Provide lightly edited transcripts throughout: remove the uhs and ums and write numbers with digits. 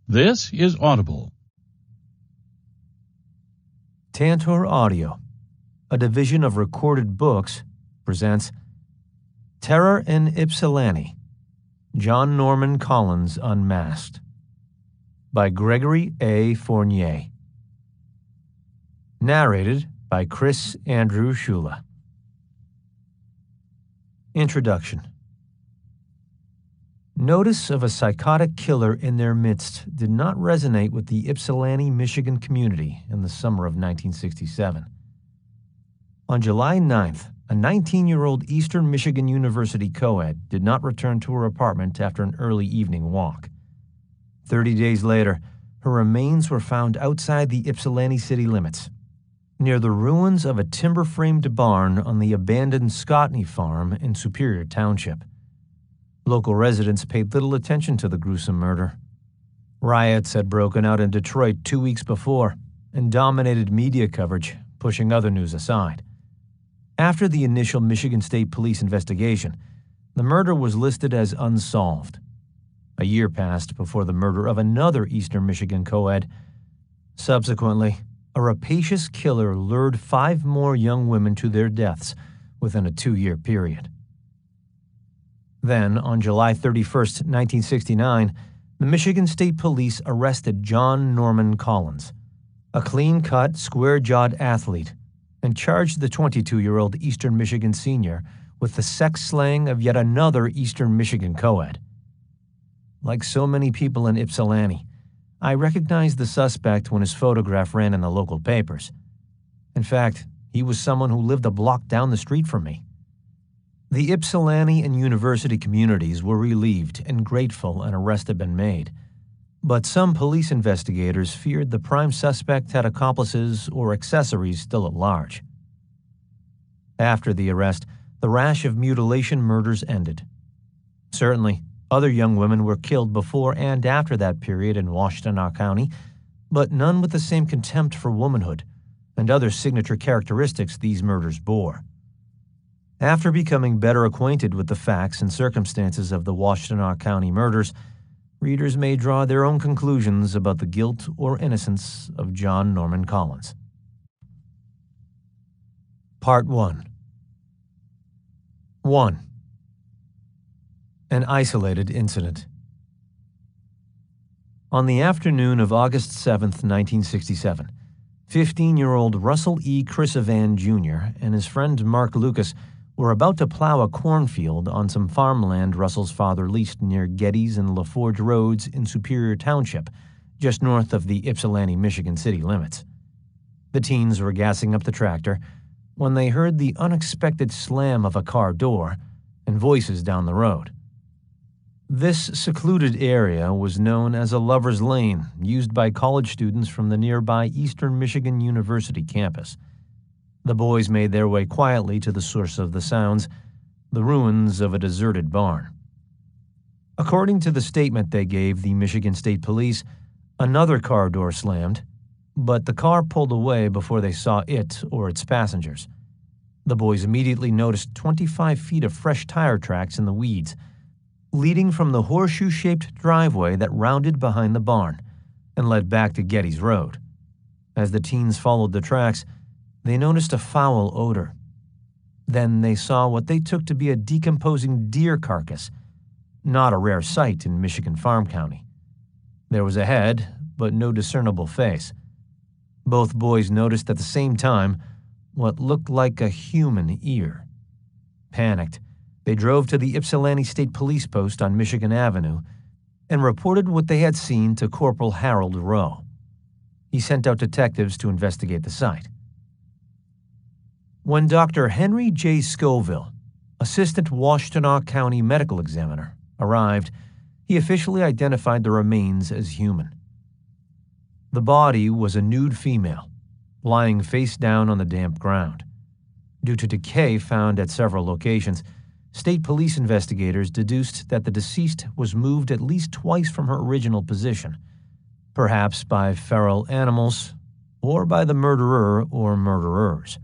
This is Audible. Tantor Audio, a division of Recorded Books, presents Terror in Ypsilanti, John Norman Collins Unmasked, by Gregory A. Fournier. Narrated by Chris Andrew Shula. Introduction. Notice of a psychotic killer in their midst did not resonate with the Ypsilanti, Michigan community in the summer of 1967. On July 9th, a 19-year-old Eastern Michigan University co-ed did not return to her apartment after an early evening walk. 30 days later, her remains were found outside the Ypsilanti city limits, near the ruins of a timber-framed barn on the abandoned Scotney farm in Superior Township. Local residents paid little attention to the gruesome murder. Riots had broken out in Detroit 2 weeks before and dominated media coverage, pushing other news aside. After the initial Michigan State Police investigation, the murder was listed as unsolved. A year passed before the murder of another Eastern Michigan co-ed. Subsequently, a rapacious killer lured 5 more young women to their deaths within a 2-year period. Then, on July 31, 1969, the Michigan State Police arrested John Norman Collins, a clean-cut, square-jawed athlete, and charged the 22-year-old Eastern Michigan senior with the sex slaying of yet another Eastern Michigan co-ed. Like so many people in Ypsilanti, I recognized the suspect when his photograph ran in the local papers. In fact, he was someone who lived a block down the street from me. The Ypsilanti and university communities were relieved and grateful an arrest had been made, but some police investigators feared the prime suspect had accomplices or accessories still at large. After the arrest, the rash of mutilation murders ended. Certainly, other young women were killed before and after that period in Washtenaw County, but none with the same contempt for womanhood and other signature characteristics these murders bore. After becoming better acquainted with the facts and circumstances of the Washtenaw County murders, readers may draw their own conclusions about the guilt or innocence of John Norman Collins. Part 1. 1. An isolated incident. On the afternoon of August 7, 1967, 15-year-old Russell E. Chrisovan Jr. and his friend Mark Lucas were about to plow a cornfield on some farmland Russell's father leased near Geddes and LaForge Roads in Superior Township, just north of the Ypsilanti, Michigan city limits. The teens were gassing up the tractor when they heard the unexpected slam of a car door and voices down the road. This secluded area was known as a lover's lane, used by college students from the nearby Eastern Michigan University campus. The boys made their way quietly to the source of the sounds, the ruins of a deserted barn. According to the statement they gave the Michigan State Police, another car door slammed, but the car pulled away before they saw it or its passengers. The boys immediately noticed 25 feet of fresh tire tracks in the weeds, leading from the horseshoe-shaped driveway that rounded behind the barn and led back to Geddes Road. As the teens followed the tracks, they noticed a foul odor. Then they saw what they took to be a decomposing deer carcass, not a rare sight in Michigan Farm County. There was a head, but no discernible face. Both boys noticed at the same time what looked like a human ear. Panicked, they drove to the Ypsilanti State Police Post on Michigan Avenue and reported what they had seen to Corporal Harold Rowe. He sent out detectives to investigate the site. When Dr. Henry J. Scoville, Assistant Washtenaw County Medical Examiner, arrived, he officially identified the remains as human. The body was a nude female, lying face down on the damp ground. Due to decay found at several locations, state police investigators deduced that the deceased was moved at least twice from her original position, perhaps by feral animals or by the murderer or murderers.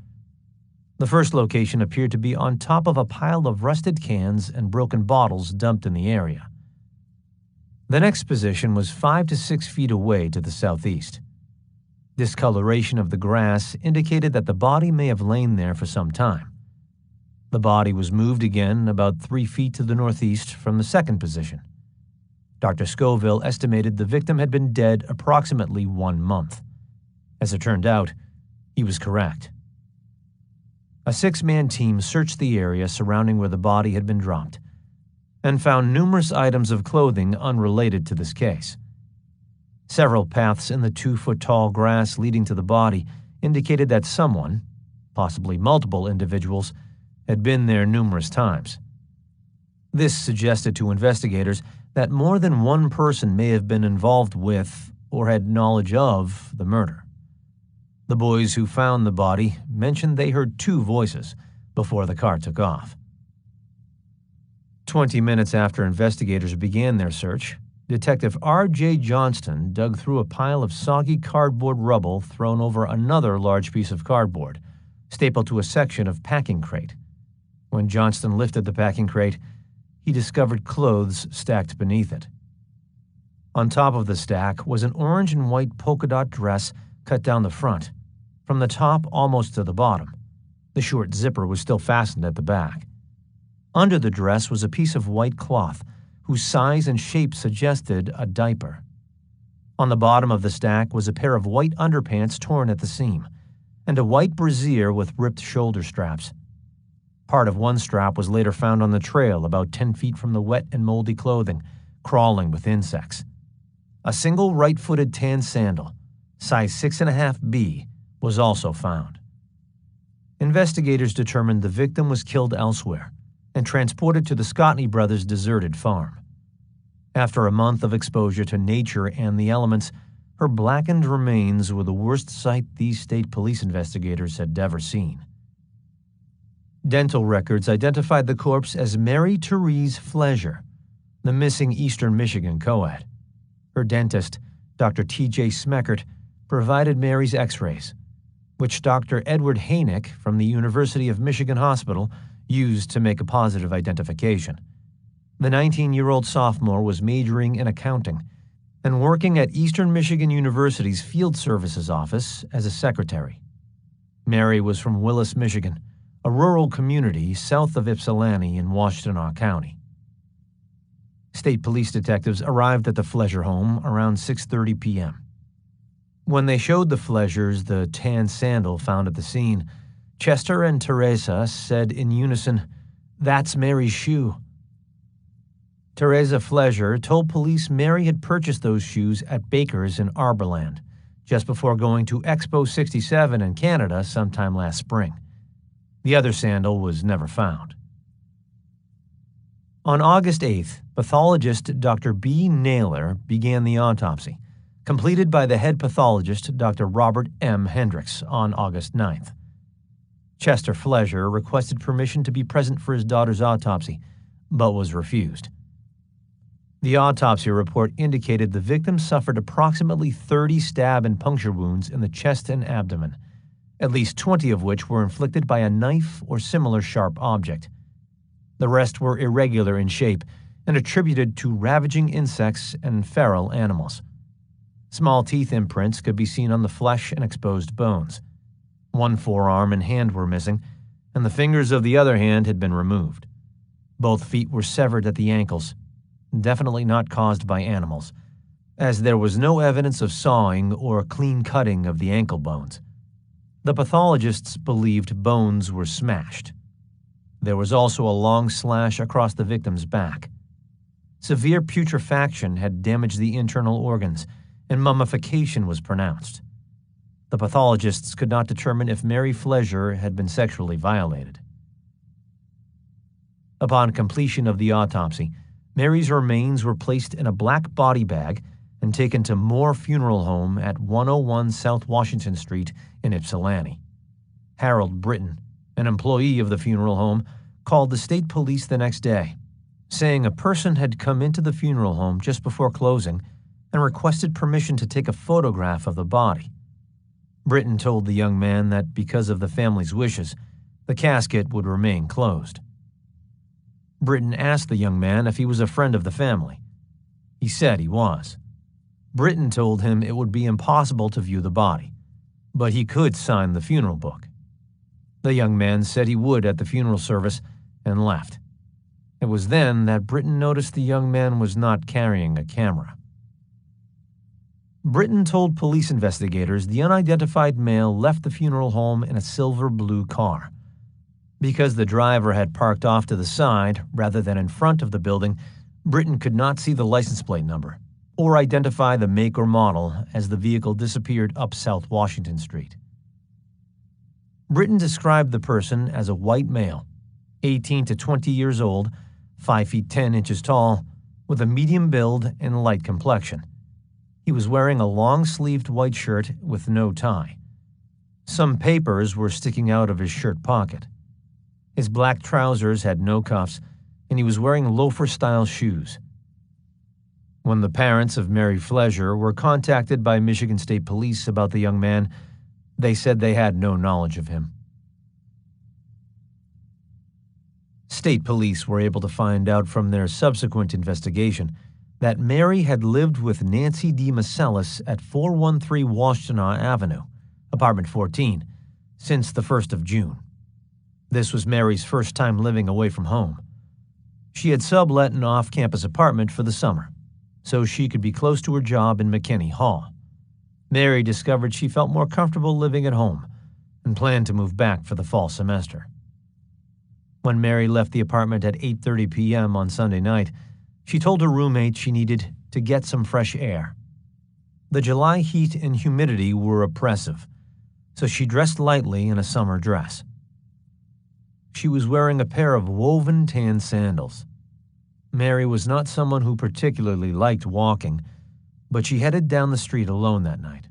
The first location appeared to be on top of a pile of rusted cans and broken bottles dumped in the area. The next position was 5 to 6 feet away to the southeast. Discoloration of the grass indicated that the body may have lain there for some time. The body was moved again about 3 feet to the northeast from the second position. Dr. Scoville estimated the victim had been dead approximately 1 month. As it turned out, he was correct. A 6-man team searched the area surrounding where the body had been dropped and found numerous items of clothing unrelated to this case. Several paths in the 2-foot-tall grass leading to the body indicated that someone, possibly multiple individuals, had been there numerous times. This suggested to investigators that more than one person may have been involved with or had knowledge of the murder. The boys who found the body mentioned they heard 2 voices before the car took off. 20 minutes after investigators began their search, Detective R.J. Johnston dug through a pile of soggy cardboard rubble thrown over another large piece of cardboard, stapled to a section of packing crate. When Johnston lifted the packing crate, he discovered clothes stacked beneath it. On top of the stack was an orange and white polka dot dress cut down the front, from the top almost to the bottom. The short zipper was still fastened at the back. Under the dress was a piece of white cloth, whose size and shape suggested a diaper. On the bottom of the stack was a pair of white underpants torn at the seam, and a white brassiere with ripped shoulder straps. Part of one strap was later found on the trail about 10 feet from the wet and moldy clothing, crawling with insects. A single right-footed tan sandal, size 6.5B, was also found. Investigators determined the victim was killed elsewhere and transported to the Scotney brothers' deserted farm. After a month of exposure to nature and the elements, her blackened remains were the worst sight these state police investigators had ever seen. Dental records identified the corpse as Mary Therese Fleischer, the missing Eastern Michigan co-ed. Her dentist, Dr. T.J. Smeckert, provided Mary's x-rays, which Dr. Edward Hainick from the University of Michigan Hospital used to make a positive identification. The 19-year-old sophomore was majoring in accounting and working at Eastern Michigan University's Field Services Office as a secretary. Mary was from Willis, Michigan, a rural community south of Ypsilanti in Washtenaw County. State police detectives arrived at the Fleischer home around 6:30 p.m. When they showed the Fleischers the tan sandal found at the scene, Chester and Teresa said in unison, "That's Mary's shoe." Teresa Fleischer told police Mary had purchased those shoes at Baker's in Arborland, just before going to Expo 67 in Canada sometime last spring. The other sandal was never found. On August 8th, pathologist Dr. B. Naylor began the autopsy, completed by the head pathologist Dr. Robert M. Hendricks on August 9th. Chester Fleischer requested permission to be present for his daughter's autopsy, but was refused. The autopsy report indicated the victim suffered approximately 30 stab and puncture wounds in the chest and abdomen, at least 20 of which were inflicted by a knife or similar sharp object. The rest were irregular in shape and attributed to ravaging insects and feral animals. Small teeth imprints could be seen on the flesh and exposed bones. One forearm and hand were missing, and the fingers of the other hand had been removed. Both feet were severed at the ankles, definitely not caused by animals, as there was no evidence of sawing or clean cutting of the ankle bones. The pathologists believed bones were smashed. There was also a long slash across the victim's back. Severe putrefaction had damaged the internal organs, and mummification was pronounced. The pathologists could not determine if Mary Fleischer had been sexually violated. Upon completion of the autopsy, Mary's remains were placed in a black body bag and taken to Moore Funeral Home at 101 South Washington Street in Ypsilanti. Harold Britton, an employee of the funeral home, called the state police the next day, saying a person had come into the funeral home just before closing and requested permission to take a photograph of the body. Britton told the young man that because of the family's wishes, the casket would remain closed. Britton asked the young man if he was a friend of the family. He said he was. Britton told him it would be impossible to view the body, but he could sign the funeral book. The young man said he would at the funeral service and left. It was then that Britton noticed the young man was not carrying a camera. Britton told police investigators the unidentified male left the funeral home in a silver blue car. Because the driver had parked off to the side rather than in front of the building, Britton could not see the license plate number or identify the make or model as the vehicle disappeared up South Washington Street. Britton described the person as a white male, 18 to 20 years old, 5 feet 10 inches tall, with a medium build and light complexion. He was wearing a long-sleeved white shirt with no tie. Some papers were sticking out of his shirt pocket. His black trousers had no cuffs, and he was wearing loafer-style shoes. When the parents of Mary Fleischer were contacted by Michigan State Police about the young man, they said they had no knowledge of him. State police were able to find out from their subsequent investigation that Mary had lived with Nancy D. Macelis at 413 Washtenaw Avenue, apartment 14, since the 1st of June. This was Mary's first time living away from home. She had sublet an off-campus apartment for the summer, so she could be close to her job in McKinney Hall. Mary discovered she felt more comfortable living at home and planned to move back for the fall semester. When Mary left the apartment at 8:30 p.m. on Sunday night, she told her roommate she needed to get some fresh air. The July heat and humidity were oppressive, so she dressed lightly in a summer dress. She was wearing a pair of woven tan sandals. Mary was not someone who particularly liked walking, but she headed down the street alone that night.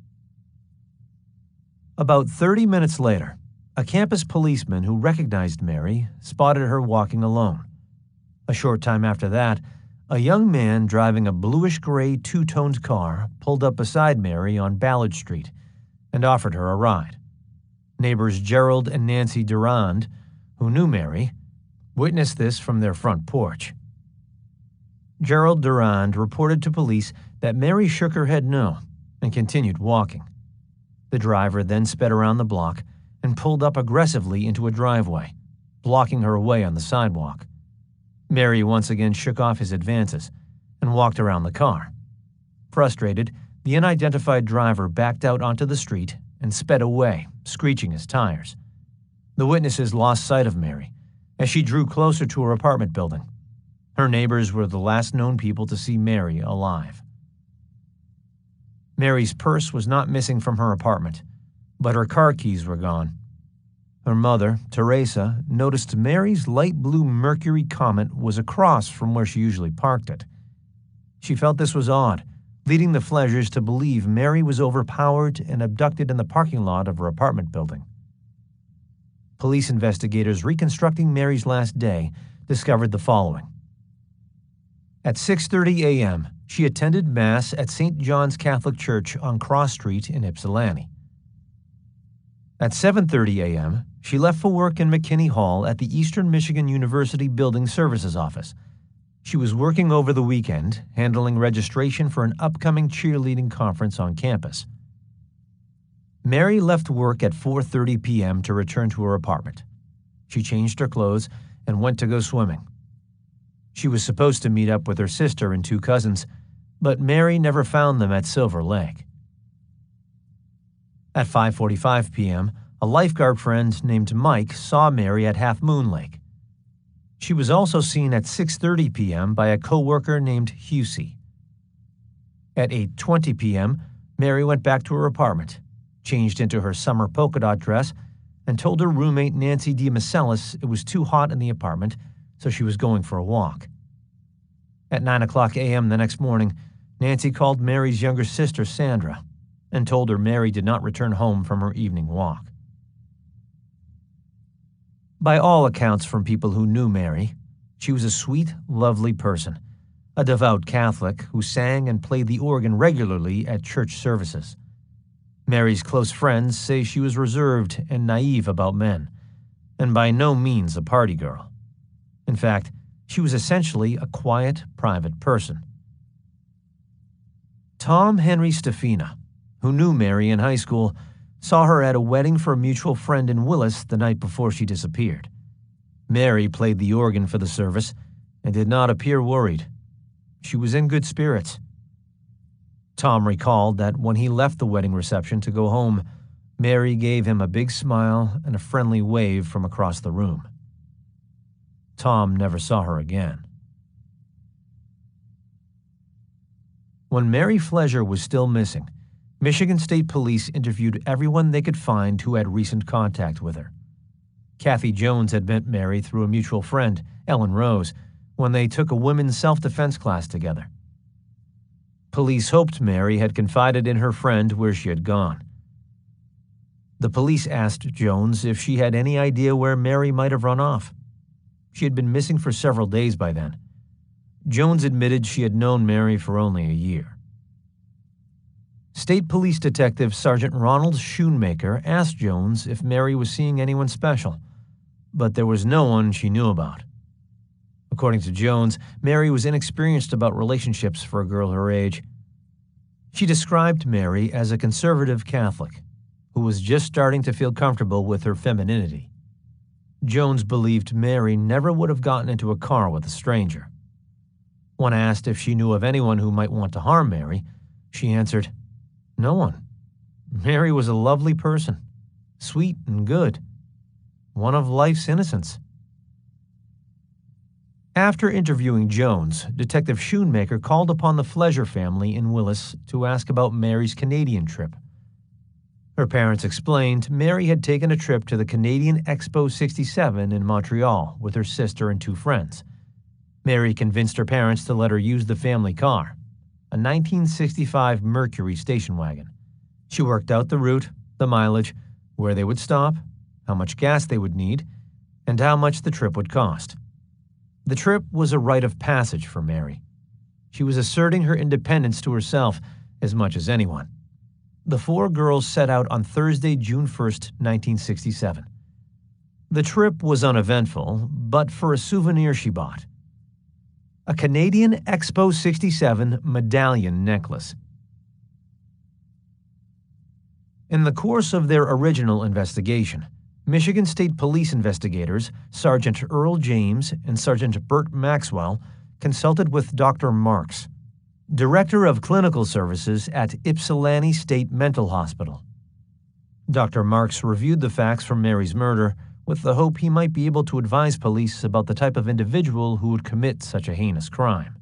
About 30 minutes later, a campus policeman who recognized Mary spotted her walking alone. A short time after that, a young man driving a bluish-gray two-toned car pulled up beside Mary on Ballard Street and offered her a ride. Neighbors Gerald and Nancy Durand, who knew Mary, witnessed this from their front porch. Gerald Durand reported to police that Mary shook her head no and continued walking. The driver then sped around the block and pulled up aggressively into a driveway, blocking her way on the sidewalk. Mary once again shook off his advances and walked around the car. Frustrated, the unidentified driver backed out onto the street and sped away, screeching his tires. The witnesses lost sight of Mary as she drew closer to her apartment building. Her neighbors were the last known people to see Mary alive. Mary's purse was not missing from her apartment, but her car keys were gone. Her mother, Teresa, noticed Mary's light blue Mercury Comet was across from where she usually parked it. She felt this was odd, leading the Fleischers to believe Mary was overpowered and abducted in the parking lot of her apartment building. Police investigators reconstructing Mary's last day discovered the following. At 6:30 a.m., she attended Mass at St. John's Catholic Church on Cross Street in Ypsilanti. At 7:30 a.m., she left for work in McKinney Hall at the Eastern Michigan University Building Services Office. She was working over the weekend, handling registration for an upcoming cheerleading conference on campus. Mary left work at 4:30 p.m. to return to her apartment. She changed her clothes and went to go swimming. She was supposed to meet up with her sister and 2 cousins, but Mary never found them at Silver Lake. At 5:45 p.m., a lifeguard friend named Mike saw Mary at Half Moon Lake. She was also seen at 6:30 p.m. by a coworker named Husey. At 8:20 p.m., Mary went back to her apartment, changed into her summer polka dot dress, and told her roommate Nancy D. Macelis it was too hot in the apartment, so she was going for a walk. At 9:00 a.m. the next morning, Nancy called Mary's younger sister, Sandra, and told her Mary did not return home from her evening walk. By all accounts from people who knew Mary, she was a sweet, lovely person, a devout Catholic who sang and played the organ regularly at church services. Mary's close friends say she was reserved and naive about men, and by no means a party girl. In fact, she was essentially a quiet, private person. Tom Henry Stefina, who knew Mary in high school, saw her at a wedding for a mutual friend in Willis the night before she disappeared. Mary played the organ for the service and did not appear worried. She was in good spirits. Tom recalled that when he left the wedding reception to go home, Mary gave him a big smile and a friendly wave from across the room. Tom never saw her again. When Mary Fleischer was still missing, Michigan State Police interviewed everyone they could find who had recent contact with her. Kathy Jones had met Mary through a mutual friend, Ellen Rose, when they took a women's self-defense class together. Police hoped Mary had confided in her friend where she had gone. The police asked Jones if she had any idea where Mary might have run off. She had been missing for several days by then. Jones admitted she had known Mary for only a year. State Police Detective Sergeant Ronald Schoonmaker asked Jones if Mary was seeing anyone special, but there was no one she knew about. According to Jones, Mary was inexperienced about relationships for a girl her age. She described Mary as a conservative Catholic who was just starting to feel comfortable with her femininity. Jones believed Mary never would have gotten into a car with a stranger. When asked if she knew of anyone who might want to harm Mary, she answered, "No one. Mary was a lovely person, sweet and good, one of life's innocents." After interviewing Jones, Detective Schoonmaker called upon the Fleischer family in Willis to ask about Mary's Canadian trip. Her parents explained Mary had taken a trip to the Canadian Expo 67 in Montreal with her sister and two friends. Mary convinced her parents to let her use the family car, a 1965 Mercury station wagon. She worked out the route, the mileage, where they would stop, how much gas they would need, and how much the trip would cost. The trip was a rite of passage for Mary. She was asserting her independence to herself as much as anyone. The four girls set out on Thursday, June 1st, 1967. The trip was uneventful, but for a souvenir she bought: a Canadian Expo 67 medallion necklace. In the course of their original investigation, Michigan State Police investigators Sergeant Earl James and Sergeant Burt Maxwell consulted with Dr. Marks, Director of Clinical Services at Ypsilanti State Mental Hospital. Dr. Marks reviewed the facts from Mary's murder with the hope he might be able to advise police about the type of individual who would commit such a heinous crime.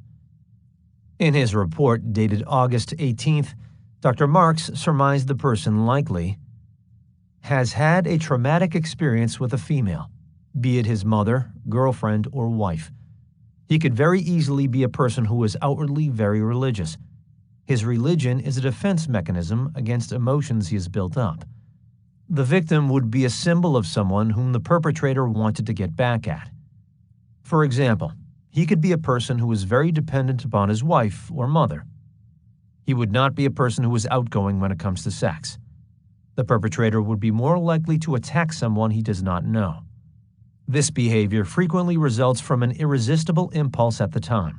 In his report dated August 18th, Dr. Marks surmised the person likely has had a traumatic experience with a female, be it his mother, girlfriend, or wife. He could very easily be a person who is outwardly very religious. His religion is a defense mechanism against emotions he has built up. The victim would be a symbol of someone whom the perpetrator wanted to get back at. For example, he could be a person who is very dependent upon his wife or mother. He would not be a person who is outgoing when it comes to sex. The perpetrator would be more likely to attack someone he does not know. This behavior frequently results from an irresistible impulse at the time.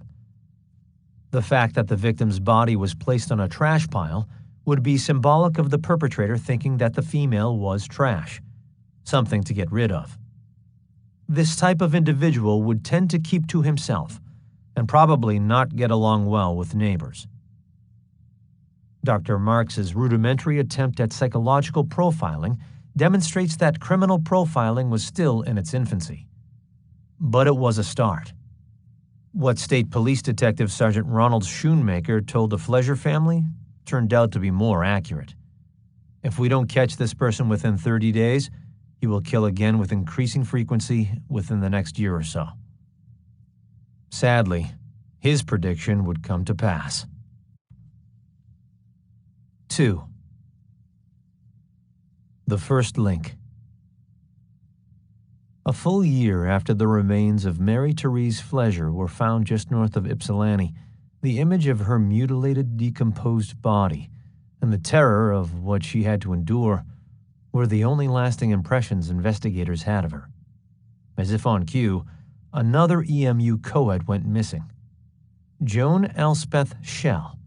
The fact that the victim's body was placed on a trash pile would be symbolic of the perpetrator thinking that the female was trash, something to get rid of. This type of individual would tend to keep to himself and probably not get along well with neighbors. Dr. Marks's rudimentary attempt at psychological profiling demonstrates that criminal profiling was still in its infancy. But it was a start. What State Police Detective Sergeant Ronald Schoonmaker told the Fleischer family turned out to be more accurate. If we don't catch this person within 30 days, he will kill again with increasing frequency within the next year or so. Sadly, his prediction would come to pass. 2. The first link. A full year after the remains of Mary Therese Fleischer were found just north of Ypsilanti, the image of her mutilated, decomposed body and the terror of what she had to endure were the only lasting impressions investigators had of her. As if on cue, another EMU co-ed went missing. Joan Elspeth Schell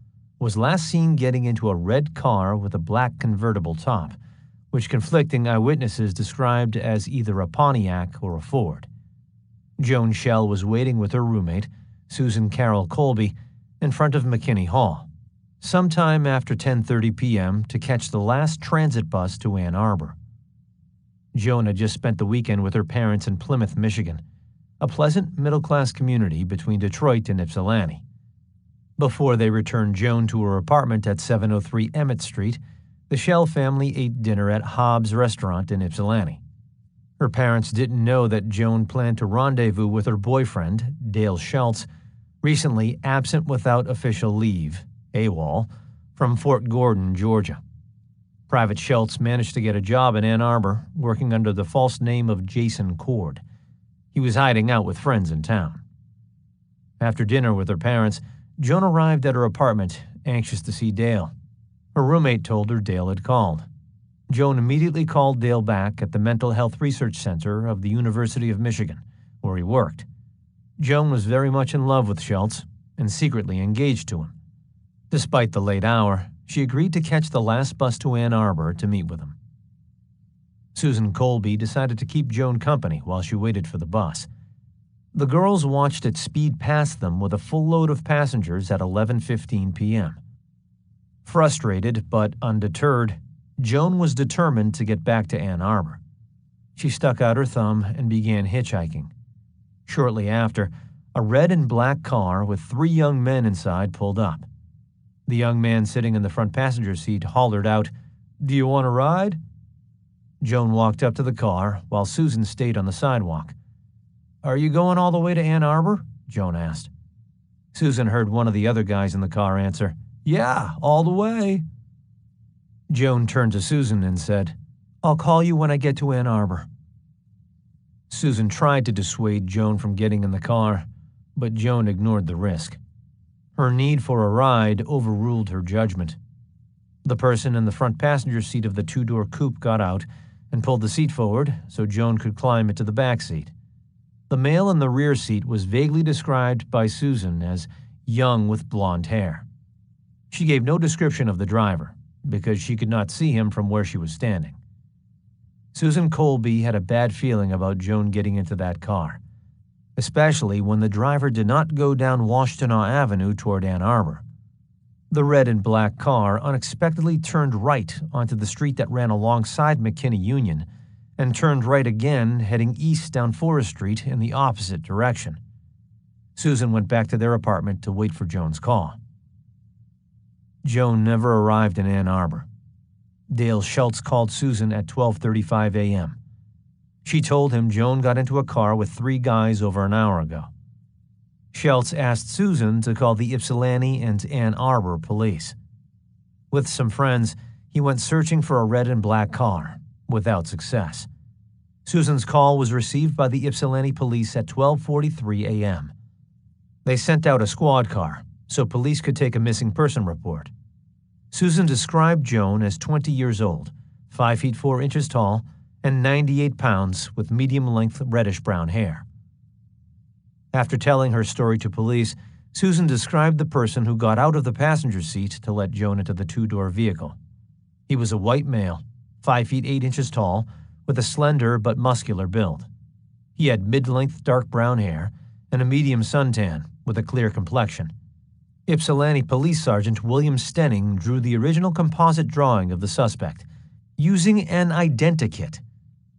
was last seen getting into a red car with a black convertible top, which conflicting eyewitnesses described as either a Pontiac or a Ford. Joan Schell was waiting with her roommate, Susan Carroll Colby, in front of McKinney Hall, sometime after 10:30 p.m. to catch the last transit bus to Ann Arbor. Joan had just spent the weekend with her parents in Plymouth, Michigan, a pleasant middle-class community between Detroit and Ypsilanti. Before they returned Joan to her apartment at 703 Emmett Street, the Schell family ate dinner at Hobbs Restaurant in Ypsilanti. Her parents didn't know that Joan planned to rendezvous with her boyfriend, Dale Schultz, recently absent without official leave, AWOL, from Fort Gordon, Georgia. Private Schultz managed to get a job in Ann Arbor, working under the false name of Jason Cord. He was hiding out with friends in town. After dinner with her parents, Joan arrived at her apartment, anxious to see Dale. Her roommate told her Dale had called. Joan immediately called Dale back at the Mental Health Research Center of the University of Michigan, where he worked. Joan was very much in love with Schultz and secretly engaged to him. Despite the late hour, she agreed to catch the last bus to Ann Arbor to meet with him. Susan Colby decided to keep Joan company while she waited for the bus. The girls watched it speed past them with a full load of passengers at 11:15 p.m. Frustrated but undeterred, Joan was determined to get back to Ann Arbor. She stuck out her thumb and began hitchhiking. Shortly after, a red and black car with 3 young men inside pulled up. The young man sitting in the front passenger seat hollered out, "Do you want a ride?" Joan walked up to the car while Susan stayed on the sidewalk. "Are you going all the way to Ann Arbor?" Joan asked. Susan heard one of the other guys in the car answer, "Yeah, all the way." Joan turned to Susan and said, "I'll call you when I get to Ann Arbor." Susan tried to dissuade Joan from getting in the car, but Joan ignored the risk. Her need for a ride overruled her judgment. The person in the front passenger seat of the 2-door coupe got out and pulled the seat forward so Joan could climb into the back seat. The male in the rear seat was vaguely described by Susan as young with blonde hair. She gave no description of the driver because she could not see him from where she was standing. Susan Colby had a bad feeling about Joan getting into that car, especially when the driver did not go down Washtenaw Avenue toward Ann Arbor. The red and black car unexpectedly turned right onto the street that ran alongside McKinney Union and turned right again, heading east down Forest Street in the opposite direction. Susan went back to their apartment to wait for Joan's call. Joan never arrived in Ann Arbor. Dale Schultz called Susan at 12:35 a.m. She told him Joan got into a car with 3 guys over an hour ago. Schultz asked Susan to call the Ypsilanti and Ann Arbor police. With some friends, he went searching for a red and black car, without success. Susan's call was received by the Ypsilanti police at 12:43 a.m. They sent out a squad car so police could take a missing person report. Susan described Joan as 20 years old, 5 feet 4 inches tall, and 98 pounds with medium-length reddish-brown hair. After telling her story to police, Susan described the person who got out of the passenger seat to let Joan into the 2-door vehicle. He was a white male, 5 feet 8 inches tall, with a slender but muscular build. He had mid-length dark brown hair and a medium suntan with a clear complexion. Ypsilanti Police Sergeant William Stenning drew the original composite drawing of the suspect, using an identikit,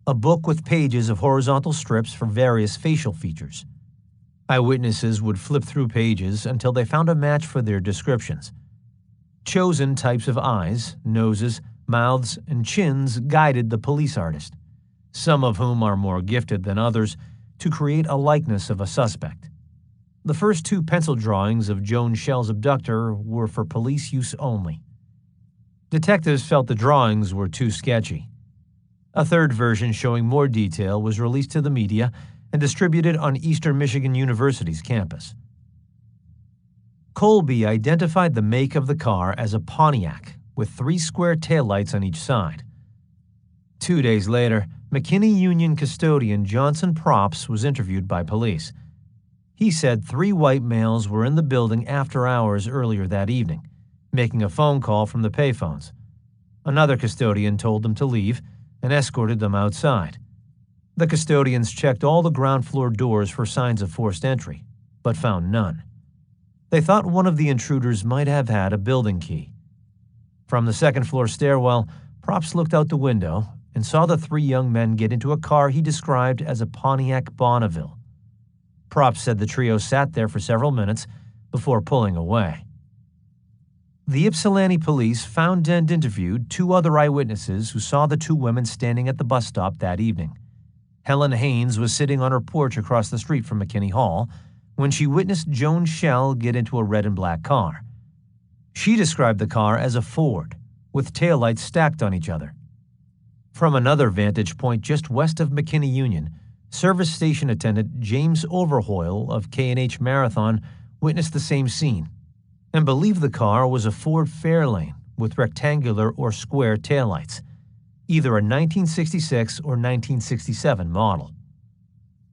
a book with pages of horizontal strips for various facial features. Eyewitnesses would flip through pages until they found a match for their descriptions. Chosen types of eyes, noses, mouths, and chins guided the police artist, some of whom are more gifted than others, to create a likeness of a suspect. The first 2 pencil drawings of Joan Schell's abductor were for police use only. Detectives felt the drawings were too sketchy. A third version showing more detail was released to the media and distributed on Eastern Michigan University's campus. Colby identified the make of the car as a Pontiac with 3 square taillights on each side. 2 days later, McKinney Union custodian Johnson Props was interviewed by police. He said 3 white males were in the building after hours earlier that evening. making a phone call from the payphones. Another custodian told them to leave and escorted them outside. The custodians checked all the ground floor doors for signs of forced entry, but found none. They thought one of the intruders might have had a building key. From the second-floor stairwell, Props looked out the window and saw the three young men get into a car he described as a Pontiac Bonneville. Props said the trio sat there for several minutes before pulling away. The Ypsilanti police found and interviewed two other eyewitnesses who saw the two women standing at the bus stop that evening. Helen Haynes was sitting on her porch across the street from McKinney Hall when she witnessed Joan Schell get into a red and black car. She described the car as a Ford, with taillights stacked on each other. From another vantage point just west of McKinney Union, service station attendant James Overhoyle of K&H Marathon witnessed the same scene and believed the car was a Ford Fairlane with rectangular or square taillights, either a 1966 or 1967 model.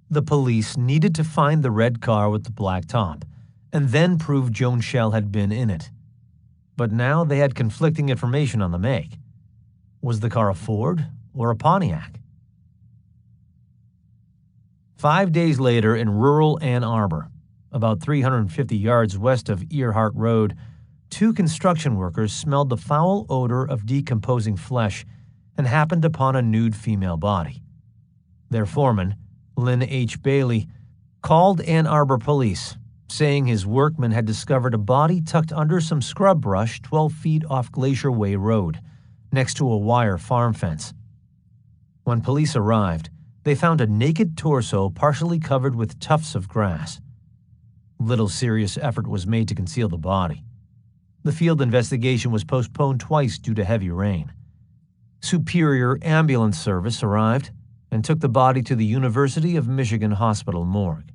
The police needed to find the red car with the black top and then prove Joan Schell had been in it. But now they had conflicting information on the make. Was the car a Ford or a Pontiac? 5 days later in rural Ann Arbor, about 350 yards west of Earhart Road, two construction workers smelled the foul odor of decomposing flesh and happened upon a nude female body. Their foreman, Lynn H. Bailey, called Ann Arbor police, saying his workmen had discovered a body tucked under some scrub brush 12 feet off Glacier Way Road, next to a wire farm fence. When police arrived, they found a naked torso partially covered with tufts of grass. Little serious effort was made to conceal the body. The field investigation was postponed twice due to heavy rain. Superior Ambulance Service arrived and took the body to the University of Michigan Hospital morgue.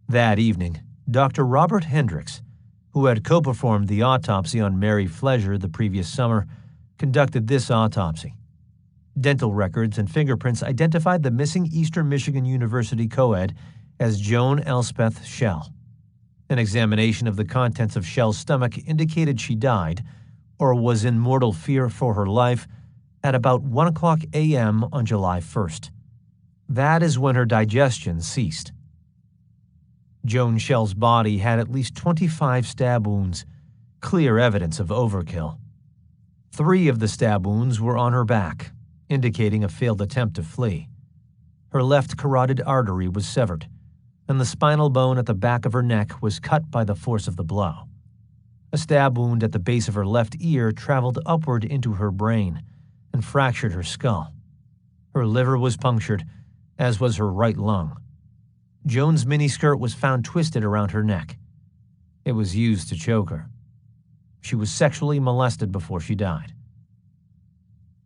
That evening, Dr. Robert Hendricks, who had co-performed the autopsy on Mary Flesher the previous summer, conducted this autopsy. Dental records and fingerprints identified the missing Eastern Michigan University co-ed as Joan Elspeth Schell. An examination of the contents of Schell's stomach indicated she died, or was in mortal fear for her life, at about 1:00 a.m. on July 1st. That is when her digestion ceased. Joan Schell's body had at least 25 stab wounds, clear evidence of overkill. 3 of the stab wounds were on her back, indicating a failed attempt to flee. Her left carotid artery was severed, and the spinal bone at the back of her neck was cut by the force of the blow. A stab wound at the base of her left ear traveled upward into her brain and fractured her skull. Her liver was punctured, as was her right lung. Joan's miniskirt was found twisted around her neck. It was used to choke her. She was sexually molested before she died.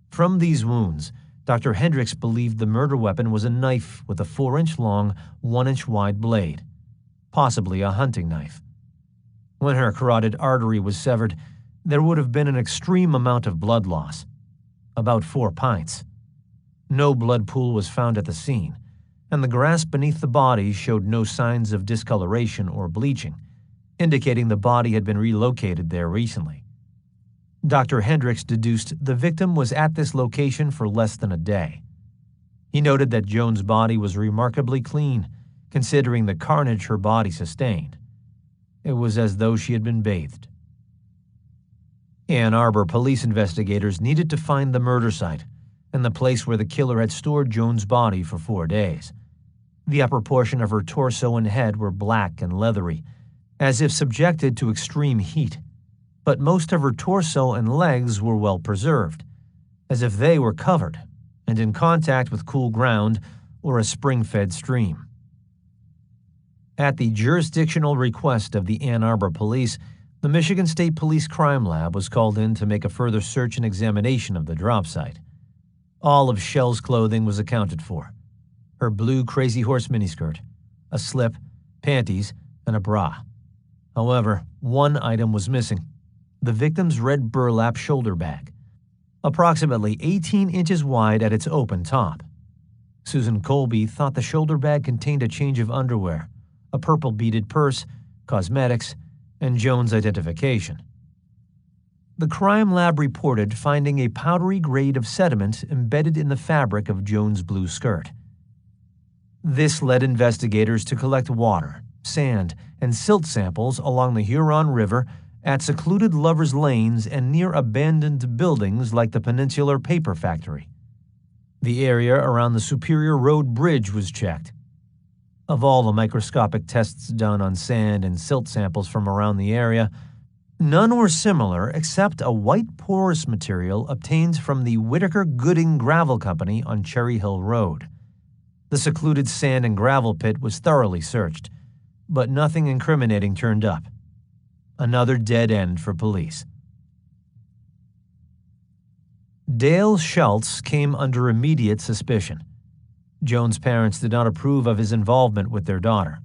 From these wounds, Dr. Hendricks believed the murder weapon was a knife with a 4-inch-long, 1-inch-wide blade, possibly a hunting knife. When her carotid artery was severed, there would have been an extreme amount of blood loss, about 4 pints. No blood pool was found at the scene, and the grass beneath the body showed no signs of discoloration or bleaching, indicating the body had been relocated there recently. Dr. Hendricks deduced the victim was at this location for less than a day. He noted that Joan's body was remarkably clean, considering the carnage her body sustained. It was as though she had been bathed. Ann Arbor police investigators needed to find the murder site and the place where the killer had stored Joan's body for 4 days. The upper portion of her torso and head were black and leathery, as if subjected to extreme heat, but most of her torso and legs were well preserved, as if they were covered and in contact with cool ground or a spring-fed stream. At the jurisdictional request of the Ann Arbor Police, the Michigan State Police Crime Lab was called in to make a further search and examination of the drop site. All of Schell's clothing was accounted for: her blue Crazy Horse miniskirt, a slip, panties, and a bra. However, one item was missing: the victim's red burlap shoulder bag, approximately 18 inches wide at its open top. Susan Colby thought the shoulder bag contained a change of underwear, a purple beaded purse, cosmetics, and Jones' identification. The crime lab reported finding a powdery grade of sediment embedded in the fabric of Jones' blue skirt. This led investigators to collect water, sand, and silt samples along the Huron River at secluded lovers' lanes and near abandoned buildings like the Peninsular Paper Factory. The area around the Superior Road Bridge was checked. Of all the microscopic tests done on sand and silt samples from around the area, none were similar except a white porous material obtained from the Whitaker Gooding Gravel Company on Cherry Hill Road. The secluded sand and gravel pit was thoroughly searched, but nothing incriminating turned up. Another dead end for police. Dale Schultz came under immediate suspicion. Jones' parents did not approve of his involvement with their daughter.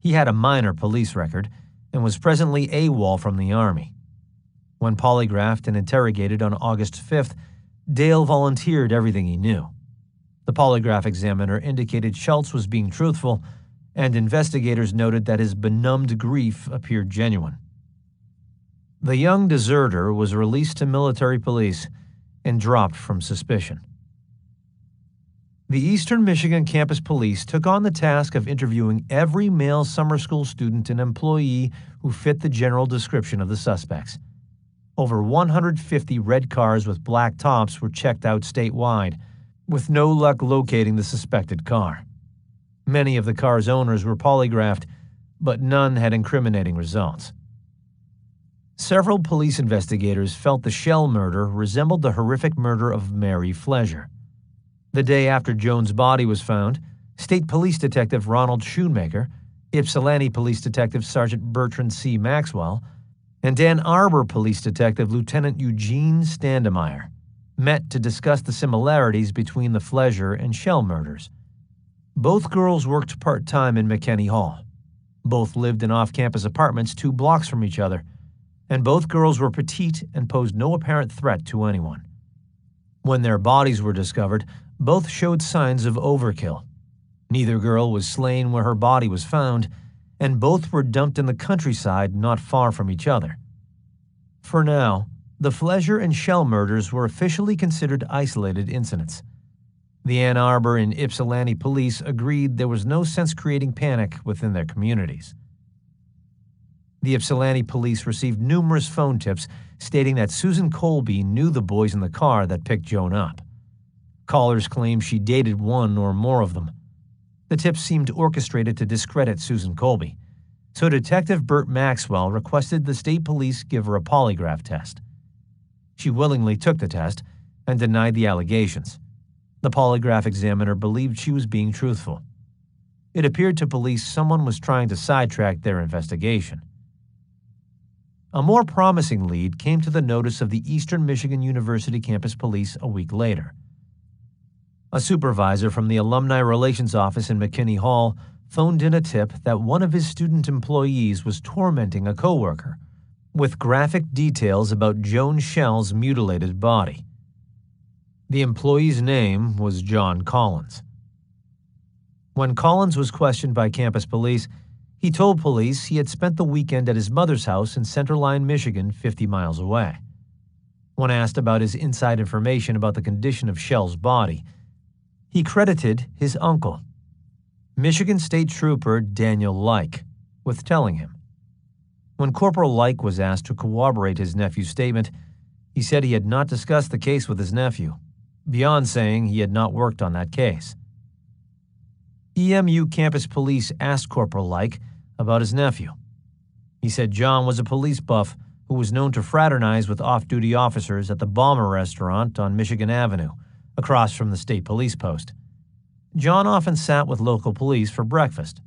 He had a minor police record and was presently AWOL from the Army. When polygraphed and interrogated on August 5th, Dale volunteered everything he knew. The polygraph examiner indicated Schultz was being truthful, and investigators noted that his benumbed grief appeared genuine. The young deserter was released to military police and dropped from suspicion. The Eastern Michigan Campus Police took on the task of interviewing every male summer school student and employee who fit the general description of the suspects. Over 150 red cars with black tops were checked out statewide, with no luck locating the suspected car. Many of the car's owners were polygraphed, but none had incriminating results. Several police investigators felt the Shell murder resembled the horrific murder of Mary Fleischer. The day after Jones' body was found, State Police Detective Ronald Schoonmaker, Ypsilanti Police Detective Sergeant Bertrand C. Maxwell, and Ann Arbor Police Detective Lieutenant Eugene Standemeyer met to discuss the similarities between the Fleischer and Shell murders. Both girls worked part-time in McKinney Hall. Both lived in off-campus apartments 2 blocks from each other, and both girls were petite and posed no apparent threat to anyone. When their bodies were discovered, both showed signs of overkill. Neither girl was slain where her body was found, and both were dumped in the countryside not far from each other. For now, the Fleischer and Shell murders were officially considered isolated incidents. The Ann Arbor and Ypsilanti police agreed there was no sense creating panic within their communities. The Ypsilanti police received numerous phone tips stating that Susan Colby knew the boys in the car that picked Joan up. Callers claimed she dated one or more of them. The tips seemed orchestrated to discredit Susan Colby, so Detective Burt Maxwell requested the state police give her a polygraph test. She willingly took the test and denied the allegations. The polygraph examiner believed she was being truthful. It appeared to police someone was trying to sidetrack their investigation. A more promising lead came to the notice of the Eastern Michigan University Campus Police a week later. A supervisor from the Alumni Relations Office in McKinney Hall phoned in a tip that one of his student employees was tormenting a coworker, with graphic details about Joan Shell's mutilated body. The employee's name was John Collins. When Collins was questioned by campus police, he told police he had spent the weekend at his mother's house in Center Line, Michigan, 50 miles away. When asked about his inside information about the condition of Shell's body, he credited his uncle, Michigan State Trooper Daniel Like, with telling him. When Corporal Like was asked to corroborate his nephew's statement, he said he had not discussed the case with his nephew, beyond saying he had not worked on that case. EMU campus police asked Corporal Like about his nephew. He said John was a police buff who was known to fraternize with off-duty officers at the Bomber Restaurant on Michigan Avenue, across from the state police post. John often sat with local police for breakfast.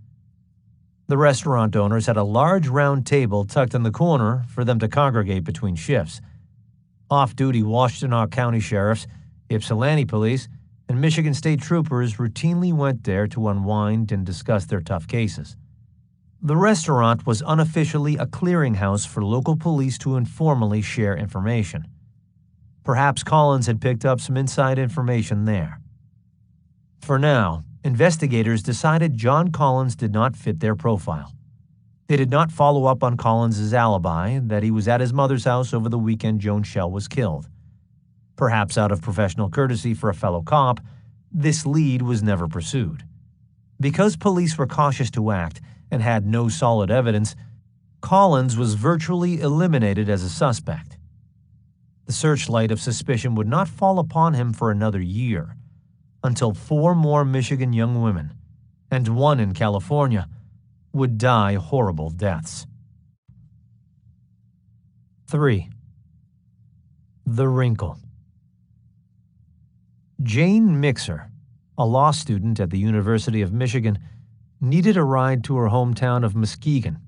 The restaurant owners had a large round table tucked in the corner for them to congregate between shifts. Off-duty Washtenaw County sheriffs, Ypsilanti police, and Michigan State troopers routinely went there to unwind and discuss their tough cases. The restaurant was unofficially a clearinghouse for local police to informally share information. Perhaps Collins had picked up some inside information there. For now, investigators decided John Collins did not fit their profile. They did not follow up on Collins's alibi that he was at his mother's house over the weekend Joan Schell was killed. Perhaps out of professional courtesy for a fellow cop, this lead was never pursued. Because police were cautious to act and had no solid evidence, Collins was virtually eliminated as a suspect. The searchlight of suspicion would not fall upon him for another year, until 4 more Michigan young women, and 1 in California, would die horrible deaths. 3. The Wrinkle. Jane Mixer, a law student at the University of Michigan, needed a ride to her hometown of Muskegon,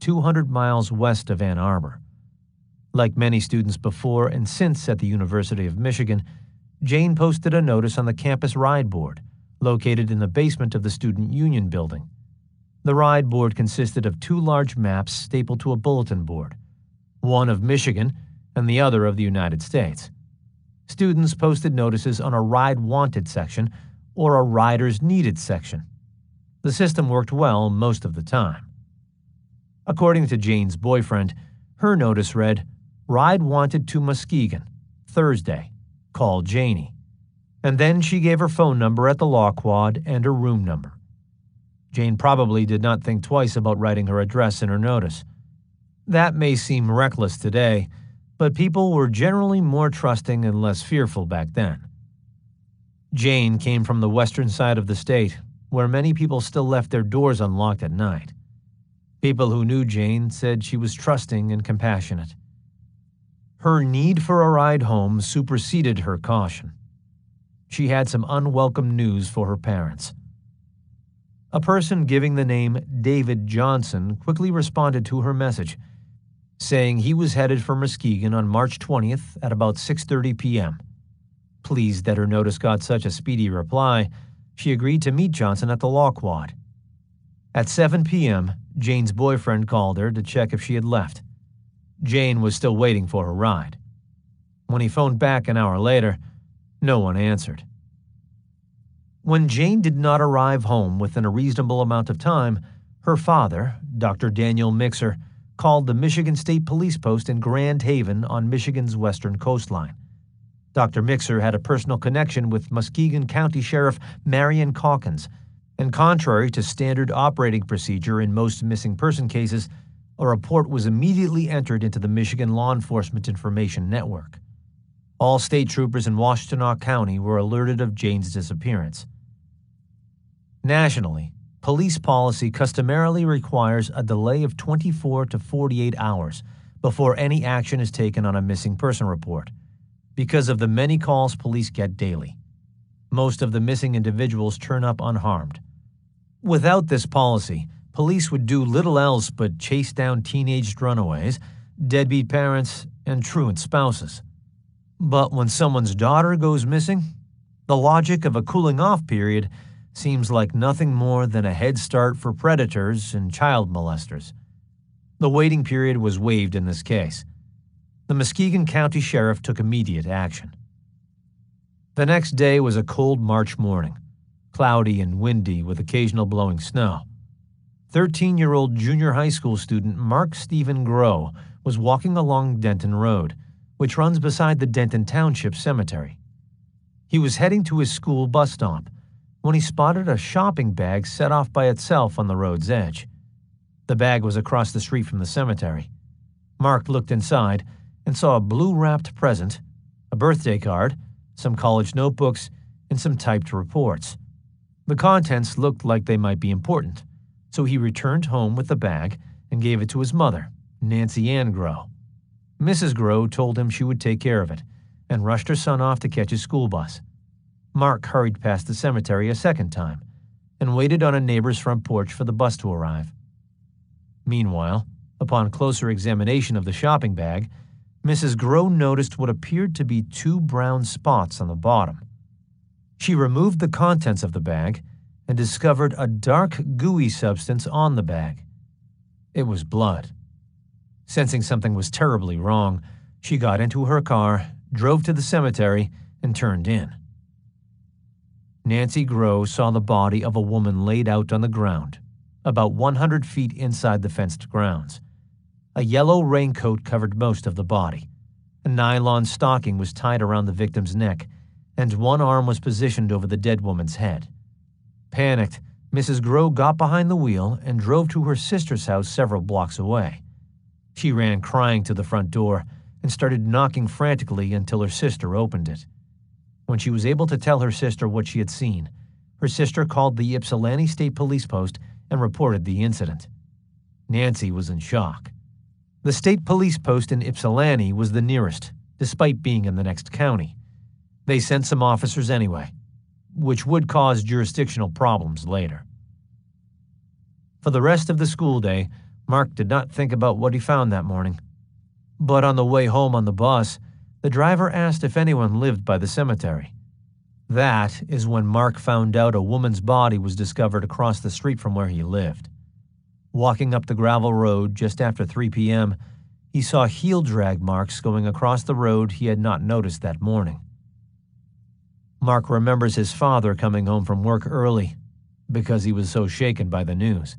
200 miles west of Ann Arbor. Like many students before and since at the University of Michigan, Jane posted a notice on the campus ride board, located in the basement of the Student Union building. The ride board consisted of 2 large maps stapled to a bulletin board, one of Michigan and the other of the United States. Students posted notices on a Ride Wanted section or a Riders Needed section. The system worked well most of the time. According to Jane's boyfriend, her notice read, "Ride Wanted to Muskegon, Thursday. Call Janie." And then she gave her phone number at the law quad and her room number. Jane probably did not think twice about writing her address in her notice. That may seem reckless today, but people were generally more trusting and less fearful back then. Jane came from the western side of the state, where many people still left their doors unlocked at night. People who knew Jane said she was trusting and compassionate. Her need for a ride home superseded her caution. She had some unwelcome news for her parents. A person giving the name David Johnson quickly responded to her message, saying he was headed for Muskegon on March 20th at about 6:30 p.m. Pleased that her notice got such a speedy reply, she agreed to meet Johnson at the law quad. At 7 p.m., Jane's boyfriend called her to check if she had left. Jane was still waiting for her ride. When he phoned back an hour later, no one answered. When Jane did not arrive home within a reasonable amount of time, her father, Dr. Daniel Mixer, called the Michigan State Police Post in Grand Haven on Michigan's western coastline. Dr. Mixer had a personal connection with Muskegon County Sheriff Marion Calkins, and contrary to standard operating procedure in most missing person cases, a report was immediately entered into the Michigan Law Enforcement Information Network. All state troopers in Washtenaw County were alerted of Jane's disappearance. Nationally, police policy customarily requires a delay of 24 to 48 hours before any action is taken on a missing person report, because of the many calls police get daily. Most of the missing individuals turn up unharmed. Without this policy, police would do little else but chase down teenaged runaways, deadbeat parents, and truant spouses. But when someone's daughter goes missing, the logic of a cooling-off period seems like nothing more than a head start for predators and child molesters. The waiting period was waived in this case. The Muskegon County Sheriff took immediate action. The next day was a cold March morning, cloudy and windy with occasional blowing snow. 13-year-old junior high school student Mark Stephen Groh was walking along Denton Road, which runs beside the Denton Township Cemetery. He was heading to his school bus stop when he spotted a shopping bag set off by itself on the road's edge. The bag was across the street from the cemetery. Mark looked inside and saw a blue-wrapped present, a birthday card, some college notebooks, and some typed reports. The contents looked like they might be important, so he returned home with the bag and gave it to his mother, Nancy Ann Groh. Mrs. Groh told him she would take care of it and rushed her son off to catch his school bus. Mark hurried past the cemetery a second time and waited on a neighbor's front porch for the bus to arrive. Meanwhile, upon closer examination of the shopping bag, Mrs. Groh noticed what appeared to be 2 brown spots on the bottom. She removed the contents of the bag and discovered a dark, gooey substance on the bag. It was blood. Sensing something was terribly wrong, she got into her car, drove to the cemetery, and turned in. Nancy Groh saw the body of a woman laid out on the ground, about 100 feet inside the fenced grounds. A yellow raincoat covered most of the body. A nylon stocking was tied around the victim's neck, and one arm was positioned over the dead woman's head. Panicked, Mrs. Groh got behind the wheel and drove to her sister's house several blocks away. She ran crying to the front door and started knocking frantically until her sister opened it. When she was able to tell her sister what she had seen, her sister called the Ypsilanti State Police Post and reported the incident. Nancy was in shock. The state police post in Ypsilanti was the nearest, despite being in the next county. They sent some officers anyway, which would cause jurisdictional problems later. For the rest of the school day, Mark did not think about what he found that morning. But on the way home on the bus, the driver asked if anyone lived by the cemetery. That is when Mark found out a woman's body was discovered across the street from where he lived. Walking up the gravel road just after 3 p.m., he saw heel drag marks going across the road he had not noticed that morning. Mark remembers his father coming home from work early because he was so shaken by the news.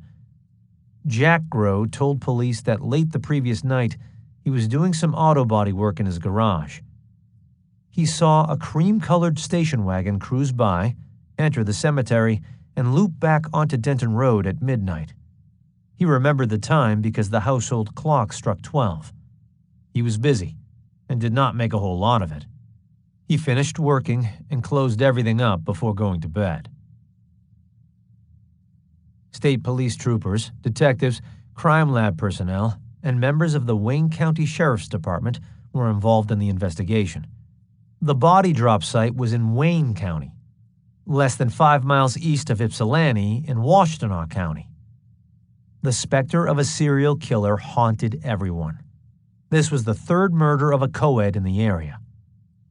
Jack Groh told police that late the previous night, he was doing some auto body work in his garage. He saw a cream-colored station wagon cruise by, enter the cemetery, and loop back onto Denton Road at midnight. He remembered the time because the household clock struck 12. He was busy and did not make a whole lot of it. He finished working and closed everything up before going to bed. State police troopers, detectives, crime lab personnel, and members of the Wayne County Sheriff's Department were involved in the investigation. The body drop site was in Wayne County, less than 5 miles east of Ypsilanti in Washtenaw County. The specter of a serial killer haunted everyone. This was the third murder of a co-ed in the area.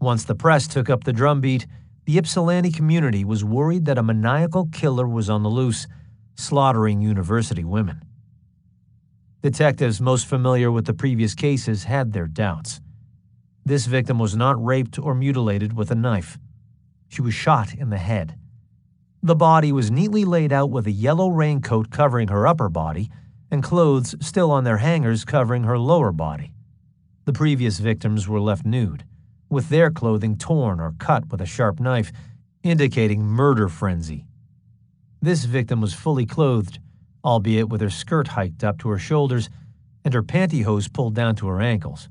Once the press took up the drumbeat, the Ypsilanti community was worried that a maniacal killer was on the loose, slaughtering university women. Detectives most familiar with the previous cases had their doubts. This victim was not raped or mutilated with a knife. She was shot in the head. The body was neatly laid out with a yellow raincoat covering her upper body and clothes still on their hangers covering her lower body. The previous victims were left nude, with their clothing torn or cut with a sharp knife, indicating murder frenzy. This victim was fully clothed, albeit with her skirt hiked up to her shoulders and her pantyhose pulled down to her ankles.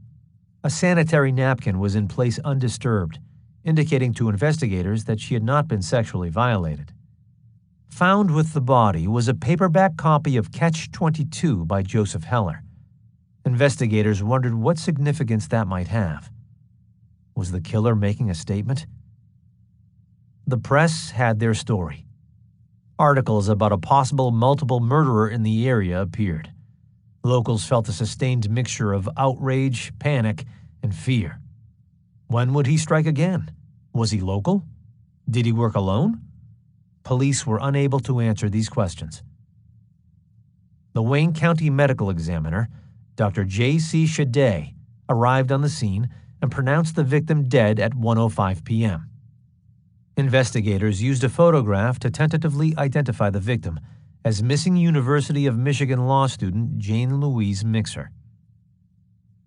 A sanitary napkin was in place undisturbed, indicating to investigators that she had not been sexually violated. Found with the body was a paperback copy of Catch-22 by Joseph Heller. Investigators wondered what significance that might have. Was the killer making a statement? The press had their story. Articles about a possible multiple murderer in the area appeared. Locals felt a sustained mixture of outrage, panic, and fear. When would he strike again? Was he local? Did he work alone? Police were unable to answer these questions. The Wayne County Medical Examiner, Dr. J.C. Shadday, arrived on the scene and pronounced the victim dead at 1:05 p.m. Investigators used a photograph to tentatively identify the victim as missing University of Michigan law student Jane Louise Mixer.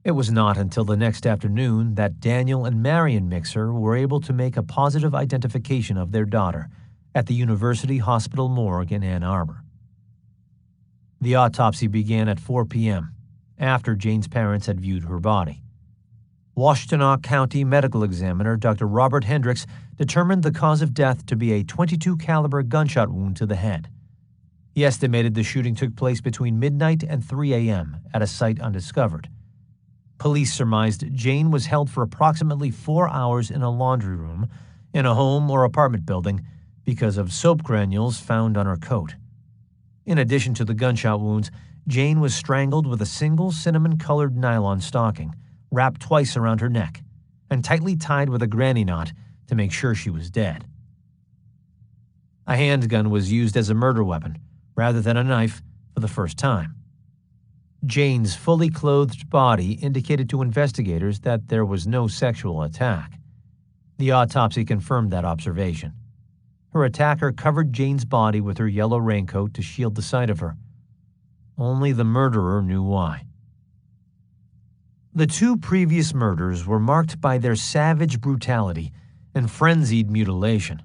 It was not until the next afternoon that Daniel and Marion Mixer were able to make a positive identification of their daughter at the University Hospital morgue in Ann Arbor. The autopsy began at 4 p.m., after Jane's parents had viewed her body. Washtenaw County Medical Examiner Dr. Robert Hendricks determined the cause of death to be a .22 caliber gunshot wound to the head. He estimated the shooting took place between midnight and 3 a.m. at a site undiscovered. Police surmised Jane was held for approximately 4 hours in a laundry room in a home or apartment building because of soap granules found on her coat. In addition to the gunshot wounds, Jane was strangled with a single cinnamon-colored nylon stocking, wrapped twice around her neck, and tightly tied with a granny knot to make sure she was dead. A handgun was used as a murder weapon, rather than a knife, for the first time. Jane's fully clothed body indicated to investigators that there was no sexual attack. The autopsy confirmed that observation. Her attacker covered Jane's body with her yellow raincoat to shield the sight of her. Only the murderer knew why. The two previous murders were marked by their savage brutality and frenzied mutilation.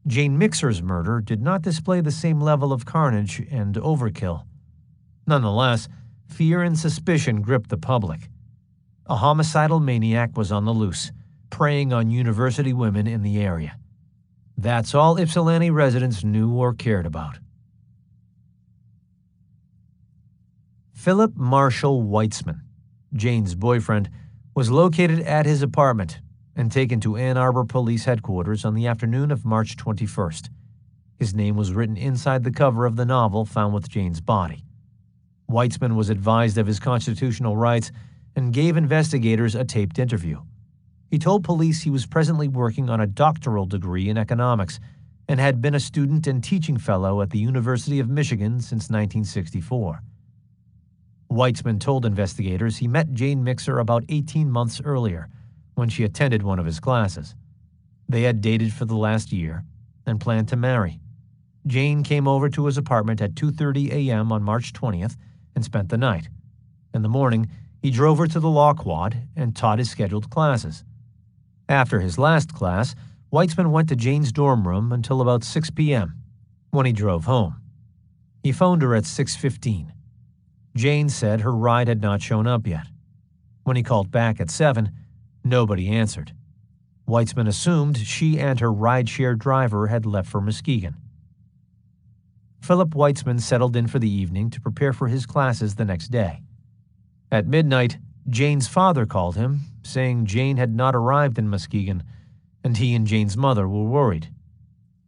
Jane Mixer's murder did not display the same level of carnage and overkill. Nonetheless, fear and suspicion gripped the public. A homicidal maniac was on the loose, preying on university women in the area. That's all Ypsilanti residents knew or cared about. Philip Marshall Weitzman, Jane's boyfriend, was located at his apartment and taken to Ann Arbor Police Headquarters on the afternoon of March 21st. His name was written inside the cover of the novel found with Jane's body. Weitzman was advised of his constitutional rights and gave investigators a taped interview. He told police he was presently working on a doctoral degree in economics and had been a student and teaching fellow at the University of Michigan since 1964. Weitzman told investigators he met Jane Mixer about 18 months earlier when she attended one of his classes. They had dated for the last year and planned to marry. Jane came over to his apartment at 2:30 a.m. on March 20th and spent the night. In the morning, he drove her to the law quad and taught his scheduled classes. After his last class, Weitzman went to Jane's dorm room until about 6 p.m., when he drove home. He phoned her at 6:15. Jane said her ride had not shown up yet. When he called back at 7, nobody answered. Weitzman assumed she and her rideshare driver had left for Muskegon. Philip Weitzman settled in for the evening to prepare for his classes the next day. At midnight, Jane's father called him, saying Jane had not arrived in Muskegon, and he and Jane's mother were worried.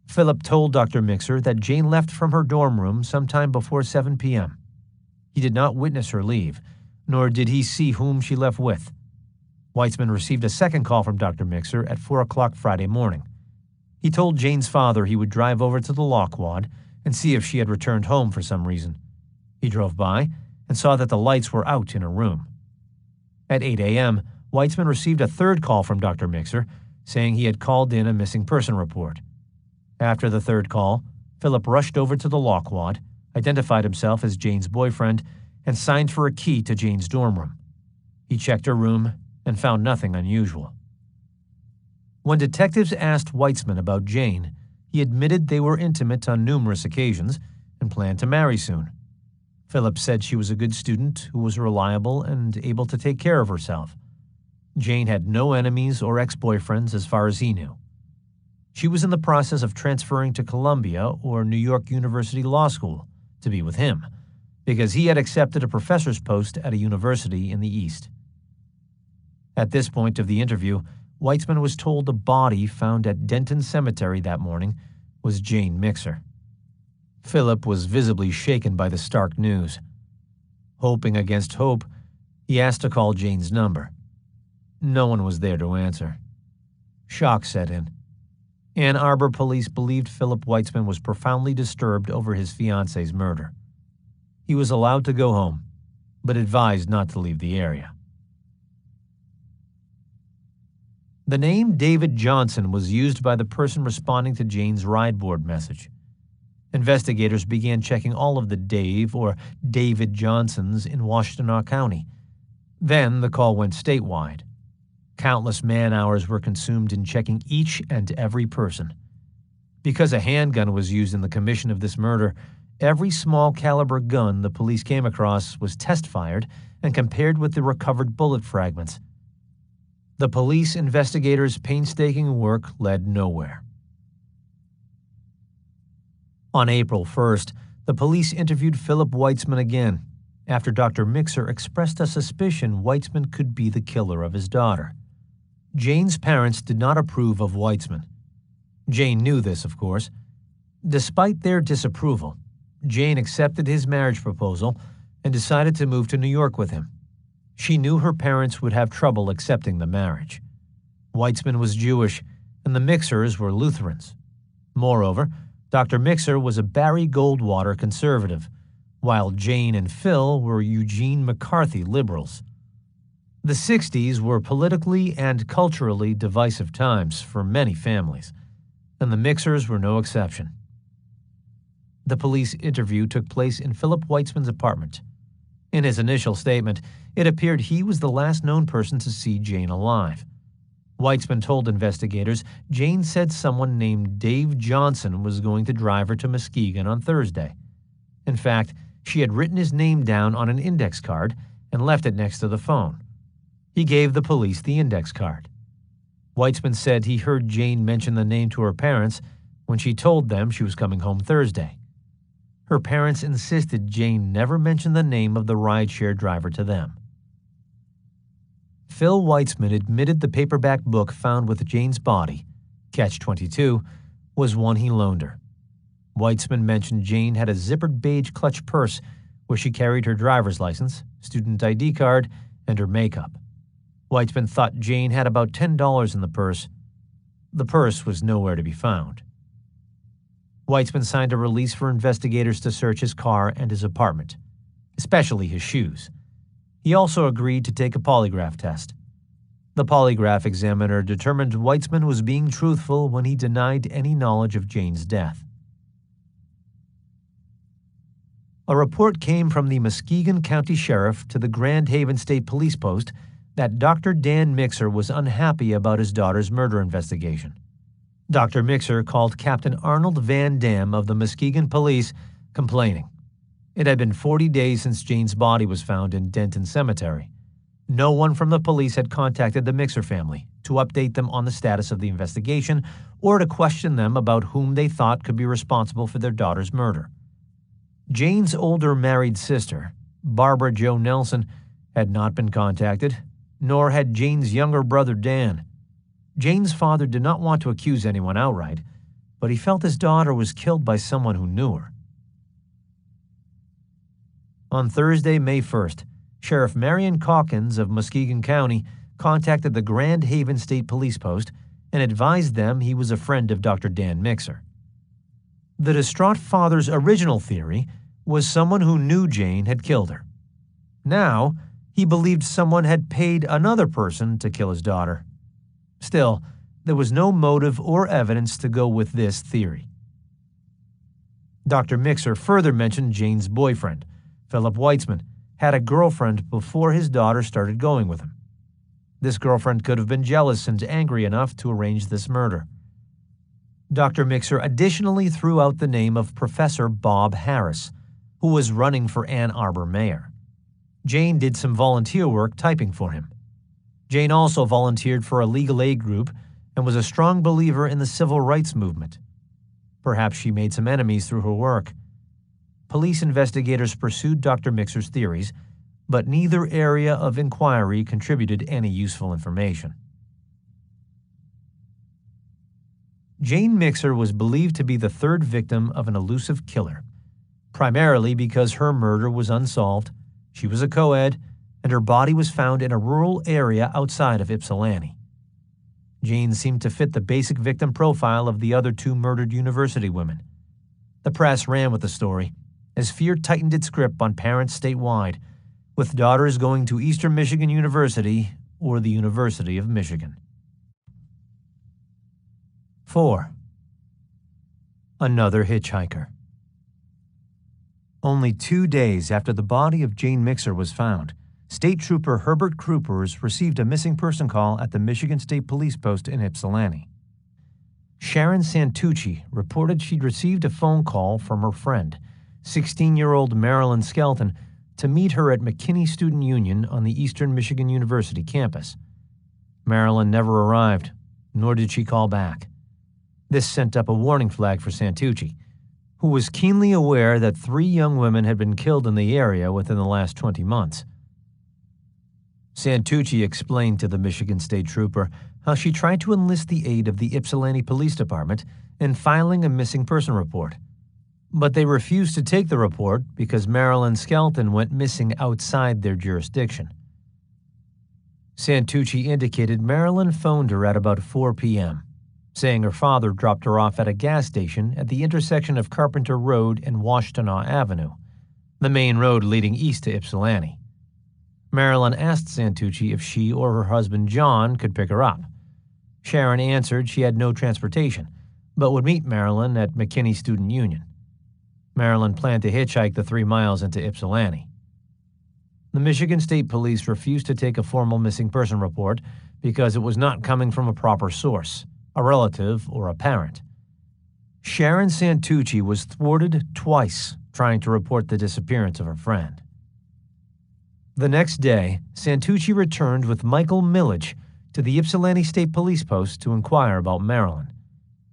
Philip told Dr. Mixer that Jane left from her dorm room sometime before 7 p.m. He did not witness her leave, nor did he see whom she left with. Weitzman received a second call from Dr. Mixer at 4 o'clock Friday morning. He told Jane's father he would drive over to the law quad and see if she had returned home for some reason. He drove by and saw that the lights were out in her room. At 8 a.m., Weitzman received a third call from Dr. Mixer, saying he had called in a missing person report. After the third call, Philip rushed over to the law quad, identified himself as Jane's boyfriend, and signed for a key to Jane's dorm room. He checked her room and found nothing unusual. When detectives asked Weitzman about Jane, he admitted they were intimate on numerous occasions and planned to marry soon. Philip said she was a good student who was reliable and able to take care of herself. Jane had no enemies or ex-boyfriends as far as he knew. She was in the process of transferring to Columbia or New York University Law School to be with him, because he had accepted a professor's post at a university in the East. At this point of the interview, Weitzman was told the body found at Denton Cemetery that morning was Jane Mixer. Philip was visibly shaken by the stark news. Hoping against hope, he asked to call Jane's number. No one was there to answer. Shock set in. Ann Arbor police believed Philip Weitzman was profoundly disturbed over his fiance's murder. He was allowed to go home, but advised not to leave the area. The name David Johnson was used by the person responding to Jane's ride board message. Investigators began checking all of the Dave or David Johnsons in Washtenaw County. Then the call went statewide. Countless man-hours were consumed in checking each and every person. Because a handgun was used in the commission of this murder, every small-caliber gun the police came across was test-fired and compared with the recovered bullet fragments. The police investigators' painstaking work led nowhere. On April 1st, the police interviewed Philip Weitzman again, after Dr. Mixer expressed a suspicion Weitzman could be the killer of his daughter. Jane's parents did not approve of Weitzman. Jane knew this, of course. Despite their disapproval, Jane accepted his marriage proposal and decided to move to New York with him. She knew her parents would have trouble accepting the marriage. Weitzman was Jewish, and the Mixers were Lutherans. Moreover, Dr. Mixer was a Barry Goldwater conservative, while Jane and Phil were Eugene McCarthy liberals. The 60s were politically and culturally divisive times for many families, and the Mixers were no exception. The police interview took place in Philip Weitzman's apartment. In his initial statement, it appeared he was the last known person to see Jane alive. Weitzman told investigators Jane said someone named Dave Johnson was going to drive her to Muskegon on Thursday. In fact, she had written his name down on an index card and left it next to the phone. He gave the police the index card. Weitzman said he heard Jane mention the name to her parents when she told them she was coming home Thursday. Her parents insisted Jane never mention the name of the rideshare driver to them. Phil Weitzman admitted the paperback book found with Jane's body, Catch-22, was one he loaned her. Weitzman mentioned Jane had a zippered beige clutch purse where she carried her driver's license, student ID card, and her makeup. Weitzman thought Jane had about $10 in the purse. The purse was nowhere to be found. Weitzman signed a release for investigators to search his car and his apartment, especially his shoes. He also agreed to take a polygraph test. The polygraph examiner determined Weitzman was being truthful when he denied any knowledge of Jane's death. A report came from the Muskegon County Sheriff to the Grand Haven State Police Post that Dr. Dan Mixer was unhappy about his daughter's murder investigation. Dr. Mixer called Captain Arnold Van Dam of the Muskegon Police, complaining. It had been 40 days since Jane's body was found in Denton Cemetery. No one from the police had contacted the Mixer family to update them on the status of the investigation or to question them about whom they thought could be responsible for their daughter's murder. Jane's older married sister, Barbara Jo Nelson, had not been contacted, nor had Jane's younger brother Dan. Jane's father did not want to accuse anyone outright, but he felt his daughter was killed by someone who knew her. On Thursday, May 1st, Sheriff Marion Calkins of Muskegon County contacted the Grand Haven State Police Post and advised them he was a friend of Dr. Dan Mixer. The distraught father's original theory was someone who knew Jane had killed her. Now, he believed someone had paid another person to kill his daughter. Still, there was no motive or evidence to go with this theory. Dr. Mixer further mentioned Jane's boyfriend, Philip Weitzman, had a girlfriend before his daughter started going with him. This girlfriend could have been jealous and angry enough to arrange this murder. Dr. Mixer additionally threw out the name of Professor Bob Harris, who was running for Ann Arbor mayor. Jane did some volunteer work typing for him. Jane also volunteered for a legal aid group and was a strong believer in the civil rights movement. Perhaps she made some enemies through her work. Police investigators pursued Dr. Mixer's theories, but neither area of inquiry contributed any useful information. Jane Mixer was believed to be the third victim of an elusive killer, primarily because her murder was unsolved, she was a co-ed, and her body was found in a rural area outside of Ypsilanti. Jane seemed to fit the basic victim profile of the other two murdered university women. The press ran with the story, as fear tightened its grip on parents statewide, with daughters going to Eastern Michigan University or the University of Michigan. 4. Another hitchhiker. Only 2 days after the body of Jane Mixer was found, State Trooper Herbert Kruppers received a missing person call at the Michigan State Police Post in Ypsilanti. Sharon Santucci reported she'd received a phone call from her friend, 16-year-old Marilyn Skelton, to meet her at McKinney Student Union on the Eastern Michigan University campus. Marilyn never arrived, nor did she call back. This sent up a warning flag for Santucci, who was keenly aware that 3 young women had been killed in the area within the last 20 months. Santucci explained to the Michigan State Trooper how she tried to enlist the aid of the Ypsilanti Police Department in filing a missing person report. But they refused to take the report because Marilyn Skelton went missing outside their jurisdiction. Santucci indicated Marilyn phoned her at about 4 p.m., saying her father dropped her off at a gas station at the intersection of Carpenter Road and Washtenaw Avenue, the main road leading east to Ypsilanti. Marilyn asked Santucci if she or her husband John could pick her up. Sharon answered she had no transportation, but would meet Marilyn at McKinney Student Union. Marilyn planned to hitchhike the 3 miles into Ypsilanti. The Michigan State Police refused to take a formal missing person report because it was not coming from a proper source, a relative or a parent. Sharon Santucci was thwarted twice trying to report the disappearance of her friend. The next day, Santucci returned with Michael Millage to the Ypsilanti State Police Post to inquire about Marilyn.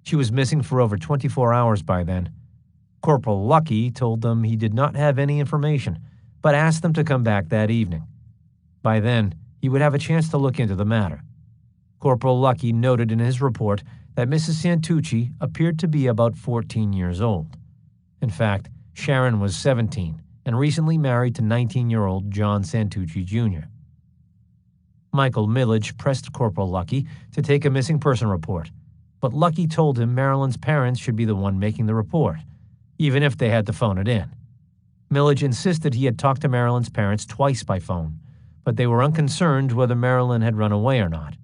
She was missing for over 24 hours by then. Corporal Lucky told them he did not have any information, but asked them to come back that evening. By then, he would have a chance to look into the matter. Corporal Lucky noted in his report that Mrs. Santucci appeared to be about 14 years old. In fact, Sharon was 17 and recently married to 19-year-old John Santucci Jr. Michael Millage pressed Corporal Lucky to take a missing person report, but Lucky told him Marilyn's parents should be the one making the report, even if they had to phone it in. Millage insisted he had talked to Marilyn's parents twice by phone, but they were unconcerned whether Marilyn had run away or not.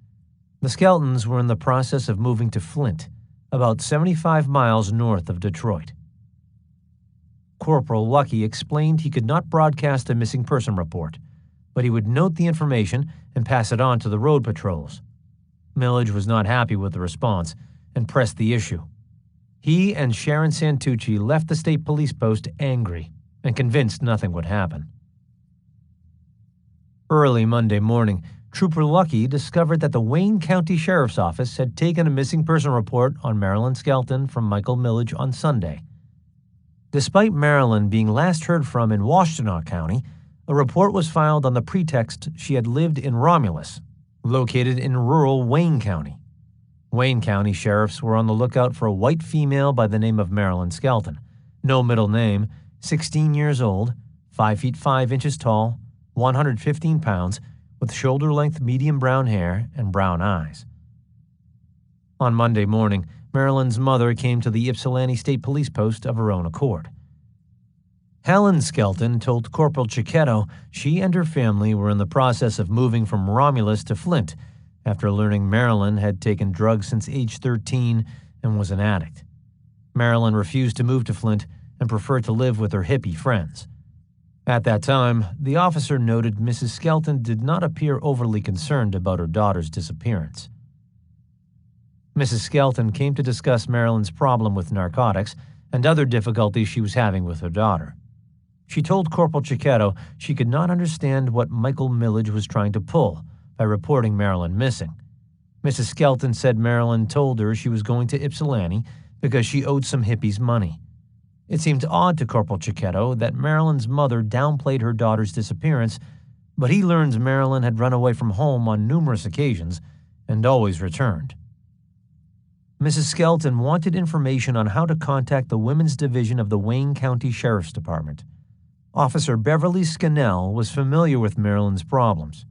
The Skeltons were in the process of moving to Flint, about 75 miles north of Detroit. Corporal Lucky explained he could not broadcast a missing person report, but he would note the information and pass it on to the road patrols. Millage was not happy with the response and pressed the issue. He and Sharon Santucci left the state police post angry and convinced nothing would happen. Early Monday morning, Trooper Lucky discovered that the Wayne County Sheriff's Office had taken a missing person report on Marilyn Skelton from Michael Millage on Sunday. Despite Marilyn being last heard from in Washtenaw County, a report was filed on the pretext she had lived in Romulus, located in rural Wayne County. Wayne County sheriffs were on the lookout for a white female by the name of Marilyn Skelton, no middle name, 16 years old, 5 feet 5 inches tall, 115 pounds, with shoulder-length medium brown hair and brown eyes. On Monday morning, Marilyn's mother came to the Ypsilanti State Police Post of her own accord. Helen Skelton told Corporal Cicchetto she and her family were in the process of moving from Romulus to Flint after learning Marilyn had taken drugs since age 13 and was an addict. Marilyn refused to move to Flint and preferred to live with her hippie friends. At that time, the officer noted Mrs. Skelton did not appear overly concerned about her daughter's disappearance. Mrs. Skelton came to discuss Marilyn's problem with narcotics and other difficulties she was having with her daughter. She told Corporal Cicchetto she could not understand what Michael Millage was trying to pull by reporting Marilyn missing. Mrs. Skelton said Marilyn told her she was going to Ypsilanti because she owed some hippies money. It seemed odd to Corporal Cicchetto that Marilyn's mother downplayed her daughter's disappearance, but he learned Marilyn had run away from home on numerous occasions and always returned. Mrs. Skelton wanted information on how to contact the Women's Division of the Wayne County Sheriff's Department. Officer Beverly Scannell was familiar with Marilyn's problems.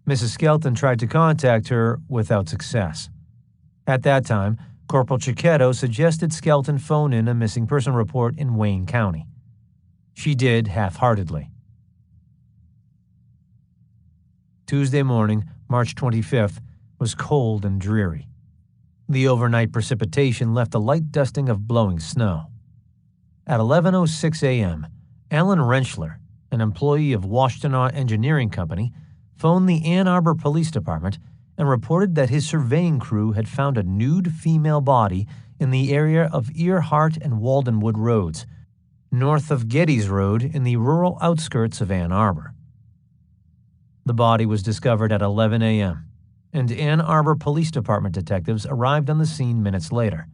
Mrs. Skelton tried to contact her without success. At that time, Corporal Cicchetto suggested Skelton phone in a missing person report in Wayne County. She did half-heartedly. Tuesday morning, March 25th, was cold and dreary. The overnight precipitation left a light dusting of blowing snow. At 11:06 a.m., Alan Rentschler, an employee of Washtenaw Engineering Company, phoned the Ann Arbor Police Department and reported that his surveying crew had found a nude female body in the area of Earhart and Waldenwood Roads, north of Geddes Road in the rural outskirts of Ann Arbor. The body was discovered at 11 a.m., and Ann Arbor Police Department detectives arrived on the scene minutes later.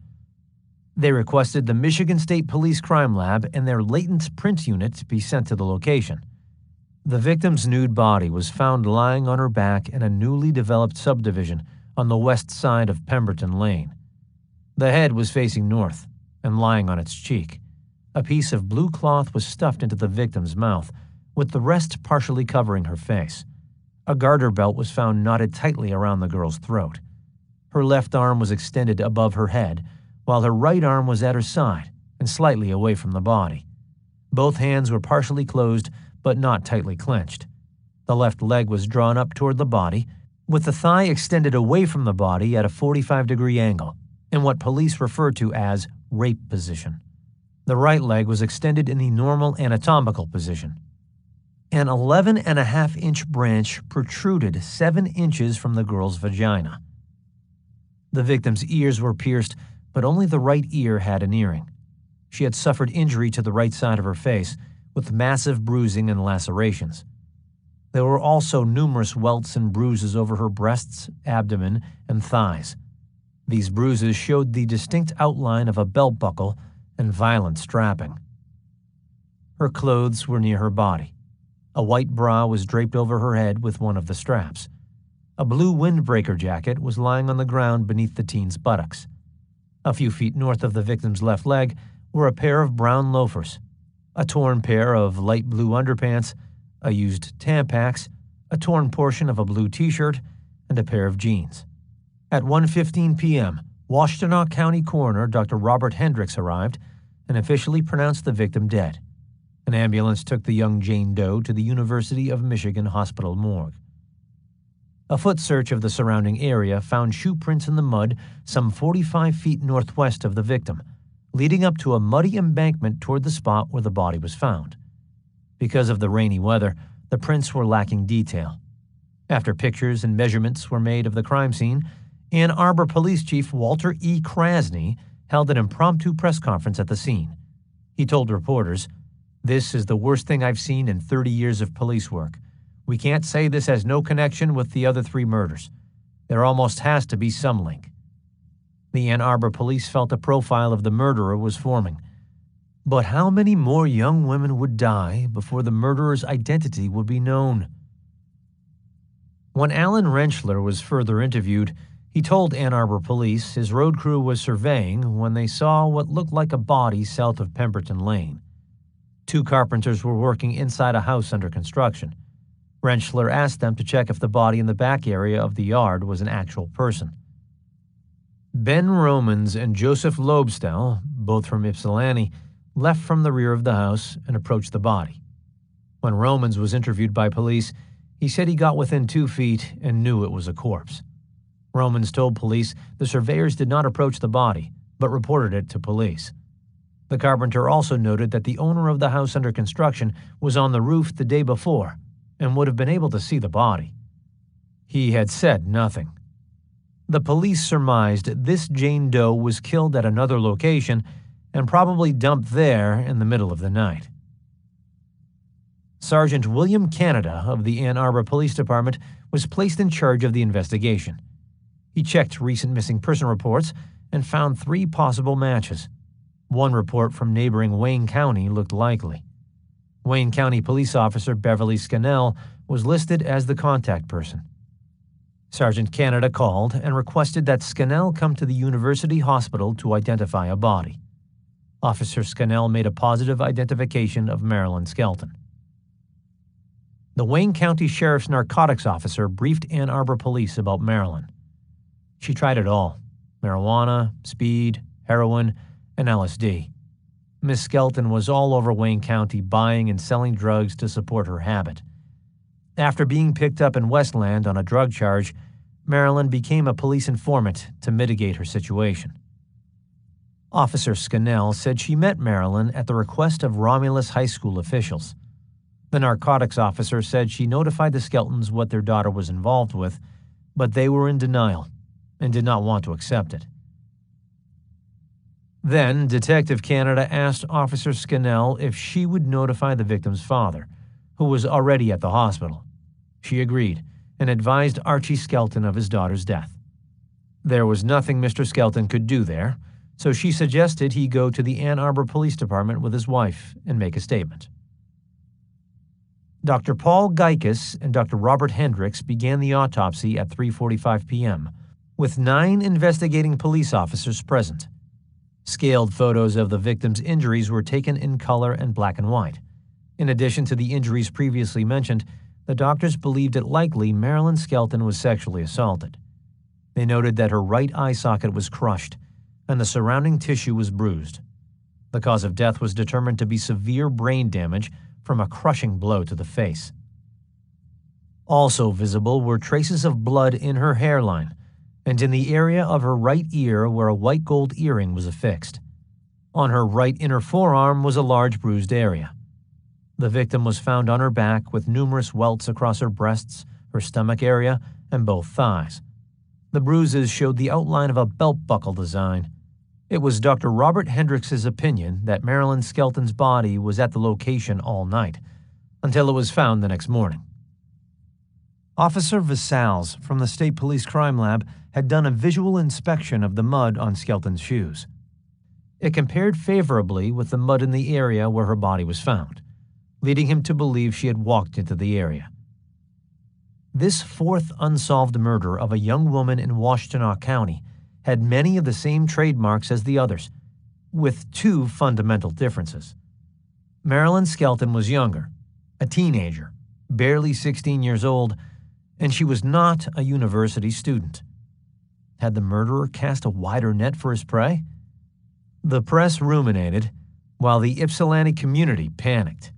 They requested the Michigan State Police Crime Lab and their latent print unit be sent to the location. The victim's nude body was found lying on her back in a newly developed subdivision on the west side of Pemberton Lane. The head was facing north and lying on its cheek. A piece of blue cloth was stuffed into the victim's mouth, with the rest partially covering her face. A garter belt was found knotted tightly around the girl's throat. Her left arm was extended above her head, while her right arm was at her side and slightly away from the body. Both hands were partially closed, but not tightly clenched. The left leg was drawn up toward the body, with the thigh extended away from the body at a 45-degree angle, in what police refer to as rape position. The right leg was extended in the normal anatomical position. An 11.5-inch branch protruded 7 inches from the girl's vagina. The victim's ears were pierced, but only the right ear had an earring. She had suffered injury to the right side of her face, with massive bruising and lacerations. There were also numerous welts and bruises over her breasts, abdomen, and thighs. These bruises showed the distinct outline of a belt buckle and violent strapping. Her clothes were near her body. A white bra was draped over her head with one of the straps. A blue windbreaker jacket was lying on the ground beneath the teen's buttocks. A few feet north of the victim's left leg were a pair of brown loafers, a torn pair of light blue underpants, a used Tampax, a torn portion of a blue t-shirt, and a pair of jeans. At 1:15 p.m., Washtenaw County Coroner Dr. Robert Hendricks arrived and officially pronounced the victim dead. An ambulance took the young Jane Doe to the University of Michigan Hospital morgue. A foot search of the surrounding area found shoe prints in the mud some 45 feet northwest of the victim, leading up to a muddy embankment toward the spot where the body was found. Because of the rainy weather, the prints were lacking detail. After pictures and measurements were made of the crime scene, Ann Arbor Police Chief Walter E. Krasny held an impromptu press conference at the scene. He told reporters, "This is the worst thing I've seen in 30 years of police work. We can't say this has no connection with the other 3 murders. There almost has to be some link." The Ann Arbor police felt a profile of the murderer was forming. But how many more young women would die before the murderer's identity would be known? When Alan Rentschler was further interviewed, he told Ann Arbor police his road crew was surveying when they saw what looked like a body south of Pemberton Lane. 2 carpenters were working inside a house under construction. Rentschler asked them to check if the body in the back area of the yard was an actual person. Ben Romans and Joseph Lobstel, both from Ypsilanti, left from the rear of the house and approached the body. When Romans was interviewed by police, he said he got within 2 feet and knew it was a corpse. Romans told police the surveyors did not approach the body, but reported it to police. The carpenter also noted that the owner of the house under construction was on the roof the day before and would have been able to see the body. He had said nothing. The police surmised this Jane Doe was killed at another location and probably dumped there in the middle of the night. Sergeant William Canada of the Ann Arbor Police Department was placed in charge of the investigation. He checked recent missing person reports and found 3 possible matches. One report from neighboring Wayne County looked likely. Wayne County Police Officer Beverly Scannell was listed as the contact person. Sergeant Canada called and requested that Scannell come to the University Hospital to identify a body. Officer Scannell made a positive identification of Marilyn Skelton. The Wayne County Sheriff's narcotics officer briefed Ann Arbor police about Marilyn. She tried it all: marijuana, speed, heroin, and LSD. Miss Skelton was all over Wayne County buying and selling drugs to support her habit. After being picked up in Westland on a drug charge, Marilyn became a police informant to mitigate her situation. Officer Scannell said she met Marilyn at the request of Romulus High School officials. The narcotics officer said she notified the Skeltons what their daughter was involved with, but they were in denial and did not want to accept it. Then, Detective Canada asked Officer Scannell if she would notify the victim's father, who was already at the hospital. She agreed and advised Archie Skelton of his daughter's death. There was nothing Mr. Skelton could do there, so she suggested he go to the Ann Arbor Police Department with his wife and make a statement. Dr. Paul Geikus and Dr. Robert Hendricks began the autopsy at 3:45 p.m., with 9 investigating police officers present. Scaled photos of the victim's injuries were taken in color and black and white. In addition to the injuries previously mentioned, the doctors believed it likely Marilyn Skelton was sexually assaulted. They noted that her right eye socket was crushed and the surrounding tissue was bruised. The cause of death was determined to be severe brain damage from a crushing blow to the face. Also visible were traces of blood in her hairline and in the area of her right ear where a white gold earring was affixed. On her right inner forearm was a large bruised area. The victim was found on her back with numerous welts across her breasts, her stomach area, and both thighs. The bruises showed the outline of a belt buckle design. It was Dr. Robert Hendricks's opinion that Marilyn Skelton's body was at the location all night, until it was found the next morning. Officer Vassalz from the State Police Crime Lab had done a visual inspection of the mud on Skelton's shoes. It compared favorably with the mud in the area where her body was found, leading him to believe she had walked into the area. This fourth unsolved murder of a young woman in Washtenaw County had many of the same trademarks as the others, with two fundamental differences. Marilyn Skelton was younger, a teenager, barely 16 years old, and she was not a university student. Had the murderer cast a wider net for his prey? The press ruminated, while the Ypsilanti community panicked.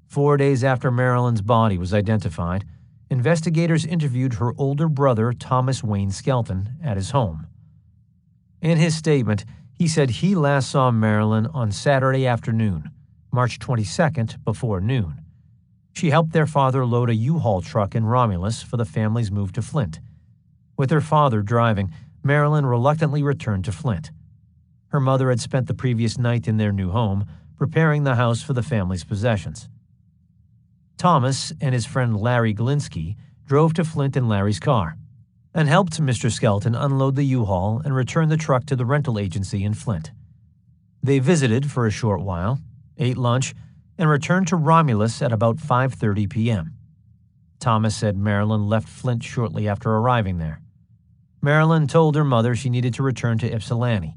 4 days after Marilyn's body was identified, investigators interviewed her older brother, Thomas Wayne Skelton, at his home. In his statement, he said he last saw Marilyn on Saturday afternoon, March 22nd, before noon. She helped their father load a U-Haul truck in Romulus for the family's move to Flint. With her father driving, Marilyn reluctantly returned to Flint. Her mother had spent the previous night in their new home, preparing the house for the family's possessions. Thomas and his friend Larry Glinsky drove to Flint in Larry's car and helped Mr. Skelton unload the U-Haul and return the truck to the rental agency in Flint. They visited for a short while, ate lunch, and returned to Romulus at about 5:30 p.m. Thomas said Marilyn left Flint shortly after arriving there. Marilyn told her mother she needed to return to Ypsilanti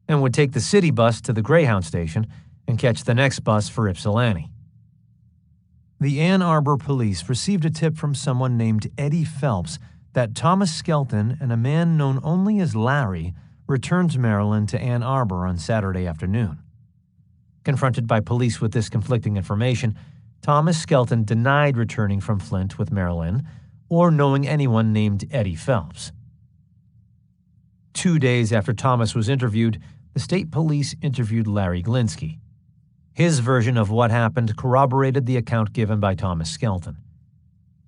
and would take the city bus to the Greyhound station and catch the next bus for Ypsilanti. The Ann Arbor police received a tip from someone named Eddie Phelps that Thomas Skelton and a man known only as Larry returned Marilyn to Ann Arbor on Saturday afternoon. Confronted by police with this conflicting information, Thomas Skelton denied returning from Flint with Marilyn or knowing anyone named Eddie Phelps. 2 days after Thomas was interviewed, the state police interviewed Larry Glinsky. His version of what happened corroborated the account given by Thomas Skelton.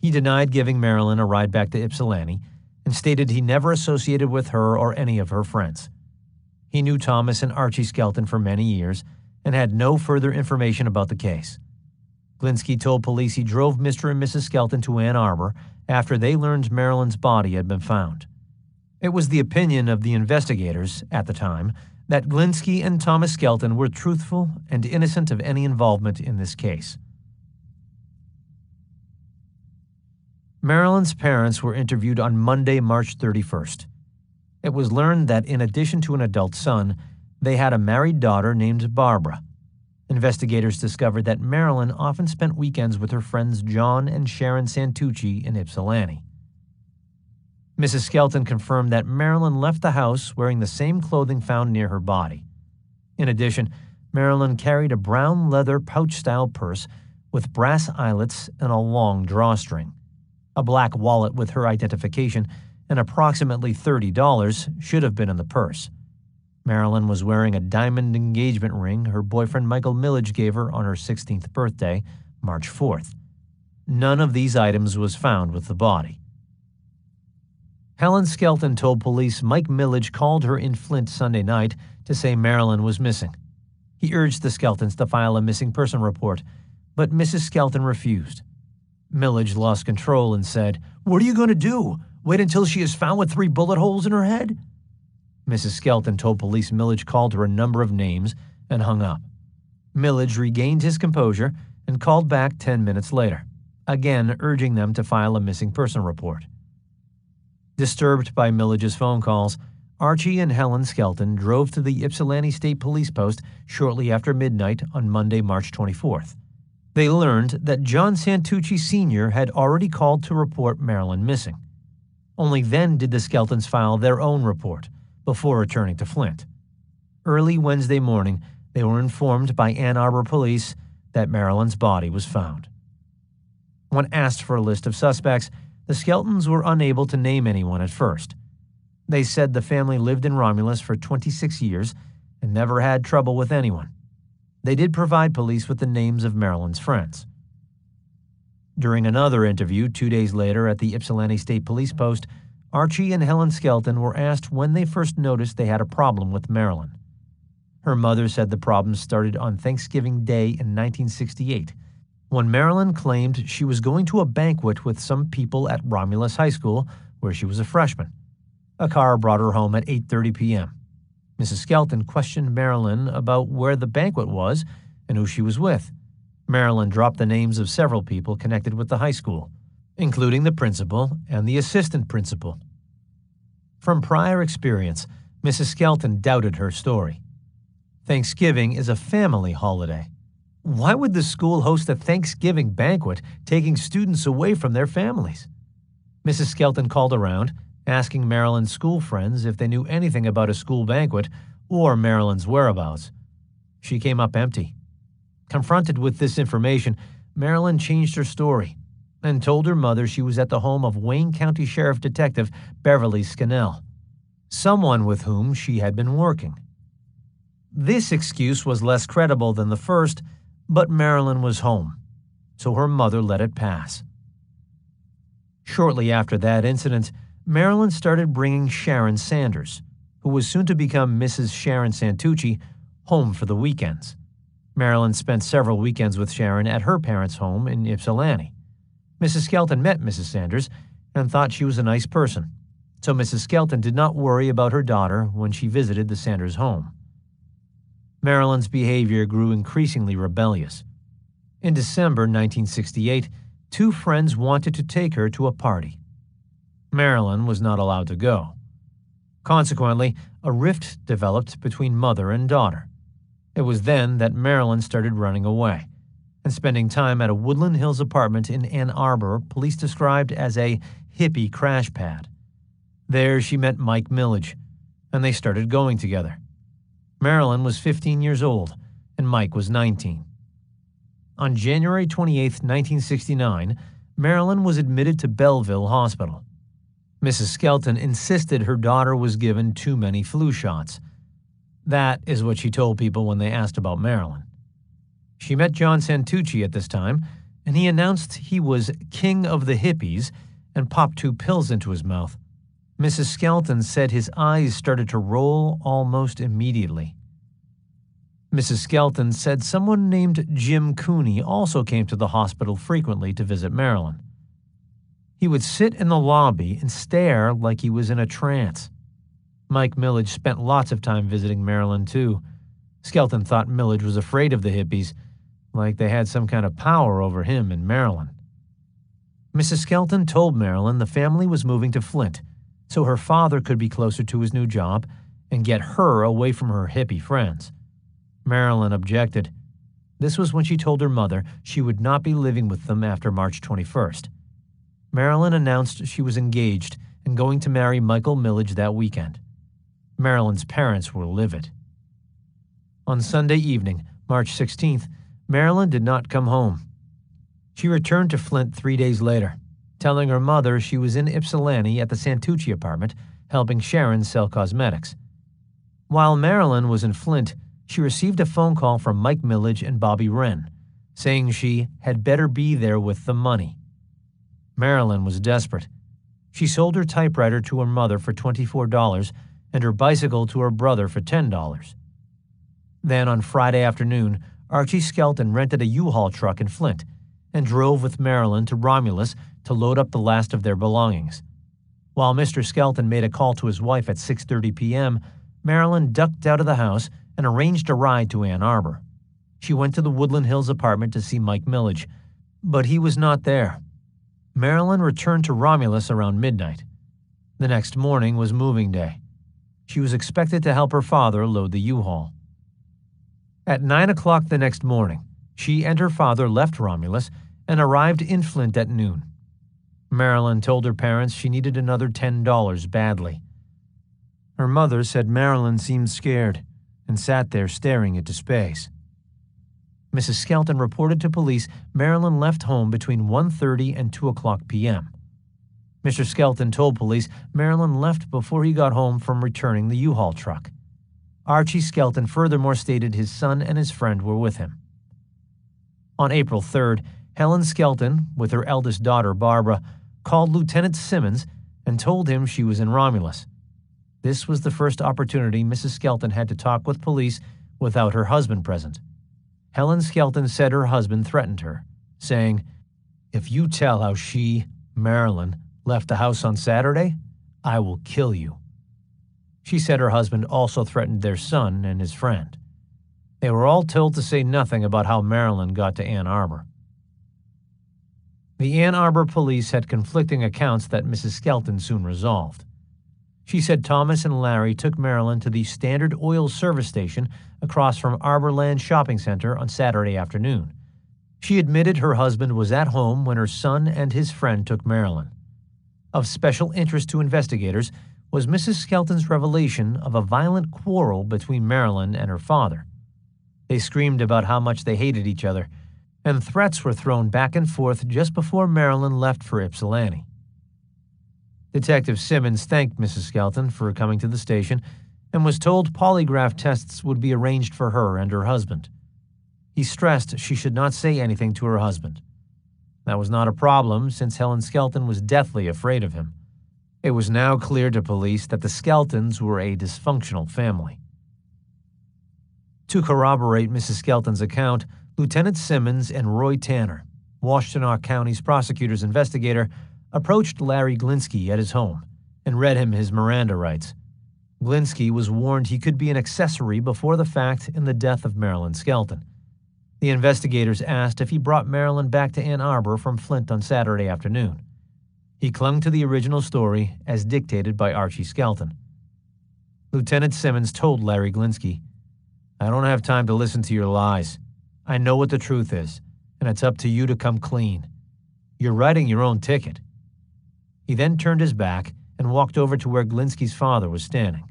He denied giving Marilyn a ride back to Ypsilanti and stated he never associated with her or any of her friends. He knew Thomas and Archie Skelton for many years and had no further information about the case. Glinsky told police he drove Mr. and Mrs. Skelton to Ann Arbor after they learned Marilyn's body had been found. It was the opinion of the investigators at the time that Glinsky and Thomas Skelton were truthful and innocent of any involvement in this case. Marilyn's parents were interviewed on Monday, March 31st. It was learned that in addition to an adult son, they had a married daughter named Barbara. Investigators discovered that Marilyn often spent weekends with her friends John and Sharon Santucci in Ypsilanti. Mrs. Skelton confirmed that Marilyn left the house wearing the same clothing found near her body. In addition, Marilyn carried a brown leather pouch-style purse with brass eyelets and a long drawstring. A black wallet with her identification and approximately $30 should have been in the purse. Marilyn was wearing a diamond engagement ring her boyfriend Michael Millage gave her on her 16th birthday, March 4th. None of these items was found with the body. Helen Skelton told police Mike Millage called her in Flint Sunday night to say Marilyn was missing. He urged the Skeltons to file a missing person report, but Mrs. Skelton refused. Millage lost control and said, "What are you going to do? Wait until she is found with 3 bullet holes in her head?" Mrs. Skelton told police Millage called her a number of names and hung up. Millage regained his composure and called back 10 minutes later, again urging them to file a missing person report. Disturbed by Millage's phone calls, Archie and Helen Skelton drove to the Ypsilanti State Police Post shortly after midnight on Monday, March 24th. They learned that John Santucci Sr. had already called to report Marilyn missing. Only then did the Skeltons file their own report, before returning to Flint. Early Wednesday morning, they were informed by Ann Arbor police that Marilyn's body was found. When asked for a list of suspects, the Skeltons were unable to name anyone at first. They said the family lived in Romulus for 26 years and never had trouble with anyone. They did provide police with the names of Marilyn's friends. During another interview 2 days later at the Ypsilanti State Police Post, Archie and Helen Skelton were asked when they first noticed they had a problem with Marilyn. Her mother said the problem started on Thanksgiving Day in 1968, when Marilyn claimed she was going to a banquet with some people at Romulus High School, where she was a freshman. A car brought her home at 8:30 p.m. Mrs. Skelton questioned Marilyn about where the banquet was and who she was with. Marilyn dropped the names of several people connected with the high school, including the principal and the assistant principal. From prior experience, Mrs. Skelton doubted her story. Thanksgiving is a family holiday. Why would the school host a Thanksgiving banquet, taking students away from their families? Mrs. Skelton called around, asking Marilyn's school friends if they knew anything about a school banquet or Marilyn's whereabouts. She came up empty. Confronted with this information, Marilyn changed her story and told her mother she was at the home of Wayne County Sheriff Detective Beverly Scannell, someone with whom she had been working. This excuse was less credible than the first, but Marilyn was home, so her mother let it pass. Shortly after that incident, Marilyn started bringing Sharon Sanders, who was soon to become Mrs. Sharon Santucci, home for the weekends. Marilyn spent several weekends with Sharon at her parents' home in Ypsilanti. Mrs. Skelton met Mrs. Sanders and thought she was a nice person, so Mrs. Skelton did not worry about her daughter when she visited the Sanders home. Marilyn's behavior grew increasingly rebellious. In December 1968, two friends wanted to take her to a party. Marilyn was not allowed to go. Consequently, a rift developed between mother and daughter. It was then that Marilyn started running away and spending time at a Woodland Hills apartment in Ann Arbor police described as a hippie crash pad. There she met Mike Millage, and they started going together. Marilyn was 15 years old, and Mike was 19. On January 28, 1969, Marilyn was admitted to Belleville Hospital. Mrs. Skelton insisted her daughter was given too many flu shots. That is what she told people when they asked about Marilyn. She met John Santucci at this time, and he announced he was king of the hippies and popped 2 pills into his mouth. Mrs. Skelton said his eyes started to roll almost immediately. Mrs. Skelton said someone named Jim Cooney also came to the hospital frequently to visit Marilyn. He would sit in the lobby and stare like he was in a trance. Mike Millage spent lots of time visiting Marilyn, too. Skelton thought Millage was afraid of the hippies, like they had some kind of power over him and Marilyn. Mrs. Skelton told Marilyn the family was moving to Flint, so her father could be closer to his new job and get her away from her hippie friends. Marilyn objected. This was when she told her mother she would not be living with them after March 21st. Marilyn announced she was engaged and going to marry Michael Millage that weekend. Marilyn's parents were livid. On Sunday evening, March 16th, Marilyn did not come home. She returned to Flint 3 days later, telling her mother she was in Ypsilanti at the Santucci apartment, helping Sharon sell cosmetics. While Marilyn was in Flint, she received a phone call from Mike Millage and Bobby Wren, saying she had better be there with the money. Marilyn was desperate. She sold her typewriter to her mother for $24 and her bicycle to her brother for $10. Then on Friday afternoon, Archie Skelton rented a U-Haul truck in Flint and drove with Marilyn to Romulus to load up the last of their belongings. While Mr. Skelton made a call to his wife at 6:30 p.m., Marilyn ducked out of the house and arranged a ride to Ann Arbor. She went to the Woodland Hills apartment to see Mike Millage, but he was not there. Marilyn returned to Romulus around midnight. The next morning was moving day. She was expected to help her father load the U-Haul. At 9 o'clock the next morning, she and her father left Romulus and arrived in Flint at noon. Marilyn told her parents she needed another $10 badly. Her mother said Marilyn seemed scared and sat there staring into space. Mrs. Skelton reported to police Marilyn left home between 1:30 and 2 o'clock p.m. Mr. Skelton told police Marilyn left before he got home from returning the U-Haul truck. Archie Skelton furthermore stated his son and his friend were with him. On April 3rd, Helen Skelton, with her eldest daughter Barbara, called Lieutenant Simmons and told him she was in Romulus. This was the first opportunity Mrs. Skelton had to talk with police without her husband present. Helen Skelton said her husband threatened her, saying, "If you tell how she, Marilyn, left the house on Saturday, I will kill you." She said her husband also threatened their son and his friend. They were all told to say nothing about how Marilyn got to Ann Arbor. The Ann Arbor police had conflicting accounts that Mrs. Skelton soon resolved. She said Thomas and Larry took Marilyn to the Standard Oil service station across from Arborland Shopping Center on Saturday afternoon. She admitted her husband was at home when her son and his friend took Marilyn. Of special interest to investigators was Mrs. Skelton's revelation of a violent quarrel between Marilyn and her father. They screamed about how much they hated each other, and threats were thrown back and forth just before Marilyn left for Ypsilanti. Detective Simmons thanked Mrs. Skelton for coming to the station and was told polygraph tests would be arranged for her and her husband. He stressed she should not say anything to her husband. That was not a problem since Helen Skelton was deathly afraid of him. It was now clear to police that the Skeltons were a dysfunctional family. To corroborate Mrs. Skelton's account, Lieutenant Simmons and Roy Tanner, Washtenaw County's prosecutor's investigator, approached Larry Glinsky at his home and read him his Miranda rights. Glinsky was warned he could be an accessory before the fact in the death of Marilyn Skelton. The investigators asked if he brought Marilyn back to Ann Arbor from Flint on Saturday afternoon. He clung to the original story as dictated by Archie Skelton. Lieutenant Simmons told Larry Glinsky, "I don't have time to listen to your lies. I know what the truth is, and it's up to you to come clean. You're writing your own ticket." He then turned his back and walked over to where Glinsky's father was standing.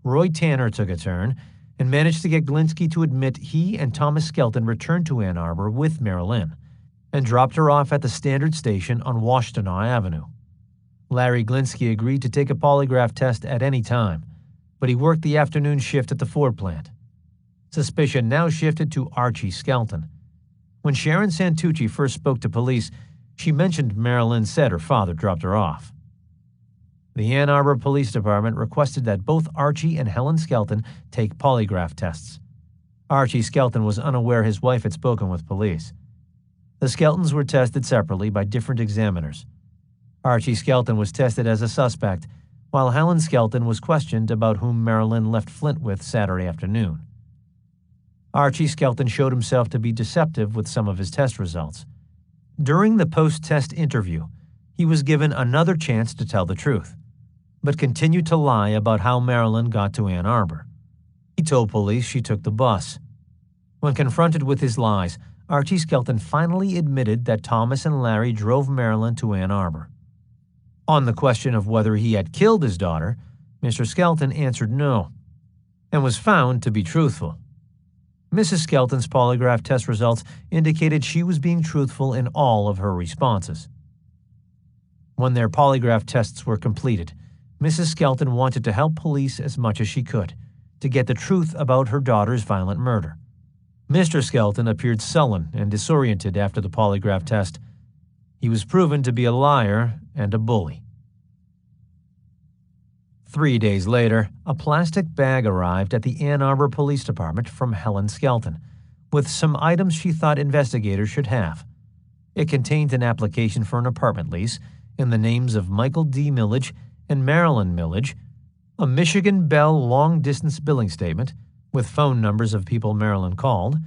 Roy Tanner took a turn and managed to get Glinsky to admit he and Thomas Skelton returned to Ann Arbor with Marilyn and dropped her off at the Standard Station on Washtenaw Avenue. Larry Glinsky agreed to take a polygraph test at any time, but he worked the afternoon shift at the Ford plant. Suspicion now shifted to Archie Skelton. When Sharon Santucci first spoke to police, she mentioned Marilyn said her father dropped her off. The Ann Arbor Police Department requested that both Archie and Helen Skelton take polygraph tests. Archie Skelton was unaware his wife had spoken with police. The Skeltons were tested separately by different examiners. Archie Skelton was tested as a suspect, while Helen Skelton was questioned about whom Marilyn left Flint with Saturday afternoon. Archie Skelton showed himself to be deceptive with some of his test results. During the post-test interview, he was given another chance to tell the truth, but continued to lie about how Marilyn got to Ann Arbor. He told police she took the bus. When confronted with his lies, Archie Skelton finally admitted that Thomas and Larry drove Marilyn to Ann Arbor. On the question of whether he had killed his daughter, Mr. Skelton answered no, and was found to be truthful. Mrs. Skelton's polygraph test results indicated she was being truthful in all of her responses. When their polygraph tests were completed, Mrs. Skelton wanted to help police as much as she could to get the truth about her daughter's violent murder. Mr. Skelton appeared sullen and disoriented after the polygraph test. He was proven to be a liar and a bully. 3 days later, a plastic bag arrived at the Ann Arbor Police Department from Helen Skelton, with some items she thought investigators should have. It contained an application for an apartment lease in the names of Michael D. Millage and Marilyn Millage, a Michigan Bell long-distance billing statement with phone numbers of people Marilyn called,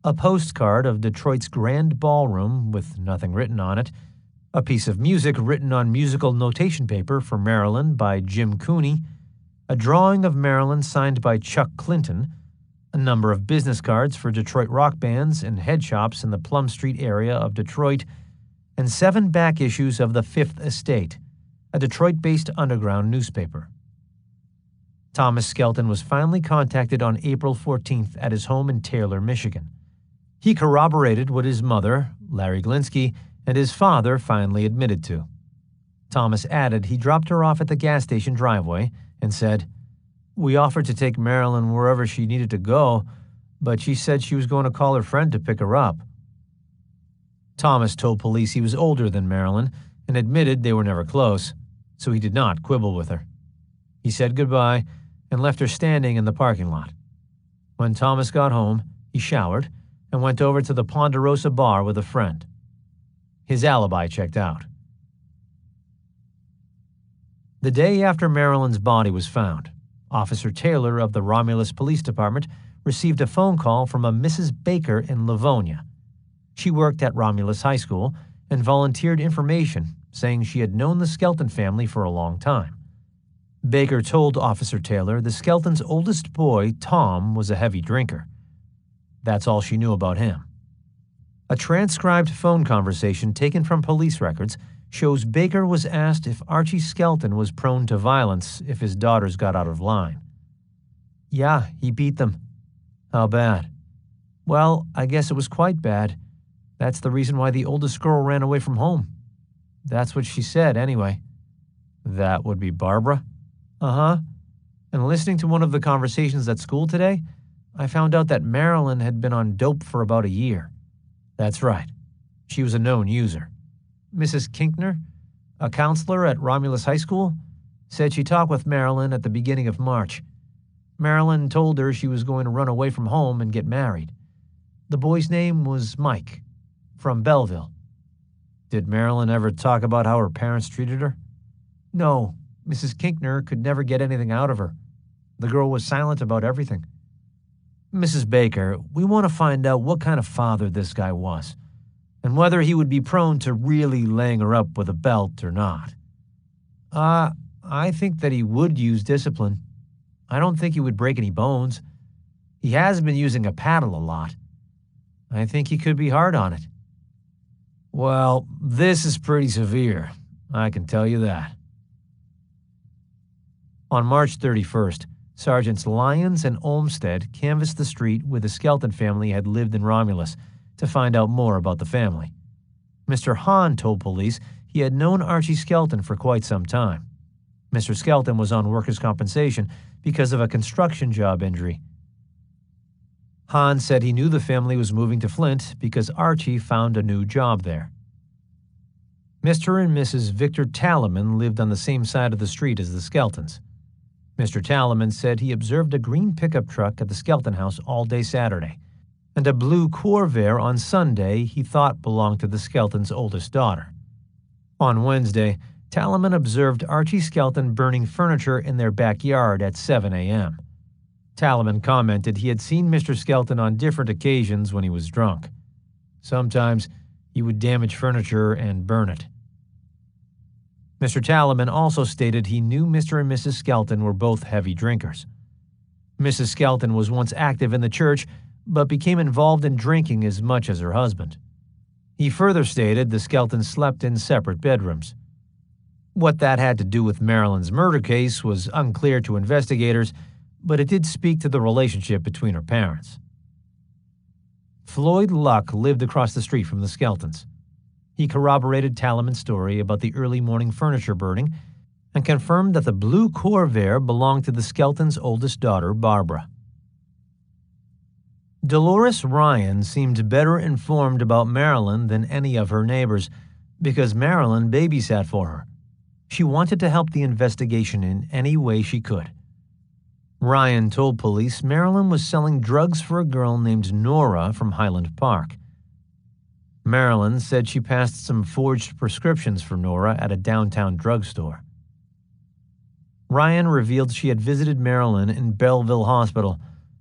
a postcard of Detroit's Grand Ballroom with nothing written on it, a piece of music written on musical notation paper for Marilyn by Jim Cooney, a drawing of Marilyn signed by Chuck Clinton, a number of business cards for Detroit rock bands and head shops in the Plum Street area of Detroit, and 7 back issues of The Fifth Estate, a Detroit-based underground newspaper. Thomas Skelton was finally contacted on April 14th at his home in Taylor, Michigan. He corroborated what his mother, Larry Glinsky, and his father finally admitted to. Thomas added he dropped her off at the gas station driveway and said, "We offered to take Marilyn wherever she needed to go, but she said she was going to call her friend to pick her up." Thomas told police he was older than Marilyn and admitted they were never close, so he did not quibble with her. He said goodbye and left her standing in the parking lot. When Thomas got home, he showered and went over to the Ponderosa bar with a friend. His alibi checked out. The day after Marilyn's body was found, Officer Taylor of the Romulus Police Department received a phone call from a Mrs. Baker in Livonia. She worked at Romulus High School and volunteered information, saying she had known the Skelton family for a long time. Baker told Officer Taylor the Skelton's oldest boy, Tom, was a heavy drinker. That's all she knew about him. A transcribed phone conversation taken from police records shows Baker was asked if Archie Skelton was prone to violence if his daughters got out of line. "Yeah, he beat them." "How bad?" "Well, I guess it was quite bad. That's the reason why the oldest girl ran away from home." "That's what she said, anyway." "That would be Barbara?" "Uh-huh. And listening to one of the conversations at school today, I found out that Marilyn had been on dope for about a year." "That's right. She was a known user." Mrs. Kinkner, a counselor at Romulus High School, said she talked with Marilyn at the beginning of March. Marilyn told her she was going to run away from home and get married. The boy's name was Mike, from Belleville. "Did Marilyn ever talk about how her parents treated her?" "No, Mrs. Kinkner could never get anything out of her. The girl was silent about everything." "Mrs. Baker, we want to find out what kind of father this guy was, and whether he would be prone to really laying her up with a belt or not." I think that he would use discipline. I don't think he would break any bones. He has been using a paddle a lot. I think he could be hard on it." "Well, this is pretty severe. I can tell you that." On March 31st, Sergeants Lyons and Olmsted canvassed the street where the Skelton family had lived in Romulus to find out more about the family. Mr. Hahn told police he had known Archie Skelton for quite some time. Mr. Skelton was on workers' compensation because of a construction job injury. Hahn said he knew the family was moving to Flint because Archie found a new job there. Mr. and Mrs. Victor Talaman lived on the same side of the street as the Skeltons. Mr. Talaman said he observed a green pickup truck at the Skelton house all day Saturday, and a blue Corvair on Sunday he thought belonged to the Skeltons' oldest daughter. On Wednesday, Talaman observed Archie Skelton burning furniture in their backyard at 7 a.m. Talaman commented he had seen Mr. Skelton on different occasions when he was drunk. Sometimes he would damage furniture and burn it. Mr. Talaman also stated he knew Mr. and Mrs. Skelton were both heavy drinkers. Mrs. Skelton was once active in the church, but became involved in drinking as much as her husband. He further stated the Skeltons slept in separate bedrooms. What that had to do with Marilyn's murder case was unclear to investigators, but it did speak to the relationship between her parents. Floyd Luck lived across the street from the Skeltons. He corroborated Talaman's story about the early morning furniture burning and confirmed that the blue Corvair belonged to the Skeltons' oldest daughter, Barbara. Dolores Ryan seemed better informed about Marilyn than any of her neighbors because Marilyn babysat for her. She wanted to help the investigation in any way she could. Ryan told police Marilyn was selling drugs for a girl named Nora from Highland Park. Marilyn said she passed some forged prescriptions for Nora at a downtown drugstore. Ryan revealed she had visited Marilyn in Belleville Hospital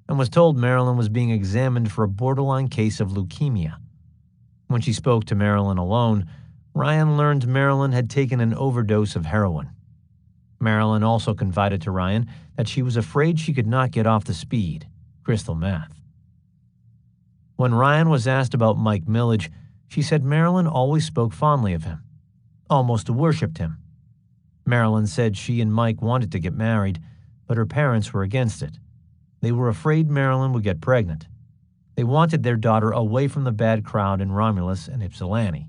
and was told Marilyn was being examined for a borderline case of leukemia. When she spoke to Marilyn alone, Ryan learned Marilyn had taken an overdose of heroin. Marilyn also confided to Ryan that she was afraid she could not get off the speed, crystal meth. When Ryan was asked about Mike Millage, she said Marilyn always spoke fondly of him, almost worshipped him. Marilyn said she and Mike wanted to get married, but her parents were against it. They were afraid Marilyn would get pregnant. They wanted their daughter away from the bad crowd in Romulus and Ypsilanti.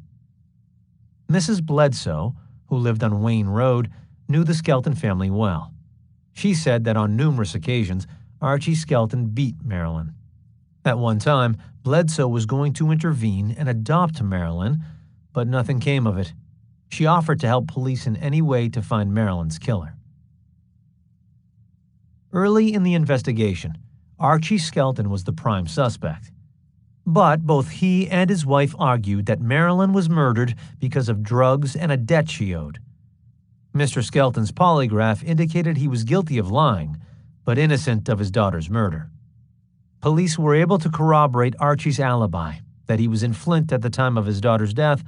Mrs. Bledsoe, who lived on Wayne Road, knew the Skelton family well. She said that on numerous occasions, Archie Skelton beat Marilyn. At one time, Bledsoe was going to intervene and adopt Marilyn, but nothing came of it. She offered to help police in any way to find Marilyn's killer. Early in the investigation, Archie Skelton was the prime suspect. But both he and his wife argued that Marilyn was murdered because of drugs and a debt she owed. Mr. Skelton's polygraph indicated he was guilty of lying, but innocent of his daughter's murder. Police were able to corroborate Archie's alibi, that he was in Flint at the time of his daughter's death,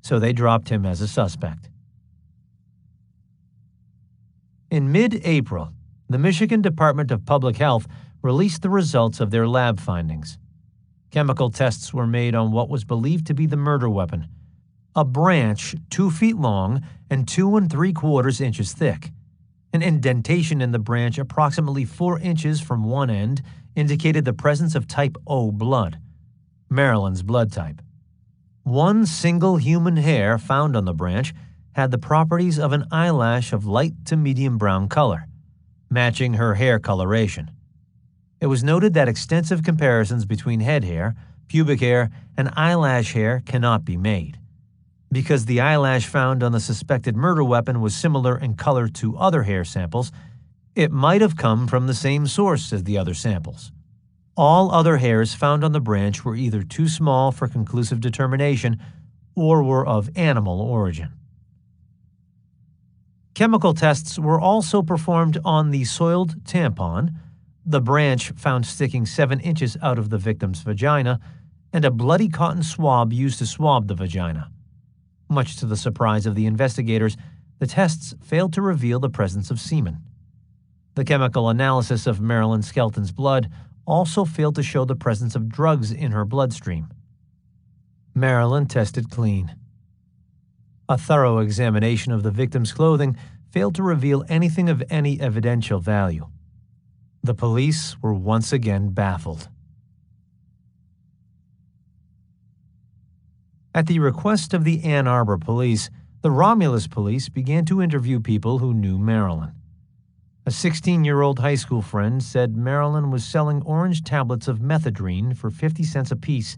so they dropped him as a suspect. In mid-April, the Michigan Department of Public Health released the results of their lab findings. Chemical tests were made on what was believed to be the murder weapon, a branch 2 feet long and 2 3/4 inches thick. An indentation in the branch approximately 4 inches from one end indicated the presence of type O blood, Marilyn's blood type. One single human hair found on the branch had the properties of an eyelash of light to medium brown color, matching her hair coloration. It was noted that extensive comparisons between head hair, pubic hair, and eyelash hair cannot be made. Because the eyelash found on the suspected murder weapon was similar in color to other hair samples, it might have come from the same source as the other samples. All other hairs found on the branch were either too small for conclusive determination or were of animal origin. Chemical tests were also performed on the soiled tampon, the branch found sticking 7 inches out of the victim's vagina, and a bloody cotton swab used to swab the vagina. Much to the surprise of the investigators, the tests failed to reveal the presence of semen. The chemical analysis of Marilyn Skelton's blood also failed to show the presence of drugs in her bloodstream. Marilyn tested clean. A thorough examination of the victim's clothing failed to reveal anything of any evidential value. The police were once again baffled. At the request of the Ann Arbor police, the Romulus police began to interview people who knew Marilyn. A 16-year-old high school friend said Marilyn was selling orange tablets of methadone for 50 cents apiece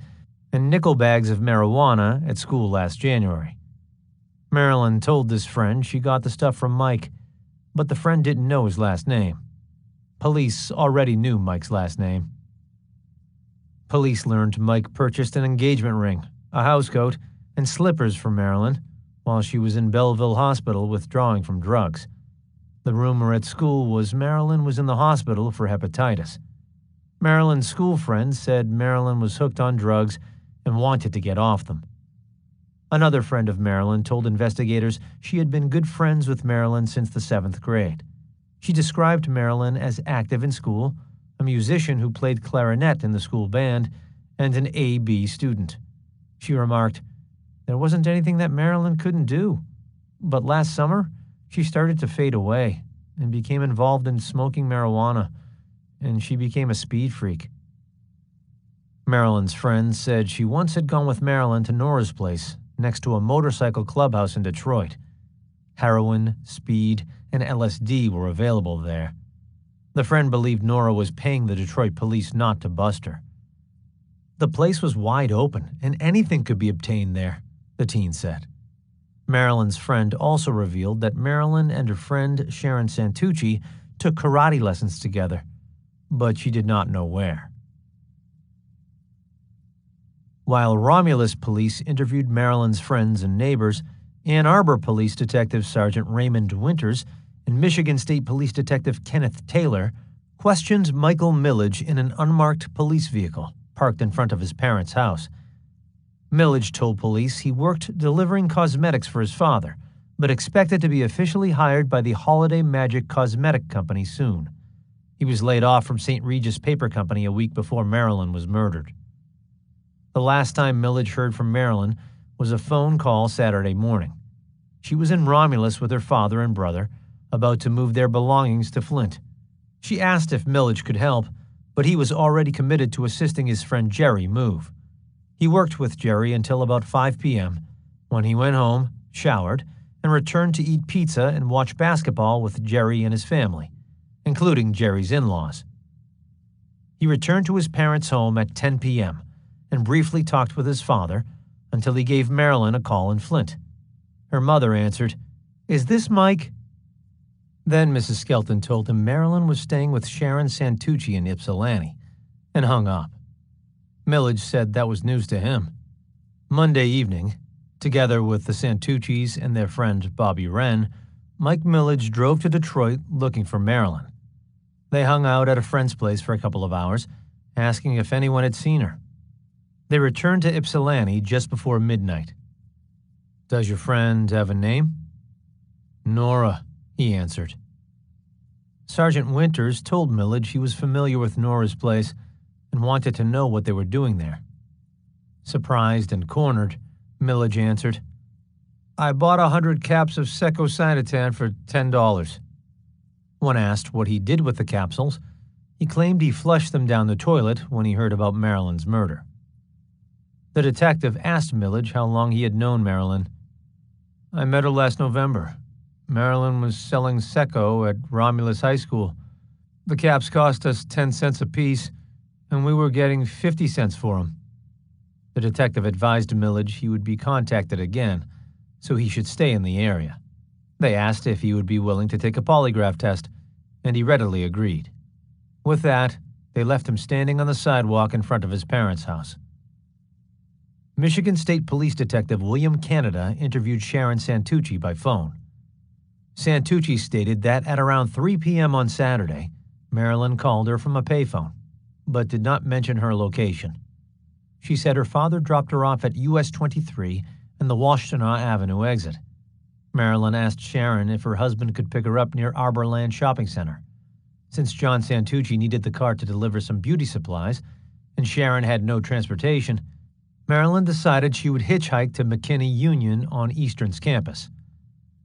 and nickel bags of marijuana at school last January. Marilyn told this friend she got the stuff from Mike, but the friend didn't know his last name. Police already knew Mike's last name. Police learned Mike purchased an engagement ring, a housecoat, and slippers for Marilyn while she was in Belleville Hospital withdrawing from drugs. The rumor at school was Marilyn was in the hospital for hepatitis. Marilyn's school friends said Marilyn was hooked on drugs and wanted to get off them. Another friend of Marilyn told investigators she had been good friends with Marilyn since the 7th grade. She described Marilyn as active in school, a musician who played clarinet in the school band, and an A.B. student. She remarked, "There wasn't anything that Marilyn couldn't do. But last summer, she started to fade away and became involved in smoking marijuana, and she became a speed freak." Marilyn's friends said she once had gone with Marilyn to Nora's place, next to a motorcycle clubhouse in Detroit. Heroin, speed, and LSD were available there. The friend believed Nora was paying the Detroit police not to bust her. The place was wide open, and anything could be obtained there, the teen said. Marilyn's friend also revealed that Marilyn and her friend Sharon Santucci took karate lessons together, but she did not know where. While Romulus police interviewed Marilyn's friends and neighbors, Ann Arbor Police Detective Sergeant Raymond Winters and Michigan State Police Detective Kenneth Taylor questioned Michael Millage in an unmarked police vehicle parked in front of his parents' house. Millage told police he worked delivering cosmetics for his father, but expected to be officially hired by the Holiday Magic Cosmetic Company soon. He was laid off from St. Regis Paper Company a week before Marilyn was murdered. The last time Millage heard from Marilyn was a phone call Saturday morning. She was in Romulus with her father and brother, about to move their belongings to Flint. She asked if Millage could help, but he was already committed to assisting his friend Jerry move. He worked with Jerry until about 5 p.m., when he went home, showered, and returned to eat pizza and watch basketball with Jerry and his family, including Jerry's in-laws. He returned to his parents' home at 10 p.m. and briefly talked with his father until he gave Marilyn a call in Flint. Her mother answered, "Is this Mike?" Then Mrs. Skelton told him Marilyn was staying with Sharon Santucci in Ypsilanti, and hung up. Millage said that was news to him. Monday evening, together with the Santuccis and their friend Bobby Wren, Mike Millage drove to Detroit looking for Marilyn. They hung out at a friend's place for a couple of hours, asking if anyone had seen her. They returned to Ypsilanti just before midnight. "Does your friend have a name?" "Nora," he answered. Sergeant Winters told Millage he was familiar with Nora's place and wanted to know what they were doing there. Surprised and cornered, Millage answered, "I bought 100 caps of Secosinitan for $10. When asked what he did with the capsules, he claimed he flushed them down the toilet when he heard about Marilyn's murder. The detective asked Millage how long he had known Marilyn. "I met her last November. Marilyn was selling Seco at Romulus High School. The caps cost us 10 cents apiece, and we were getting 50 cents for them." The detective advised Millage he would be contacted again, so he should stay in the area. They asked if he would be willing to take a polygraph test, and he readily agreed. With that, they left him standing on the sidewalk in front of his parents' house. Michigan State Police Detective William Canada interviewed Sharon Santucci by phone. Santucci stated that at around 3 p.m. on Saturday, Marilyn called her from a payphone, but did not mention her location. She said her father dropped her off at US 23 and the Washtenaw Avenue exit. Marilyn asked Sharon if her husband could pick her up near Arborland Shopping Center. Since John Santucci needed the car to deliver some beauty supplies, and Sharon had no transportation, Marilyn decided she would hitchhike to McKinney Union on Eastern's campus.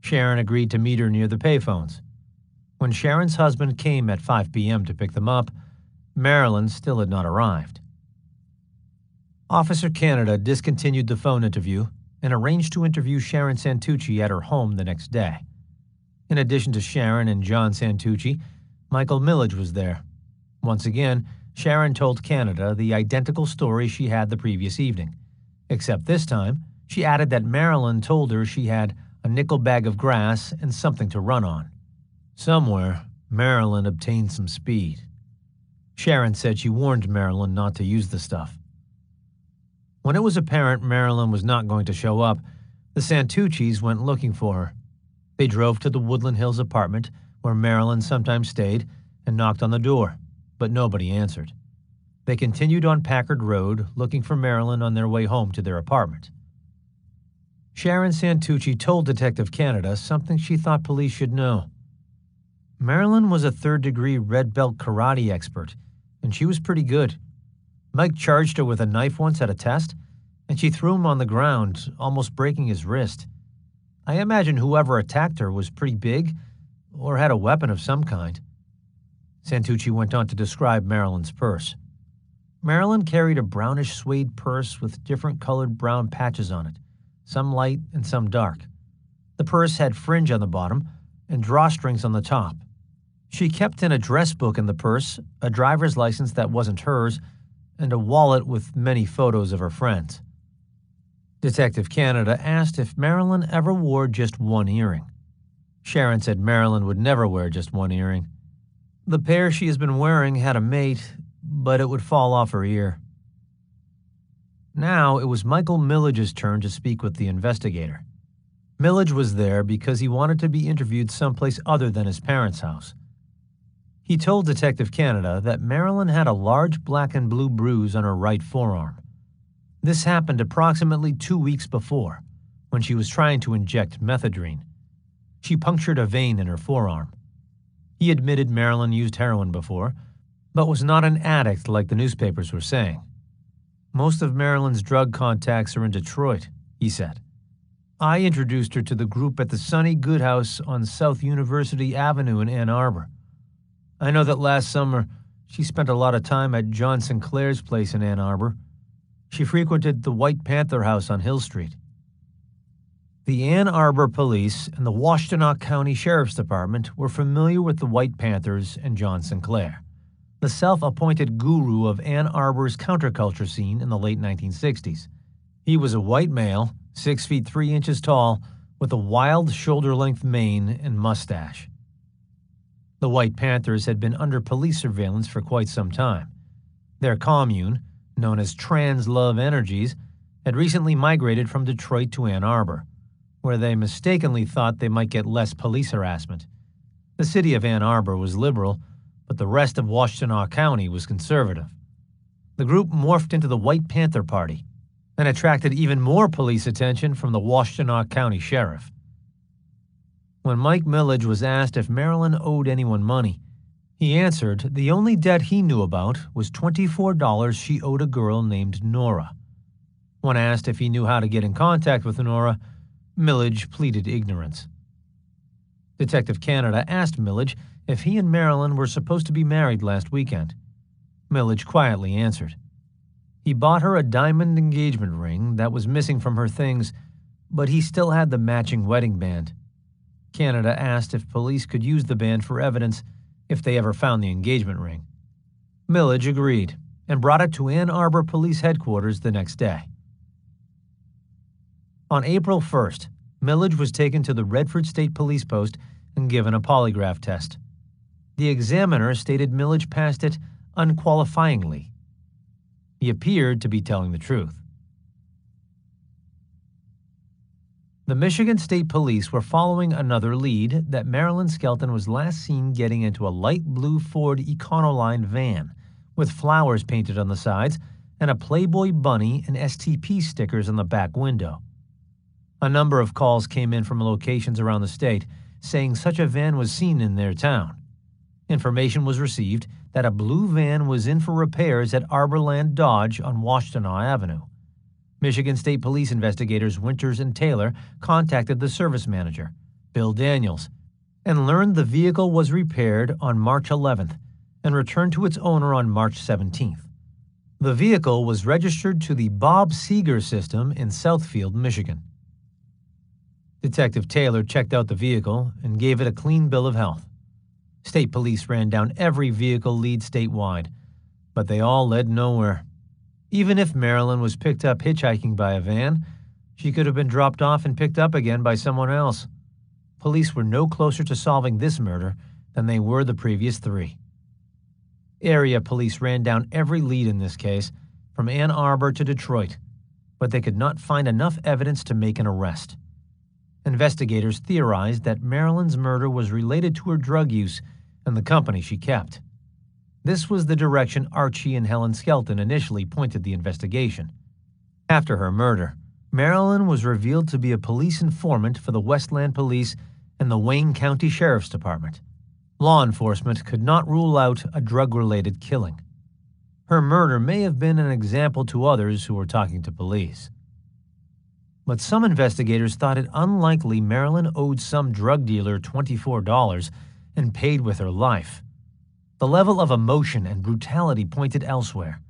Sharon agreed to meet her near the payphones. When Sharon's husband came at 5 p.m. to pick them up, Marilyn still had not arrived. Officer Canada discontinued the phone interview and arranged to interview Sharon Santucci at her home the next day. In addition to Sharon and John Santucci, Michael Millage was there. Once again, Sharon told Canada the identical story she had the previous evening, except this time she added that Marilyn told her she had a nickel bag of grass and something to run on. Somewhere, Marilyn obtained some speed. Sharon said she warned Marilyn not to use the stuff. When it was apparent Marilyn was not going to show up, the Santuccis went looking for her. They drove to the Woodland Hills apartment, where Marilyn sometimes stayed, and knocked on the door, but nobody answered. They continued on Packard Road, looking for Marilyn on their way home to their apartment. Sharon Santucci told Detective Canada something she thought police should know. Marilyn was a third-degree red belt karate expert, and she was pretty good. Mike charged her with a knife once at a test, and she threw him on the ground, almost breaking his wrist. I imagine whoever attacked her was pretty big or had a weapon of some kind. Santucci went on to describe Marilyn's purse. Marilyn carried a brownish suede purse with different colored brown patches on it, some light and some dark. The purse had fringe on the bottom and drawstrings on the top. She kept an address book in the purse, a driver's license that wasn't hers, and a wallet with many photos of her friends. Detective Canada asked if Marilyn ever wore just one earring. Sharon said Marilyn would never wear just one earring. The pair she has been wearing had a mate, but it would fall off her ear. Now it was Michael Millage's turn to speak with the investigator. Millage was there because he wanted to be interviewed someplace other than his parents' house. He told Detective Canada that Marilyn had a large black and blue bruise on her right forearm. This happened approximately 2 weeks before, when she was trying to inject methadone. She punctured a vein in her forearm. He admitted Marilyn used heroin before, but was not an addict like the newspapers were saying. Most of Marilyn's drug contacts are in Detroit, he said. I introduced her to the group at the Sunny Good House on South University Avenue in Ann Arbor. I know that last summer she spent a lot of time at John Sinclair's place in Ann Arbor. She frequented the White Panther House on Hill Street. The Ann Arbor Police and the Washtenaw County Sheriff's Department were familiar with the White Panthers and John Sinclair, the self-appointed guru of Ann Arbor's counterculture scene in the late 1960s. He was a white male, 6 feet 3 inches tall, with a wild shoulder-length mane and mustache. The White Panthers had been under police surveillance for quite some time. Their commune, known as Trans Love Energies, had recently migrated from Detroit to Ann Arbor, where they mistakenly thought they might get less police harassment. The city of Ann Arbor was liberal, but the rest of Washtenaw County was conservative. The group morphed into the White Panther Party and attracted even more police attention from the Washtenaw County Sheriff. When Mike Millage was asked if Marilyn owed anyone money, he answered the only debt he knew about was $24 she owed a girl named Nora. When asked if he knew how to get in contact with Nora, Millage pleaded ignorance. Detective Canada asked Millage if he and Marilyn were supposed to be married last weekend. Millage quietly answered. He bought her a diamond engagement ring that was missing from her things, but he still had the matching wedding band. Canada asked if police could use the band for evidence if they ever found the engagement ring. Millage agreed and brought it to Ann Arbor Police Headquarters the next day. On April 1st, Millage was taken to the Redford State Police Post and given a polygraph test. The examiner stated Millage passed it unqualifyingly. He appeared to be telling the truth. The Michigan State Police were following another lead that Marilyn Skelton was last seen getting into a light blue Ford Econoline van with flowers painted on the sides and a Playboy bunny and STP stickers on the back window. A number of calls came in from locations around the state saying such a van was seen in their town. Information was received that a blue van was in for repairs at Arborland Dodge on Washtenaw Avenue. Michigan State Police investigators Winters and Taylor contacted the service manager, Bill Daniels, and learned the vehicle was repaired on March 11th and returned to its owner on March 17th. The vehicle was registered to the Bob Seeger system in Southfield, Michigan. Detective Taylor checked out the vehicle and gave it a clean bill of health. State police ran down every vehicle lead statewide, but they all led nowhere. Even if Marilyn was picked up hitchhiking by a van, she could have been dropped off and picked up again by someone else. Police were no closer to solving this murder than they were the previous three. Area police ran down every lead in this case, from Ann Arbor to Detroit, but they could not find enough evidence to make an arrest. Investigators theorized that Marilyn's murder was related to her drug use and the company she kept. This was the direction Archie and Helen Skelton initially pointed the investigation. After her murder, Marilyn was revealed to be a police informant for the Westland Police and the Wayne County Sheriff's Department. Law enforcement could not rule out a drug-related killing. Her murder may have been an example to others who were talking to police. But some investigators thought it unlikely Marilyn owed some drug dealer $24 and paid with her life. The level of emotion and brutality pointed elsewhere.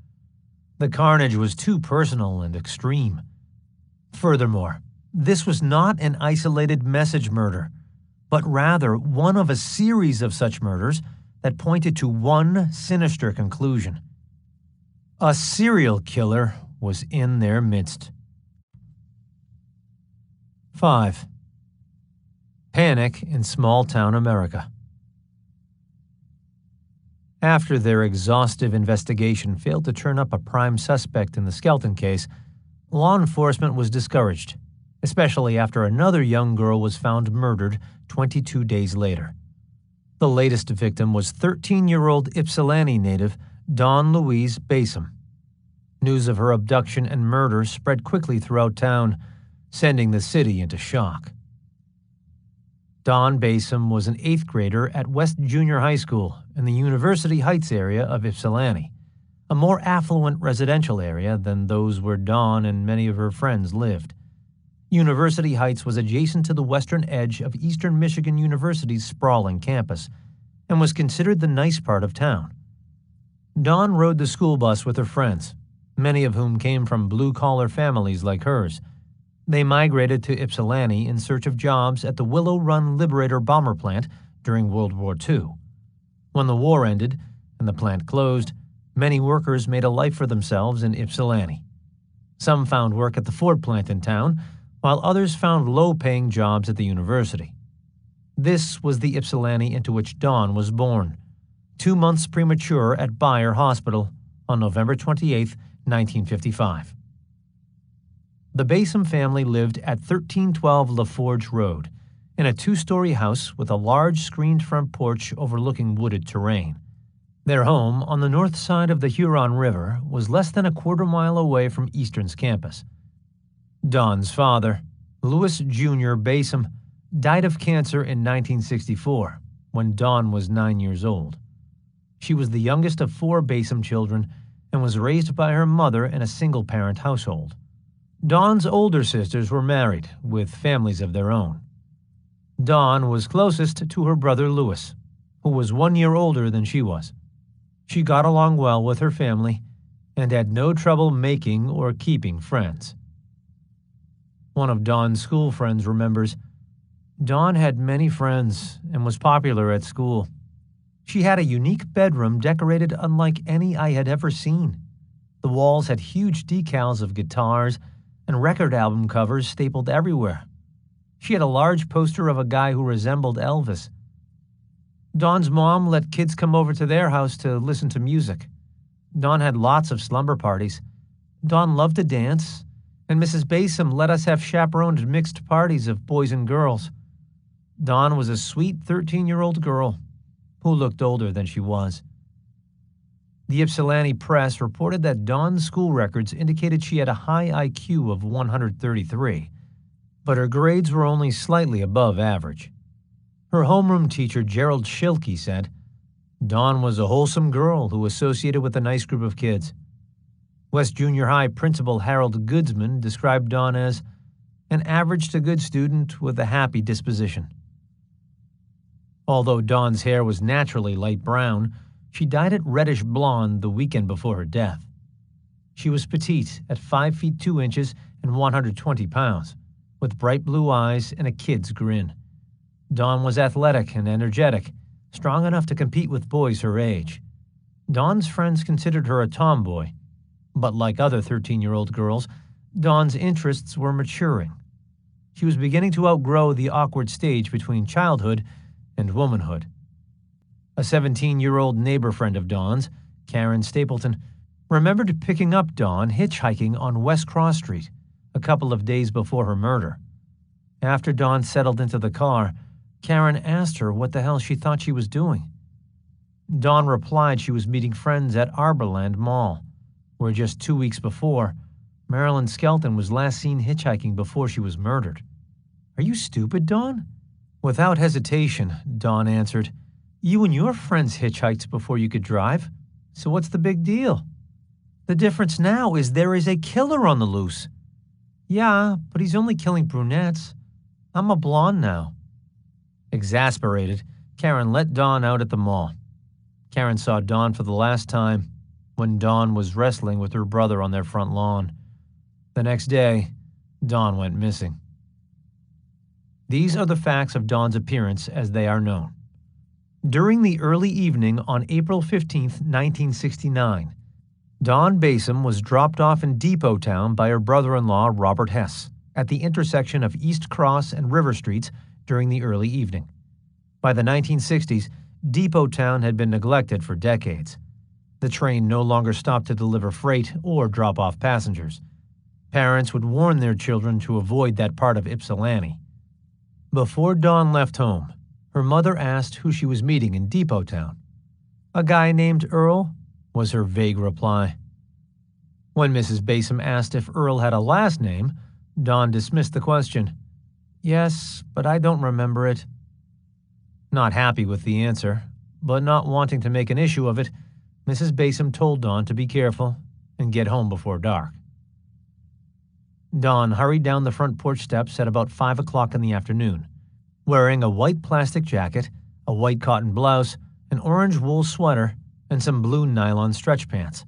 The carnage was too personal and extreme. Furthermore, this was not an isolated message murder, but rather one of a series of such murders that pointed to one sinister conclusion. A serial killer was in their midst. 5. Panic in small-town America. After their exhaustive investigation failed to turn up a prime suspect in the Skelton case, law enforcement was discouraged, especially after another young girl was found murdered 22 days later. The latest victim was 13-year-old Ypsilanti native Dawn Louise Basom. News of her abduction and murder spread quickly throughout town, sending the city into shock. Dawn Basom was an 8th grader at West Junior High School in the University Heights area of Ypsilanti, a more affluent residential area than those where Dawn and many of her friends lived. University Heights was adjacent to the western edge of Eastern Michigan University's sprawling campus and was considered the nice part of town. Dawn rode the school bus with her friends, many of whom came from blue-collar families like hers. They migrated to Ypsilanti in search of jobs at the Willow Run Liberator bomber plant during World War II. When the war ended and the plant closed, many workers made a life for themselves in Ypsilanti. Some found work at the Ford plant in town, while others found low-paying jobs at the university. This was the Ypsilanti into which Dawn was born, 2 months premature at Bayer Hospital on November 28, 1955. The Beineman family lived at 1312 LaForge Road, in a 2-story house with a large screened front porch overlooking wooded terrain. Their home on the north side of the Huron River was less than a quarter-mile away from Eastern's campus. Dawn's father, Louis Jr. Beineman, died of cancer in 1964, when Dawn was 9 years old. She was the youngest of 4 Beineman children and was raised by her mother in a single-parent household. Dawn's older sisters were married, with families of their own. Dawn was closest to her brother Louis, who was 1 year older than she was. She got along well with her family and had no trouble making or keeping friends. One of Dawn's school friends remembers, "Dawn had many friends and was popular at school. She had a unique bedroom decorated unlike any I had ever seen. The walls had huge decals of guitars and record album covers stapled everywhere. She had a large poster of a guy who resembled Elvis. Dawn's mom let kids come over to their house to listen to music. Dawn had lots of slumber parties. Dawn loved to dance, and Mrs. Beineman let us have chaperoned mixed parties of boys and girls. Dawn was a sweet 13-year-old girl who looked older than she was." The Ypsilanti Press reported that Dawn's school records indicated she had a high IQ of 133, but her grades were only slightly above average. Her homeroom teacher, Gerald Schilke, said, "Dawn was a wholesome girl who associated with a nice group of kids." West Junior High principal Harold Goodsman described Dawn as an average to good student with a happy disposition. Although Dawn's hair was naturally light brown, she dyed it reddish blonde the weekend before her death. She was petite at 5 feet 2 inches and 120 pounds, with bright blue eyes and a kid's grin. Dawn was athletic and energetic, strong enough to compete with boys her age. Dawn's friends considered her a tomboy, but like other 13-year-old girls, Dawn's interests were maturing. She was beginning to outgrow the awkward stage between childhood and womanhood. A 17-year-old neighbor friend of Dawn's, Karen Stapleton, remembered picking up Dawn hitchhiking on West Cross Street a couple of days before her murder. After Dawn settled into the car, Karen asked her what the hell she thought she was doing. Dawn replied she was meeting friends at Arborland Mall, where just 2 weeks before, Marilyn Skelton was last seen hitchhiking before she was murdered. "Are you stupid, Dawn?" Without hesitation, Dawn answered, "You and your friends hitchhiked before you could drive, so what's the big deal? The difference now is there is a killer on the loose." "Yeah, but he's only killing brunettes. I'm a blonde now." Exasperated, Karen let Dawn out at the mall. Karen saw Dawn for the last time when Dawn was wrestling with her brother on their front lawn. The next day, Dawn went missing. These are the facts of Dawn's appearance as they are known. During the early evening on April 15, 1969, Dawn Beineman was dropped off in Depot Town by her brother-in-law Robert Hess at the intersection of East Cross and River Streets during the early evening. By the 1960s, Depot Town had been neglected for decades. The train no longer stopped to deliver freight or drop off passengers. Parents would warn their children to avoid that part of Ypsilanti. Before Dawn left home, her mother asked who she was meeting in Depot Town. "A guy named Earl," was her vague reply. When Mrs. Beineman asked if Earl had a last name, Dawn dismissed the question. "Yes, but I don't remember it." Not happy with the answer, but not wanting to make an issue of it, Mrs. Beineman told Dawn to be careful and get home before dark. Dawn hurried down the front porch steps at about 5 o'clock in the afternoon, wearing a white plastic jacket, a white cotton blouse, an orange wool sweater, and some blue nylon stretch pants.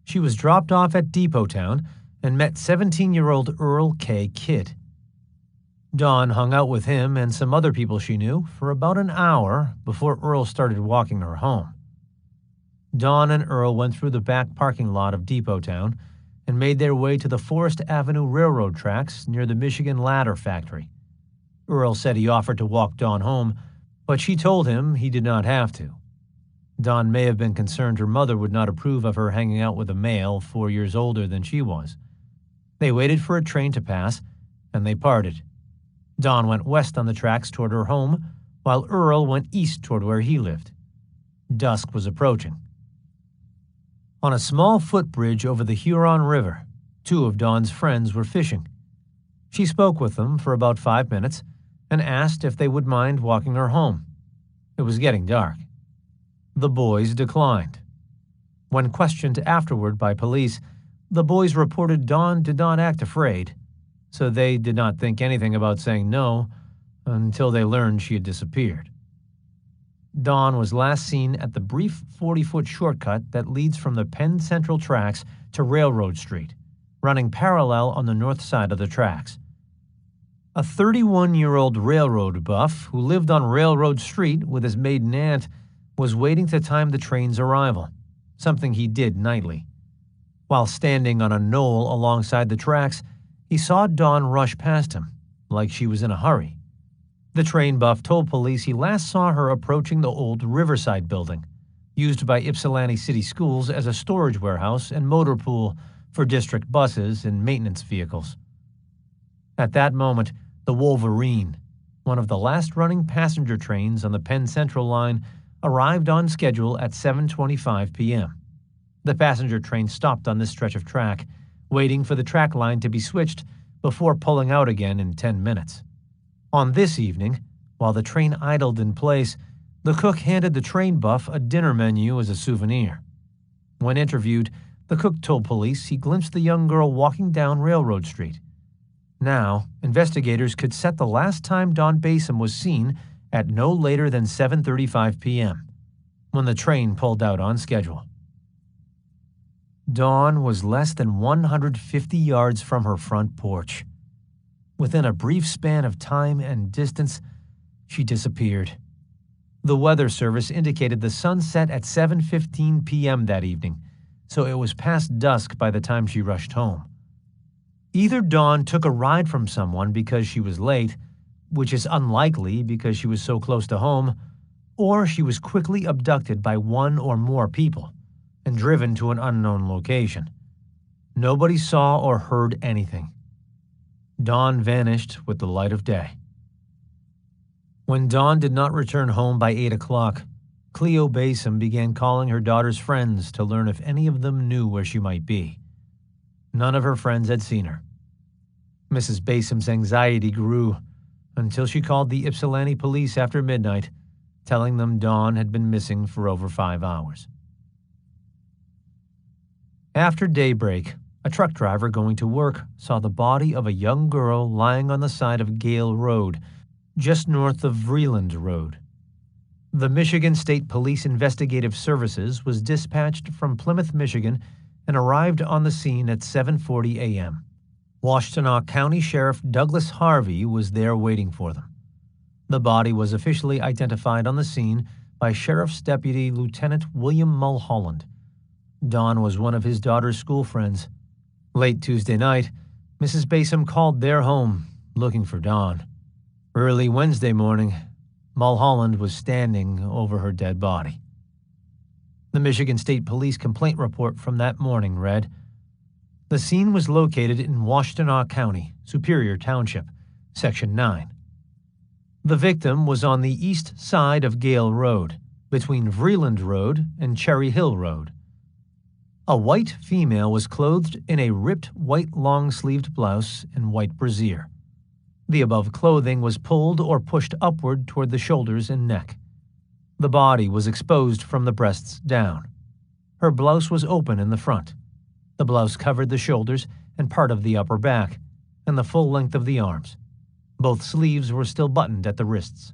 She was dropped off at Depot Town and met 17-year-old Earl K. Kidd. Dawn hung out with him and some other people she knew for about an hour before Earl started walking her home. Dawn and Earl went through the back parking lot of Depot Town and made their way to the Forest Avenue Railroad tracks near the Michigan Ladder Factory. Earl said he offered to walk Dawn home, but she told him he did not have to. Dawn may have been concerned her mother would not approve of her hanging out with a male 4 years older than she was. They waited for a train to pass, and they parted. Dawn went west on the tracks toward her home, while Earl went east toward where he lived. Dusk was approaching. On a small footbridge over the Huron River, two of Dawn's friends were fishing. She spoke with them for about 5 minutes and asked if they would mind walking her home. It was getting dark. The boys declined. When questioned afterward by police, the boys reported Dawn did not act afraid, so they did not think anything about saying no until they learned she had disappeared. Dawn was last seen at the brief 40-foot shortcut that leads from the Penn Central tracks to Railroad Street, running parallel on the north side of the tracks. A 31-year-old railroad buff who lived on Railroad Street with his maiden aunt was waiting to time the train's arrival, something he did nightly. While standing on a knoll alongside the tracks, he saw Dawn rush past him, like she was in a hurry. The train buff told police he last saw her approaching the old Riverside building, used by Ypsilanti City Schools as a storage warehouse and motor pool for district buses and maintenance vehicles. At that moment, the Wolverine, one of the last running passenger trains on the Penn Central line, arrived on schedule at 7:25 p.m. The passenger train stopped on this stretch of track, waiting for the track line to be switched before pulling out again in 10 minutes. On this evening, while the train idled in place, the cook handed the train buff a dinner menu as a souvenir. When interviewed, the cook told police he glimpsed the young girl walking down Railroad Street. Now, investigators could set the last time Dawn Beineman was seen at no later than 7:35 p.m., when the train pulled out on schedule. Dawn was less than 150 yards from her front porch. Within a brief span of time and distance, she disappeared. The Weather Service indicated the sun set at 7:15 p.m. that evening, so it was past dusk by the time she rushed home. Either Dawn took a ride from someone because she was late, which is unlikely because she was so close to home, or she was quickly abducted by one or more people and driven to an unknown location. Nobody saw or heard anything. Dawn vanished with the light of day. When Dawn did not return home by 8 o'clock, Cleo Beineman began calling her daughter's friends to learn if any of them knew where she might be. None of her friends had seen her. Mrs. Beineman's anxiety grew until she called the Ypsilanti police after midnight, telling them Dawn had been missing for over 5 hours. After daybreak, a truck driver going to work saw the body of a young girl lying on the side of Gale Road, just north of Vreeland Road. The Michigan State Police Investigative Services was dispatched from Plymouth, Michigan, and arrived on the scene at 7:40 a.m. Washtenaw County Sheriff Douglas Harvey was there waiting for them. The body was officially identified on the scene by Sheriff's Deputy Lieutenant William Mulholland. Dawn was one of his daughter's school friends. Late Tuesday night, Mrs. Beineman called their home, looking for Dawn. Early Wednesday morning, Mulholland was standing over her dead body. The Michigan State Police complaint report from that morning read, "The scene was located in Washtenaw County, Superior Township, Section 9. The victim was on the east side of Gale Road, between Vreeland Road and Cherry Hill Road. A white female was clothed in a ripped white long-sleeved blouse and white brassiere. The above clothing was pulled or pushed upward toward the shoulders and neck. The body was exposed from the breasts down. Her blouse was open in the front. The blouse covered the shoulders and part of the upper back, and the full length of the arms. Both sleeves were still buttoned at the wrists.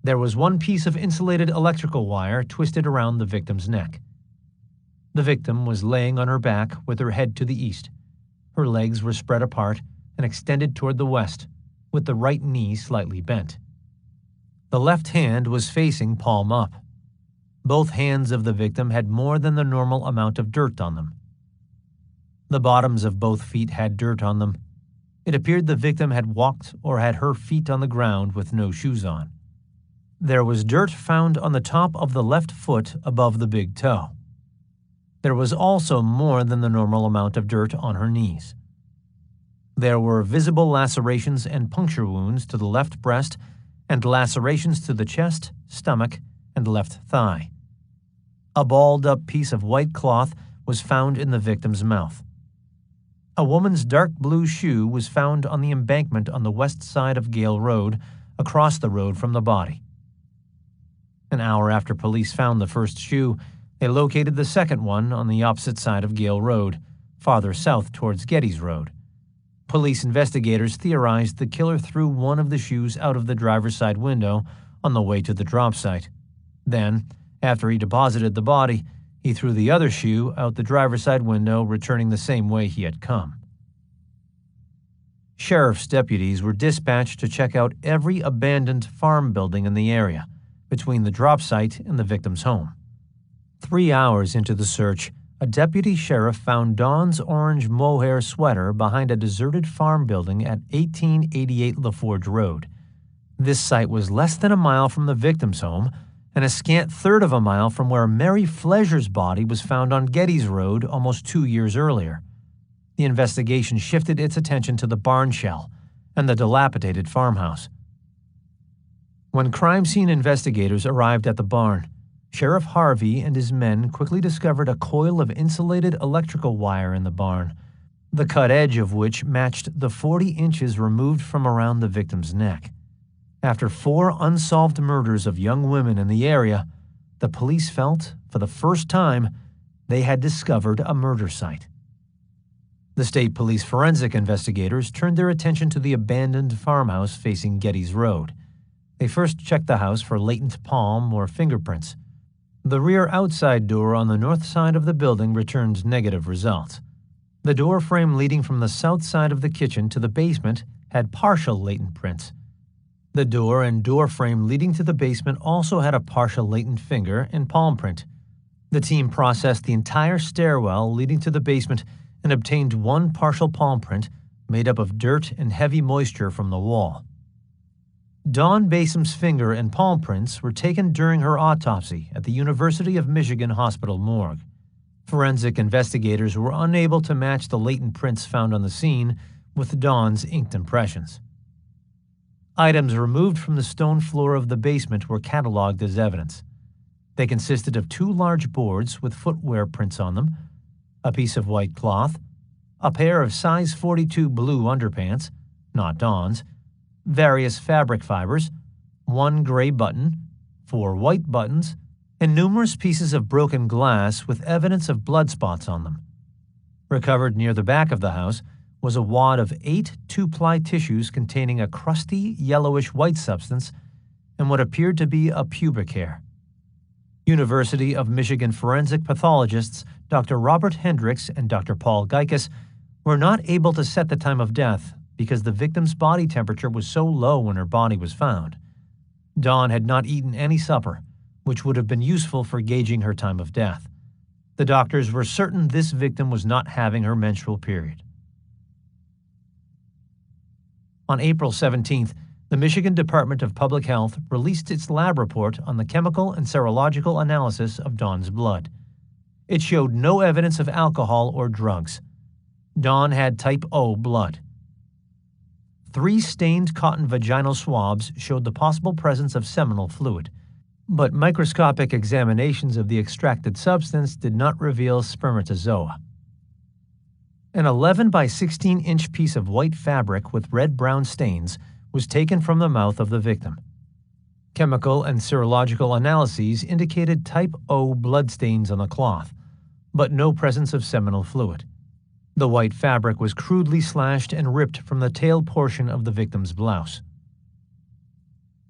There was one piece of insulated electrical wire twisted around the victim's neck. The victim was laying on her back with her head to the east. Her legs were spread apart and extended toward the west, with the right knee slightly bent. The left hand was facing palm up. Both hands of the victim had more than the normal amount of dirt on them. The bottoms of both feet had dirt on them. It appeared the victim had walked or had her feet on the ground with no shoes on. There was dirt found on the top of the left foot above the big toe. There was also more than the normal amount of dirt on her knees. There were visible lacerations and puncture wounds to the left breast and lacerations to the chest, stomach, and left thigh. A balled-up piece of white cloth was found in the victim's mouth. A woman's dark blue shoe was found on the embankment on the west side of Gale Road, across the road from the body. An hour after police found the first shoe, they located the second one on the opposite side of Gale Road, farther south towards Geddes Road. Police investigators theorized the killer threw one of the shoes out of the driver's side window on the way to the drop site. Then, after he deposited the body, he threw the other shoe out the driver's side window, returning the same way he had come. Sheriff's deputies were dispatched to check out every abandoned farm building in the area, between the drop site and the victim's home. 3 hours into the search, a deputy sheriff found Dawn's orange mohair sweater behind a deserted farm building at 1888 LaForge Road. This site was less than a mile from the victim's home and a scant third of a mile from where Mary Flesher's body was found on Geddes Road almost 2 years earlier. The investigation shifted its attention to the barn shell and the dilapidated farmhouse. When crime scene investigators arrived at the barn, Sheriff Harvey and his men quickly discovered a coil of insulated electrical wire in the barn, the cut edge of which matched the 40 inches removed from around the victim's neck. After 4 unsolved murders of young women in the area, the police felt, for the first time, they had discovered a murder site. The state police forensic investigators turned their attention to the abandoned farmhouse facing Geddes Road. They first checked the house for latent palm or fingerprints. The rear outside door on the north side of the building returned negative results. The door frame leading from the south side of the kitchen to the basement had partial latent prints. The door and door frame leading to the basement also had a partial latent finger and palm print. The team processed the entire stairwell leading to the basement and obtained one partial palm print made up of dirt and heavy moisture from the wall. Dawn Basem's finger and palm prints were taken during her autopsy at the University of Michigan Hospital morgue. Forensic investigators were unable to match the latent prints found on the scene with Dawn's inked impressions. Items removed from the stone floor of the basement were cataloged as evidence. They consisted of 2 large boards with footwear prints on them, a piece of white cloth, a pair of size 42 blue underpants, not Dawn's, various fabric fibers, 1 gray button, 4 white buttons, and numerous pieces of broken glass with evidence of blood spots on them. Recovered near the back of the house was a wad of 8 2-ply tissues containing a crusty, yellowish white substance and what appeared to be a pubic hair. University of Michigan forensic pathologists Dr. Robert Hendricks and Dr. Paul Geikus were not able to set the time of death because the victim's body temperature was so low when her body was found. Dawn had not eaten any supper, which would have been useful for gauging her time of death. The doctors were certain this victim was not having her menstrual period. On April 17th, the Michigan Department of Public Health released its lab report on the chemical and serological analysis of Dawn's blood. It showed no evidence of alcohol or drugs. Dawn had type O blood. 3 stained cotton vaginal swabs showed the possible presence of seminal fluid, but microscopic examinations of the extracted substance did not reveal spermatozoa. An 11 by 16-inch piece of white fabric with red-brown stains was taken from the mouth of the victim. Chemical and serological analyses indicated type O bloodstains on the cloth, but no presence of seminal fluid. The white fabric was crudely slashed and ripped from the tail portion of the victim's blouse.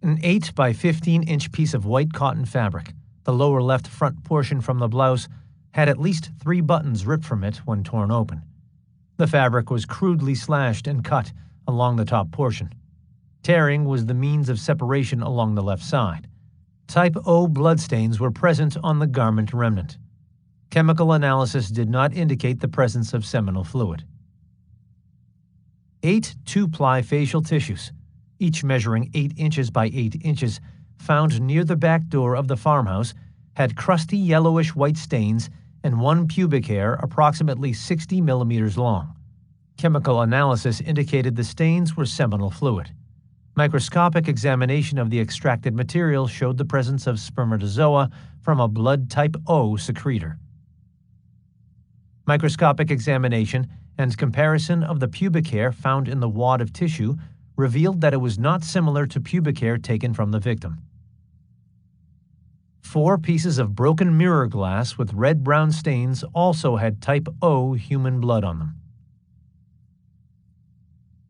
An 8 by 15-inch piece of white cotton fabric, the lower left front portion from the blouse, had at least 3 buttons ripped from it when torn open. The fabric was crudely slashed and cut along the top portion. Tearing was the means of separation along the left side. Type O bloodstains were present on the garment remnant. Chemical analysis did not indicate the presence of seminal fluid. 8 2-ply facial tissues, each measuring 8 inches by 8 inches, found near the back door of the farmhouse, had crusty yellowish white stains and 1 pubic hair approximately 60 millimeters long. Chemical analysis indicated the stains were seminal fluid. Microscopic examination of the extracted material showed the presence of spermatozoa from a blood type O secretor. Microscopic examination and comparison of the pubic hair found in the wad of tissue revealed that it was not similar to pubic hair taken from the victim. 4 pieces of broken mirror glass with red-brown stains also had type O human blood on them.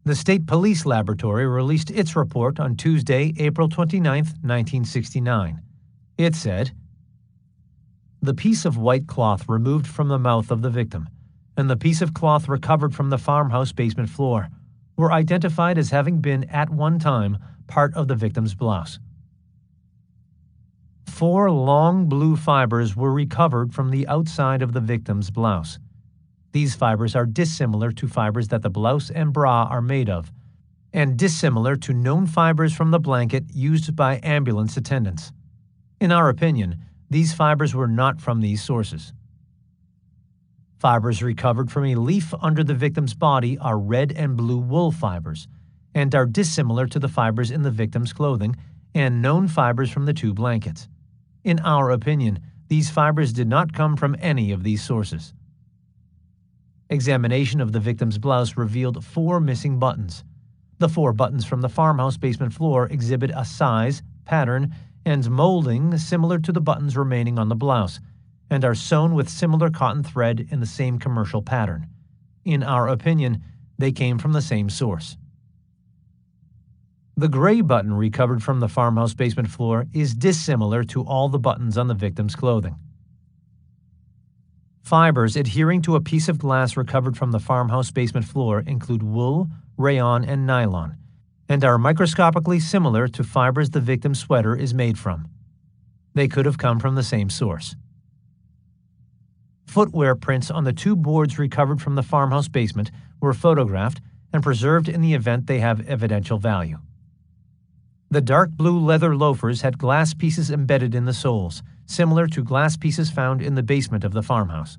The State Police Laboratory released its report on Tuesday, April 29, 1969. It said, "The piece of white cloth removed from the mouth of the victim and the piece of cloth recovered from the farmhouse basement floor were identified as having been at one time part of the victim's blouse. 4 long blue fibers were recovered from the outside of the victim's blouse. These fibers are dissimilar to fibers that the blouse and bra are made of, and dissimilar to known fibers from the blanket used by ambulance attendants. In our opinion, these fibers were not from these sources. Fibers recovered from a leaf under the victim's body are red and blue wool fibers, and are dissimilar to the fibers in the victim's clothing and known fibers from the 2 blankets. In our opinion, these fibers did not come from any of these sources." Examination of the victim's blouse revealed 4 missing buttons. The 4 buttons from the farmhouse basement floor exhibit a size, pattern, and molding similar to the buttons remaining on the blouse, and are sewn with similar cotton thread in the same commercial pattern. In our opinion, they came from the same source. The gray button recovered from the farmhouse basement floor is dissimilar to all the buttons on the victim's clothing. Fibers adhering to a piece of glass recovered from the farmhouse basement floor include wool, rayon, and nylon, and are microscopically similar to fibers the victim's sweater is made from. They could have come from the same source. Footwear prints on the 2 boards recovered from the farmhouse basement were photographed and preserved in the event they have evidential value. The dark blue leather loafers had glass pieces embedded in the soles, similar to glass pieces found in the basement of the farmhouse.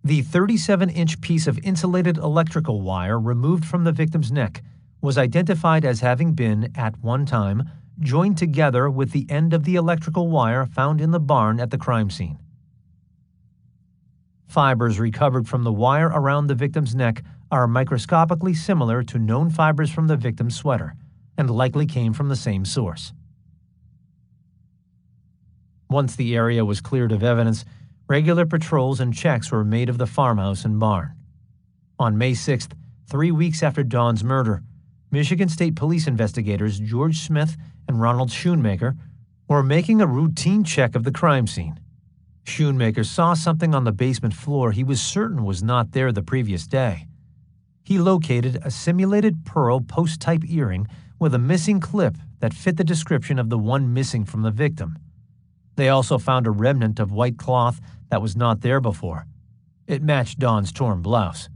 The 37-inch piece of insulated electrical wire removed from the victim's neck was identified as having been, at one time, joined together with the end of the electrical wire found in the barn at the crime scene. Fibers recovered from the wire around the victim's neck are microscopically similar to known fibers from the victim's sweater, and likely came from the same source. Once the area was cleared of evidence, regular patrols and checks were made of the farmhouse and barn. On May 6th, 3 weeks after Dawn's murder, Michigan State Police investigators George Smith and Ronald Schoonmaker were making a routine check of the crime scene. Schoonmaker saw something on the basement floor he was certain was not there the previous day. He located a simulated pearl post-type earring with a missing clip that fit the description of the one missing from the victim. They also found a remnant of white cloth that was not there before. It matched Dawn's torn blouse.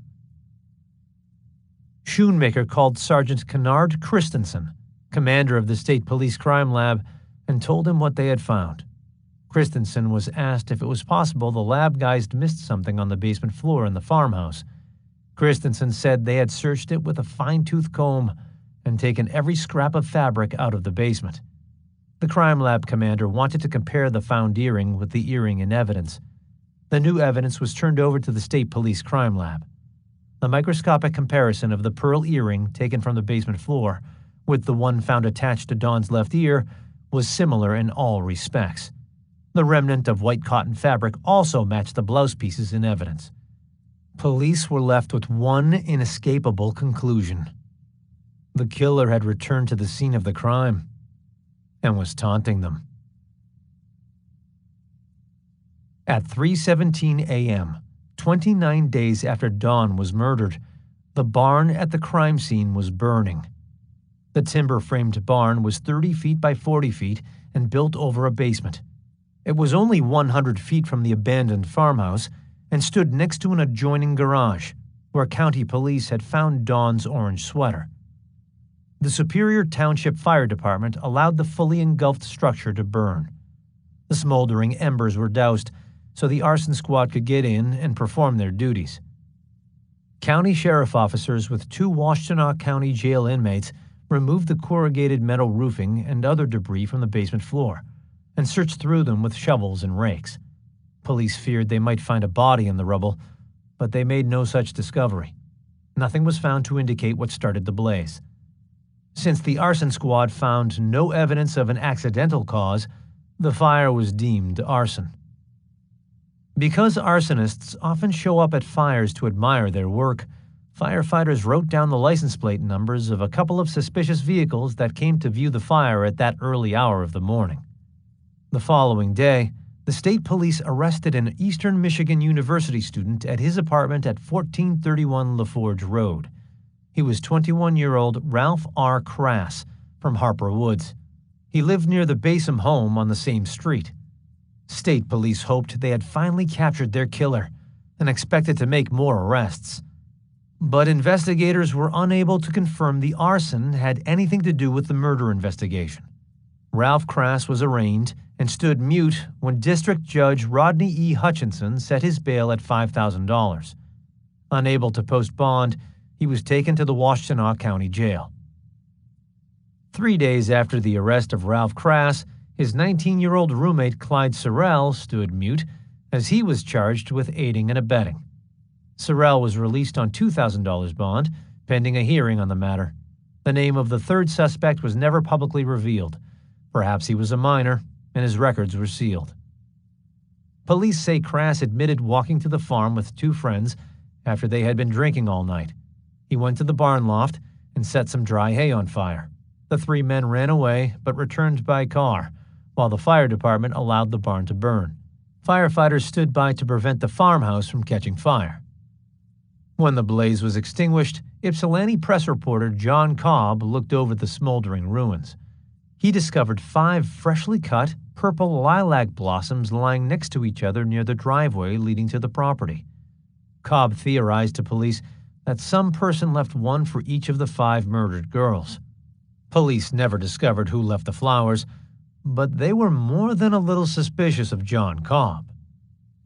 Schoonmaker called Sergeant Kennard Christensen, commander of the State Police Crime Lab, and told him what they had found. Christensen was asked if it was possible the lab guys missed something on the basement floor in the farmhouse. Christensen said they had searched it with a fine-tooth comb and taken every scrap of fabric out of the basement. The crime lab commander wanted to compare the found earring with the earring in evidence. The new evidence was turned over to the State Police Crime Lab. The microscopic comparison of the pearl earring taken from the basement floor with the one found attached to Dawn's left ear was similar in all respects. The remnant of white cotton fabric also matched the blouse pieces in evidence. Police were left with one inescapable conclusion. The killer had returned to the scene of the crime and was taunting them. At 3:17 a.m., 29 days after Dawn was murdered, the barn at the crime scene was burning. The timber-framed barn was 30 feet by 40 feet and built over a basement. It was only 100 feet from the abandoned farmhouse and stood next to an adjoining garage, where county police had found Dawn's orange sweater. The Superior Township Fire Department allowed the fully engulfed structure to burn. The smoldering embers were doused so the arson squad could get in and perform their duties. County sheriff officers with 2 Washtenaw County jail inmates removed the corrugated metal roofing and other debris from the basement floor and searched through them with shovels and rakes. Police feared they might find a body in the rubble, but they made no such discovery. Nothing was found to indicate what started the blaze. Since the arson squad found no evidence of an accidental cause, the fire was deemed arson. Because arsonists often show up at fires to admire their work, firefighters wrote down the license plate numbers of a couple of suspicious vehicles that came to view the fire at that early hour of the morning. The following day, the state police arrested an Eastern Michigan University student at his apartment at 1431 LaForge Road. He was 21-year-old Ralph R. Crass from Harper Woods. He lived near the Basom home on the same street. State police hoped they had finally captured their killer and expected to make more arrests. But investigators were unable to confirm the arson had anything to do with the murder investigation. Ralph Crass was arraigned and stood mute when District Judge Rodney E. Hutchinson set his bail at $5,000. Unable to post bond, he was taken to the Washtenaw County Jail. 3 days after the arrest of Ralph Crass, his 19-year-old roommate Clyde Sorrell stood mute as he was charged with aiding and abetting. Sorrell was released on $2,000 bond, pending a hearing on the matter. The name of the third suspect was never publicly revealed. Perhaps he was a minor, and his records were sealed. Police say Crass admitted walking to the farm with 2 friends after they had been drinking all night. He went to the barn loft and set some dry hay on fire. The 3 men ran away but returned by car, while the fire department allowed the barn to burn. Firefighters stood by to prevent the farmhouse from catching fire. When the blaze was extinguished, Ypsilanti press reporter John Cobb looked over the smoldering ruins. He discovered 5 freshly cut, purple lilac blossoms lying next to each other near the driveway leading to the property. Cobb theorized to police that some person left one for each of the 5 murdered girls. Police never discovered who left the flowers, but they were more than a little suspicious of John Cobb.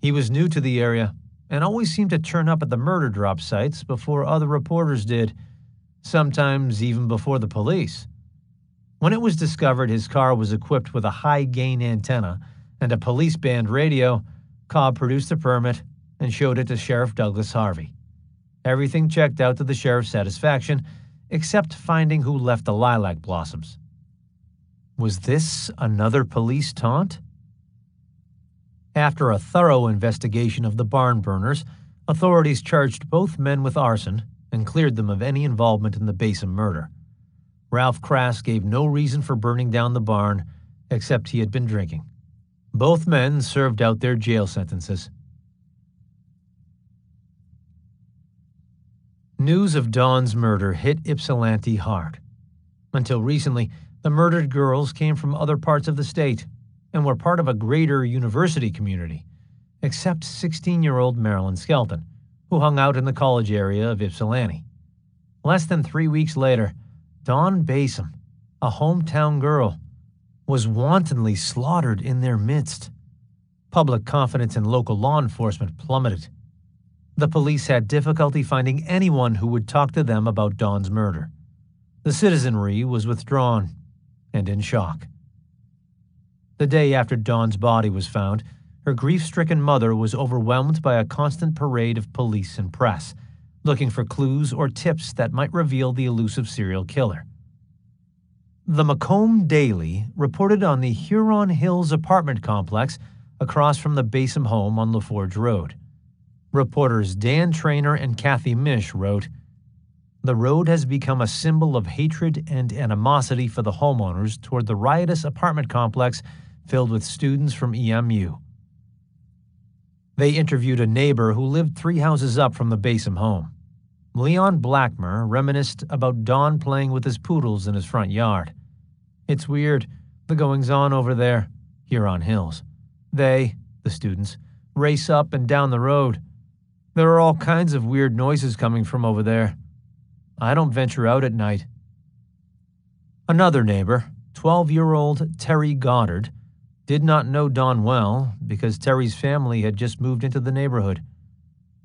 He was new to the area and always seemed to turn up at the murder drop sites before other reporters did, sometimes even before the police. When it was discovered his car was equipped with a high-gain antenna and a police-band radio, Cobb produced the permit and showed it to Sheriff Douglas Harvey. Everything checked out to the sheriff's satisfaction, except finding who left the lilac blossoms. Was this another police taunt? After a thorough investigation of the barn burners, authorities charged both men with arson and cleared them of any involvement in the Basom murder. Ralph Crass gave no reason for burning down the barn, except he had been drinking. Both men served out their jail sentences. News of Dawn's murder hit Ypsilanti hard. Until recently, the murdered girls came from other parts of the state and were part of a greater university community, except 16-year-old Marilyn Skelton, who hung out in the college area of Ypsilanti. Less than 3 weeks later, Dawn Basom, a hometown girl, was wantonly slaughtered in their midst. Public confidence in local law enforcement plummeted. The police had difficulty finding anyone who would talk to them about Dawn's murder. The citizenry was withdrawn and in shock. The day after Dawn's body was found, her grief-stricken mother was overwhelmed by a constant parade of police and press, looking for clues or tips that might reveal the elusive serial killer. The Macomb Daily reported on the Huron Hills apartment complex across from the Basom home on LaForge Road. Reporters Dan Traynor and Kathy Mish wrote, "The road has become a symbol of hatred and animosity for the homeowners toward the riotous apartment complex filled with students from EMU. They interviewed a neighbor who lived 3 houses up from the Basom home. Leon Blackmer reminisced about Don playing with his poodles in his front yard. "It's weird, the goings-on over there," Huron Hills. "They," the students, "race up and down the road. There are all kinds of weird noises coming from over there. I don't venture out at night." Another neighbor, 12-year-old Terry Goddard, did not know Don well because Terry's family had just moved into the neighborhood.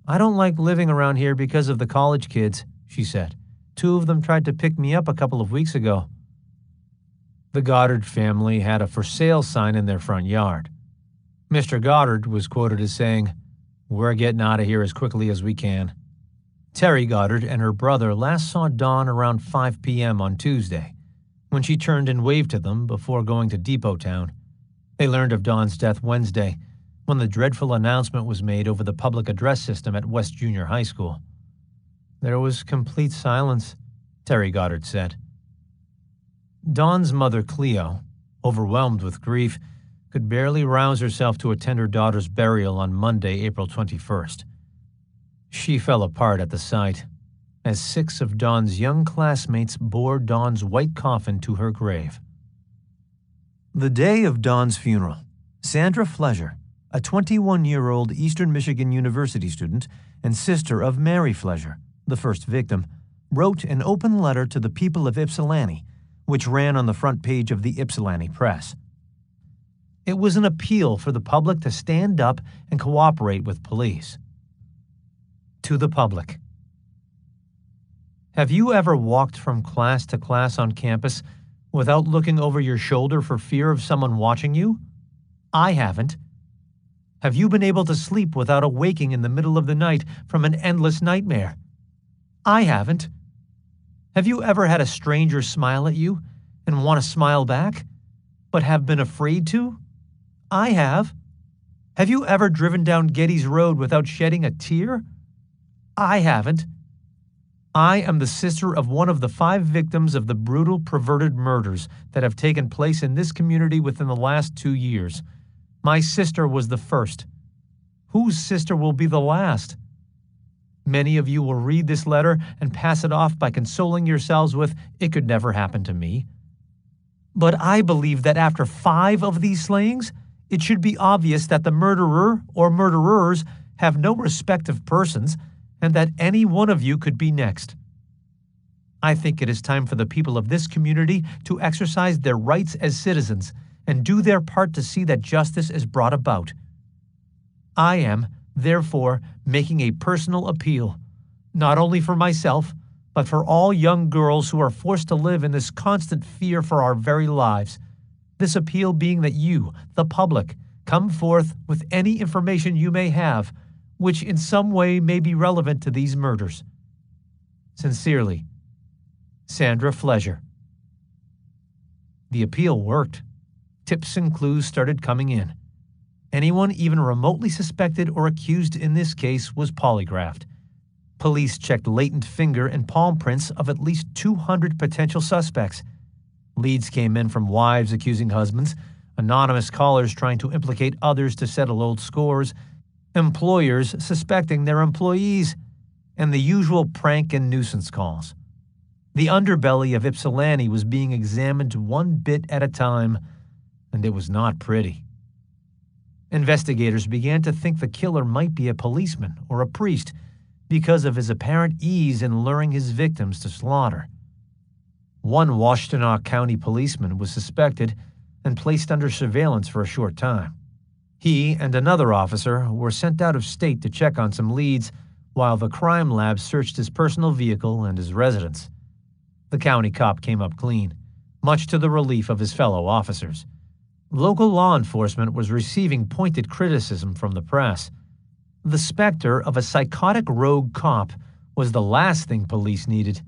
"I don't like living around here because of the college kids," she said. "2 of them tried to pick me up a couple of weeks ago." The Goddard family had a for sale sign in their front yard. Mr. Goddard was quoted as saying, "We're getting out of here as quickly as we can." Terry Goddard and her brother last saw Don around 5 p.m. on Tuesday, when she turned and waved to them before going to Depot Town. They learned of Don's death Wednesday, when the dreadful announcement was made over the public address system at West Junior High School. "There was complete silence," Terry Goddard said. Don's mother, Cleo, overwhelmed with grief, could barely rouse herself to attend her daughter's burial on Monday, April 21st. She fell apart at the sight, as 6 of Don's young classmates bore Don's white coffin to her grave. The day of Don's funeral, Sandra Fleischer, a 21-year-old Eastern Michigan University student and sister of Mary Fleischer, the first victim, wrote an open letter to the people of Ypsilanti, which ran on the front page of the Ypsilanti Press. It was an appeal for the public to stand up and cooperate with police. To the public. Have you ever walked from class to class on campus without looking over your shoulder for fear of someone watching you? I haven't. Have you been able to sleep without awaking in the middle of the night from an endless nightmare? I haven't. Have you ever had a stranger smile at you and want to smile back, but have been afraid to? I have. Have you ever driven down Getty's Road without shedding a tear? I haven't. I am the sister of one of the 5 victims of the brutal, perverted murders that have taken place in this community within the last 2 years. My sister was the first. Whose sister will be the last? Many of you will read this letter and pass it off by consoling yourselves with, "It could never happen to me." But I believe that after 5 of these slayings, it should be obvious that the murderer or murderers have no respect of persons, and that any one of you could be next. I think it is time for the people of this community to exercise their rights as citizens and do their part to see that justice is brought about. I am, therefore, making a personal appeal, not only for myself, but for all young girls who are forced to live in this constant fear for our very lives. This appeal being that you, the public, come forth with any information you may have, which in some way may be relevant to these murders. Sincerely, Sandra Fleischer. The appeal worked. Tips and clues started coming in. Anyone even remotely suspected or accused in this case was polygraphed. Police checked latent finger and palm prints of at least 200 potential suspects. Leads came in from wives accusing husbands, anonymous callers trying to implicate others to settle old scores, employers suspecting their employees, and the usual prank and nuisance calls. The underbelly of Ypsilanti was being examined one bit at a time, and it was not pretty. Investigators began to think the killer might be a policeman or a priest because of his apparent ease in luring his victims to slaughter. One Washtenaw County policeman was suspected and placed under surveillance for a short time. He and another officer were sent out of state to check on some leads while the crime lab searched his personal vehicle and his residence. The county cop came up clean, much to the relief of his fellow officers. Local law enforcement was receiving pointed criticism from the press. The specter of a psychotic rogue cop was the last thing police needed.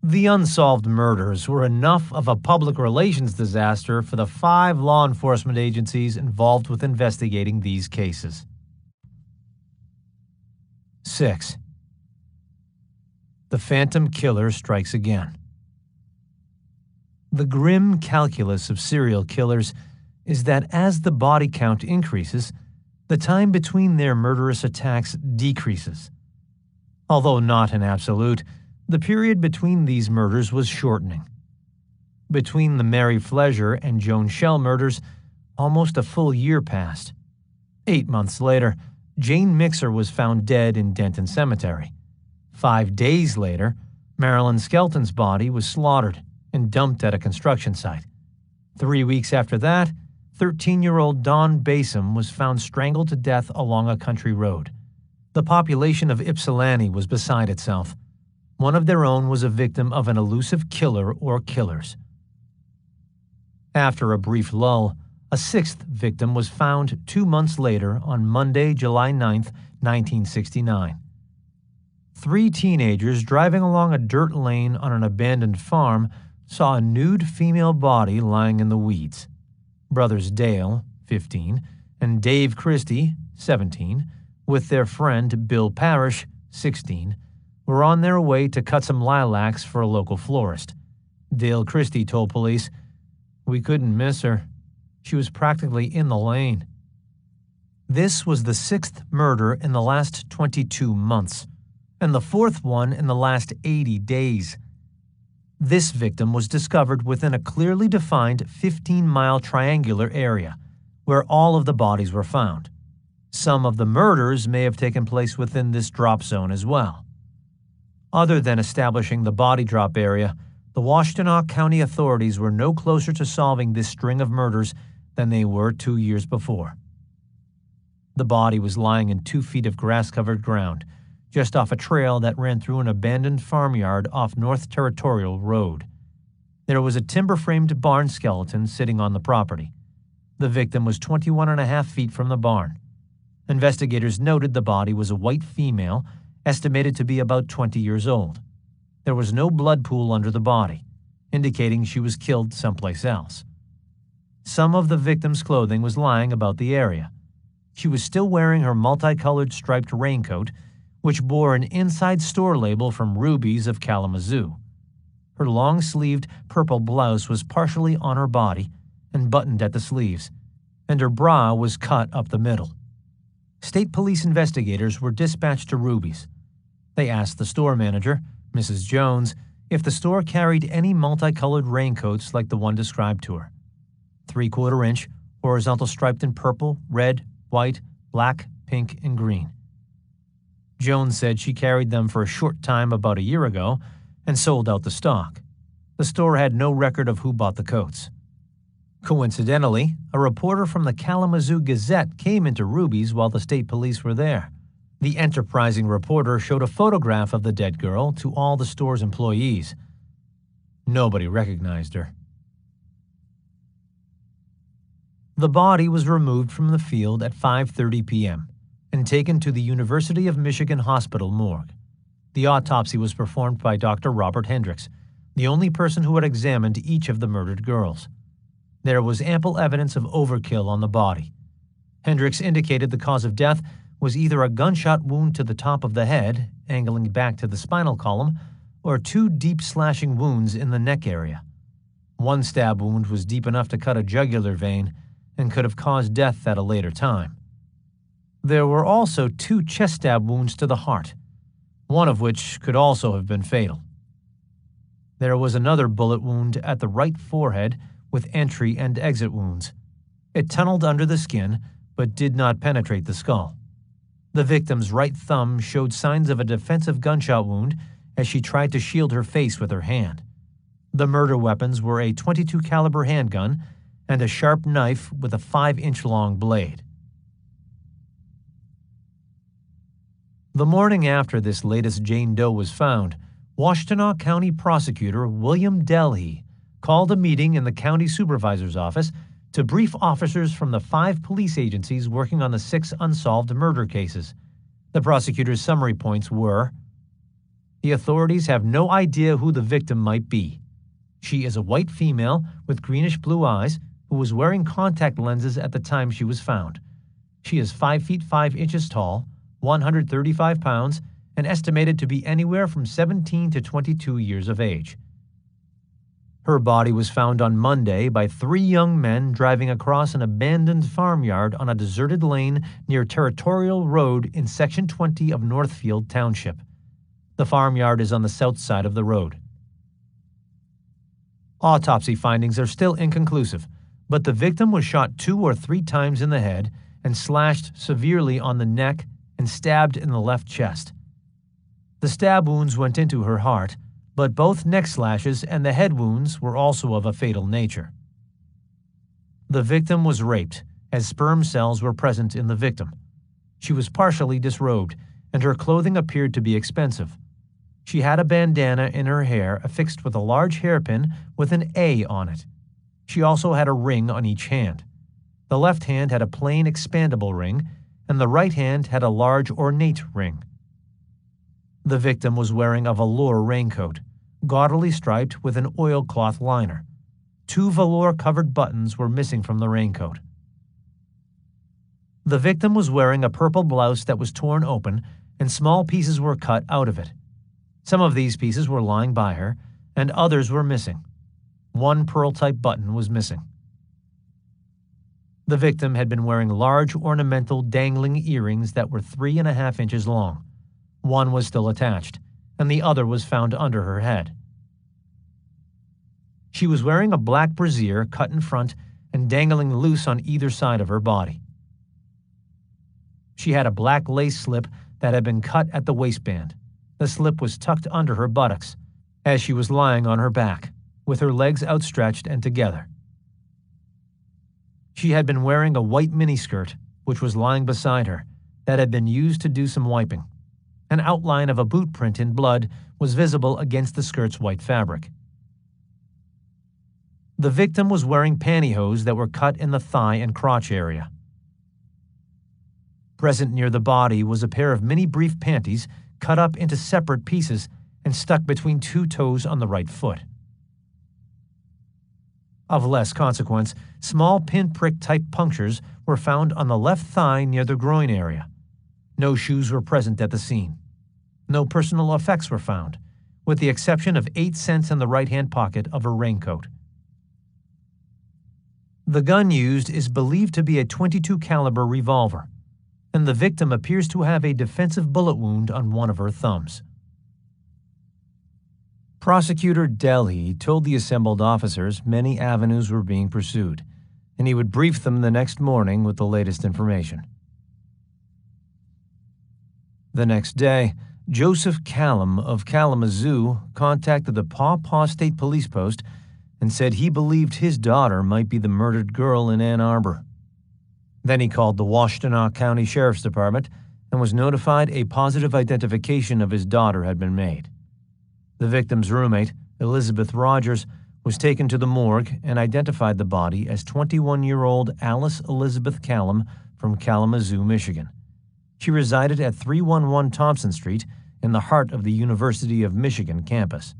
The unsolved murders were enough of a public relations disaster for the 5 law enforcement agencies involved with investigating these cases. 6. The Phantom Killer strikes again. The grim calculus of serial killers is that as the body count increases, the the time between their murderous attacks decreases. Although not an absolute, the period between these murders was shortening. Between the Mary Fleischer and Joan Schell murders, almost a full year passed. 8 months later, Jane Mixer was found dead in Denton Cemetery. 5 days later, Marilyn Skelton's body was slaughtered and dumped at a construction site. 3 weeks after that, 13-year-old Dawn Basom was found strangled to death along a country road. The population of Ypsilanti was beside itself. One of their own was a victim of an elusive killer or killers. After a brief lull, a 6th victim was found 2 months later on Monday, July 9, 1969. 3 teenagers driving along a dirt lane on an abandoned farm saw a nude female body lying in the weeds. Brothers Dale, 15, and Dave Christie, 17, with their friend Bill Parrish, 16, were on their way to cut some lilacs for a local florist. Dale Christie told police, "We couldn't miss her. She was practically in the lane." This was the 6th murder in the last 22 months, and the 4th one in the last 80 days. This victim was discovered within a clearly defined 15-mile triangular area, where all of the bodies were found. Some of the murders may have taken place within this drop zone as well. Other than establishing the body drop area, the Washtenaw County authorities were no closer to solving this string of murders than they were 2 years before. The body was lying in 2 feet of grass-covered ground, just off a trail that ran through an abandoned farmyard off North Territorial Road. There was a timber-framed barn skeleton sitting on the property. The victim was 21.5 feet from the barn. Investigators noted the body was a white female, estimated to be about 20 years old. There was no blood pool under the body, indicating she was killed someplace else. Some of the victim's clothing was lying about the area. She was still wearing her multicolored striped raincoat, which bore an inside store label from Ruby's of Kalamazoo. Her long-sleeved purple blouse was partially on her body and buttoned at the sleeves, and her bra was cut up the middle. State police investigators were dispatched to Ruby's. They asked the store manager, Mrs. Jones, if the store carried any multicolored raincoats like the one described to her. 3/4 inch, horizontal striped in purple, red, white, black, pink, and green. Jones said she carried them for a short time about a year ago and sold out the stock. The store had no record of who bought the coats. Coincidentally, a reporter from the Kalamazoo Gazette came into Ruby's while the state police were there. The enterprising reporter showed a photograph of the dead girl to all the store's employees. Nobody recognized her. The body was removed from the field at 5:30 p.m. and taken to the University of Michigan Hospital morgue. The autopsy was performed by Dr. Robert Hendricks, the only person who had examined each of the murdered girls. There was ample evidence of overkill on the body. Hendricks indicated the cause of death was either a gunshot wound to the top of the head, angling back to the spinal column, or 2 deep slashing wounds in the neck area. One stab wound was deep enough to cut a jugular vein and could have caused death at a later time. There were also 2 chest stab wounds to the heart, one of which could also have been fatal. There was another bullet wound at the right forehead with entry and exit wounds. It tunneled under the skin, but did not penetrate the skull. The victim's right thumb showed signs of a defensive gunshot wound as she tried to shield her face with her hand. The murder weapons were a .22 caliber handgun and a sharp knife with a 5-inch long blade. The morning after this latest Jane Doe was found, Washtenaw County Prosecutor William Delhey called a meeting in the county supervisor's office to brief officers from the 5 police agencies working on the 6 unsolved murder cases. The prosecutor's summary points were: the authorities have no idea who the victim might be. She is a white female with greenish-blue eyes who was wearing contact lenses at the time she was found. She is 5 feet 5 inches tall, 135 pounds, and estimated to be anywhere from 17 to 22 years of age. Her body was found on Monday by 3 young men driving across an abandoned farmyard on a deserted lane near Territorial Road in Section 20 of Northfield Township. The farmyard is on the south side of the road. Autopsy findings are still inconclusive, but the victim was shot 2 or 3 times in the head and slashed severely on the neck and stabbed in the left chest. The stab wounds went into her heart, but both neck slashes and the head wounds were also of a fatal nature. The victim was raped, as sperm cells were present in the victim. She was partially disrobed, and her clothing appeared to be expensive. She had a bandana in her hair affixed with a large hairpin with an A on it. She also had a ring on each hand. The left hand had a plain expandable ring, and the right hand had a large ornate ring. The victim was wearing a velour raincoat, gaudily striped with an oilcloth liner. 2 velour-covered buttons were missing from the raincoat. The victim was wearing a purple blouse that was torn open, and small pieces were cut out of it. Some of these pieces were lying by her, and others were missing. 1 pearl-type button was missing. The victim had been wearing large ornamental dangling earrings that were 3.5 inches long. 1 was still attached, and the other was found under her head. She was wearing a black brassiere cut in front and dangling loose on either side of her body. She had a black lace slip that had been cut at the waistband. The slip was tucked under her buttocks, as she was lying on her back, with her legs outstretched and together. She had been wearing a white miniskirt, which was lying beside her, that had been used to do some wiping. An outline of a boot print in blood was visible against the skirt's white fabric. The victim was wearing pantyhose that were cut in the thigh and crotch area. Present near the body was a pair of mini brief panties cut up into separate pieces and stuck between 2 toes on the right foot. Of less consequence, small pinprick-type punctures were found on the left thigh near the groin area. No shoes were present at the scene. No personal effects were found, with the exception of 8 cents in the right-hand pocket of her raincoat. The gun used is believed to be a .22 caliber revolver, and the victim appears to have a defensive bullet wound on one of her thumbs. Prosecutor Delhi told the assembled officers many avenues were being pursued, and he would brief them the next morning with the latest information. The next day, Joseph Callum of Kalamazoo contacted the Paw Paw State Police Post and said he believed his daughter might be the murdered girl in Ann Arbor. Then he called the Washtenaw County Sheriff's Department and was notified a positive identification of his daughter had been made. The victim's roommate, Elizabeth Rogers, was taken to the morgue and identified the body as 21-year-old Alice Elizabeth Callum from Kalamazoo, Michigan. She resided at 311 Thompson Street in the heart of the University of Michigan campus.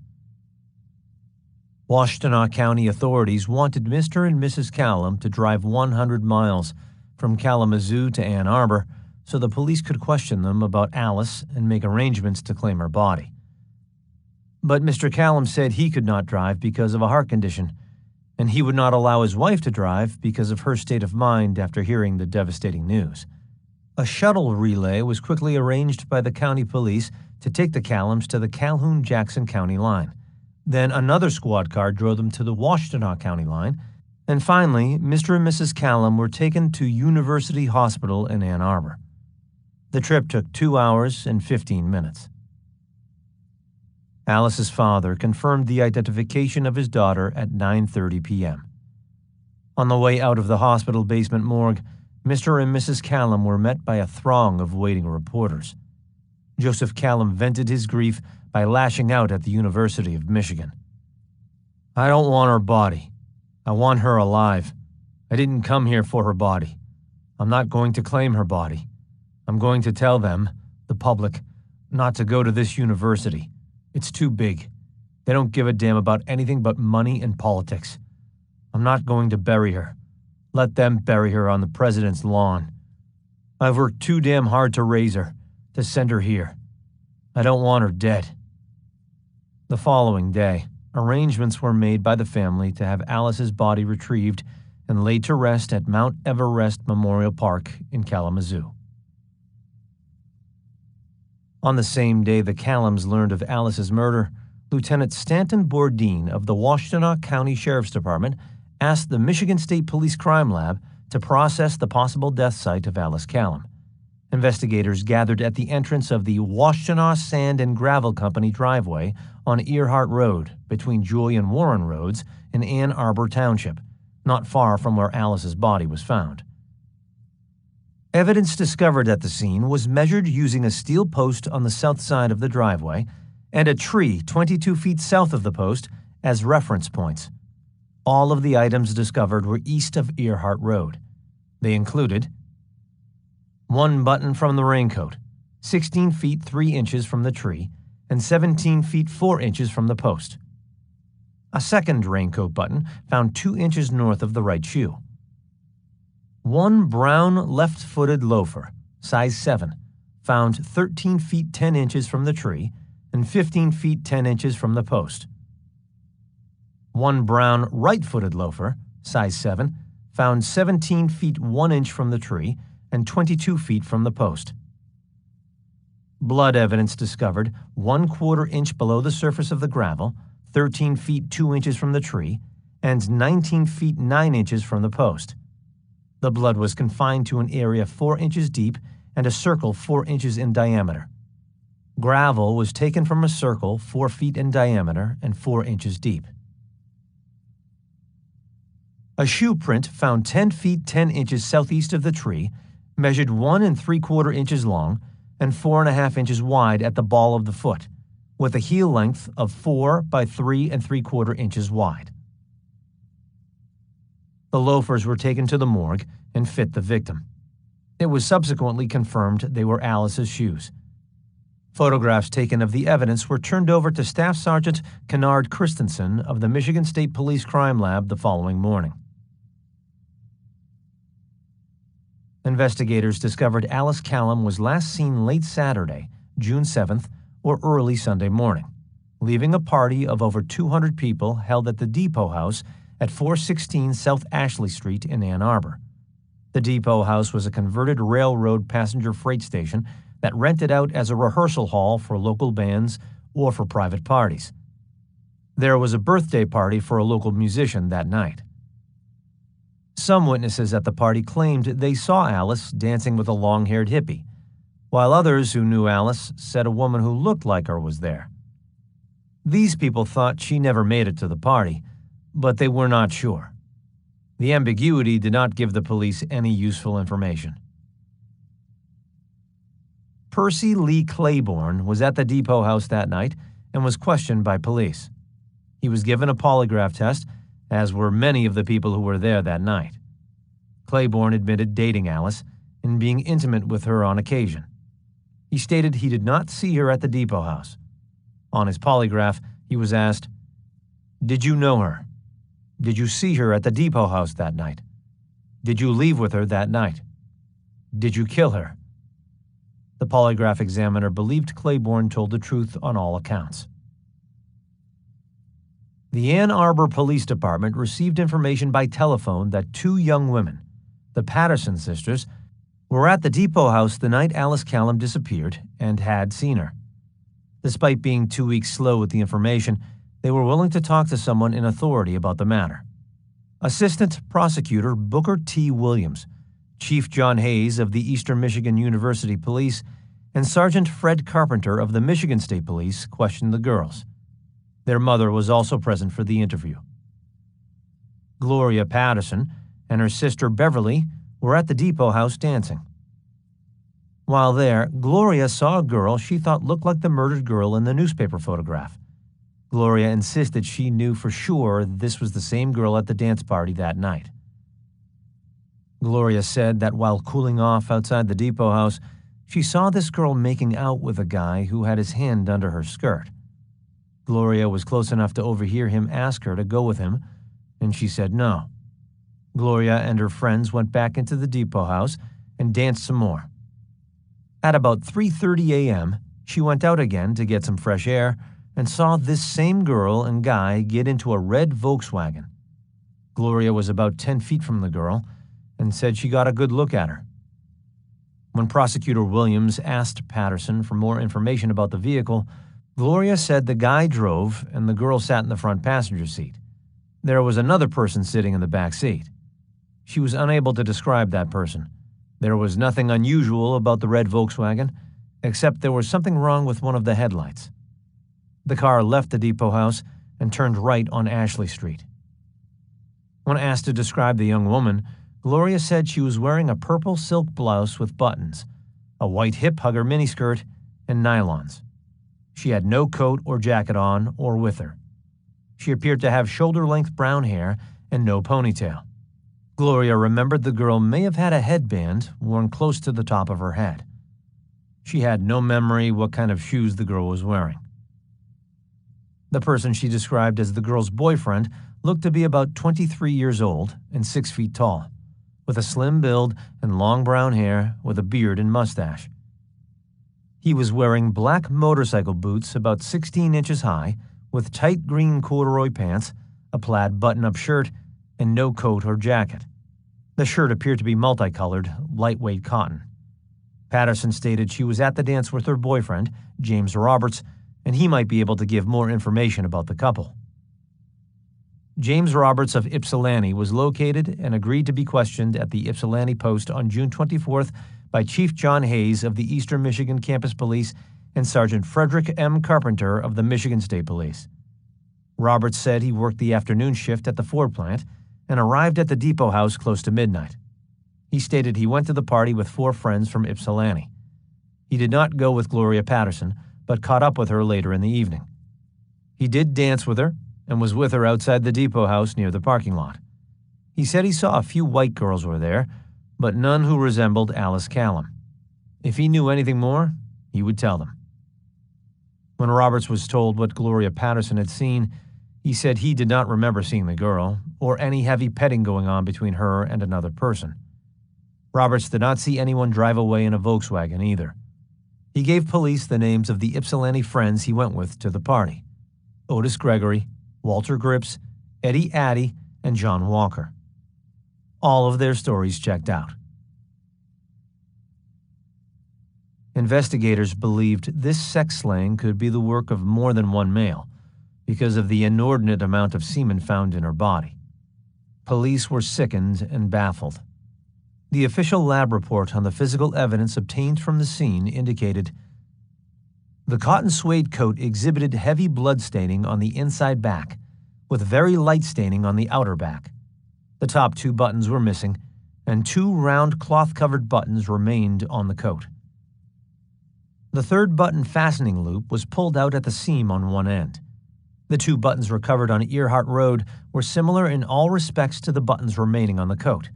Washtenaw County authorities wanted Mr. and Mrs. Callum to drive 100 miles from Kalamazoo to Ann Arbor so the police could question them about Alice and make arrangements to claim her body. But Mr. Callum said he could not drive because of a heart condition, and he would not allow his wife to drive because of her state of mind after hearing the devastating news. A shuttle relay was quickly arranged by the county police to take the Callums to the Calhoun-Jackson County line. Then another squad car drove them to the Washtenaw County line, and finally, Mr. and Mrs. Callum were taken to University Hospital in Ann Arbor. The trip took 2 hours and 15 minutes. Alice's father confirmed the identification of his daughter at 9:30 p.m. On the way out of the hospital basement morgue, Mr. and Mrs. Callum were met by a throng of waiting reporters. Joseph Callum vented his grief by lashing out at the University of Michigan. "I don't want her body. I want her alive. I didn't come here for her body. I'm not going to claim her body. I'm going to tell them, the public, not to go to this university. It's too big. They don't give a damn about anything but money and politics. I'm not going to bury her. Let them bury her on the president's lawn. I've worked too damn hard to raise her, to send her here. I don't want her dead." The following day, arrangements were made by the family to have Alice's body retrieved and laid to rest at Mount Everest Memorial Park in Kalamazoo. On the same day the Callams learned of Alice's murder, Lieutenant Stanton Bourdin of the Washtenaw County Sheriff's Department asked the Michigan State Police Crime Lab to process the possible death site of Alice Callam. Investigators gathered at the entrance of the Washtenaw Sand and Gravel Company driveway on Earhart Road between Joy and Warren Roads in Ann Arbor Township, not far from where Alice's body was found. Evidence discovered at the scene was measured using a steel post on the south side of the driveway and a tree 22 feet south of the post as reference points. All of the items discovered were east of Earhart Road. They included one button from the raincoat, 16 feet 3 inches from the tree, and 17 feet 4 inches from the post. A second raincoat button found 2 inches north of the right shoe. One brown left-footed loafer, size 7, found 13 feet 10 inches from the tree and 15 feet 10 inches from the post. One brown right-footed loafer, size 7, found 17 feet 1 inch from the tree and 22 feet from the post. Blood evidence discovered 1/4 inch below the surface of the gravel, 13 feet 2 inches from the tree, and 19 feet 9 inches from the post. The blood was confined to an area 4 inches deep and a circle 4 inches in diameter. Gravel was taken from a circle 4 feet in diameter and 4 inches deep. A shoe print found 10 feet 10 inches southeast of the tree, measured 1 3/4 inches long and 4.5 inches wide at the ball of the foot, with a heel length of 4 by 3 3/4 inches wide. The loafers were taken to the morgue and fit the victim. It was subsequently confirmed they were Alice's shoes. Photographs taken of the evidence were turned over to Staff Sergeant Kennard Christensen of the Michigan State Police Crime Lab the following morning. Investigators discovered Alice Callam was last seen late Saturday, June 7th, or early Sunday morning, leaving a party of over 200 people held at the Depot House at 416 South Ashley Street in Ann Arbor. The Depot House was a converted railroad passenger freight station that rented out as a rehearsal hall for local bands or for private parties. There was a birthday party for a local musician that night. Some witnesses at the party claimed they saw Alice dancing with a long-haired hippie, while others who knew Alice said a woman who looked like her was there. These people thought she never made it to the party, but they were not sure. The ambiguity did not give the police any useful information. Percy Lee Claiborne was at the Depot House that night and was questioned by police. He was given a polygraph test, as were many of the people who were there that night. Claiborne admitted dating Alice and being intimate with her on occasion. He stated he did not see her at the Depot House. On his polygraph, he was asked, "Did you know her? Did you see her at the Depot House that night? Did you leave with her that night? Did you kill her?" The polygraph examiner believed Claiborne told the truth on all accounts. The Ann Arbor Police Department received information by telephone that 2 young women, the Patterson sisters, were at the Depot House the night Alice Callam disappeared and had seen her. Despite being 2 weeks slow with the information, they were willing to talk to someone in authority about the matter. Assistant Prosecutor Booker T. Williams, Chief John Hayes of the Eastern Michigan University Police, and Sergeant Fred Carpenter of the Michigan State Police questioned the girls. Their mother was also present for the interview. Gloria Patterson and her sister Beverly were at the Depot House dancing. While there, Gloria saw a girl she thought looked like the murdered girl in the newspaper photograph. Gloria insisted she knew for sure this was the same girl at the dance party that night. Gloria said that while cooling off outside the Depot House, she saw this girl making out with a guy who had his hand under her skirt. Gloria was close enough to overhear him ask her to go with him, and she said no. Gloria and her friends went back into the Depot House and danced some more. At about 3:30 a.m., she went out again to get some fresh air and saw this same girl and guy get into a red Volkswagen. Gloria was about 10 feet from the girl and said she got a good look at her. When Prosecutor Williams asked Patterson for more information about the vehicle, Gloria said the guy drove and the girl sat in the front passenger seat. There was another person sitting in the back seat. She was unable to describe that person. There was nothing unusual about the red Volkswagen, except there was something wrong with one of the headlights. The car left the depot house and turned right on Ashley Street. When asked to describe the young woman, Gloria said she was wearing a purple silk blouse with buttons, a white hip-hugger miniskirt, and nylons. She had no coat or jacket on or with her. She appeared to have shoulder-length brown hair and no ponytail. Gloria remembered the girl may have had a headband worn close to the top of her head. She had no memory what kind of shoes the girl was wearing. The person she described as the girl's boyfriend looked to be about 23 years old and 6 feet tall, with a slim build and long brown hair with a beard and mustache. He was wearing black motorcycle boots about 16 inches high, with tight green corduroy pants, a plaid button-up shirt, and no coat or jacket. The shirt appeared to be multicolored, lightweight cotton. Patterson stated she was at the dance with her boyfriend, James Roberts, and he might be able to give more information about the couple. James Roberts of Ypsilanti was located and agreed to be questioned at the Ypsilanti Post on June 24th by Chief John Hayes of the Eastern Michigan Campus Police and Sergeant Frederick M. Carpenter of the Michigan State Police. Roberts said he worked the afternoon shift at the Ford plant and arrived at the depot house close to midnight. He stated he went to the party with 4 friends from Ypsilanti. He did not go with Gloria Patterson, but caught up with her later in the evening. He did dance with her and was with her outside the depot house near the parking lot. He said he saw a few white girls were there, but none who resembled Alice Callum. If he knew anything more, he would tell them. When Roberts was told what Gloria Patterson had seen, he said he did not remember seeing the girl or any heavy petting going on between her and another person. Roberts did not see anyone drive away in a Volkswagen either. He gave police the names of the Ypsilanti friends he went with to the party: Otis Gregory, Walter Grips, Eddie Addy, and John Walker. All of their stories checked out. Investigators believed this sex slaying could be the work of more than one male because of the inordinate amount of semen found in her body. Police were sickened and baffled. The official lab report on the physical evidence obtained from the scene indicated the cotton suede coat exhibited heavy blood staining on the inside back, with very light staining on the outer back. The top 2 buttons were missing, and 2 round cloth-covered buttons remained on the coat. The 3rd button fastening loop was pulled out at the seam on one end. The 2 buttons recovered on Earhart Road were similar in all respects to the buttons remaining on the coat,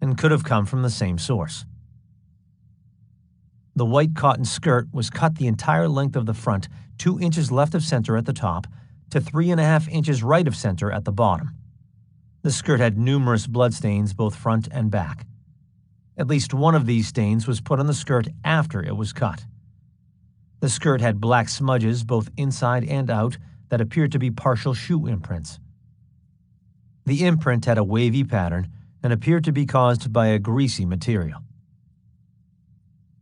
and could have come from the same source. The white cotton skirt was cut the entire length of the front, 2 inches left of center at the top, to 3.5 inches right of center at the bottom. The skirt had numerous bloodstains both front and back. At least one of these stains was put on the skirt after it was cut. The skirt had black smudges both inside and out that appeared to be partial shoe imprints. The imprint had a wavy pattern and appeared to be caused by a greasy material.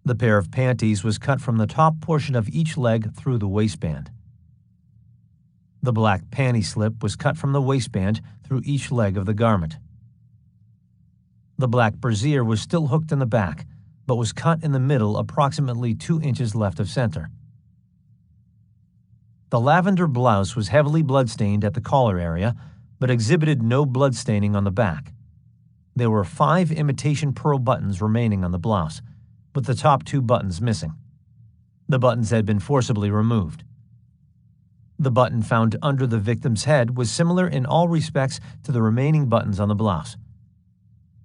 The pair of panties was cut from the top portion of each leg through the waistband. The black panty slip was cut from the waistband through each leg of the garment. The black brassiere was still hooked in the back, but was cut in the middle approximately 2 inches left of center. The lavender blouse was heavily bloodstained at the collar area, but exhibited no bloodstaining on the back. There were 5 imitation pearl buttons remaining on the blouse, with the top 2 buttons missing. The buttons had been forcibly removed. The button found under the victim's head was similar in all respects to the remaining buttons on the blouse.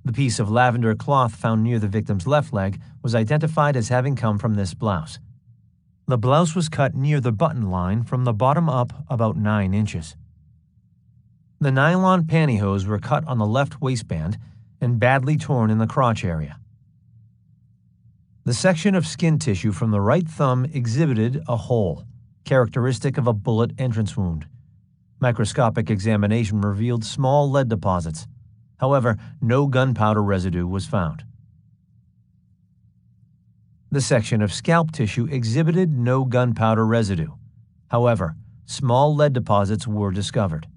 The piece of lavender cloth found near the victim's left leg was identified as having come from this blouse. The blouse was cut near the button line from the bottom up about 9 inches. The nylon pantyhose were cut on the left waistband and badly torn in the crotch area. The section of skin tissue from the right thumb exhibited a hole, characteristic of a bullet entrance wound. Microscopic examination revealed small lead deposits. However, no gunpowder residue was found. The section of scalp tissue exhibited no gunpowder residue. However, small lead deposits were discovered.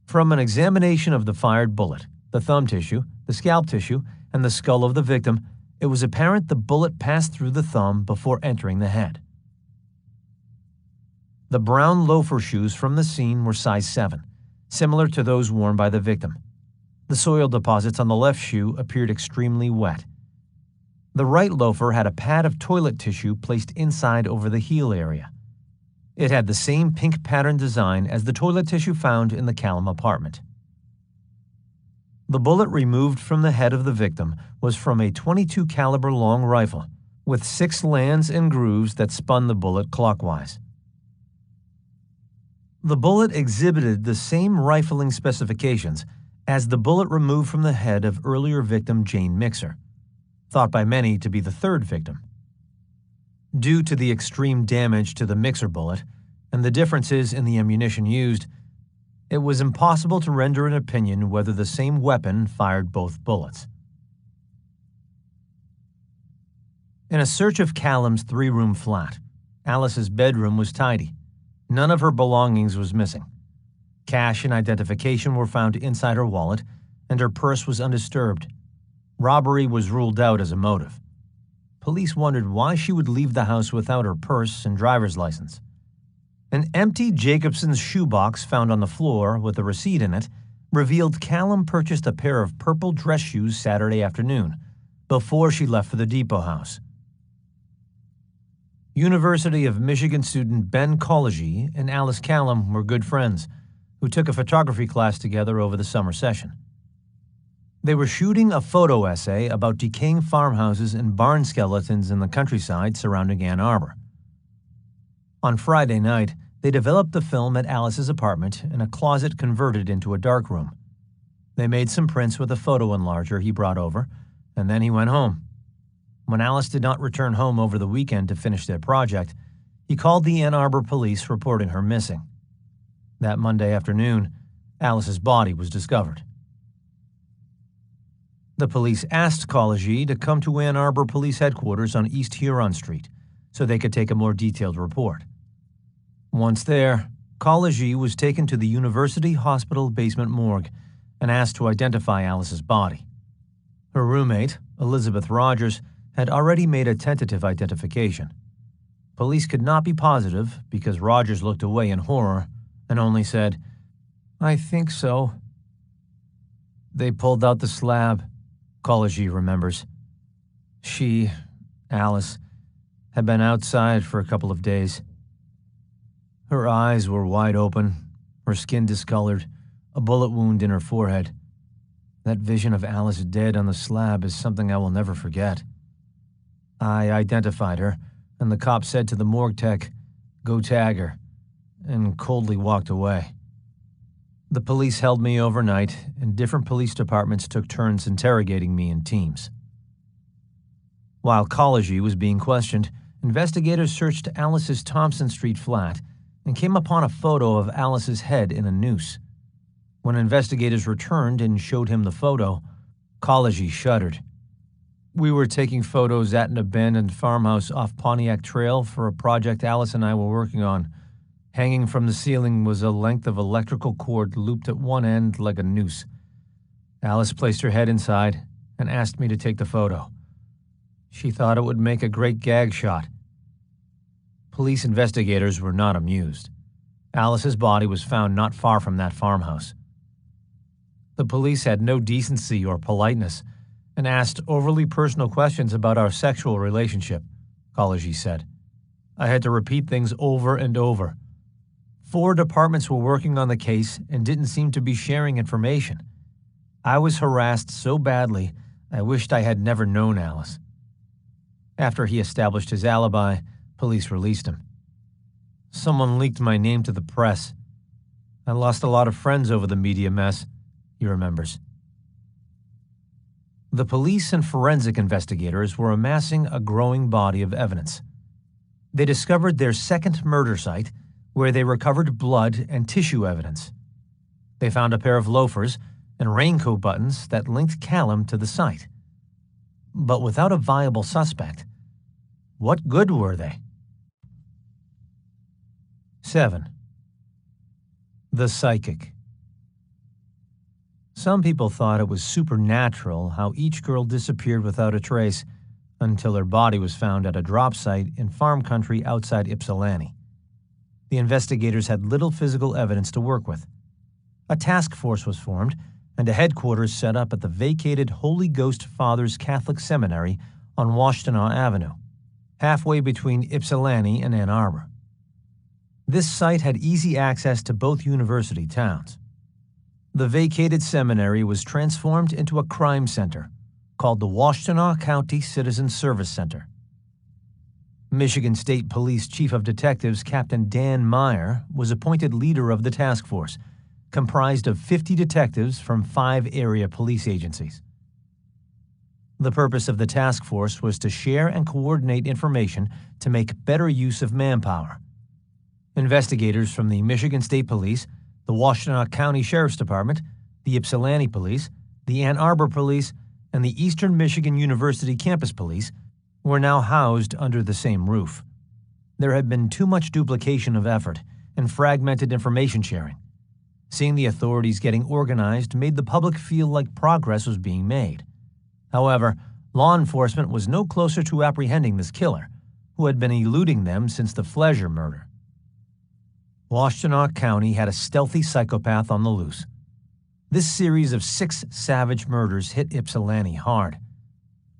From an examination of the fired bullet, the thumb tissue, the scalp tissue, and the skull of the victim, it was apparent the bullet passed through the thumb before entering the head. The brown loafer shoes from the scene were size 7, similar to those worn by the victim. The soil deposits on the left shoe appeared extremely wet. The right loafer had a pad of toilet tissue placed inside over the heel area. It had the same pink pattern design as the toilet tissue found in the Callum apartment. The bullet removed from the head of the victim was from a .22 caliber long rifle, with 6 lands and grooves that spun the bullet clockwise. The bullet exhibited the same rifling specifications as the bullet removed from the head of earlier victim Jane Mixer, thought by many to be the third victim. Due to the extreme damage to the Mixer bullet and the differences in the ammunition used, it was impossible to render an opinion whether the same weapon fired both bullets. In a search of Callum's 3-room flat, Alice's bedroom was tidy. None of her belongings was missing. Cash and identification were found inside her wallet, and her purse was undisturbed. Robbery was ruled out as a motive. Police wondered why she would leave the house without her purse and driver's license. An empty Jacobson's shoebox found on the floor with a receipt in it revealed Callum purchased a pair of purple dress shoes Saturday afternoon, before she left for the depot house. University of Michigan student Ben College and Alice Callum were good friends, who took a photography class together over the summer session. They were shooting a photo essay about decaying farmhouses and barn skeletons in the countryside surrounding Ann Arbor. On Friday night, they developed the film at Alice's apartment in a closet converted into a darkroom. They made some prints with a photo enlarger he brought over, and then he went home. When Alice did not return home over the weekend to finish their project, he called the Ann Arbor police reporting her missing. That Monday afternoon, Alice's body was discovered. The police asked College to come to Ann Arbor Police Headquarters on East Huron Street so they could take a more detailed report. Once there, College was taken to the University Hospital basement morgue and asked to identify Alice's body. Her roommate, Elizabeth Rogers, had already made a tentative identification. Police could not be positive because Rogers looked away in horror and only said, "I think so." They pulled out the slab, College remembers. She, Alice, had been outside for a couple of days. Her eyes were wide open, her skin discolored, a bullet wound in her forehead. That vision of Alice dead on the slab is something I will never forget. I identified her, and the cop said to the morgue tech, "Go tag her," and coldly walked away. The police held me overnight, and different police departments took turns interrogating me in teams. While College was being questioned, investigators searched Alice's Thompson Street flat and came upon a photo of Alice's head in a noose. When investigators returned and showed him the photo, College shuddered. "We were taking photos at an abandoned farmhouse off Pontiac Trail for a project Alice and I were working on. Hanging from the ceiling was a length of electrical cord looped at one end like a noose. Alice placed her head inside and asked me to take the photo. She thought it would make a great gag shot." Police investigators were not amused. Alice's body was found not far from that farmhouse. The police had no decency or politeness and asked overly personal questions about our sexual relationship, College said. "I had to repeat things over and over. 4 departments were working on the case and didn't seem to be sharing information. I was harassed so badly, I wished I had never known Alice." After he established his alibi, police released him. "Someone leaked my name to the press. I lost a lot of friends over the media mess," he remembers. The police and forensic investigators were amassing a growing body of evidence. They discovered their second murder site, where they recovered blood and tissue evidence. They found a pair of loafers and raincoat buttons that linked Callum to the site. But without a viable suspect, what good were they? 7. The psychic. Some people thought it was supernatural how each girl disappeared without a trace until her body was found at a drop site in farm country outside Ypsilanti. The investigators had little physical evidence to work with. A task force was formed and a headquarters set up at the vacated Holy Ghost Fathers Catholic Seminary on Washtenaw Avenue, halfway between Ypsilanti and Ann Arbor. This site had easy access to both university towns. The vacated seminary was transformed into a crime center called the Washtenaw County Citizen Service Center. Michigan State Police Chief of Detectives Captain Dan Meyer was appointed leader of the task force, comprised of 50 detectives from 5 area police agencies. The purpose of the task force was to share and coordinate information to make better use of manpower. Investigators from the Michigan State Police, the Washtenaw County Sheriff's Department, the Ypsilanti Police, the Ann Arbor Police, and the Eastern Michigan University Campus Police were now housed under the same roof. There had been too much duplication of effort and fragmented information sharing. Seeing the authorities getting organized made the public feel like progress was being made. However, law enforcement was no closer to apprehending this killer, who had been eluding them since the Fleischer murder. Washtenaw County had a stealthy psychopath on the loose. This series of 6 savage murders hit Ypsilanti hard.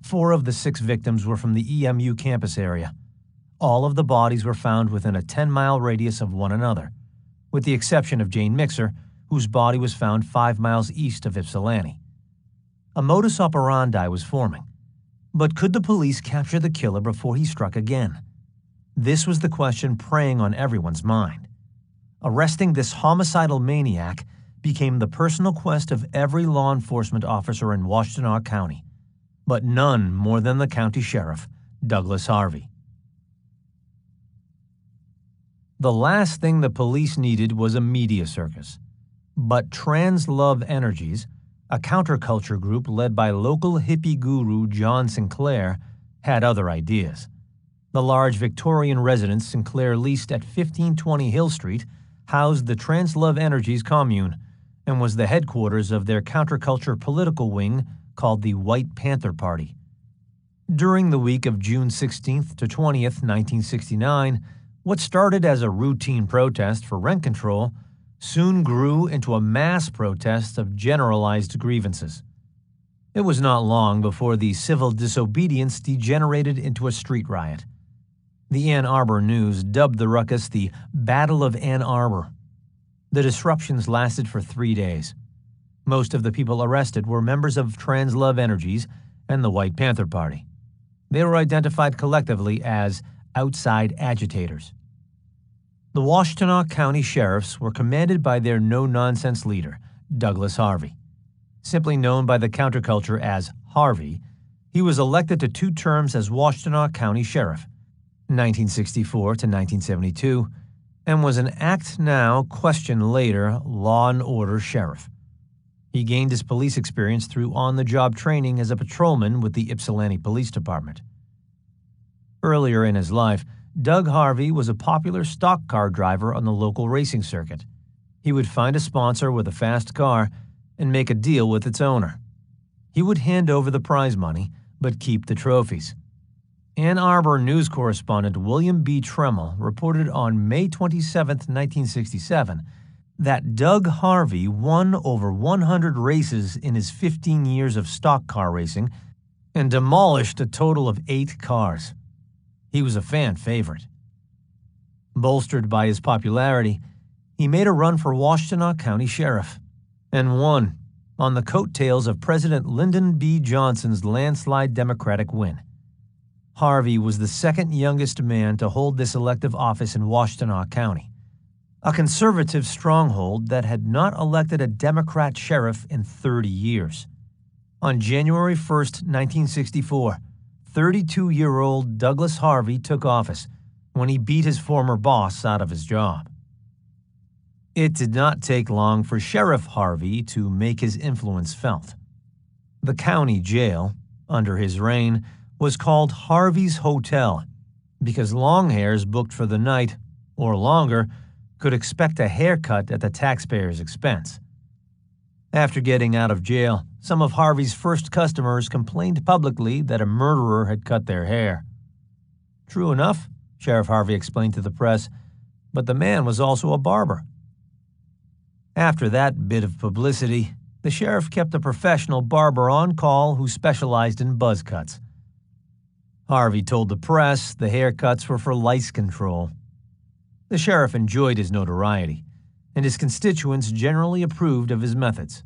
4 of the 6 victims were from the EMU campus area. All of the bodies were found within a 10-mile radius of one another, with the exception of Jane Mixer, whose body was found 5 miles east of Ypsilanti. A modus operandi was forming. But could the police capture the killer before he struck again? This was the question preying on everyone's mind. Arresting this homicidal maniac became the personal quest of every law enforcement officer in Washtenaw County, but none more than the county sheriff, Douglas Harvey. The last thing the police needed was a media circus. But Trans Love Energies, a counterculture group led by local hippie guru John Sinclair, had other ideas. The large Victorian residence Sinclair leased at 1520 Hill Street housed the Trans Love Energies commune and was the headquarters of their counterculture political wing called the White Panther Party. During the week of June 16th to 20th, 1969, what started as a routine protest for rent control soon grew into a mass protest of generalized grievances. It was not long before the civil disobedience degenerated into a street riot. The Ann Arbor News dubbed the ruckus the Battle of Ann Arbor. The disruptions lasted for 3 days. Most of the people arrested were members of Trans Love Energies and the White Panther Party. They were identified collectively as outside agitators. The Washtenaw County Sheriffs were commanded by their no-nonsense leader, Douglas Harvey. Simply known by the counterculture as Harvey, he was elected to 2 terms as Washtenaw County Sheriff, 1964 to 1972, and was an act now, question later, law and order sheriff. He gained his police experience through on-the-job training as a patrolman with the Ypsilanti Police Department. Earlier in his life, Doug Harvey was a popular stock car driver on the local racing circuit. He would find a sponsor with a fast car and make a deal with its owner. He would hand over the prize money, but keep the trophies. Ann Arbor News correspondent William B. Tremmel reported on May 27, 1967, that Doug Harvey won over 100 races in his 15 years of stock car racing and demolished a total of 8 cars. He was a fan favorite. Bolstered by his popularity, he made a run for Washtenaw County Sheriff and won on the coattails of President Lyndon B. Johnson's landslide Democratic win. Harvey was the second youngest man to hold this elective office in Washtenaw County, a conservative stronghold that had not elected a Democrat sheriff in 30 years. On January 1, 1964, 32-year-old Douglas Harvey took office, when he beat his former boss out of his job. It did not take long for Sheriff Harvey to make his influence felt. The county jail, under his reign, was called Harvey's Hotel because longhairs booked for the night, or longer, could expect a haircut at the taxpayer's expense. After getting out of jail, some of Harvey's first customers complained publicly that a murderer had cut their hair. True enough, Sheriff Harvey explained to the press, but the man was also a barber. After that bit of publicity, the sheriff kept a professional barber on call who specialized in buzz cuts. Harvey told the press the haircuts were for lice control. The sheriff enjoyed his notoriety, and his constituents generally approved of his methods.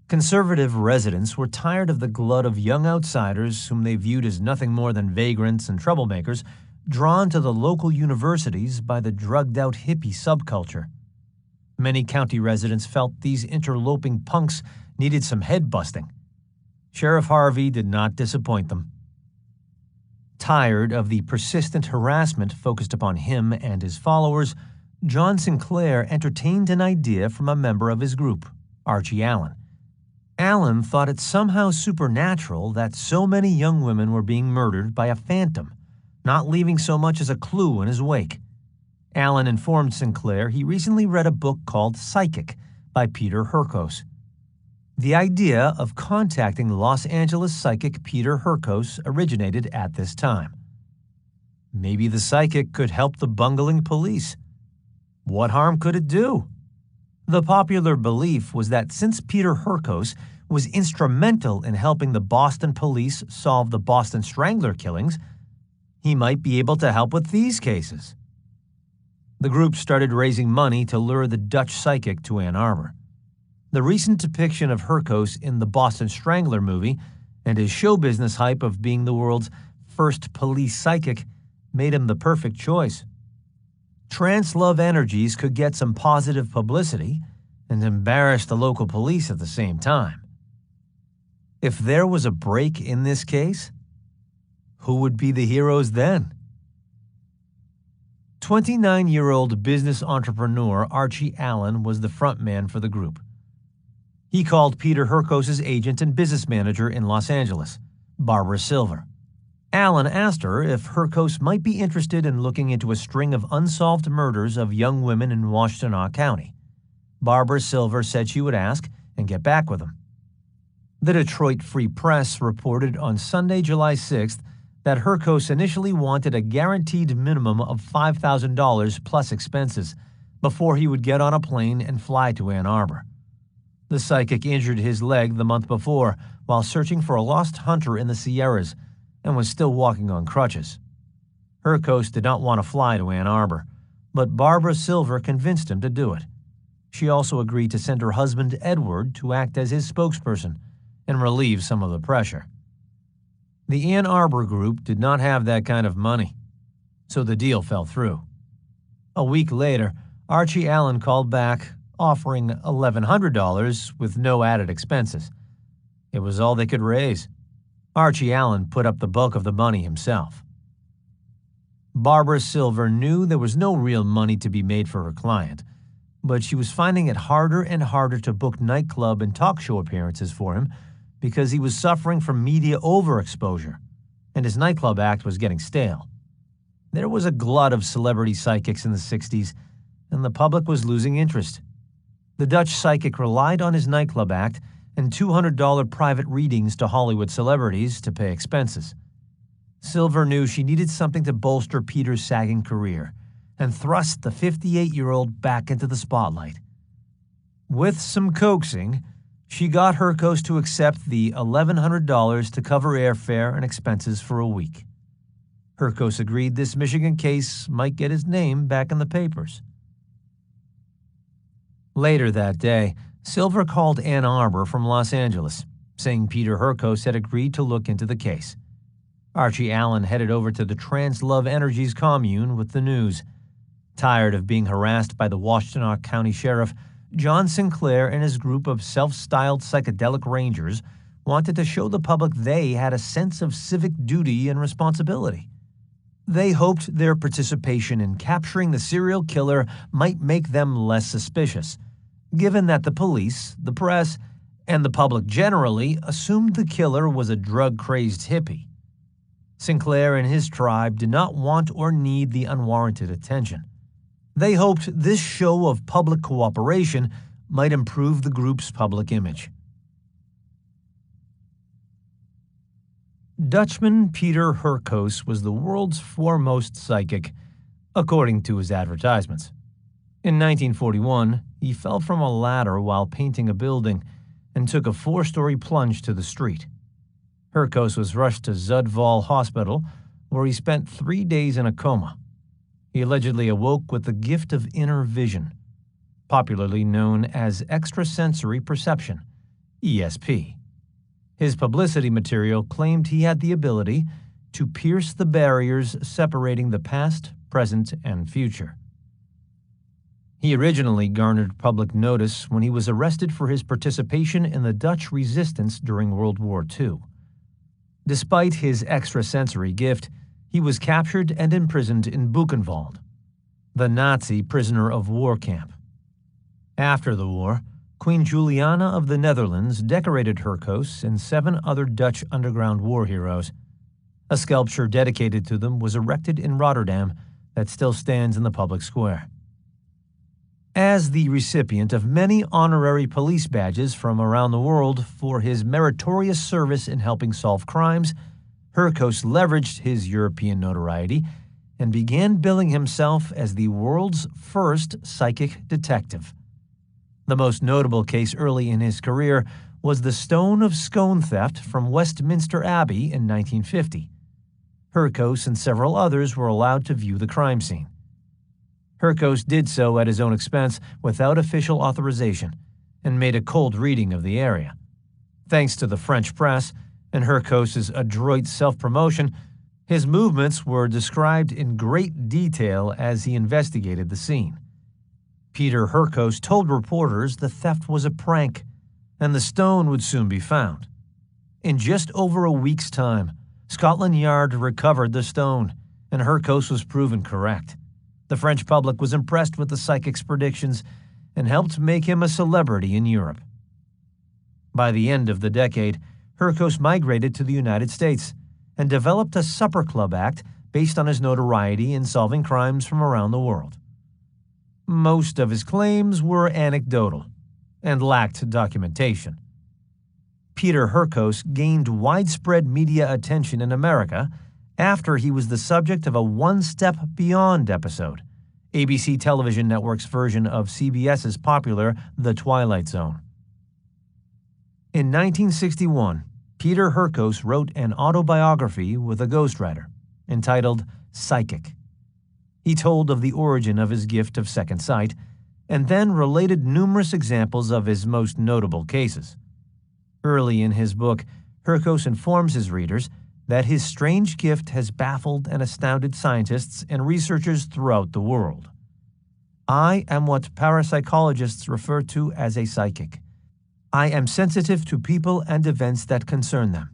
Conservative residents were tired of the glut of young outsiders whom they viewed as nothing more than vagrants and troublemakers, drawn to the local universities by the drugged-out hippie subculture. Many county residents felt these interloping punks needed some head-busting. Sheriff Harvey did not disappoint them. Tired of the persistent harassment focused upon him and his followers, John Sinclair entertained an idea from a member of his group, Archie Allen. Allen thought it somehow supernatural that so many young women were being murdered by a phantom, not leaving so much as a clue in his wake. Allen informed Sinclair he recently read a book called Psychic by Peter Hurkos. The idea of contacting Los Angeles psychic Peter Hurkos originated at this time. Maybe the psychic could help the bungling police. What harm could it do? The popular belief was that since Peter Hurkos was instrumental in helping the Boston police solve the Boston Strangler killings, he might be able to help with these cases. The group started raising money to lure the Dutch psychic to Ann Arbor. The recent depiction of Hurkos in the Boston Strangler movie and his show business hype of being the world's first police psychic made him the perfect choice. Trans-love energies could get some positive publicity and embarrass the local police at the same time. If there was a break in this case, who would be the heroes then? 29-year-old business entrepreneur Archie Allen was the frontman for the group. He called Peter Hurkos' agent and business manager in Los Angeles, Barbara Silver. Allen asked her if Hurkos might be interested in looking into a string of unsolved murders of young women in Washtenaw County. Barbara Silver said she would ask and get back with him. The Detroit Free Press reported on Sunday, July 6th, that Hurkos initially wanted a guaranteed minimum of $5,000 plus expenses before he would get on a plane and fly to Ann Arbor. The psychic injured his leg the month before while searching for a lost hunter in the Sierras and was still walking on crutches. Hurkos did not want to fly to Ann Arbor, but Barbara Silver convinced him to do it. She also agreed to send her husband Edward to act as his spokesperson and relieve some of the pressure. The Ann Arbor group did not have that kind of money, so the deal fell through. A week later, Archie Allen called back, offering $1,100 with no added expenses. It was all they could raise. Archie Allen put up the bulk of the money himself. Barbara Silver knew there was no real money to be made for her client, but she was finding it harder and harder to book nightclub and talk show appearances for him because he was suffering from media overexposure, and his nightclub act was getting stale. There was a glut of celebrity psychics in the 60s, and the public was losing interest. The Dutch psychic relied on his nightclub act and $200 private readings to Hollywood celebrities to pay expenses. Silver knew she needed something to bolster Peter's sagging career and thrust the 58-year-old back into the spotlight. With some coaxing, she got Hurkos to accept the $1,100 to cover airfare and expenses for a week. Hurkos agreed this Michigan case might get his name back in the papers. Later that day, Silver called Ann Arbor from Los Angeles, saying Peter Hurkos had agreed to look into the case. Archie Allen headed over to the Trans-Love Energies commune with the news. Tired of being harassed by the Washtenaw County Sheriff, John Sinclair and his group of self-styled psychedelic rangers wanted to show the public they had a sense of civic duty and responsibility. They hoped their participation in capturing the serial killer might make them less suspicious, given that the police, the press, and the public generally assumed the killer was a drug-crazed hippie. Sinclair and his tribe did not want or need the unwarranted attention. They hoped this show of public cooperation might improve the group's public image. Dutchman Peter Hurkos was the world's foremost psychic, according to his advertisements. In 1941, he fell from a ladder while painting a building and took a 4-story plunge to the street. Hurkos was rushed to Zudval Hospital, where he spent 3 days in a coma. He allegedly awoke with the gift of inner vision, popularly known as extrasensory perception, ESP. His publicity material claimed he had the ability to pierce the barriers separating the past, present, and future. He originally garnered public notice when he was arrested for his participation in the Dutch resistance during World War II. Despite his extrasensory gift, he was captured and imprisoned in Buchenwald, the Nazi prisoner of war camp. After the war, Queen Juliana of the Netherlands decorated Hurkos and 7 other Dutch underground war heroes. A sculpture dedicated to them was erected in Rotterdam that still stands in the public square. As the recipient of many honorary police badges from around the world for his meritorious service in helping solve crimes, Hurkos leveraged his European notoriety and began billing himself as the world's first psychic detective. The most notable case early in his career was the Stone of Scone theft from Westminster Abbey in 1950. Hurkos and several others were allowed to view the crime scene. Hurkos did so at his own expense without official authorization and made a cold reading of the area. Thanks to the French press and Hurkos's adroit self-promotion, his movements were described in great detail as he investigated the scene. Peter Hurkos told reporters the theft was a prank and the stone would soon be found. In just over a week's time, Scotland Yard recovered the stone, and Hurkos was proven correct. The French public was impressed with the psychic's predictions and helped make him a celebrity in Europe. By the end of the decade, Hurkos migrated to the United States and developed a supper club act based on his notoriety in solving crimes from around the world. Most of his claims were anecdotal and lacked documentation. Peter Hurkos gained widespread media attention in America after he was the subject of a One Step Beyond episode, ABC television network's version of CBS's popular The Twilight Zone. In 1961, Peter Hurkos wrote an autobiography with a ghostwriter entitled Psychic. He told of the origin of his gift of second sight, and then related numerous examples of his most notable cases. Early in his book, Hurkos informs his readers that his strange gift has baffled and astounded scientists and researchers throughout the world. I am what parapsychologists refer to as a psychic. I am sensitive to people and events that concern them.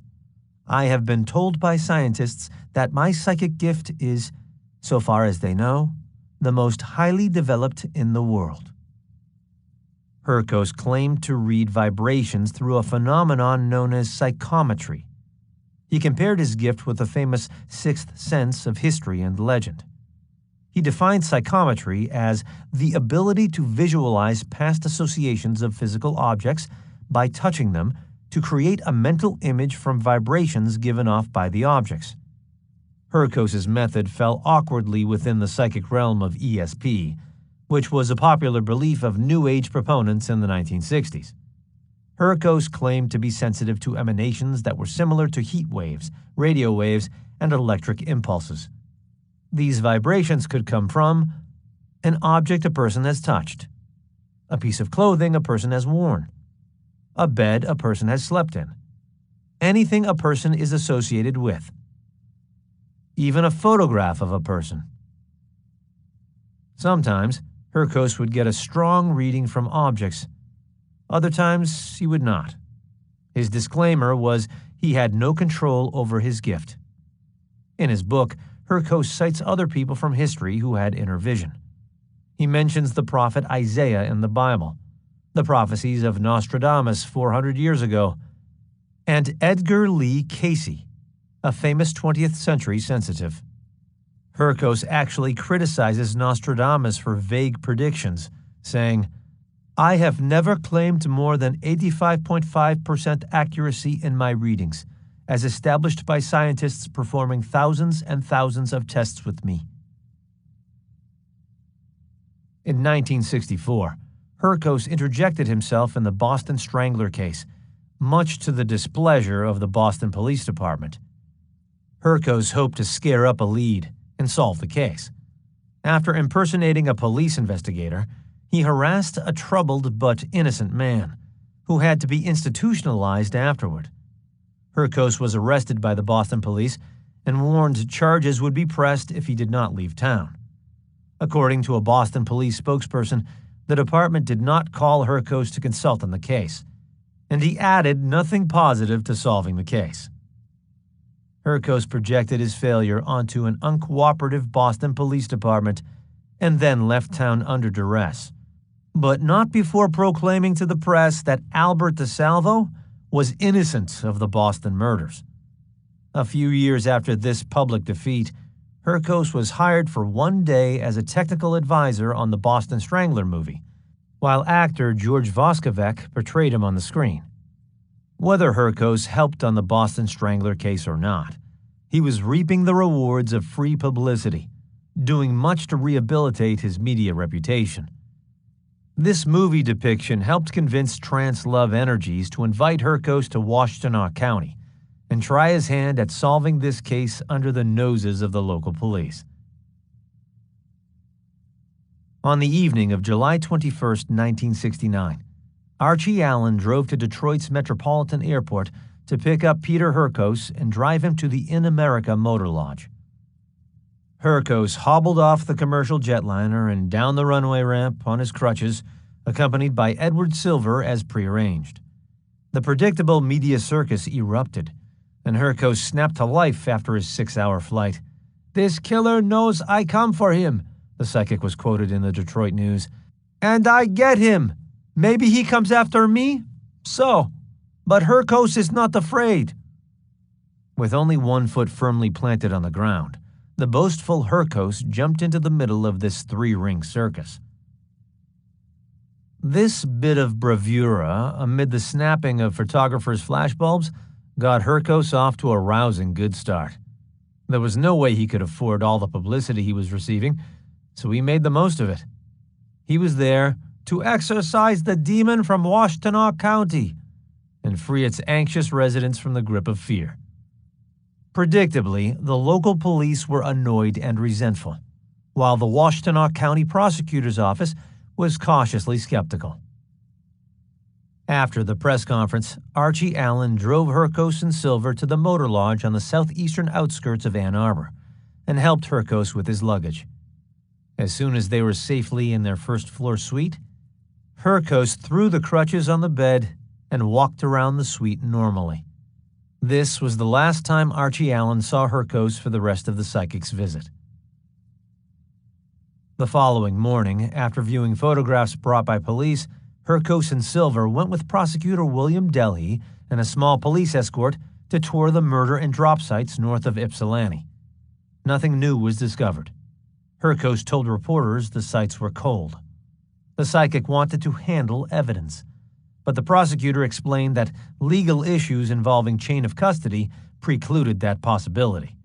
I have been told by scientists that my psychic gift is, so far as they know, the most highly developed in the world. Hurkos claimed to read vibrations through a phenomenon known as psychometry. He compared his gift with the famous sixth sense of history and legend. He defined psychometry as the ability to visualize past associations of physical objects by touching them to create a mental image from vibrations given off by the objects. Hurkos's method fell awkwardly within the psychic realm of ESP, which was a popular belief of New Age proponents in the 1960s. Hurkos claimed to be sensitive to emanations that were similar to heat waves, radio waves, and electric impulses. These vibrations could come from an object a person has touched, a piece of clothing a person has worn, a bed a person has slept in, anything a person is associated with, even a photograph of a person. Sometimes, Hurkos would get a strong reading from objects. Other times, he would not. His disclaimer was he had no control over his gift. In his book, Hurkos cites other people from history who had inner vision. He mentions the prophet Isaiah in the Bible, the prophecies of Nostradamus 400 years ago, and Edgar Lee Casey, a famous 20th century sensitive. Hurkos actually criticizes Nostradamus for vague predictions, saying, "I have never claimed more than 85.5% accuracy in my readings, as established by scientists performing thousands and thousands of tests with me." In 1964, Hurkos interjected himself in the Boston Strangler case, much to the displeasure of the Boston Police Department. Hurkos hoped to scare up a lead and solve the case. After impersonating a police investigator, he harassed a troubled but innocent man, who had to be institutionalized afterward. Hurkos was arrested by the Boston police and warned charges would be pressed if he did not leave town. According to a Boston police spokesperson, the department did not call Hurkos to consult on the case, and he added nothing positive to solving the case. Hurkos projected his failure onto an uncooperative Boston Police Department and then left town under duress, but not before proclaiming to the press that Albert DeSalvo was innocent of the Boston murders. A few years after this public defeat, Hurkos was hired for one day as a technical advisor on the Boston Strangler movie, while actor George Voskovec portrayed him on the screen. Whether Hurkos helped on the Boston Strangler case or not, he was reaping the rewards of free publicity, doing much to rehabilitate his media reputation. This movie depiction helped convince Trance Love Energies to invite Hurkos to Washtenaw County and try his hand at solving this case under the noses of the local police. On the evening of July 21, 1969, Archie Allen drove to Detroit's Metropolitan Airport to pick up Peter Hurkos and drive him to the In America Motor Lodge. Hurkos hobbled off the commercial jetliner and down the runway ramp on his crutches, accompanied by Edward Silver as prearranged. The predictable media circus erupted, and Hurkos snapped to life after his 6-hour flight. "This killer knows I come for him," the psychic was quoted in the Detroit News. "And I get him. Maybe he comes after me? So. But Hurkos is not afraid." With only one foot firmly planted on the ground, the boastful Hurkos jumped into the middle of this three-ring circus. This bit of bravura, amid the snapping of photographers' flashbulbs, got Hurkos off to a rousing good start. There was no way he could afford all the publicity he was receiving, so he made the most of it. He was there to exorcise the demon from Washtenaw County and free its anxious residents from the grip of fear. Predictably, the local police were annoyed and resentful, while the Washtenaw County Prosecutor's Office was cautiously skeptical. After the press conference, Archie Allen drove Hurkos and Silver to the motor lodge on the southeastern outskirts of Ann Arbor and helped Hurkos with his luggage. As soon as they were safely in their first-floor suite, Hurkos threw the crutches on the bed and walked around the suite normally. This was the last time Archie Allen saw Hurkos for the rest of the psychic's visit. The following morning, after viewing photographs brought by police, Hurkos and Silver went with prosecutor William Delhy and a small police escort to tour the murder and drop sites north of Ypsilanti. Nothing new was discovered. Hurkos told reporters the sites were cold. The psychic wanted to handle evidence, but the prosecutor explained that legal issues involving chain of custody precluded that possibility.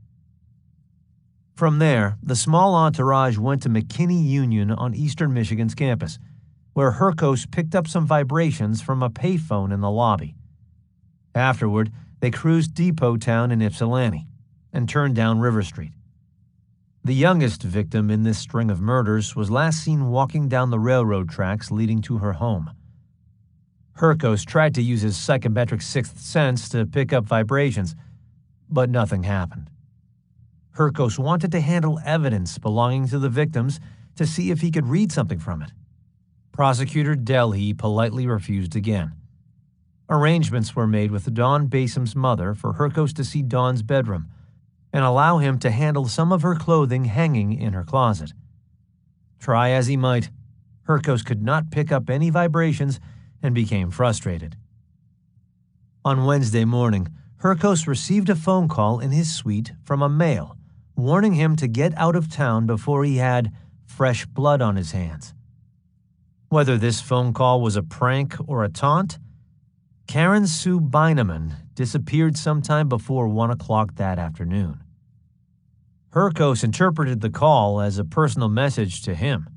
From there, the small entourage went to McKinney Union on Eastern Michigan's campus, where Hurkos picked up some vibrations from a payphone in the lobby. Afterward, they cruised Depot Town in Ypsilanti and turned down River Street. The youngest victim in this string of murders was last seen walking down the railroad tracks leading to her home. Hurkos tried to use his psychometric sixth sense to pick up vibrations, but nothing happened. Hurkos wanted to handle evidence belonging to the victims to see if he could read something from it. Prosecutor Delhy politely refused again. Arrangements were made with Dawn Basim's mother for Hurkos to see Dawn's bedroom, and allow him to handle some of her clothing hanging in her closet. Try as he might, Hurkos could not pick up any vibrations and became frustrated. On Wednesday morning, Hurkos received a phone call in his suite from a male, warning him to get out of town before he had fresh blood on his hands. Whether this phone call was a prank or a taunt, Karen Sue Beineman disappeared sometime before 1 o'clock that afternoon. Hurkos interpreted the call as a personal message to him.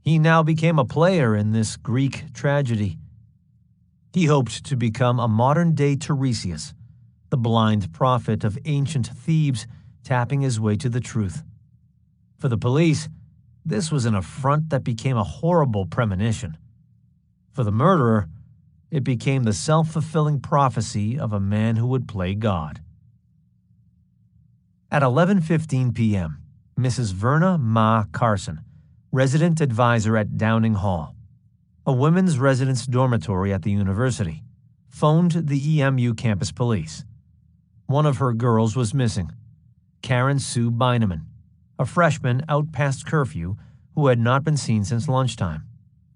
He now became a player in this Greek tragedy. He hoped to become a modern-day Tiresias, the blind prophet of ancient Thebes tapping his way to the truth. For the police, this was an affront that became a horrible premonition. For the murderer, it became the self-fulfilling prophecy of a man who would play God. At 11:15 p.m., Mrs. Verna Ma Carson, resident advisor at Downing Hall, a women's residence dormitory at the university, phoned the EMU campus police. One of her girls was missing, Karen Sue Beineman, a freshman out past curfew who had not been seen since lunchtime.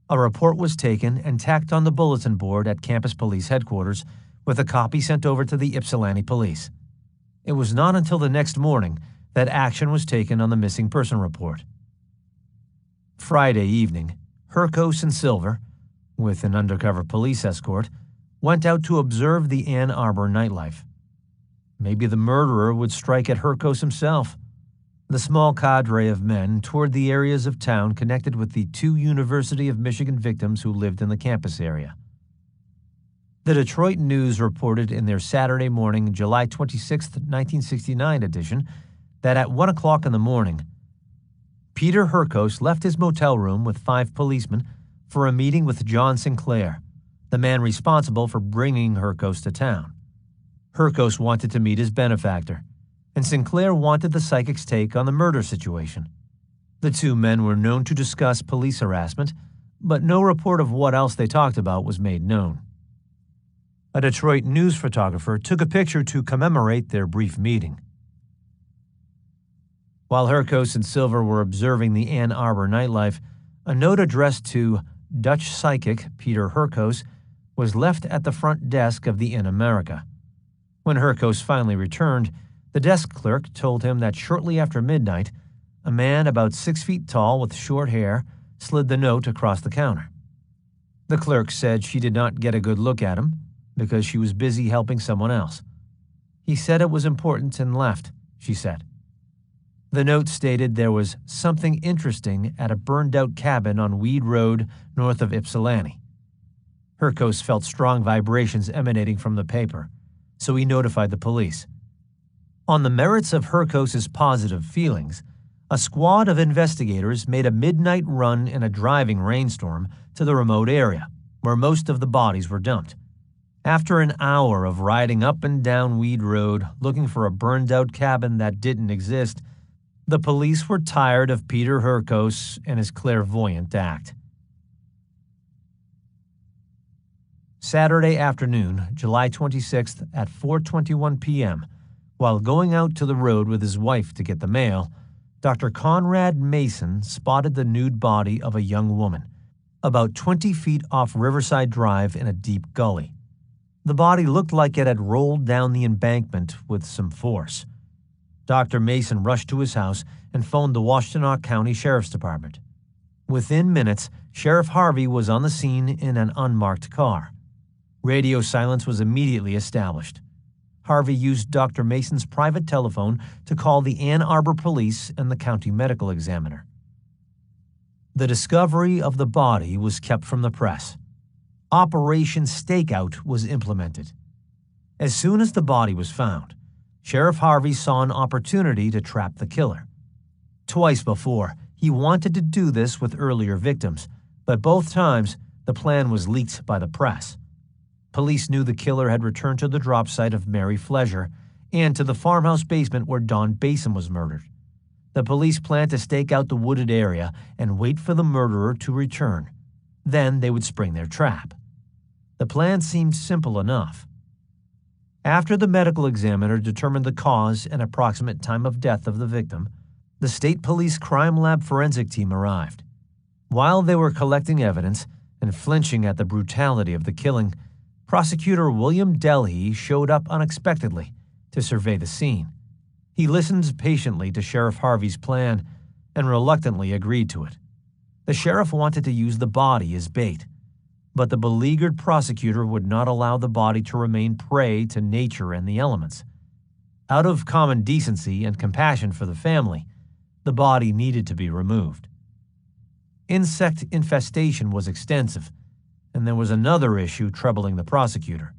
A report was taken and tacked on the bulletin board at campus police headquarters, with a copy sent over to the Ypsilanti police. It was not until the next morning that action was taken on the missing person report. Friday evening, Hurkos and Silver, with an undercover police escort, went out to observe the Ann Arbor nightlife. Maybe the murderer would strike at Hurkos himself. The small cadre of men toured the areas of town connected with the 2 University of Michigan victims who lived in the campus area. The Detroit News reported in their Saturday morning, July 26, 1969 edition that at 1 o'clock in the morning, Peter Hurkos left his motel room with 5 policemen for a meeting with John Sinclair, the man responsible for bringing Hurkos to town. Hurkos wanted to meet his benefactor, and Sinclair wanted the psychic's take on the murder situation. The 2 men were known to discuss police harassment, but no report of what else they talked about was made known. A Detroit News photographer took a picture to commemorate their brief meeting. While Hurkos and Silver were observing the Ann Arbor nightlife, a note addressed to Dutch psychic Peter Hurkos was left at the front desk of the Inn America. When Hurkos finally returned, the desk clerk told him that shortly after midnight, a man about 6 feet tall with short hair slid the note across the counter. The clerk said she did not get a good look at him because she was busy helping someone else. He said it was important and left, she said. The note stated there was something interesting at a burned-out cabin on Weed Road north of Ypsilanti. Hurkos felt strong vibrations emanating from the paper, so he notified the police. On the merits of Hurkos's positive feelings, a squad of investigators made a midnight run in a driving rainstorm to the remote area, where most of the bodies were dumped. After an hour of riding up and down Weed Road looking for a burned-out cabin that didn't exist, the police were tired of Peter Hurkos and his clairvoyant act. Saturday afternoon, July 26th at 4:21 p.m., while going out to the road with his wife to get the mail, Dr. Conrad Mason spotted the nude body of a young woman, about 20 feet off Riverside Drive in a deep gully. The body looked like it had rolled down the embankment with some force. Dr. Mason rushed to his house and phoned the Washtenaw County Sheriff's Department. Within minutes, Sheriff Harvey was on the scene in an unmarked car. Radio silence was immediately established. Harvey used Dr. Mason's private telephone to call the Ann Arbor Police and the county medical examiner. The discovery of the body was kept from the press. Operation Stakeout was implemented. As soon as the body was found, Sheriff Harvey saw an opportunity to trap the killer. Twice before, he wanted to do this with earlier victims, but both times the plan was leaked by the press. Police knew the killer had returned to the drop site of Mary Fleischer and to the farmhouse basement where Don Basin was murdered. The police planned to stake out the wooded area and wait for the murderer to return. Then they would spring their trap. The plan seemed simple enough. After the medical examiner determined the cause and approximate time of death of the victim, the State Police Crime Lab forensic team arrived. While they were collecting evidence and flinching at the brutality of the killing, Prosecutor William Delhey showed up unexpectedly to survey the scene. He listened patiently to Sheriff Harvey's plan and reluctantly agreed to it. The sheriff wanted to use the body as bait, but the beleaguered prosecutor would not allow the body to remain prey to nature and the elements. Out of common decency and compassion for the family, the body needed to be removed. Insect infestation was extensive, and there was another issue troubling the prosecutor.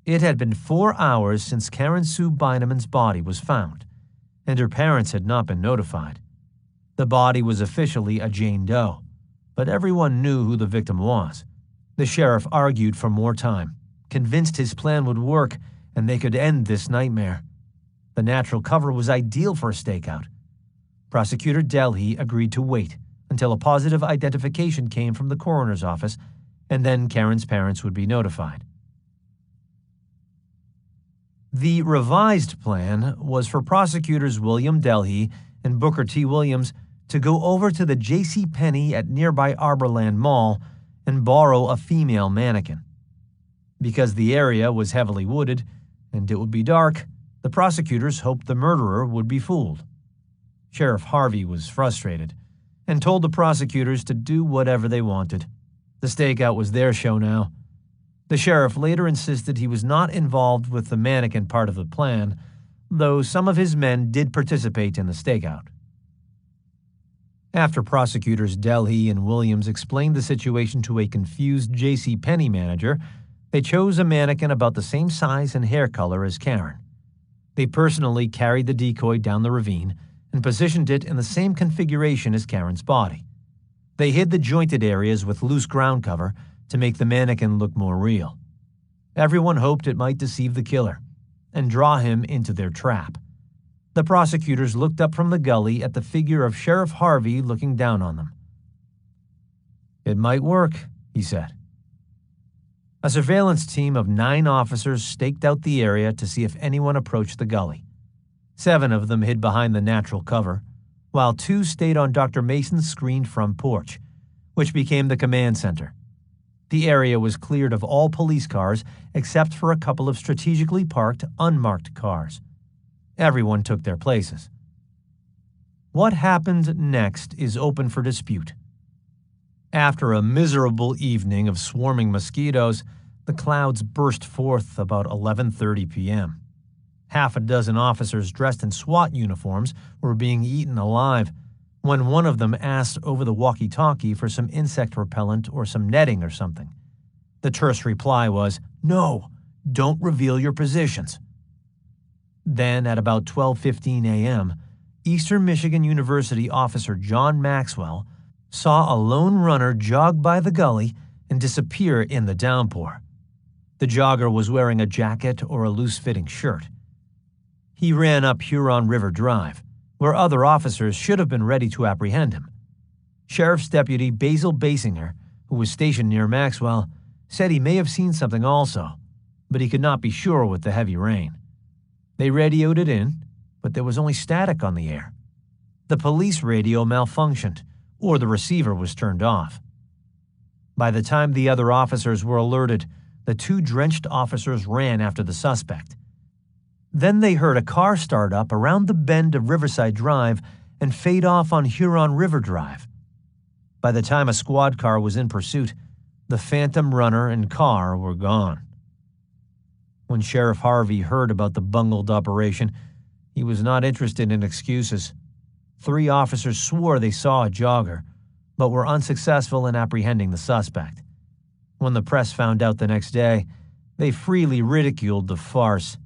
It had been 4 hours since Karen Sue Beineman's body was found, and her parents had not been notified. The body was officially a Jane Doe, but everyone knew who the victim was. The sheriff argued for more time, convinced his plan would work and they could end this nightmare. The natural cover was ideal for a stakeout. Prosecutor Delhey agreed to wait until a positive identification came from the coroner's office, and then Karen's parents would be notified. The revised plan was for prosecutors William Delhey and Booker T. Williams to go over to the J.C. Penney at nearby Arborland Mall and borrow a female mannequin. Because the area was heavily wooded and it would be dark, the prosecutors hoped the murderer would be fooled. Sheriff Harvey was frustrated and told the prosecutors to do whatever they wanted. The stakeout was their show now. The sheriff later insisted he was not involved with the mannequin part of the plan, though some of his men did participate in the stakeout. After prosecutors Delhey and Williams explained the situation to a confused J.C. Penney manager, they chose a mannequin about the same size and hair color as Karen. They personally carried the decoy down the ravine and positioned it in the same configuration as Karen's body. They hid the jointed areas with loose ground cover to make the mannequin look more real. Everyone hoped it might deceive the killer and draw him into their trap. The prosecutors looked up from the gully at the figure of Sheriff Harvey looking down on them. "It might work," he said. A surveillance team of 9 officers staked out the area to see if anyone approached the gully. 7 of them hid behind the natural cover, while 2 stayed on Dr. Mason's screened front porch, which became the command center. The area was cleared of all police cars except for a couple of strategically parked, unmarked cars. Everyone took their places. What happened next is open for dispute. After a miserable evening of swarming mosquitoes, the clouds burst forth about 11:30 p.m. Half a dozen officers dressed in SWAT uniforms were being eaten alive when one of them asked over the walkie-talkie for some insect repellent or some netting or something. The terse reply was, "No, don't reveal your positions." Then, at about 12:15 a.m., Eastern Michigan University officer John Maxwell saw a lone runner jog by the gully and disappear in the downpour. The jogger was wearing a jacket or a loose-fitting shirt. He ran up Huron River Drive, where other officers should have been ready to apprehend him. Sheriff's Deputy Basil Basinger, who was stationed near Maxwell, said he may have seen something also, but he could not be sure with the heavy rain. They radioed it in, but there was only static on the air. The police radio malfunctioned, or the receiver was turned off. By the time the other officers were alerted, the 2 drenched officers ran after the suspect. Then they heard a car start up around the bend of Riverside Drive and fade off on Huron River Drive. By the time a squad car was in pursuit, the phantom runner and car were gone. When Sheriff Harvey heard about the bungled operation, he was not interested in excuses. 3 officers swore they saw a jogger, but were unsuccessful in apprehending the suspect. When the press found out the next day, they freely ridiculed the farce.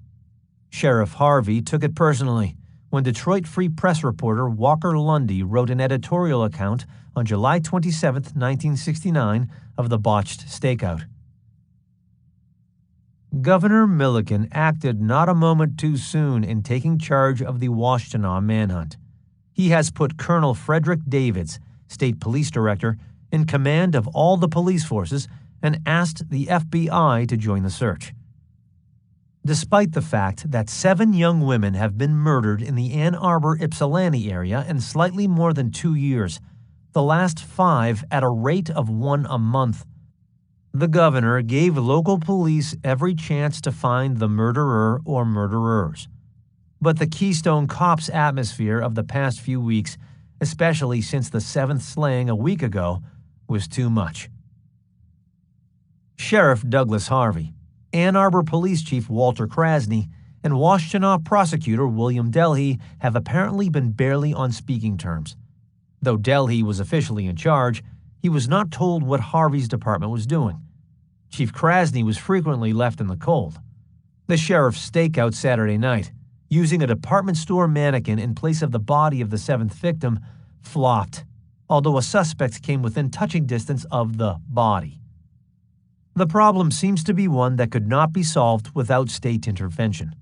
Sheriff Harvey took it personally when Detroit Free Press reporter Walker Lundy wrote an editorial account on July 27, 1969, of the botched stakeout. Governor Milliken acted not a moment too soon in taking charge of the Washtenaw manhunt. He has put Colonel Frederick Davids, State Police Director, in command of all the police forces and asked the FBI to join the search. despite the fact that 7 young women have been murdered in the Ann Arbor Ypsilanti area in slightly more than 2 years, the last 5 at a rate of 1 a month. The governor gave local police every chance to find the murderer or murderers. But the Keystone Cops atmosphere of the past few weeks, especially since the 7th slaying a week ago, was too much. Sheriff Douglas Harvey, Ann Arbor Police Chief Walter Krasny, and Washtenaw Prosecutor William Delhey have apparently been barely on speaking terms. Though Delhey was officially in charge, he was not told what Harvey's department was doing. Chief Krasny was frequently left in the cold. The sheriff's stakeout Saturday night, using a department store mannequin in place of the body of the 7th victim, flopped, although a suspect came within touching distance of the body. The problem seems to be one that could not be solved without state intervention.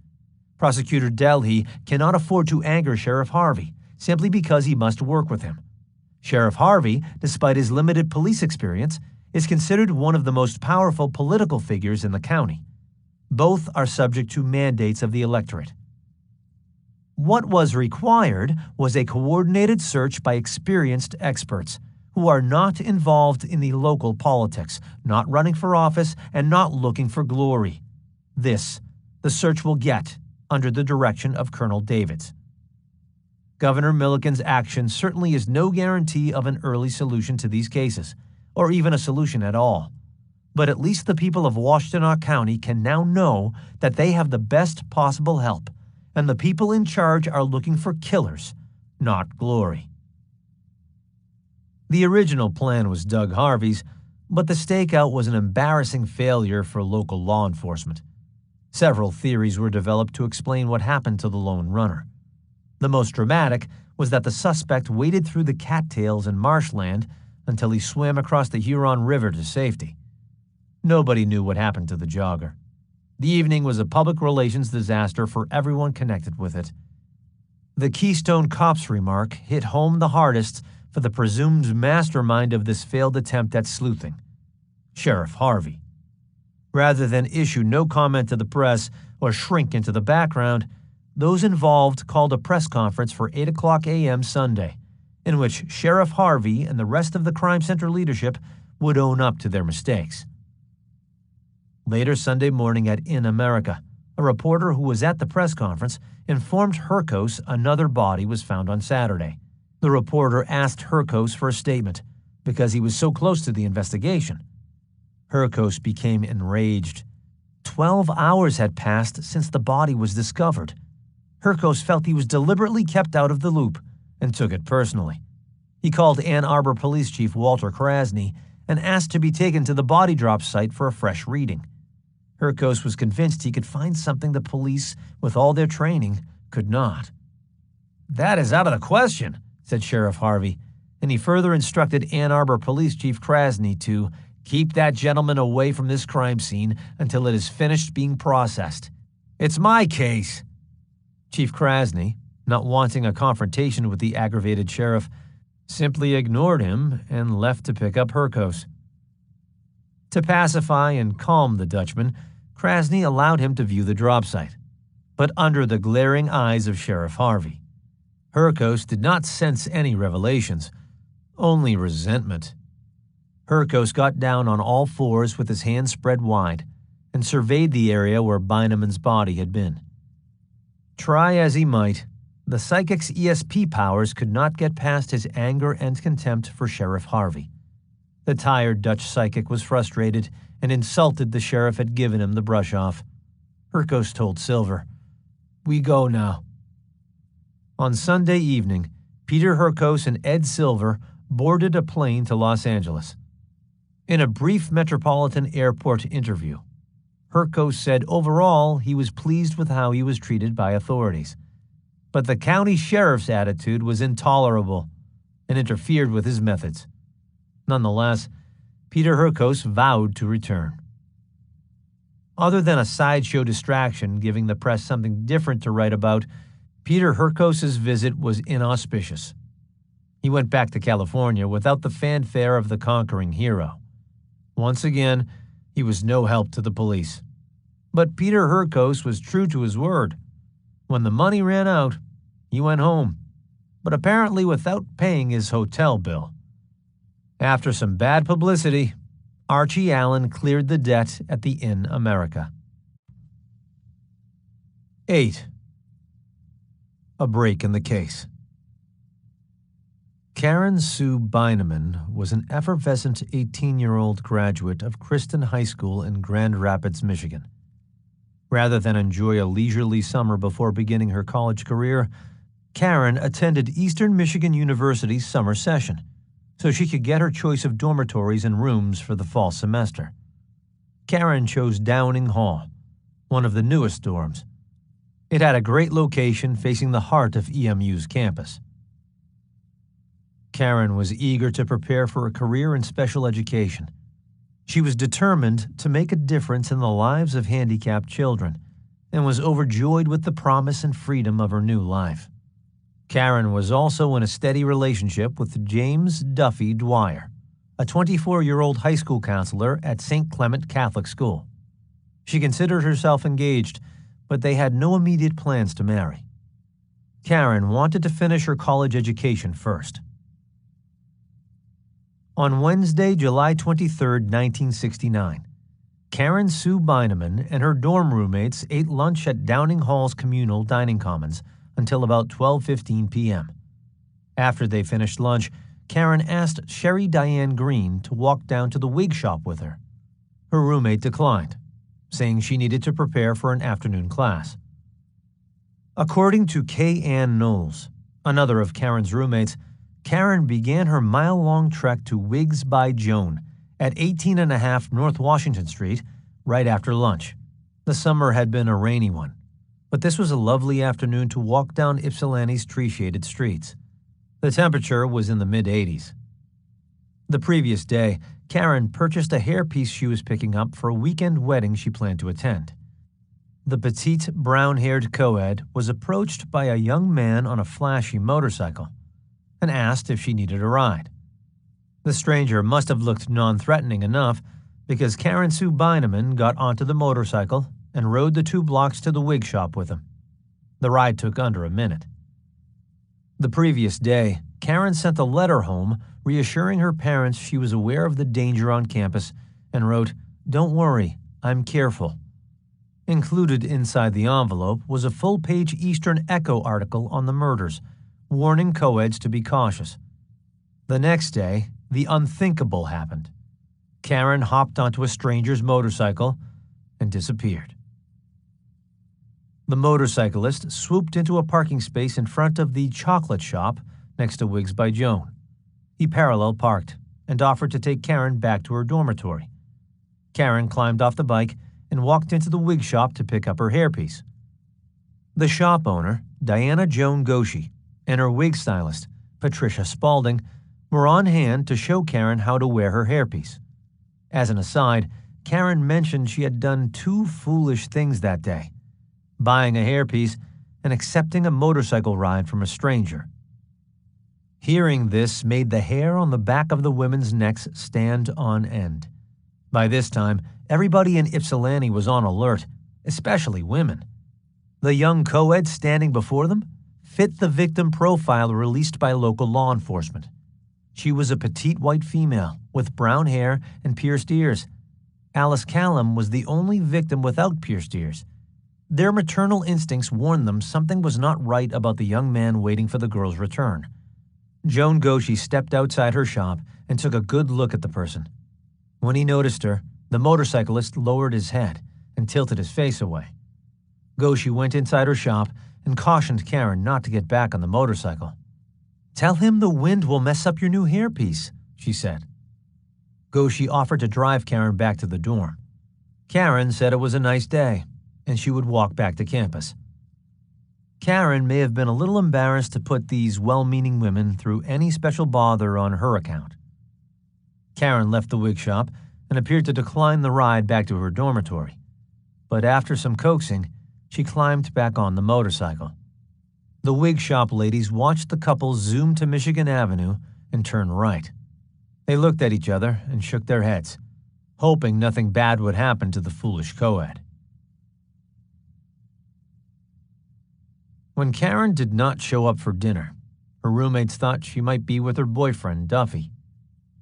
Prosecutor Delhey cannot afford to anger Sheriff Harvey, simply because he must work with him. Sheriff Harvey, despite his limited police experience, is considered one of the most powerful political figures in the county. Both are subject to mandates of the electorate. What was required was a coordinated search by experienced experts who are not involved in the local politics, not running for office, and not looking for glory. This, the search will get under the direction of Colonel Davids. Governor Milliken's action certainly is no guarantee of an early solution to these cases, or even a solution at all. But at least the people of Washtenaw County can now know that they have the best possible help, and the people in charge are looking for killers, not glory. The original plan was Doug Harvey's, but the stakeout was an embarrassing failure for local law enforcement. Several theories were developed to explain what happened to the lone runner. The most dramatic was that the suspect waded through the cattails and marshland until he swam across the Huron River to safety. Nobody knew what happened to the jogger. The evening was a public relations disaster for everyone connected with it. The Keystone Cops remark hit home the hardest for the presumed mastermind of this failed attempt at sleuthing, Sheriff Harvey. Rather than issue no comment to the press or shrink into the background, those involved called a press conference for 8:00 a.m. Sunday, in which Sheriff Harvey and the rest of the Crime Center leadership would own up to their mistakes. Later Sunday morning at In America, a reporter who was at the press conference informed Hurkos another body was found on Saturday. The reporter asked Hurkos for a statement because he was so close to the investigation. Hurkos became enraged. 12 hours had passed since the body was discovered. Hurkos felt he was deliberately kept out of the loop and took it personally. He called Ann Arbor Police Chief Walter Krasny and asked to be taken to the body drop site for a fresh reading. Hurkos was convinced he could find something the police, with all their training, could not. "That is out of the question," said Sheriff Harvey, and he further instructed Ann Arbor Police Chief Krasny to keep that gentleman away from this crime scene until it is finished being processed. "It's my case." Chief Krasny, not wanting a confrontation with the aggravated sheriff, simply ignored him and left to pick up Hurkos. To pacify and calm the Dutchman, Krasny allowed him to view the drop site, but under the glaring eyes of Sheriff Harvey. Hurkos did not sense any revelations, only resentment. Hurkos got down on all fours with his hands spread wide and surveyed the area where Beineman's body had been. Try as he might, the psychic's ESP powers could not get past his anger and contempt for Sheriff Harvey. The tired Dutch psychic was frustrated and insulted the sheriff had given him the brush-off. Hurkos told Silver, "We go now." On Sunday evening, Peter Hurkos and Ed Silver boarded a plane to Los Angeles. In a brief Metropolitan Airport interview, Hurkos said overall he was pleased with how he was treated by authorities. But the county sheriff's attitude was intolerable and interfered with his methods. Nonetheless, Peter Hurkos vowed to return. Other than a sideshow distraction giving the press something different to write about, Peter Hurkos' visit was inauspicious. He went back to California without the fanfare of the conquering hero. Once again, he was no help to the police. But Peter Hurkos was true to his word. When the money ran out, he went home, but apparently without paying his hotel bill. After some bad publicity, Archie Allen cleared the debt at the Inn America. 8. A break in the case. Karen Sue Beineman was an effervescent 18-year-old graduate of Kristen High School in Grand Rapids, Michigan. Rather than enjoy a leisurely summer before beginning her college career, Karen attended Eastern Michigan University's summer session, so she could get her choice of dormitories and rooms for the fall semester. Karen chose Downing Hall, one of the newest dorms. It had a great location facing the heart of EMU's campus. Karen was eager to prepare for a career in special education. She was determined to make a difference in the lives of handicapped children and was overjoyed with the promise and freedom of her new life. Karen was also in a steady relationship with James Duffy Dwyer, a 24-year-old high school counselor at St. Clement Catholic School. She considered herself engaged, but they had no immediate plans to marry. Karen wanted to finish her college education first. On Wednesday, July 23, 1969, Karen Sue Beineman and her dorm roommates ate lunch at Downing Hall's communal dining commons until about 12:15 p.m. After they finished lunch, Karen asked Sherry Diane Green to walk down to the wig shop with her. Her roommate declined, saying she needed to prepare for an afternoon class. According to Kay Ann Knowles, another of Karen's roommates, Karen began her mile-long trek to Wigs by Joan at 18.5 North Washington Street right after lunch. The summer had been a rainy one, but this was a lovely afternoon to walk down Ypsilanti's tree-shaded streets. The temperature was in the mid-80s. The previous day, Karen purchased a hairpiece she was picking up for a weekend wedding she planned to attend. The petite, brown-haired co-ed was approached by a young man on a flashy motorcycle and asked if she needed a ride. The stranger must have looked non-threatening enough because Karen Sue Beineman got onto the motorcycle and rode the 2 blocks to the wig shop with him. The ride took under a minute. The previous day, Karen sent a letter home reassuring her parents she was aware of the danger on campus and wrote, "Don't worry, I'm careful." Included inside the envelope was a full-page Eastern Echo article on the murders, warning co-eds to be cautious. The next day, the unthinkable happened. Karen hopped onto a stranger's motorcycle and disappeared. The motorcyclist swooped into a parking space in front of the chocolate shop next to Wigs by Joan. He parallel parked and offered to take Karen back to her dormitory. Karen climbed off the bike and walked into the wig shop to pick up her hairpiece. The shop owner, Diana Joan Goshi, and her wig stylist, Patricia Spaulding, were on hand to show Karen how to wear her hairpiece. As an aside, Karen mentioned she had done 2 foolish things that day: buying a hairpiece and accepting a motorcycle ride from a stranger. Hearing this made the hair on the back of the women's necks stand on end. By this time, everybody in Ypsilanti was on alert, especially women. The young co-ed standing before them fit the victim profile released by local law enforcement. She was a petite white female with brown hair and pierced ears. Alice Callum was the only victim without pierced ears. Their maternal instincts warned them something was not right about the young man waiting for the girl's return. Joan Goshi stepped outside her shop and took a good look at the person. When he noticed her, the motorcyclist lowered his head and tilted his face away. Goshi went inside her shop and cautioned Karen not to get back on the motorcycle. "Tell him the wind will mess up your new hairpiece," she said. Goshi offered to drive Karen back to the dorm. Karen said it was a nice day, and she would walk back to campus. Karen may have been a little embarrassed to put these well-meaning women through any special bother on her account. Karen left the wig shop and appeared to decline the ride back to her dormitory. But after some coaxing, she climbed back on the motorcycle. The wig shop ladies watched the couple zoom to Michigan Avenue and turn right. They looked at each other and shook their heads, hoping nothing bad would happen to the foolish co-ed. When Karen did not show up for dinner, her roommates thought she might be with her boyfriend, Duffy.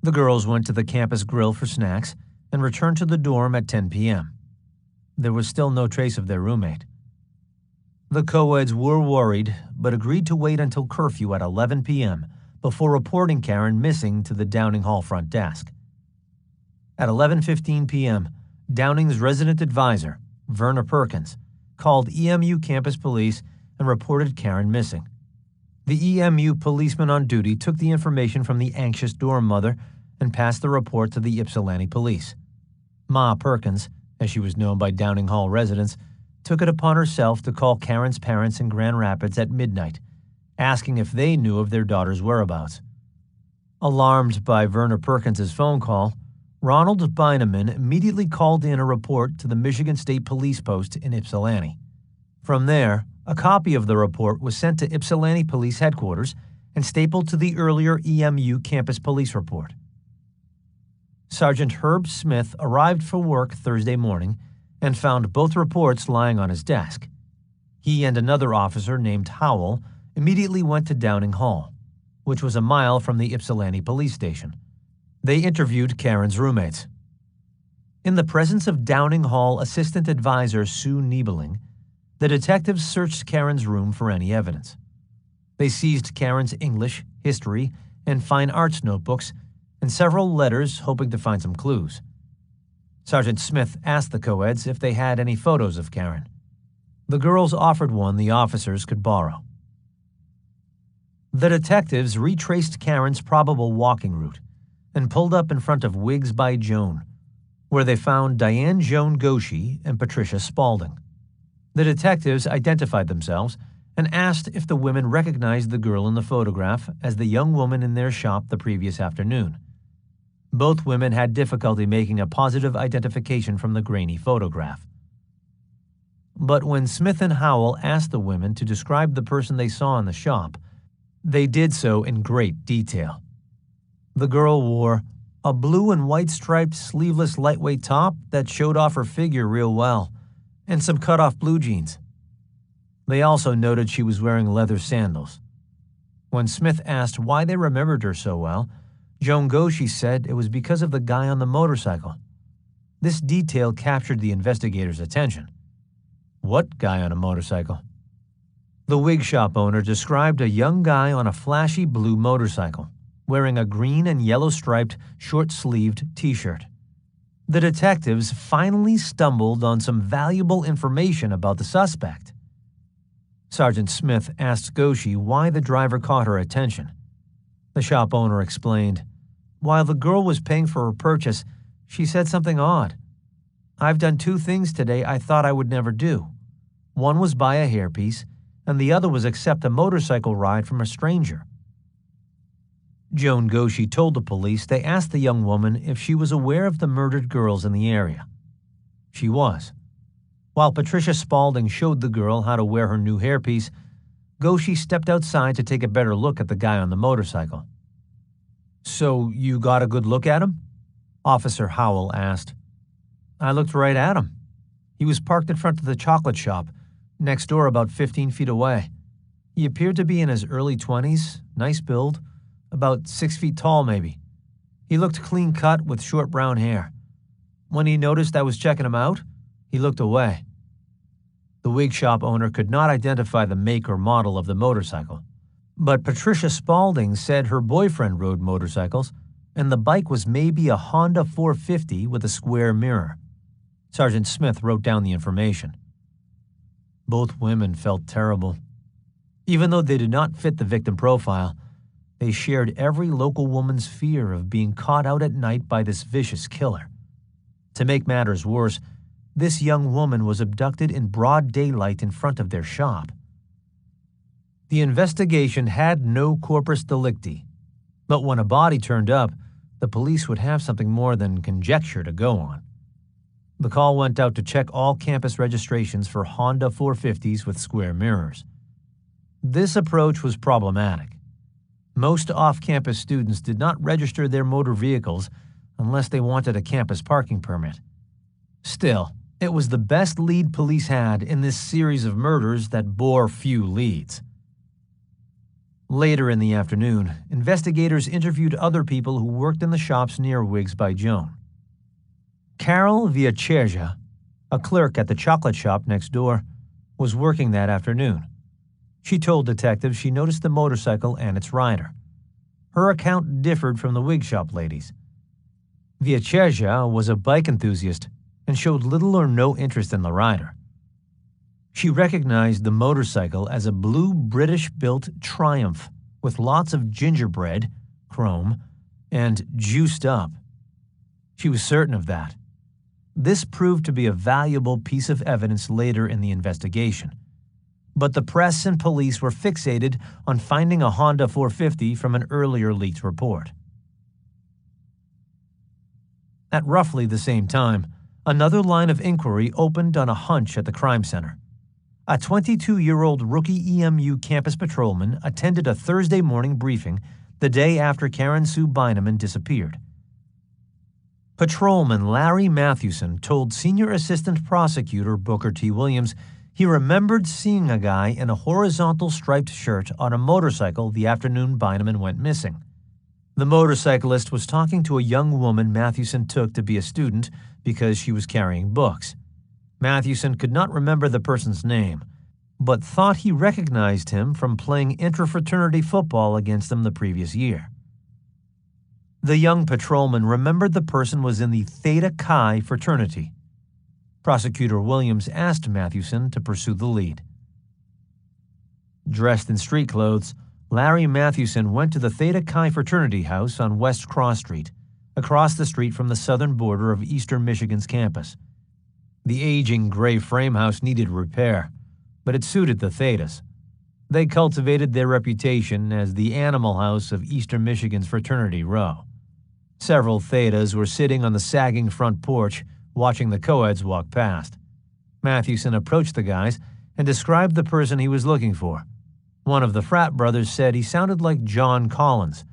The girls went to the campus grill for snacks and returned to the dorm at 10 p.m. There was still no trace of their roommate. The co-eds were worried, but agreed to wait until curfew at 11 p.m. before reporting Karen missing to the Downing Hall front desk. At 11:15 p.m., Downing's resident advisor, Verna Perkins, called EMU campus police and reported Karen missing. The EMU policeman on duty took the information from the anxious dorm mother and passed the report to the Ypsilanti police. Ma Perkins, as she was known by Downing Hall residents, took it upon herself to call Karen's parents in Grand Rapids at midnight, asking if they knew of their daughter's whereabouts. Alarmed by Verna Perkins' phone call, Ronald Beineman immediately called in a report to the Michigan State Police Post in Ypsilanti. From there, a copy of the report was sent to Ypsilanti Police Headquarters and stapled to the earlier EMU campus police report. Sergeant Herb Smith arrived for work Thursday morning and found both reports lying on his desk. He and another officer named Howell immediately went to Downing Hall, which was a mile from the Ypsilanti police station. They interviewed Karen's roommates. In the presence of Downing Hall Assistant Advisor Sue Niebeling, the detectives searched Karen's room for any evidence. They seized Karen's English, history, and fine arts notebooks and several letters, hoping to find some clues. Sergeant Smith asked the co-eds if they had any photos of Karen. The girls offered one the officers could borrow. The detectives retraced Karen's probable walking route and pulled up in front of Wiggs by Joan, where they found Diane Joan Goshi and Patricia Spaulding. The detectives identified themselves and asked if the women recognized the girl in the photograph as the young woman in their shop the previous afternoon. Both women had difficulty making a positive identification from the grainy photograph. But when Smith and Howell asked the women to describe the person they saw in the shop, they did so in great detail. The girl wore a blue and white striped sleeveless lightweight top that showed off her figure real well, and some cut-off blue jeans. They also noted she was wearing leather sandals. When Smith asked why they remembered her so well, Joan Goshi said it was because of the guy on the motorcycle. This detail captured the investigators' attention. What guy on a motorcycle? The wig shop owner described a young guy on a flashy blue motorcycle, wearing a green and yellow striped, short-sleeved t-shirt. The detectives finally stumbled on some valuable information about the suspect. Sergeant Smith asked Goshi why the driver caught her attention. The shop owner explained, "While the girl was paying for her purchase, she said something odd. I've done two things today I thought I would never do. One was buy a hairpiece, and the other was accept a motorcycle ride from a stranger." Joan Goshi told the police they asked the young woman if she was aware of the murdered girls in the area. She was. While Patricia Spaulding showed the girl how to wear her new hairpiece, Goshi stepped outside to take a better look at the guy on the motorcycle. "So you got a good look at him?" Officer Howell asked. "I looked right at him. He was parked in front of the chocolate shop, next door about 15 feet away. He appeared to be in his early 20s, nice build, about 6 feet tall maybe. He looked clean-cut with short brown hair. When he noticed I was checking him out, he looked away." The wig shop owner could not identify the make or model of the motorcycle, but Patricia Spaulding said her boyfriend rode motorcycles, and the bike was maybe a Honda 450 with a square mirror. Sergeant Smith wrote down the information. Both women felt terrible. Even though they did not fit the victim profile, they shared every local woman's fear of being caught out at night by this vicious killer. To make matters worse, this young woman was abducted in broad daylight in front of their shop. The investigation had no corpus delicti, but when a body turned up, the police would have something more than conjecture to go on. The call went out to check all campus registrations for Honda 450s with square mirrors. This approach was problematic. Most off-campus students did not register their motor vehicles unless they wanted a campus parking permit. Still, It was the best lead police had in this series of murders that bore few leads. Later in the afternoon, investigators interviewed other people who worked in the shops near Wiggs by Joan. Carol Viecherja, a clerk at the chocolate shop next door, was working that afternoon. She told detectives she noticed the motorcycle and its rider. Her account differed from the wig shop ladies. Viecherja was a bike enthusiast and showed little or no interest in the rider. She recognized the motorcycle as a blue British-built Triumph with lots of gingerbread, chrome, and juiced up. She was certain of that. This proved to be a valuable piece of evidence later in the investigation. But the press and police were fixated on finding a Honda 450 from an earlier leaked report. At roughly the same time, another line of inquiry opened on a hunch at the crime center. A 22-year-old rookie EMU campus patrolman attended a Thursday morning briefing the day after Karen Sue Beineman disappeared. Patrolman Larry Mathewson told Senior Assistant Prosecutor Booker T. Williams he remembered seeing a guy in a horizontal striped shirt on a motorcycle the afternoon Beineman went missing. The motorcyclist was talking to a young woman Mathewson took to be a student because she was carrying books. Mathewson could not remember the person's name, but thought he recognized him from playing interfraternity football against them the previous year. The young patrolman remembered the person was in the Theta Chi fraternity. Prosecutor Williams asked Mathewson to pursue the lead. Dressed in street clothes, Larry Mathewson went to the Theta Chi fraternity house on West Cross Street, across the street from the southern border of Eastern Michigan's campus. The aging gray frame house needed repair, but it suited the Thetas. They cultivated their reputation as the animal house of Eastern Michigan's fraternity row. Several Thetas were sitting on the sagging front porch, watching the co-eds walk past. Mathewson approached the guys and described the person he was looking for. One of the frat brothers said he sounded like John Collins,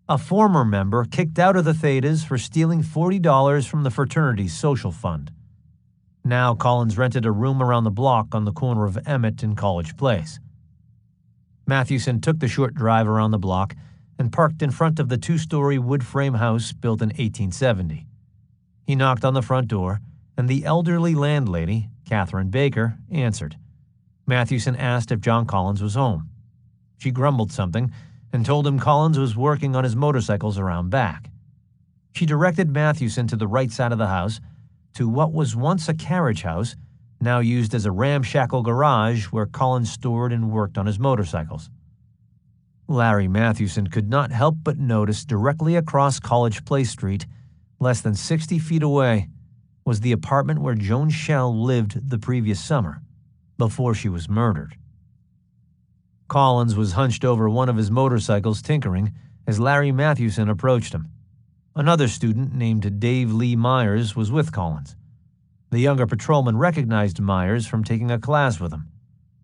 a former member kicked out of the Thetas for stealing $40 from the fraternity's social fund. Now Collins rented a room around the block on the corner of Emmett and College Place. Mathewson took the short drive around the block and parked in front of the two-story wood frame house built in 1870. He knocked on the front door, and the elderly landlady, Catherine Baker, answered. Mathewson asked if John Collins was home. She grumbled something and told him Collins was working on his motorcycles around back. She directed Mathewson to the right side of the house, to what was once a carriage house, now used as a ramshackle garage where Collins stored and worked on his motorcycles. Larry Mathewson could not help but notice directly across College Place Street, less than 60 feet away, was the apartment where Joan Schell lived the previous summer, before she was murdered. Collins was hunched over one of his motorcycles tinkering as Larry Mathewson approached him. Another student named Dave Lee Myers was with Collins. The younger patrolman recognized Myers from taking a class with him.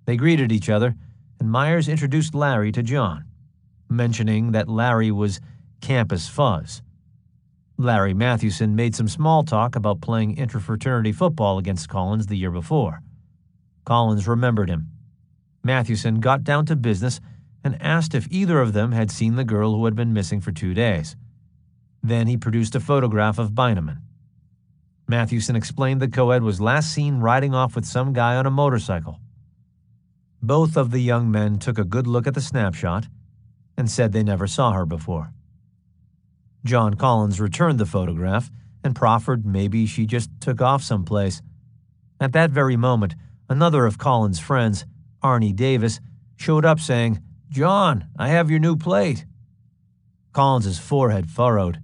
They greeted each other, and Myers introduced Larry to John, mentioning that Larry was Campus Fuzz. Larry Mathewson made some small talk about playing interfraternity football against Collins the year before. Collins remembered him. Mathewson got down to business and asked if either of them had seen the girl who had been missing for 2 days. Then he produced a photograph of Beineman. Mathewson explained the co-ed was last seen riding off with some guy on a motorcycle. Both of the young men took a good look at the snapshot and said they never saw her before. John Collins returned the photograph and proffered maybe she just took off someplace. At that very moment, another of Collins' friends, Arnie Davis, showed up saying, "John, I have your new plate." Collins' forehead furrowed.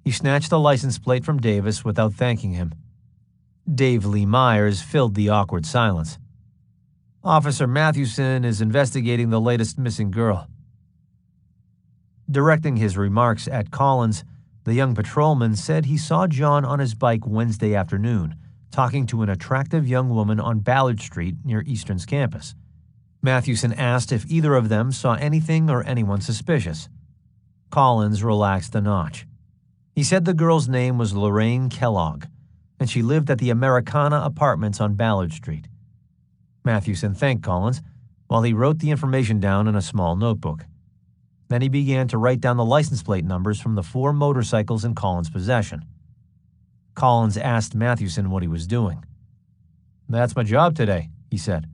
He snatched the license plate from Davis without thanking him. Dave Lee Myers filled the awkward silence. "Officer Mathewson is investigating the latest missing girl." Directing his remarks at Collins, the young patrolman said he saw John on his bike Wednesday afternoon, talking to an attractive young woman on Ballard Street near Eastern's campus. Mathewson asked if either of them saw anything or anyone suspicious. Collins relaxed a notch. He said the girl's name was Lorraine Kellogg, and she lived at the Americana Apartments on Ballard Street. Mathewson thanked Collins while he wrote the information down in a small notebook. Then he began to write down the license plate numbers from the 4 motorcycles in Collins' possession. Collins asked Mathewson what he was doing. "That's my job today," he said,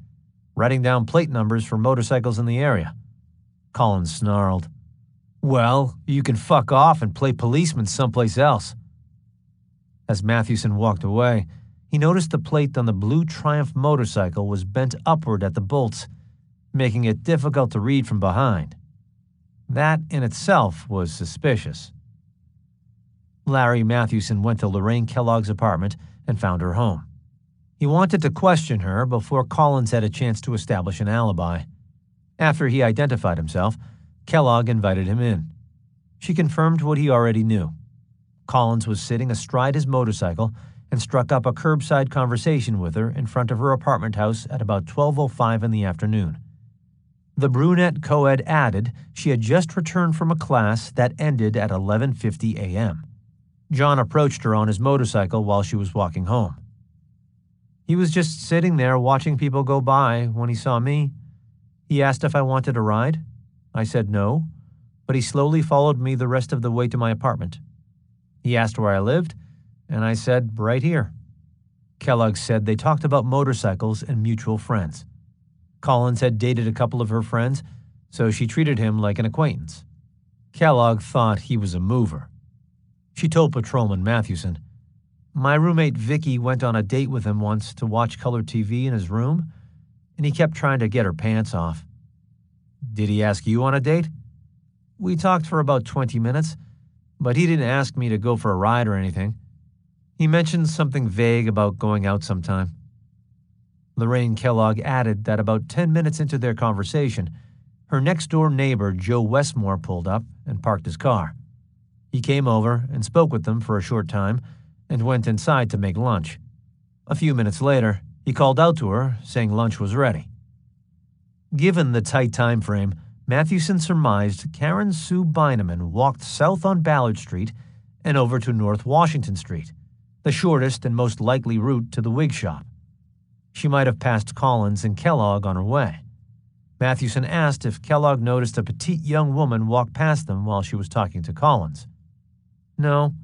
"writing down plate numbers for motorcycles in the area." Collins snarled. "Well, you can fuck off and play policeman someplace else." As Mathewson walked away, he noticed the plate on the blue Triumph motorcycle was bent upward at the bolts, making it difficult to read from behind. That in itself was suspicious. Larry Mathewson went to Lorraine Kellogg's apartment and found her home. He wanted to question her before Collins had a chance to establish an alibi. After he identified himself, Kellogg invited him in. She confirmed what he already knew. Collins was sitting astride his motorcycle and struck up a curbside conversation with her in front of her apartment house at about 12:05 in the afternoon. The brunette co-ed added she had just returned from a class that ended at 11:50 a.m. John approached her on his motorcycle while she was walking home. "He was just sitting there watching people go by when he saw me. He asked if I wanted a ride. I said no, but he slowly followed me the rest of the way to my apartment. He asked where I lived, and I said right here." Kellogg said they talked about motorcycles and mutual friends. Collins had dated a couple of her friends, so she treated him like an acquaintance. Kellogg thought he was a mover. She told Patrolman Mathewson, "My roommate Vicky went on a date with him once to watch color TV in his room, and he kept trying to get her pants off." "Did he ask you on a date?" "We talked for about 20 minutes, but he didn't ask me to go for a ride or anything. He mentioned something vague about going out sometime." Lorraine Kellogg added that about 10 minutes into their conversation, her next-door neighbor Joe Westmore pulled up and parked his car. He came over and spoke with them for a short time and went inside to make lunch. A few minutes later, he called out to her, saying lunch was ready. Given the tight time frame, Mathewson surmised Karen Sue Beineman walked south on Ballard Street and over to North Washington Street, the shortest and most likely route to the wig shop. She might have passed Collins and Kellogg on her way. Mathewson asked if Kellogg noticed a petite young woman walk past them while she was talking to Collins. "No.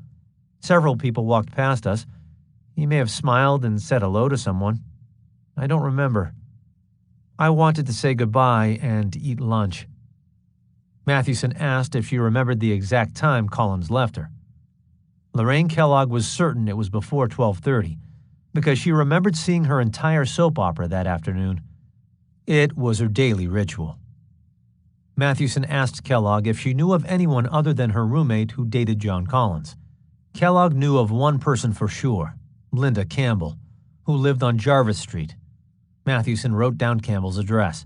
Several people walked past us. He may have smiled and said hello to someone. I don't remember. I wanted to say goodbye and eat lunch." Mathewson asked if she remembered the exact time Collins left her. Lorraine Kellogg was certain it was before 12:30, because she remembered seeing her entire soap opera that afternoon. It was her daily ritual. Mathewson asked Kellogg if she knew of anyone other than her roommate who dated John Collins. Kellogg knew of one person for sure, Linda Campbell, who lived on Jarvis Street. Mathewson wrote down Campbell's address.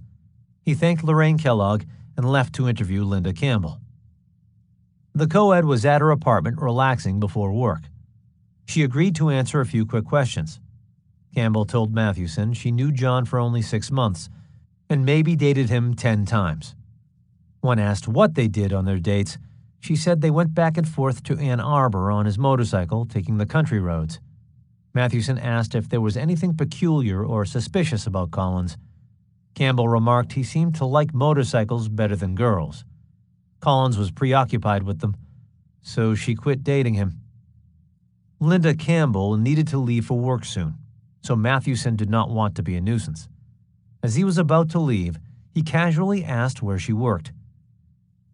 He thanked Lorraine Kellogg and left to interview Linda Campbell. The co-ed was at her apartment relaxing before work. She agreed to answer a few quick questions. Campbell told Mathewson she knew John for only 6 months and maybe dated him 10 times. When asked what they did on their dates, she said they went back and forth to Ann Arbor on his motorcycle, taking the country roads. Mathewson asked if there was anything peculiar or suspicious about Collins. Campbell remarked he seemed to like motorcycles better than girls. Collins was preoccupied with them, so she quit dating him. Linda Campbell needed to leave for work soon, so Mathewson did not want to be a nuisance. As he was about to leave, he casually asked where she worked.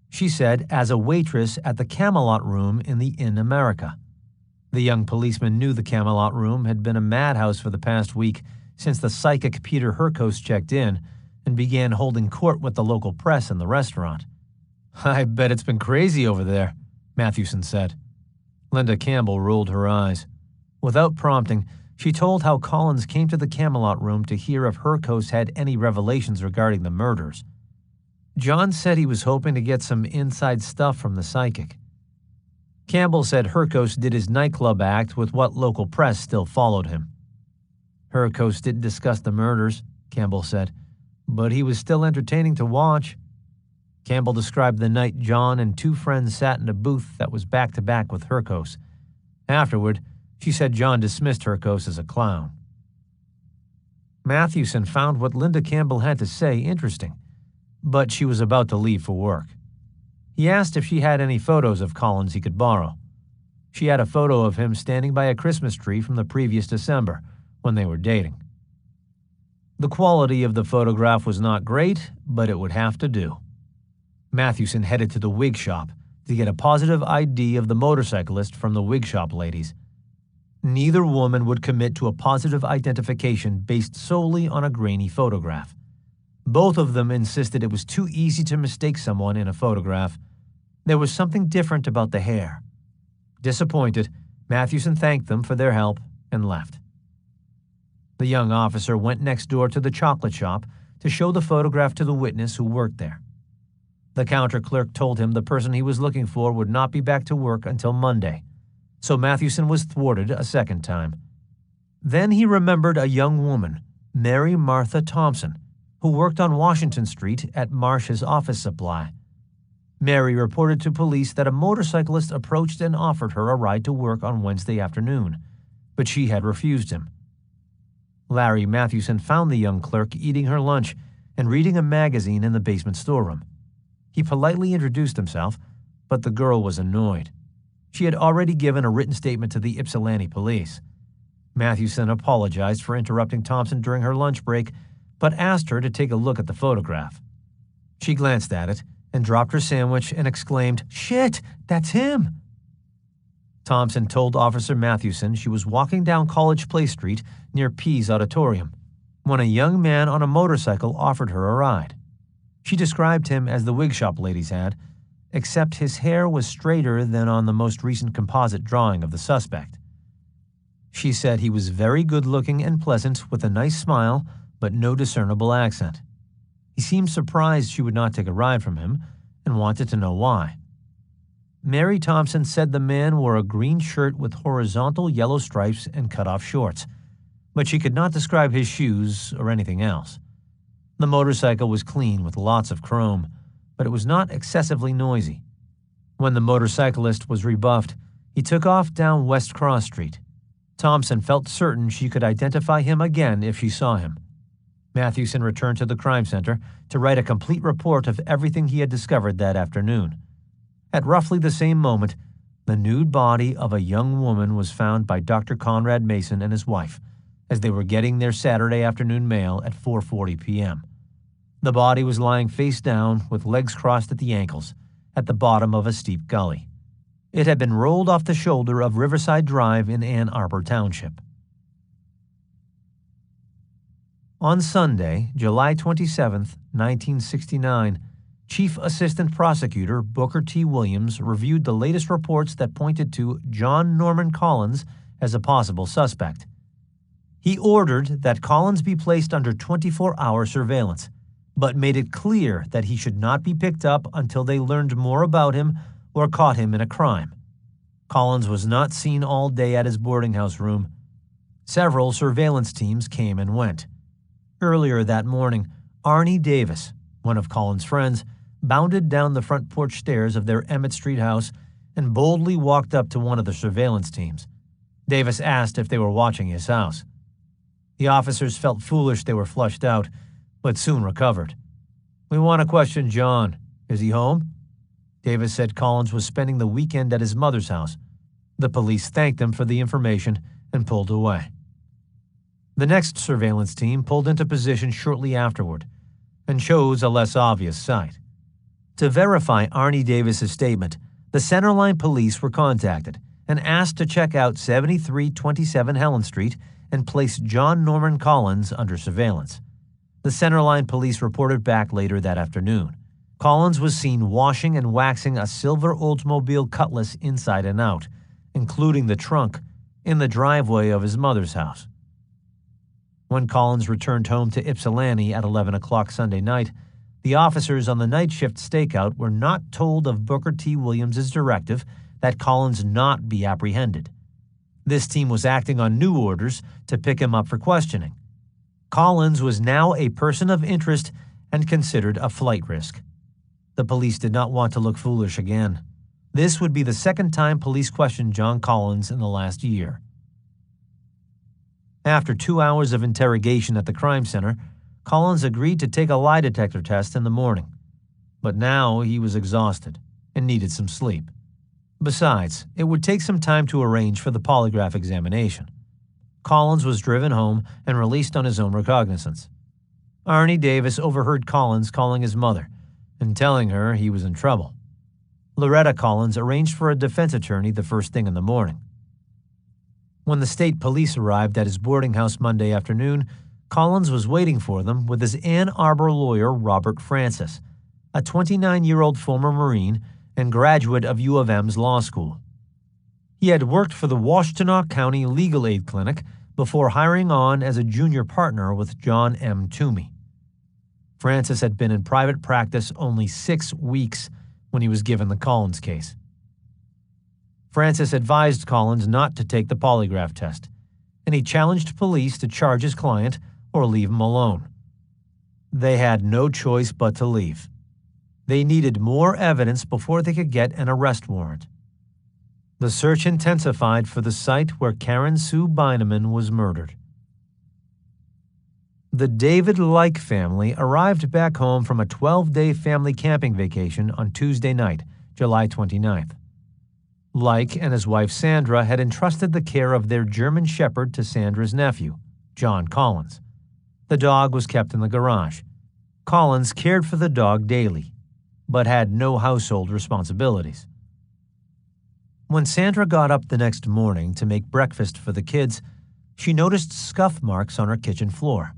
She said as a waitress at the Camelot Room in the Inn America. The young policeman knew the Camelot Room had been a madhouse for the past week since the psychic Peter Herkos checked in and began holding court with the local press in the restaurant. "I bet it's been crazy over there," Mathewson said. Linda Campbell rolled her eyes. Without prompting, she told how Collins came to the Camelot Room to hear if Herkos had any revelations regarding the murders. John said he was hoping to get some inside stuff from the psychic. Campbell said Herkos did his nightclub act with what local press still followed him. Herkos didn't discuss the murders, Campbell said, but he was still entertaining to watch. Campbell described the night John and 2 friends sat in a booth that was back-to-back with Herkos. Afterward, She said John dismissed Hurkos as a clown. Mathewson found what Linda Campbell had to say interesting, but she was about to leave for work. He asked if she had any photos of Collins he could borrow. She had a photo of him standing by a Christmas tree from the previous December, when they were dating. The quality of the photograph was not great, but it would have to do. Mathewson headed to the wig shop to get a positive ID of the motorcyclist from the wig shop ladies. Neither woman would commit to a positive identification based solely on a grainy photograph. Both of them insisted it was too easy to mistake someone in a photograph. There was something different about the hair. Disappointed, Mathewson thanked them for their help and left. The young officer went next door to the chocolate shop to show the photograph to the witness who worked there. The counter clerk told him the person he was looking for would not be back to work until Monday, so Mathewson was thwarted a second time. Then he remembered a young woman, Mary Martha Thompson, who worked on Washington Street at Marsh's office supply. Mary reported to police that a motorcyclist approached and offered her a ride to work on Wednesday afternoon, but she had refused him. Larry Mathewson found the young clerk eating her lunch and reading a magazine in the basement storeroom. He politely introduced himself, but the girl was annoyed. She had already given a written statement to the Ypsilanti police. Mathewson apologized for interrupting Thompson during her lunch break, but asked her to take a look at the photograph. She glanced at it and dropped her sandwich and exclaimed, "Shit, that's him!" Thompson told Officer Mathewson she was walking down College Place Street near Pease Auditorium when a young man on a motorcycle offered her a ride. She described him as the wig shop ladies had, except his hair was straighter than on the most recent composite drawing of the suspect. She said he was very good-looking and pleasant with a nice smile but no discernible accent. He seemed surprised she would not take a ride from him and wanted to know why. Mary Thompson said the man wore a green shirt with horizontal yellow stripes and cut-off shorts, but she could not describe his shoes or anything else. The motorcycle was clean with lots of chrome, but it was not excessively noisy. When the motorcyclist was rebuffed, he took off down West Cross Street. Thompson felt certain she could identify him again if she saw him. Mathewson returned to the crime center to write a complete report of everything he had discovered that afternoon. At roughly the same moment, the nude body of a young woman was found by Dr. Conrad Mason and his wife as they were getting their Saturday afternoon mail at 4:40 p.m. The body was lying face down with legs crossed at the ankles at the bottom of a steep gully. It had been rolled off the shoulder of Riverside Drive in Ann Arbor Township. On Sunday, July 27, 1969, Chief Assistant Prosecutor Booker T. Williams reviewed the latest reports that pointed to John Norman Collins as a possible suspect. He ordered that Collins be placed under 24-hour surveillance, but made it clear that he should not be picked up until they learned more about him or caught him in a crime. Collins was not seen all day at his boarding house room. Several surveillance teams came and went. Earlier that morning, Arnie Davis, one of Collins' friends, bounded down the front porch stairs of their Emmett Street house and boldly walked up to one of the surveillance teams. Davis asked if they were watching his house. The officers felt foolish they were flushed out, but soon recovered. "We want to question John. Is he home?" Davis said Collins was spending the weekend at his mother's house. The police thanked him for the information and pulled away. The next surveillance team pulled into position shortly afterward and chose a less obvious site. To verify Arnie Davis's statement, the Centerline police were contacted and asked to check out 7327 Helen Street and place John Norman Collins under surveillance. The Centerline police reported back later that afternoon. Collins was seen washing and waxing a silver Oldsmobile Cutlass inside and out, including the trunk, in the driveway of his mother's house. When Collins returned home to Ypsilanti at 11 o'clock Sunday night, the officers on the night shift stakeout were not told of Booker T. Williams' directive that Collins not be apprehended. This team was acting on new orders to pick him up for questioning. Collins was now a person of interest and considered a flight risk. The police did not want to look foolish again. This would be the second time police questioned John Collins in the last year. After 2 hours of interrogation at the crime center, Collins agreed to take a lie detector test in the morning. But now he was exhausted and needed some sleep. Besides, it would take some time to arrange for the polygraph examination. Collins was driven home and released on his own recognizance. Arnie Davis overheard Collins calling his mother and telling her he was in trouble. Loretta Collins arranged for a defense attorney the first thing in the morning. When the state police arrived at his boarding house Monday afternoon, Collins was waiting for them with his Ann Arbor lawyer Robert Francis, a 29-year-old former Marine and graduate of U of M's law school. He had worked for the Washtenaw County Legal Aid Clinic before hiring on as a junior partner with John M. Toomey. Francis had been in private practice only 6 weeks when he was given the Collins case. Francis advised Collins not to take the polygraph test, and he challenged police to charge his client or leave him alone. They had no choice but to leave. They needed more evidence before they could get an arrest warrant. The search intensified for the site where Karen Sue Beineman was murdered. The David Like family arrived back home from a 12-day family camping vacation on Tuesday night, July 29th. Like and his wife Sandra had entrusted the care of their German Shepherd to Sandra's nephew, John Collins. The dog was kept in the garage. Collins cared for the dog daily, but had no household responsibilities. When Sandra got up the next morning to make breakfast for the kids, she noticed scuff marks on her kitchen floor.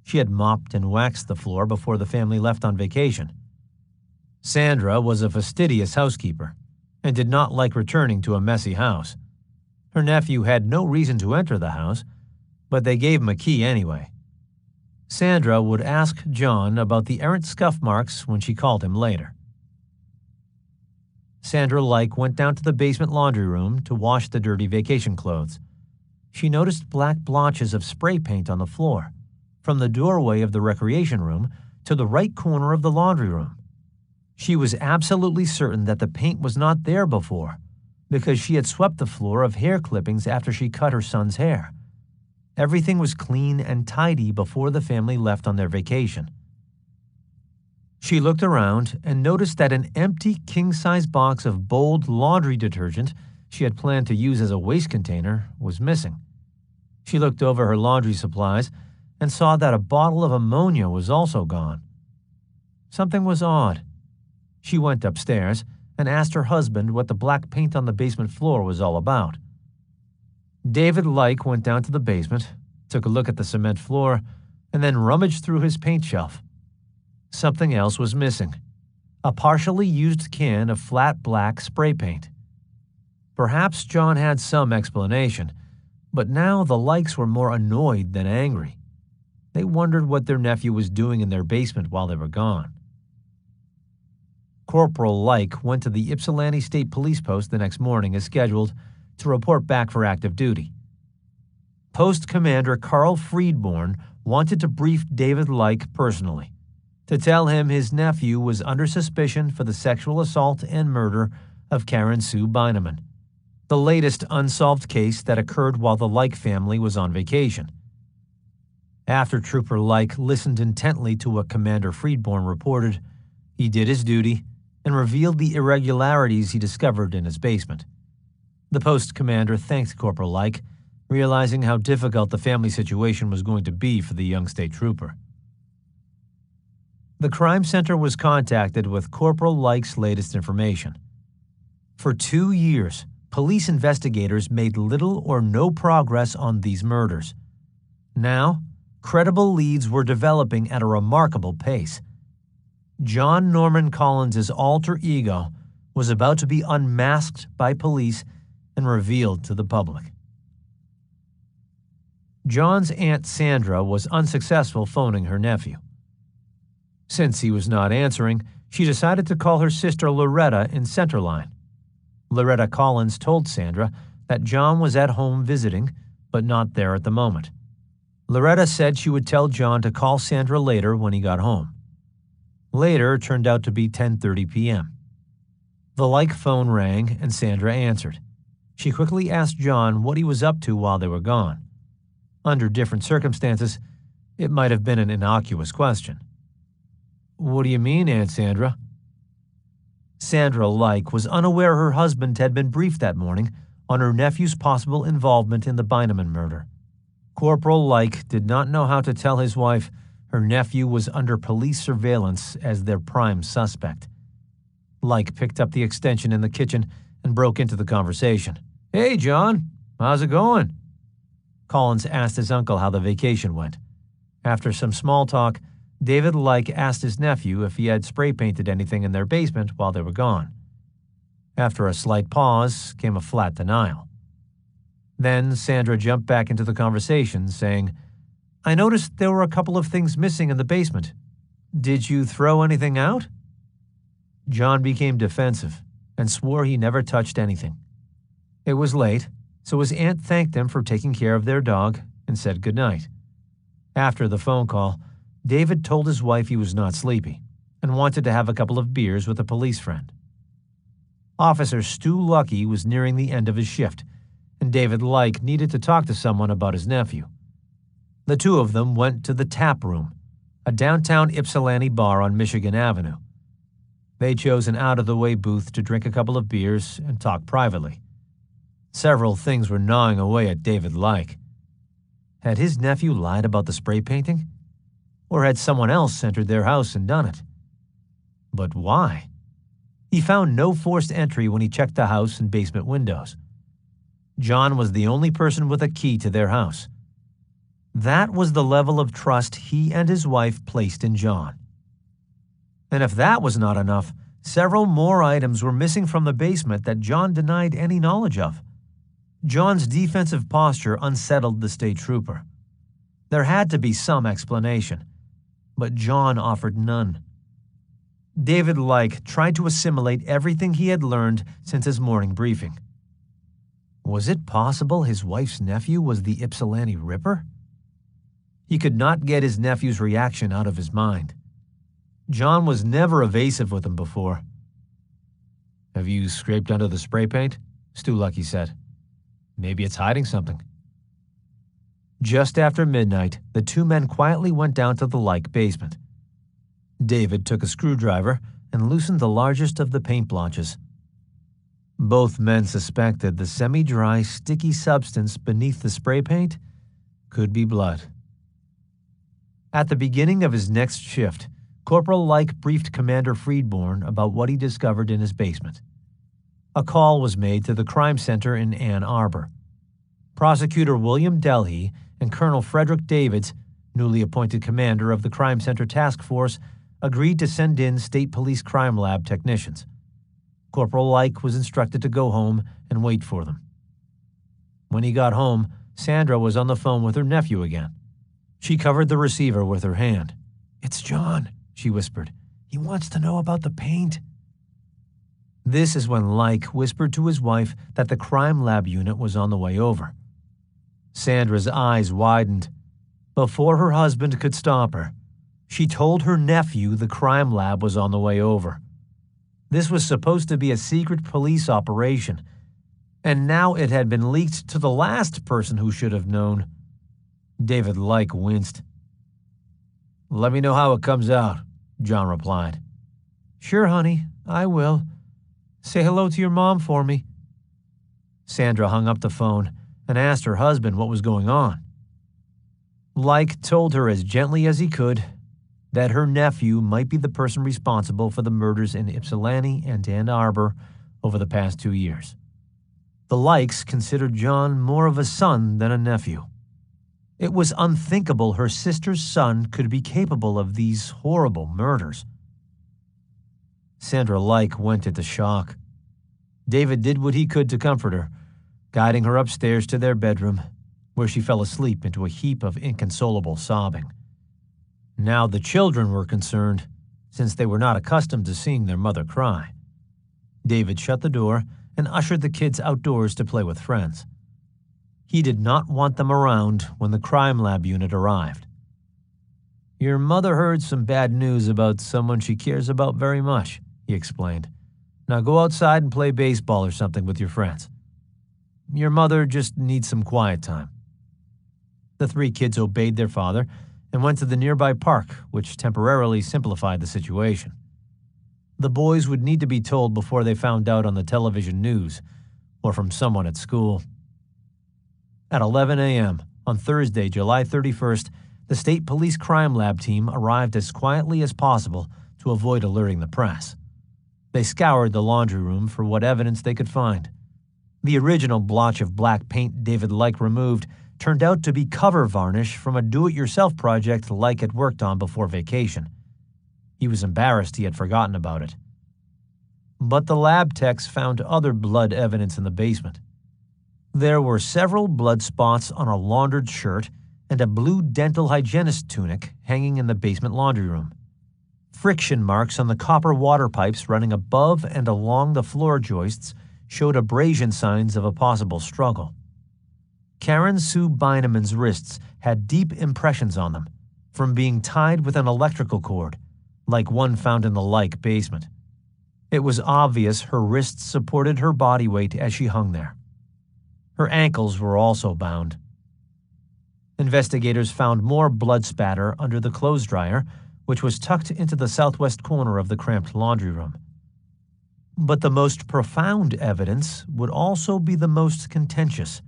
She had mopped and waxed the floor before the family left on vacation. Sandra was a fastidious housekeeper and did not like returning to a messy house. Her nephew had no reason to enter the house, but they gave him a key anyway. Sandra would ask John about the errant scuff marks when she called him later. Sandra Like went down to the basement laundry room to wash the dirty vacation clothes. She noticed black blotches of spray paint on the floor, from the doorway of the recreation room to the right corner of the laundry room. She was absolutely certain that the paint was not there before, because she had swept the floor of hair clippings after she cut her son's hair. Everything was clean and tidy before the family left on their vacation. She looked around and noticed that an empty king-size box of Bold laundry detergent she had planned to use as a waste container was missing. She looked over her laundry supplies and saw that a bottle of ammonia was also gone. Something was odd. She went upstairs and asked her husband what the black paint on the basement floor was all about. David Like went down to the basement, took a look at the cement floor, and then rummaged through his paint shelf. Something else was missing: a partially used can of flat black spray paint. Perhaps John had some explanation, but now the Likes were more annoyed than angry. They wondered what their nephew was doing in their basement while they were gone. Corporal Like went to the Ypsilanti State Police Post the next morning as scheduled to report back for active duty. Post Commander Carl Friedborn wanted to brief David Like personally, to tell him his nephew was under suspicion for the sexual assault and murder of Karen Sue Beineman, the latest unsolved case that occurred while the Like family was on vacation. After Trooper Like listened intently to what Commander Friedborn reported, he did his duty and revealed the irregularities he discovered in his basement. The post commander thanked Corporal Like, realizing how difficult the family situation was going to be for the young state trooper. The crime center was contacted with Corporal Like's latest information. For 2 years, police investigators made little or no progress on these murders. Now, credible leads were developing at a remarkable pace. John Norman Collins' alter ego was about to be unmasked by police and revealed to the public. John's Aunt Sandra was unsuccessful phoning her nephew. Since he was not answering, she decided to call her sister Loretta in Centerline. Loretta Collins told Sandra that John was at home visiting, but not there at the moment. Loretta said she would tell John to call Sandra later when he got home. Later turned out to be 10:30 p.m. The Like phone rang and Sandra answered. She quickly asked John what he was up to while they were gone. Under different circumstances, it might have been an innocuous question. "What do you mean, Aunt Sandra?" Sandra Like was unaware her husband had been briefed that morning on her nephew's possible involvement in the Beineman murder. Corporal Like did not know how to tell his wife her nephew was under police surveillance as their prime suspect. Like picked up the extension in the kitchen and broke into the conversation. "Hey, John, how's it going?" Collins asked his uncle how the vacation went. After some small talk, David Like asked his nephew if he had spray-painted anything in their basement while they were gone. After a slight pause came a flat denial. Then Sandra jumped back into the conversation, saying, "I noticed there were a couple of things missing in the basement. Did you throw anything out?" John became defensive and swore he never touched anything. It was late, so his aunt thanked him for taking care of their dog and said goodnight. After the phone call, David told his wife he was not sleepy and wanted to have a couple of beers with a police friend. Officer Stu Lucky was nearing the end of his shift, and David Like needed to talk to someone about his nephew. The two of them went to the Tap Room, a downtown Ypsilanti bar on Michigan Avenue. They chose an out-of-the-way booth to drink a couple of beers and talk privately. Several things were gnawing away at David Like. Had his nephew lied about the spray painting? Or had someone else entered their house and done it? But why? He found no forced entry when he checked the house and basement windows. John was the only person with a key to their house. That was the level of trust he and his wife placed in John. And if that was not enough, several more items were missing from the basement that John denied any knowledge of. John's defensive posture unsettled the state trooper. There had to be some explanation, but John offered none. David Like tried to assimilate everything he had learned since his morning briefing. Was it possible his wife's nephew was the Ypsilanti Ripper? He could not get his nephew's reaction out of his mind. John was never evasive with him before. "Have you scraped under the spray paint?" Stu Lucky said. "Maybe it's hiding something." Just after midnight, the two men quietly went down to the Like basement. David took a screwdriver and loosened the largest of the paint blotches. Both men suspected the semi-dry, sticky substance beneath the spray paint could be blood. At the beginning of his next shift, Corporal Like briefed Commander Freedborn about what he discovered in his basement. A call was made to the crime center in Ann Arbor. Prosecutor William Delhey and Colonel Frederick Davids, newly appointed commander of the Crime Center Task Force, agreed to send in State Police Crime Lab technicians. Corporal Like was instructed to go home and wait for them. When he got home, Sandra was on the phone with her nephew again. She covered the receiver with her hand. "It's John," she whispered. "He wants to know about the paint." This is when Like whispered to his wife that the crime lab unit was on the way over. Sandra's eyes widened. Before her husband could stop her, she told her nephew the crime lab was on the way over. This was supposed to be a secret police operation, and now it had been leaked to the last person who should have known. David Like winced. "Let me know how it comes out," John replied. "Sure, honey, I will. Say hello to your mom for me." Sandra hung up the phone and asked her husband what was going on. Like told her as gently as he could that her nephew might be the person responsible for the murders in Ypsilanti and Ann Arbor over the past 2 years. The Likes considered John more of a son than a nephew. It was unthinkable her sister's son could be capable of these horrible murders. Sandra Like went into shock. David did what he could to comfort her, guiding her upstairs to their bedroom, where she fell asleep into a heap of inconsolable sobbing. Now the children were concerned, since they were not accustomed to seeing their mother cry. David shut the door and ushered the kids outdoors to play with friends. He did not want them around when the crime lab unit arrived. "Your mother heard some bad news about someone she cares about very much," he explained. "Now go outside and play baseball or something with your friends. Your mother just needs some quiet time." The three kids obeyed their father and went to the nearby park, which temporarily simplified the situation. The boys would need to be told before they found out on the television news or from someone at school. At 11 a.m. on Thursday, July 31st, the State Police Crime Lab team arrived as quietly as possible to avoid alerting the press. They scoured the laundry room for what evidence they could find. The original blotch of black paint David Lyke removed turned out to be cover varnish from a do-it-yourself project Lyke had worked on before vacation. He was embarrassed he had forgotten about it. But the lab techs found other blood evidence in the basement. There were several blood spots on a laundered shirt and a blue dental hygienist tunic hanging in the basement laundry room. Friction marks on the copper water pipes running above and along the floor joists showed abrasion signs of a possible struggle. Karen Sue Beineman's wrists had deep impressions on them, from being tied with an electrical cord, like one found in the Lyke basement. It was obvious her wrists supported her body weight as she hung there. Her ankles were also bound. Investigators found more blood spatter under the clothes dryer, which was tucked into the southwest corner of the cramped laundry room. But the most profound evidence would also be the most contentious.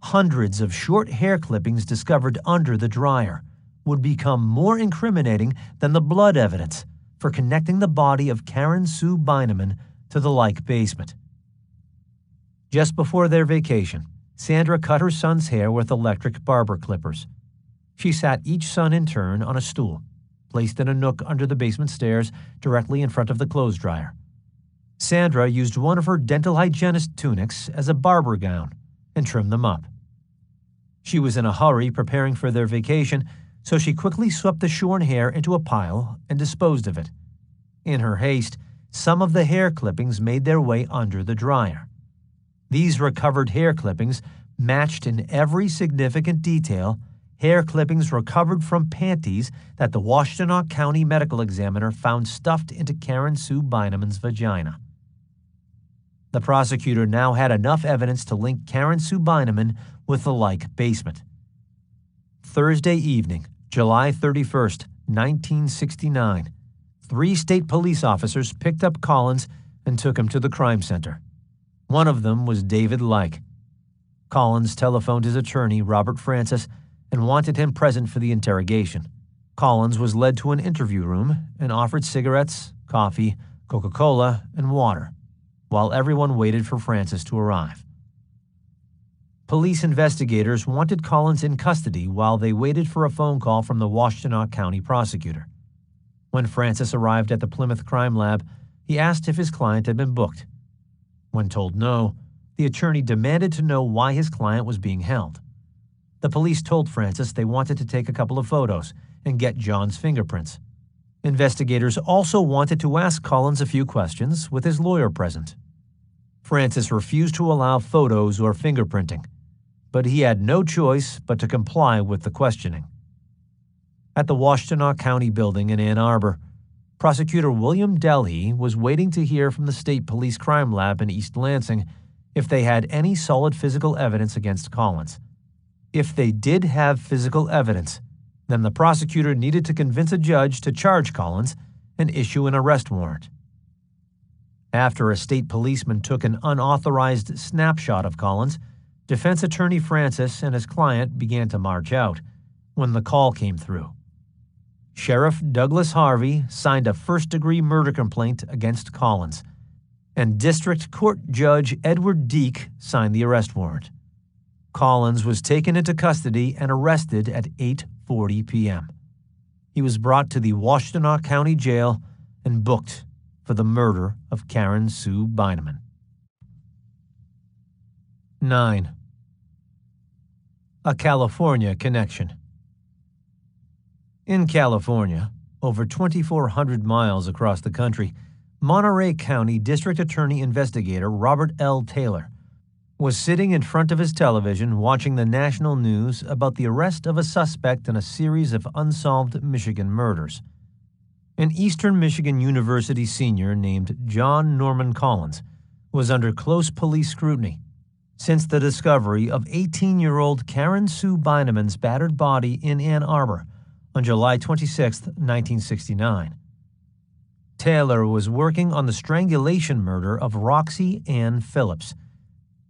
Hundreds of short hair clippings discovered under the dryer would become more incriminating than the blood evidence for connecting the body of Karen Sue Beineman to the Lyke basement. Just before their vacation, Sandra cut her son's hair with electric barber clippers. She sat each son in turn on a stool, placed in a nook under the basement stairs directly in front of the clothes dryer. Sandra used one of her dental hygienist tunics as a barber gown and trimmed them up. She was in a hurry preparing for their vacation, so she quickly swept the shorn hair into a pile and disposed of it. In her haste, some of the hair clippings made their way under the dryer. These recovered hair clippings matched in every significant detail hair clippings recovered from panties that the Washtenaw County medical examiner found stuffed into Karen Sue Beineman's vagina. The prosecutor now had enough evidence to link Karen Sue Beineman with the Lyke basement. Thursday evening, July 31st, 1969, 3 state police officers picked up Collins and took him to the crime center. One of them was David Lyke. Collins telephoned his attorney, Robert Francis, and wanted him present for the interrogation. Collins was led to an interview room and offered cigarettes, coffee, Coca-Cola, and water, while everyone waited for Francis to arrive. Police investigators wanted Collins in custody while they waited for a phone call from the Washtenaw County prosecutor. When Francis arrived at the Plymouth Crime Lab, he asked if his client had been booked. When told no, the attorney demanded to know why his client was being held. The police told Francis they wanted to take a couple of photos and get John's fingerprints. Investigators also wanted to ask Collins a few questions with his lawyer present. Francis refused to allow photos or fingerprinting, but he had no choice but to comply with the questioning. At the Washtenaw County building in Ann Arbor, Prosecutor William Delhey was waiting to hear from the State Police Crime Lab in East Lansing if they had any solid physical evidence against Collins. If they did have physical evidence, then the prosecutor needed to convince a judge to charge Collins and issue an arrest warrant. After a state policeman took an unauthorized snapshot of Collins, defense attorney Francis and his client began to march out when the call came through. Sheriff Douglas Harvey signed a first-degree murder complaint against Collins, and District Court Judge Edward Deek signed the arrest warrant. Collins was taken into custody and arrested at 8:40 p.m. He was brought to the Washtenaw County Jail and booked for the murder of Karen Sue Beineman. 9. A California connection. In California, over 2,400 miles across the country, Monterey County District Attorney Investigator Robert L. Taylor was sitting in front of his television watching the national news about the arrest of a suspect in a series of unsolved Michigan murders. An Eastern Michigan University senior named John Norman Collins was under close police scrutiny. since the discovery of 18-year-old Karen Sue Beineman's battered body in Ann Arbor on July 26, 1969. Taylor was working on the strangulation murder of Roxy Ann Phillips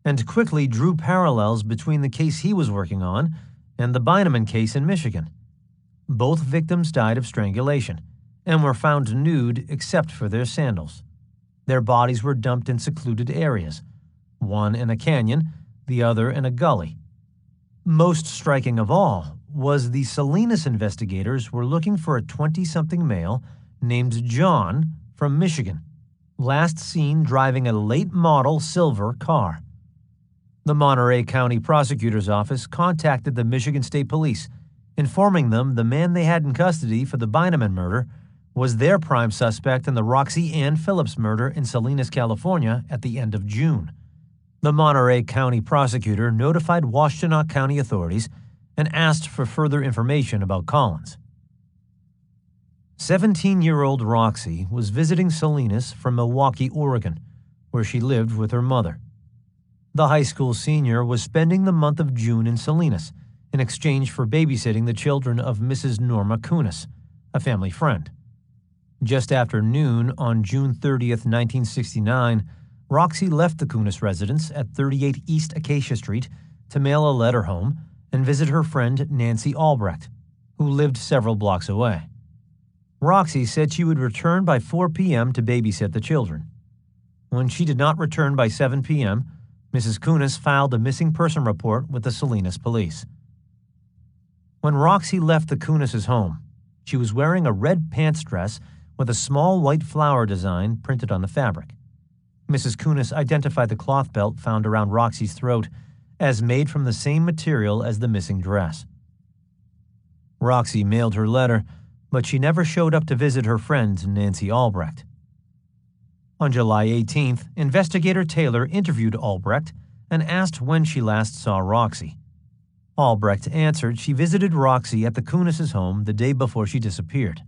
and quickly drew parallels between the case he was working on and the Beineman case in Michigan. Both victims died of strangulation and were found nude except for their sandals. Their bodies were dumped in secluded areas, one in a canyon, the other in a gully. Most striking of all was the Salinas investigators were looking for a 20-something male named John from Michigan, last seen driving a late-model silver car. The Monterey County Prosecutor's Office contacted the Michigan State Police, informing them the man they had in custody for the Beineman murder was their prime suspect in the Roxy Ann Phillips murder in Salinas, California at the end of June. The Monterey County prosecutor notified Washtenaw County authorities and asked for further information about Collins. 17-year-old Roxy was visiting Salinas from Milwaukee, Oregon, where she lived with her mother. The high school senior was spending the month of June in Salinas in exchange for babysitting the children of Mrs. Norma Kunis, a family friend. Just after noon on June 30th, 1969, Roxy left the Kunis residence at 38 East Acacia Street to mail a letter home and visit her friend Nancy Albrecht, who lived several blocks away. Roxy said she would return by 4 p.m. to babysit the children. When she did not return by 7 p.m., Mrs. Kunis filed a missing person report with the Salinas police. When Roxy left the Kunis' home, she was wearing a red pants dress with a small white flower design printed on the fabric. Mrs. Kunis identified the cloth belt found around Roxy's throat as made from the same material as the missing dress. Roxy mailed her letter, but she never showed up to visit her friend Nancy Albrecht. On July 18th, investigator Taylor interviewed Albrecht and asked when she last saw Roxy. Albrecht answered she visited Roxy at the Kunis' home the day before she disappeared.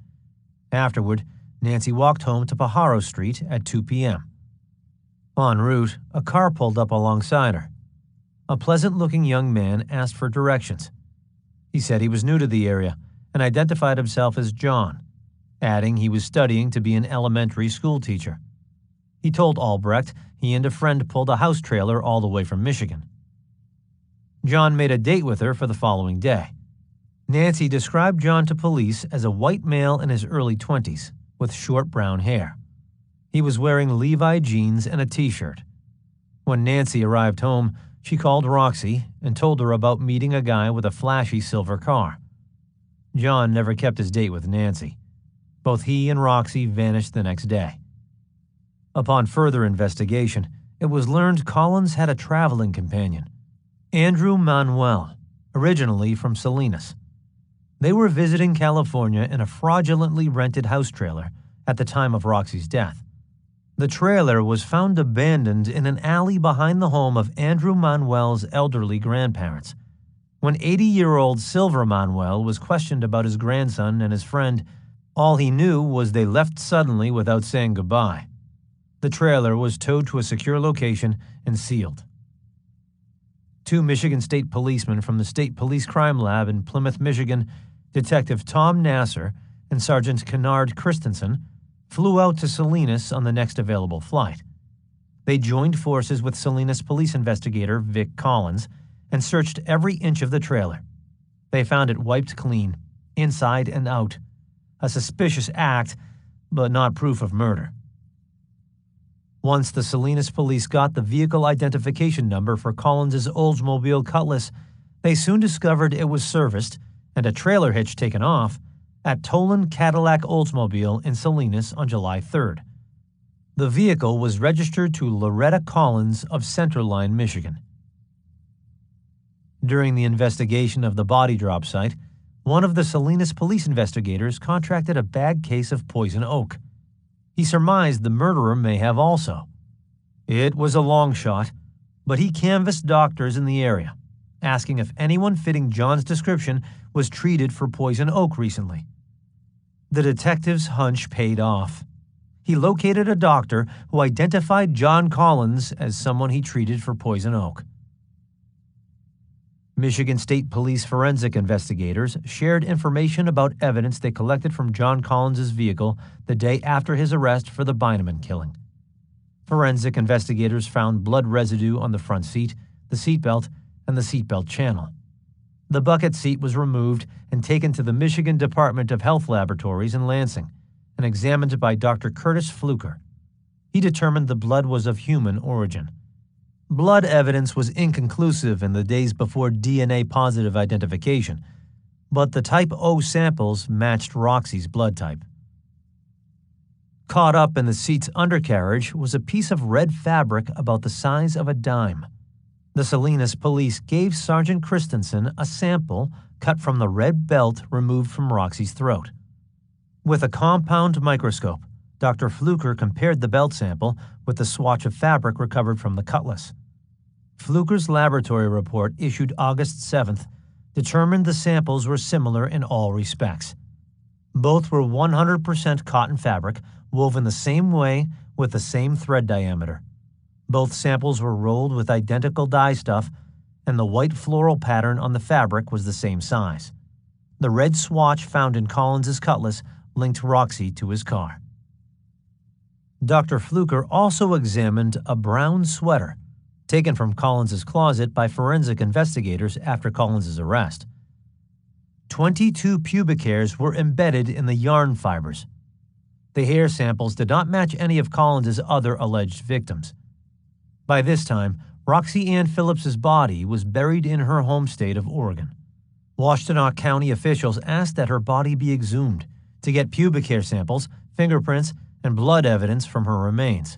Afterward, Nancy walked home to Pajaro Street at 2 p.m. En route, a car pulled up alongside her. A pleasant-looking young man asked for directions. He said he was new to the area and identified himself as John, adding he was studying to be an elementary school teacher. He told Albrecht he and a friend pulled a house trailer all the way from Michigan. John made a date with her for the following day. Nancy described John to police as a white male in his early 20s, with short brown hair. He was wearing Levi jeans and a t-shirt. When Nancy arrived home, she called Roxy and told her about meeting a guy with a flashy silver car. John never kept his date with Nancy. Both he and Roxy vanished the next day. Upon further investigation, it was learned Collins had a traveling companion, Andrew Manuel, originally from Salinas. They were visiting California in a fraudulently rented house trailer at the time of Roxy's death. The trailer was found abandoned in an alley behind the home of Andrew Manuel's elderly grandparents. When 80-year-old Silver Manuel was questioned about his grandson and his friend, all he knew was they left suddenly without saying goodbye. The trailer was towed to a secure location and sealed. 2 Michigan State policemen from the State Police Crime Lab in Plymouth, Michigan, Detective Tom Nasser and Sergeant Kennard Christensen, flew out to Salinas on the next available flight. They joined forces with Salinas police investigator Vic Collins and searched every inch of the trailer. They found it wiped clean, inside and out. A suspicious act, but not proof of murder. Once the Salinas police got the vehicle identification number for Collins's Oldsmobile Cutlass, they soon discovered it was serviced and a trailer hitch taken off at Tolan Cadillac Oldsmobile in Salinas on July 3rd. The vehicle was registered to Loretta Collins of Centerline, Michigan. During the investigation of the body drop site, one of the Salinas police investigators contracted a bad case of poison oak. He surmised the murderer may have also. It was a long shot, but he canvassed doctors in the area, asking if anyone fitting John's description was treated for poison oak recently. The detective's hunch paid off. He located a doctor who identified John Collins as someone he treated for poison oak. Michigan State Police forensic investigators shared information about evidence they collected from John Collins' vehicle the day after his arrest for the Beineman killing. Forensic investigators found blood residue on the front seat, the seatbelt, and the seatbelt channel. The bucket seat was removed and taken to the Michigan Department of Health Laboratories in Lansing and examined by Dr. Curtis Fluker. He determined the blood was of human origin. Blood evidence was inconclusive in the days before DNA-positive identification, but the type O samples matched Roxy's blood type. Caught up in the seat's undercarriage was a piece of red fabric about the size of a dime. The Salinas police gave Sergeant Christensen a sample cut from the red belt removed from Roxy's throat. With a compound microscope, Dr. Fluker compared the belt sample with the swatch of fabric recovered from the cutlass. Fluker's laboratory report, issued August 7th, determined the samples were similar in all respects. Both were 100% cotton fabric, woven the same way with the same thread diameter. Both samples were rolled with identical dye stuff, and the white floral pattern on the fabric was the same size. The red swatch found in Collins's cutlass linked Roxy to his car. Dr. Fluker also examined a brown sweater taken from Collins's closet by forensic investigators after Collins's arrest. 22 pubic hairs were embedded in the yarn fibers. The hair samples did not match any of Collins's other alleged victims. By this time, Roxy Ann Phillips's body was buried in her home state of Oregon. Washtenaw County officials asked that her body be exhumed to get pubic hair samples, fingerprints, and blood evidence from her remains.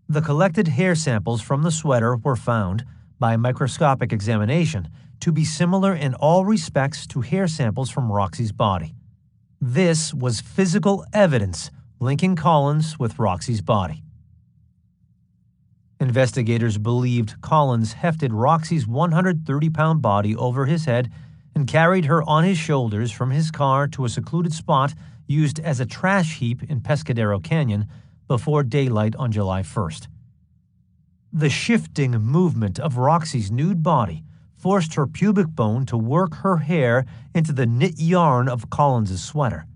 The collected hair samples from the sweater were found, by microscopic examination, to be similar in all respects to hair samples from Roxy's body. This was physical evidence linking Collins with Roxy's body. Investigators believed Collins hefted Roxy's 130-pound body over his head and carried her on his shoulders from his car to a secluded spot used as a trash heap in Pescadero Canyon before daylight on July 1st. The shifting movement of Roxy's nude body forced her pubic bone to work her hair into the knit yarn of Collins's sweater.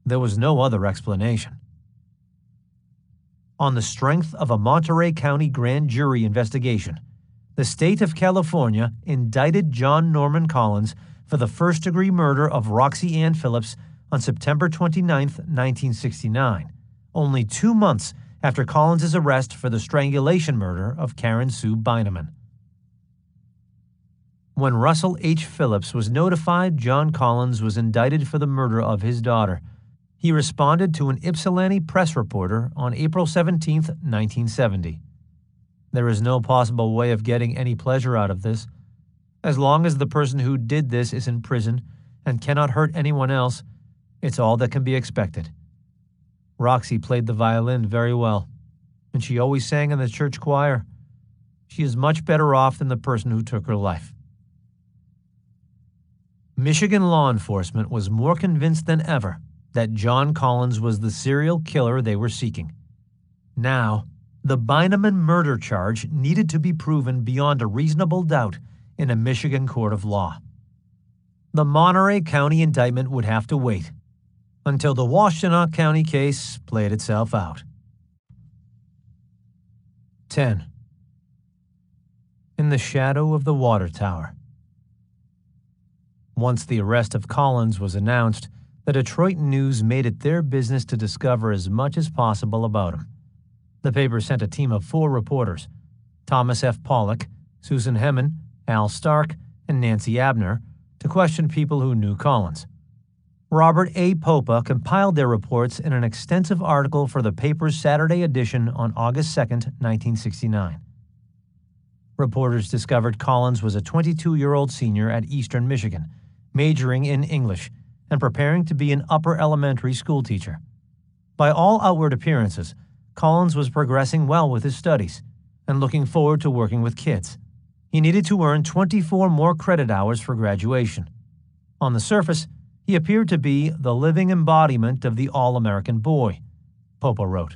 There was no other explanation. On the strength of a Monterey County grand jury investigation, the state of California indicted John Norman Collins for the first-degree murder of Roxy Ann Phillips on September 29, 1969, only 2 months after Collins's arrest for the strangulation murder of Karen Sue Beineman. When Russell H. Phillips was notified John Collins was indicted for the murder of his daughter, he responded to an Ypsilanti press reporter on April 17, 1970. There is no possible way of getting any pleasure out of this. As long as the person who did this is in prison and cannot hurt anyone else, it's all that can be expected. Roxy played the violin very well, and she always sang in the church choir. She is much better off than the person who took her life. Michigan law enforcement was more convinced than ever that John Collins was the serial killer they were seeking. Now, the Beineman murder charge needed to be proven beyond a reasonable doubt in a Michigan court of law. The Monterey County indictment would have to wait until the Washtenaw County case played itself out. 10. In the shadow of the water tower. Once the arrest of Collins was announced, the Detroit News made it their business to discover as much as possible about him. The paper sent a team of 4 reporters, Thomas F. Pollock, Susan Hemman, Al Stark, and Nancy Abner, to question people who knew Collins. Robert A. Popa compiled their reports in an extensive article for the paper's Saturday edition on August 2, 1969. Reporters discovered Collins was a 22-year-old senior at Eastern Michigan, majoring in English and preparing to be an upper elementary school teacher. By all outward appearances, Collins was progressing well with his studies and looking forward to working with kids. He needed to earn 24 more credit hours for graduation. On the surface, he appeared to be the living embodiment of the all-American boy, Popa wrote.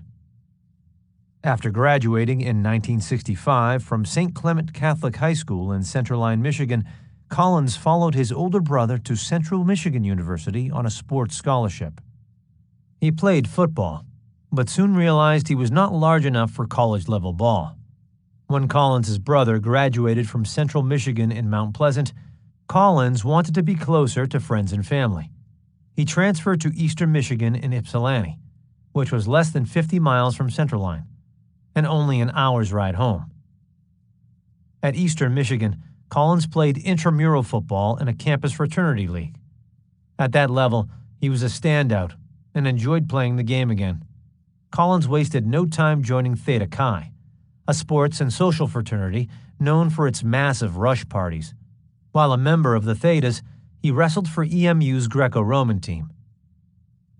After graduating in 1965 from St. Clement Catholic High School in Centerline, Michigan, Collins followed his older brother to Central Michigan University on a sports scholarship. He played football, but soon realized he was not large enough for college-level ball. When Collins' brother graduated from Central Michigan in Mount Pleasant, Collins wanted to be closer to friends and family. He transferred to Eastern Michigan in Ypsilanti, which was less than 50 miles from Centerline, and only an hour's ride home. At Eastern Michigan, Collins played intramural football in a campus fraternity league. At that level, he was a standout and enjoyed playing the game again. Collins wasted no time joining Theta Chi, a sports and social fraternity known for its massive rush parties. While a member of the Thetas, he wrestled for EMU's Greco-Roman team.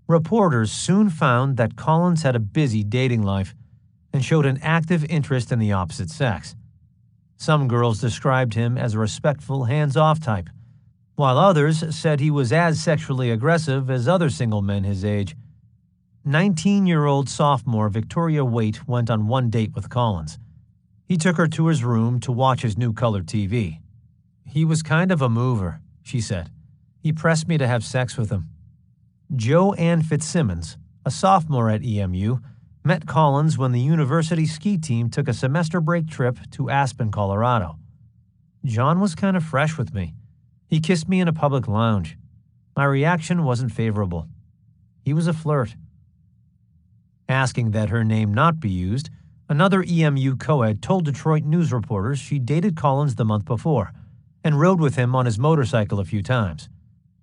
Reporters soon found that Collins had a busy dating life and showed an active interest in the opposite sex. Some girls described him as a respectful, hands-off type, while others said he was as sexually aggressive as other single men his age. 19-year-old sophomore Victoria Waite went on one date with Collins. He took her to his room to watch his new color TV. "He was kind of a mover," she said. "He pressed me to have sex with him." Jo Ann Fitzsimmons, a sophomore at EMU, met Collins when the university ski team took a semester break trip to Aspen, Colorado. "John was kind of fresh with me. He kissed me in a public lounge. My reaction wasn't favorable. He was a flirt." Asking that her name not be used, another EMU co-ed told Detroit news reporters she dated Collins the month before and rode with him on his motorcycle a few times.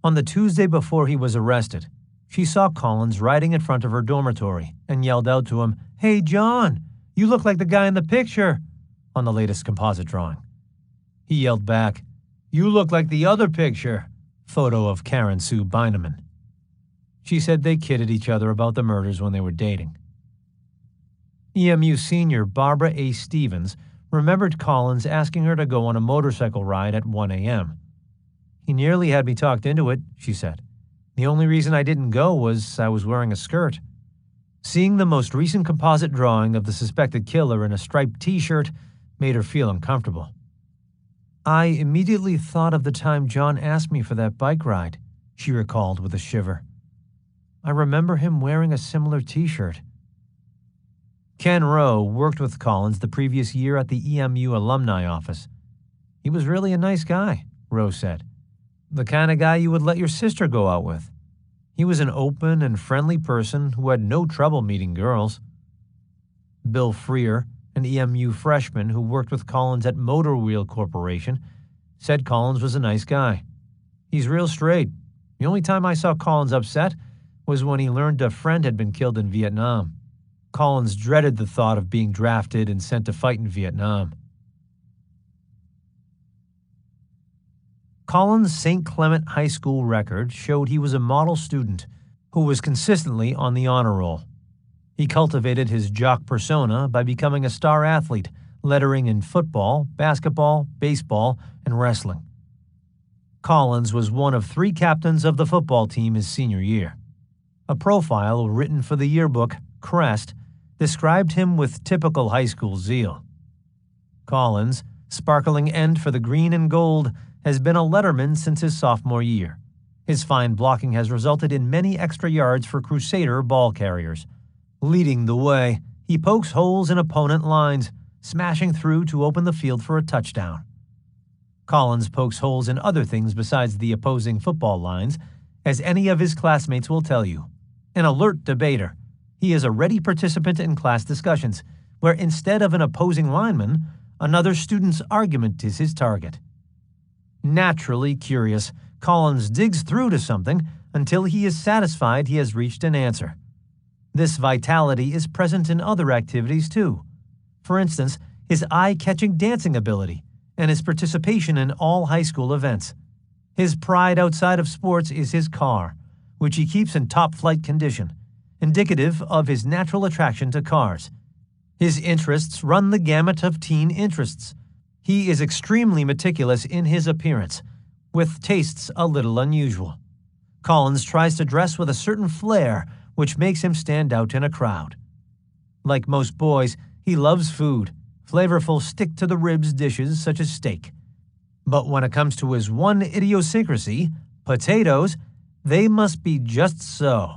On the Tuesday before he was arrested, she saw Collins riding in front of her dormitory and yelled out to him, "Hey, John, you look like the guy in the picture," on the latest composite drawing. He yelled back, "You look like the other picture," photo of Karen Sue Beineman. She said they kidded each other about the murders when they were dating. EMU senior Barbara A. Stevens remembered Collins asking her to go on a motorcycle ride at 1 a.m. "He nearly had me talked into it," she said. "The only reason I didn't go was I was wearing a skirt." Seeing the most recent composite drawing of the suspected killer in a striped T-shirt made her feel uncomfortable. "I immediately thought of the time John asked me for that bike ride," she recalled with a shiver. "I remember him wearing a similar T-shirt." Ken Rowe worked with Collins the previous year at the EMU alumni office. "He was really a nice guy," Rowe said. "The kind of guy you would let your sister go out with. He was an open and friendly person who had no trouble meeting girls." Bill Freer, an EMU freshman who worked with Collins at Motor Wheel Corporation, said Collins was a nice guy. "He's real straight. The only time I saw Collins upset was when he learned a friend had been killed in Vietnam. Collins dreaded the thought of being drafted and sent to fight in Vietnam." Collins' St. Clement High School record showed he was a model student who was consistently on the honor roll. He cultivated his jock persona by becoming a star athlete, lettering in football, basketball, baseball, and wrestling. Collins was one of 3 captains of the football team his senior year. A profile written for the yearbook, Crest, described him with typical high school zeal. Collins, sparkling end for the green and gold, has been a letterman since his sophomore year. His fine blocking has resulted in many extra yards for Crusader ball carriers. Leading the way, he pokes holes in opponent lines, smashing through to open the field for a touchdown. Collins pokes holes in other things besides the opposing football lines, as any of his classmates will tell you. An alert debater, he is a ready participant in class discussions, where instead of an opposing lineman, another student's argument is his target. Naturally curious, Collins digs through to something until he is satisfied he has reached an answer. This vitality is present in other activities too. For instance, his eye-catching dancing ability and his participation in all high school events. His pride outside of sports is his car, which he keeps in top-flight condition, indicative of his natural attraction to cars. His interests run the gamut of teen interests. He is extremely meticulous in his appearance, with tastes a little unusual. Collins tries to dress with a certain flair which makes him stand out in a crowd. Like most boys, He loves food, flavorful stick-to-the-ribs dishes such as steak. But when it comes to his one idiosyncrasy, potatoes, they must be just so,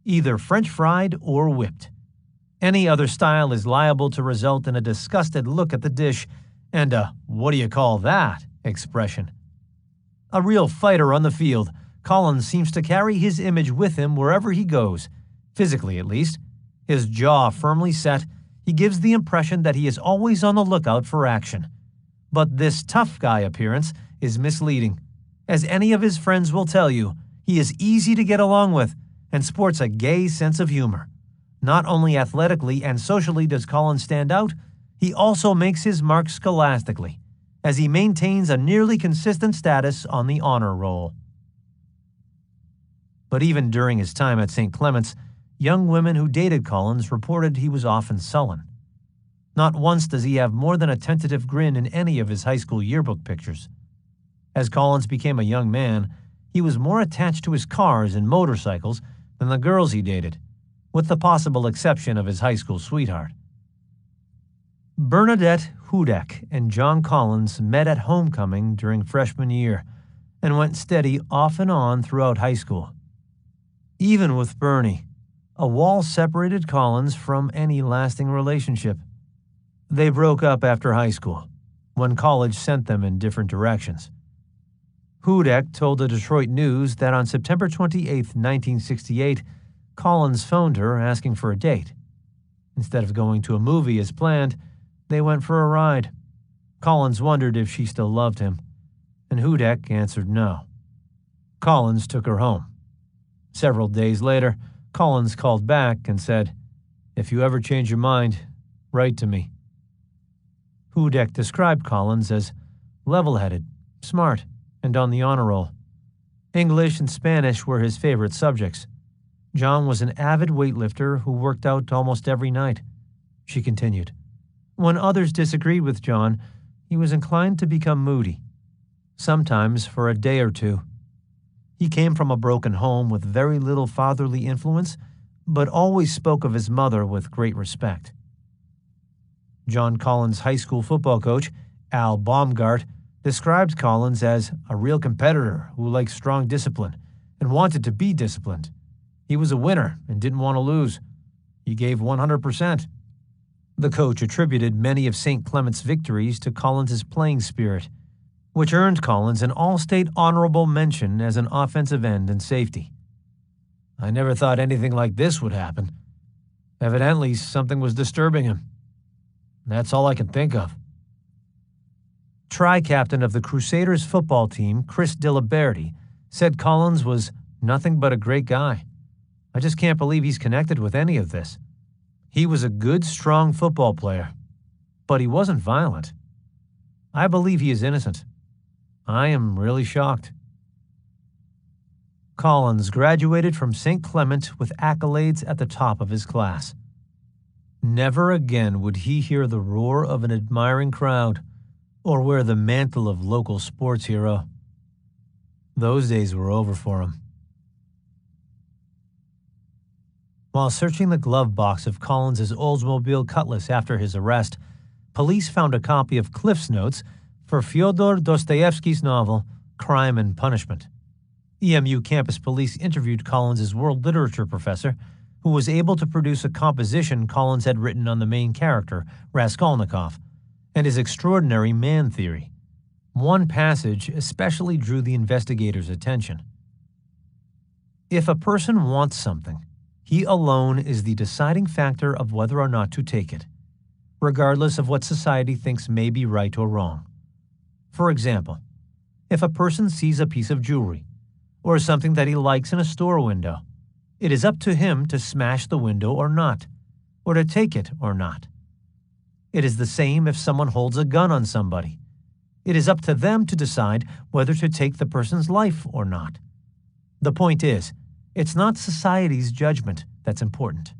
either French fried or whipped. Any other style is liable to result in a disgusted look at the dish and a "what do you call that?" expression. A real fighter on the field, Collins seems to carry his image with him wherever he goes, physically at least. His jaw firmly set, he gives the impression that he is always on the lookout for action. But this tough guy appearance is misleading. As any of his friends will tell you, he is easy to get along with and sports a gay sense of humor. Not only athletically and socially does Collins stand out, he also makes his mark scholastically, as he maintains a nearly consistent status on the honor roll. But even during his time at St. Clement's, young women who dated Collins reported he was often sullen. Not once does he have more than a tentative grin in any of his high school yearbook pictures. As Collins became a young man, he was more attached to his cars and motorcycles than the girls he dated, with the possible exception of his high school sweetheart. Bernadette Hudak and John Collins met at homecoming during freshman year and went steady off and on throughout high school. Even with Bernie, a wall separated Collins from any lasting relationship. They broke up after high school, when college sent them in different directions. Hudak told the Detroit News that on September 28, 1968, Collins phoned her asking for a date. Instead of going to a movie as planned, they went for a ride. Collins wondered if she still loved him, and Hudak answered no. Collins took her home. Several days later, Collins called back and said, "If you ever change your mind, write to me." Hudak described Collins as level-headed, smart, and on the honor roll. English and Spanish were his favorite subjects. John was an avid weightlifter who worked out almost every night. She continued. When others disagreed with John, he was inclined to become moody, sometimes for a day or two. He came from a broken home with very little fatherly influence, but always spoke of his mother with great respect. John Collins' high school football coach, Al Baumgart, described Collins as a real competitor who liked strong discipline and wanted to be disciplined. He was a winner and didn't want to lose. He gave 100%. The coach attributed many of St. Clement's victories to Collins' playing spirit, which earned Collins an all-state honorable mention as an offensive end and safety. "I never thought anything like this would happen. Evidently, something was disturbing him. That's all I can think of." Tri-captain of the Crusaders football team, Chris Diliberti, said Collins was nothing but a great guy. "I just can't believe he's connected with any of this. He was a good, strong football player, but he wasn't violent. I believe he is innocent. I am really shocked." Collins graduated from St. Clement with accolades at the top of his class. Never again would he hear the roar of an admiring crowd or wear the mantle of local sports hero. Those days were over for him. While searching the glove box of Collins' Oldsmobile Cutlass after his arrest, police found a copy of Cliff's Notes for Fyodor Dostoevsky's novel Crime and Punishment. EMU campus police interviewed Collins' world literature professor, who was able to produce a composition Collins had written on the main character, Raskolnikov, and his extraordinary man theory. One passage especially drew the investigators' attention. If a person wants something, he alone is the deciding factor of whether or not to take it, regardless of what society thinks may be right or wrong. For example, if a person sees a piece of jewelry or something that he likes in a store window, it is up to him to smash the window or not, or to take it or not. It is the same if someone holds a gun on somebody. It is up to them to decide whether to take the person's life or not. The point is, it's not society's judgment that's important,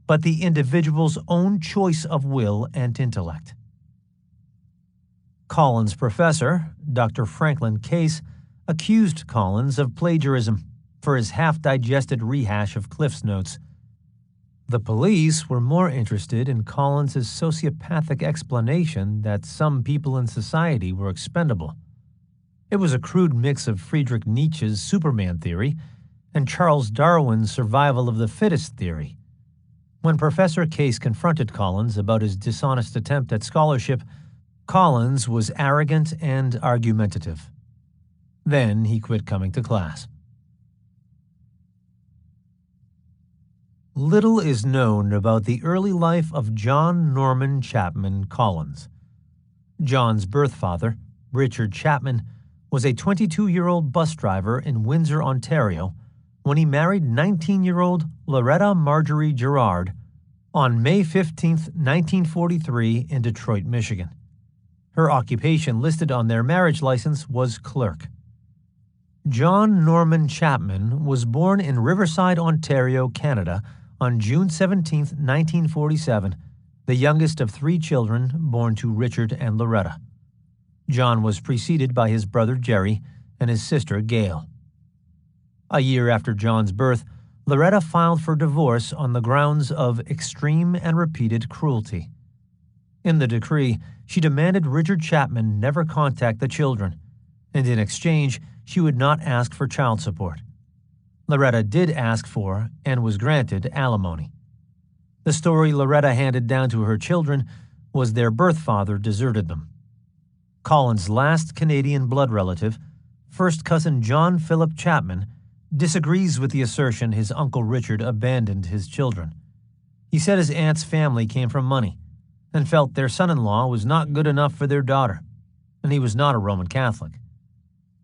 but the individual's own choice of will and intellect. Collins' professor, Dr. Franklin Case, accused Collins of plagiarism for his half-digested rehash of Cliff's Notes. The police were more interested in Collins's sociopathic explanation that some people in society were expendable. It was a crude mix of Friedrich Nietzsche's Superman theory and Charles Darwin's survival of the fittest theory. When Professor Case confronted Collins about his dishonest attempt at scholarship, Collins was arrogant and argumentative. Then he quit coming to class. Little is known about the early life of John Norman Chapman Collins. John's birth father, Richard Chapman, was a 22-year-old bus driver in Windsor, Ontario, when he married 19-year-old Loretta Marjorie Gerard on May 15, 1943, in Detroit, Michigan. Her occupation listed on their marriage license was clerk. John Norman Chapman was born in Riverside, Ontario, Canada, on June 17, 1947, the youngest of 3 children born to Richard and Loretta. John was preceded by his brother Jerry and his sister Gail. A year after John's birth, Loretta filed for divorce on the grounds of extreme and repeated cruelty. In the decree, she demanded Richard Chapman never contact the children, and in exchange, she would not ask for child support. Loretta did ask for, and was granted, alimony. The story Loretta handed down to her children was their birth father deserted them. Collins' last Canadian blood relative, first cousin John Philip Chapman, disagrees with the assertion his Uncle Richard abandoned his children. He said his aunt's family came from money, and felt their son-in-law was not good enough for their daughter, and he was not a Roman Catholic.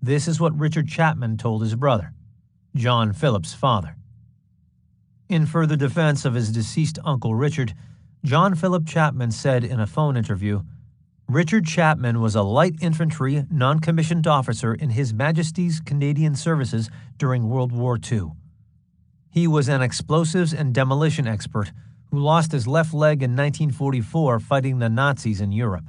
This is what Richard Chapman told his brother, John Philip's father. In further defense of his deceased Uncle Richard, John Philip Chapman said in a phone interview, Richard Chapman was a light infantry non-commissioned officer in His Majesty's Canadian Services during World War II. He was an explosives and demolition expert who lost his left leg in 1944 fighting the Nazis in Europe.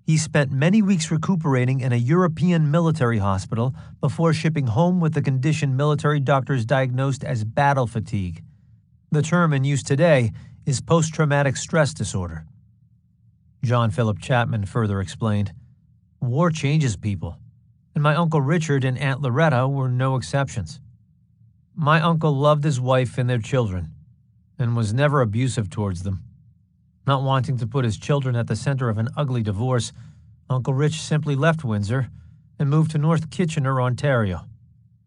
He spent many weeks recuperating in a European military hospital before shipping home with the condition military doctors diagnosed as battle fatigue. The term in use today is post-traumatic stress disorder. John Philip Chapman further explained, War changes people, and my Uncle Richard and Aunt Loretta were no exceptions. My uncle loved his wife and their children, and was never abusive towards them. Not wanting to put his children at the center of an ugly divorce, Uncle Rich simply left Windsor and moved to North Kitchener, Ontario,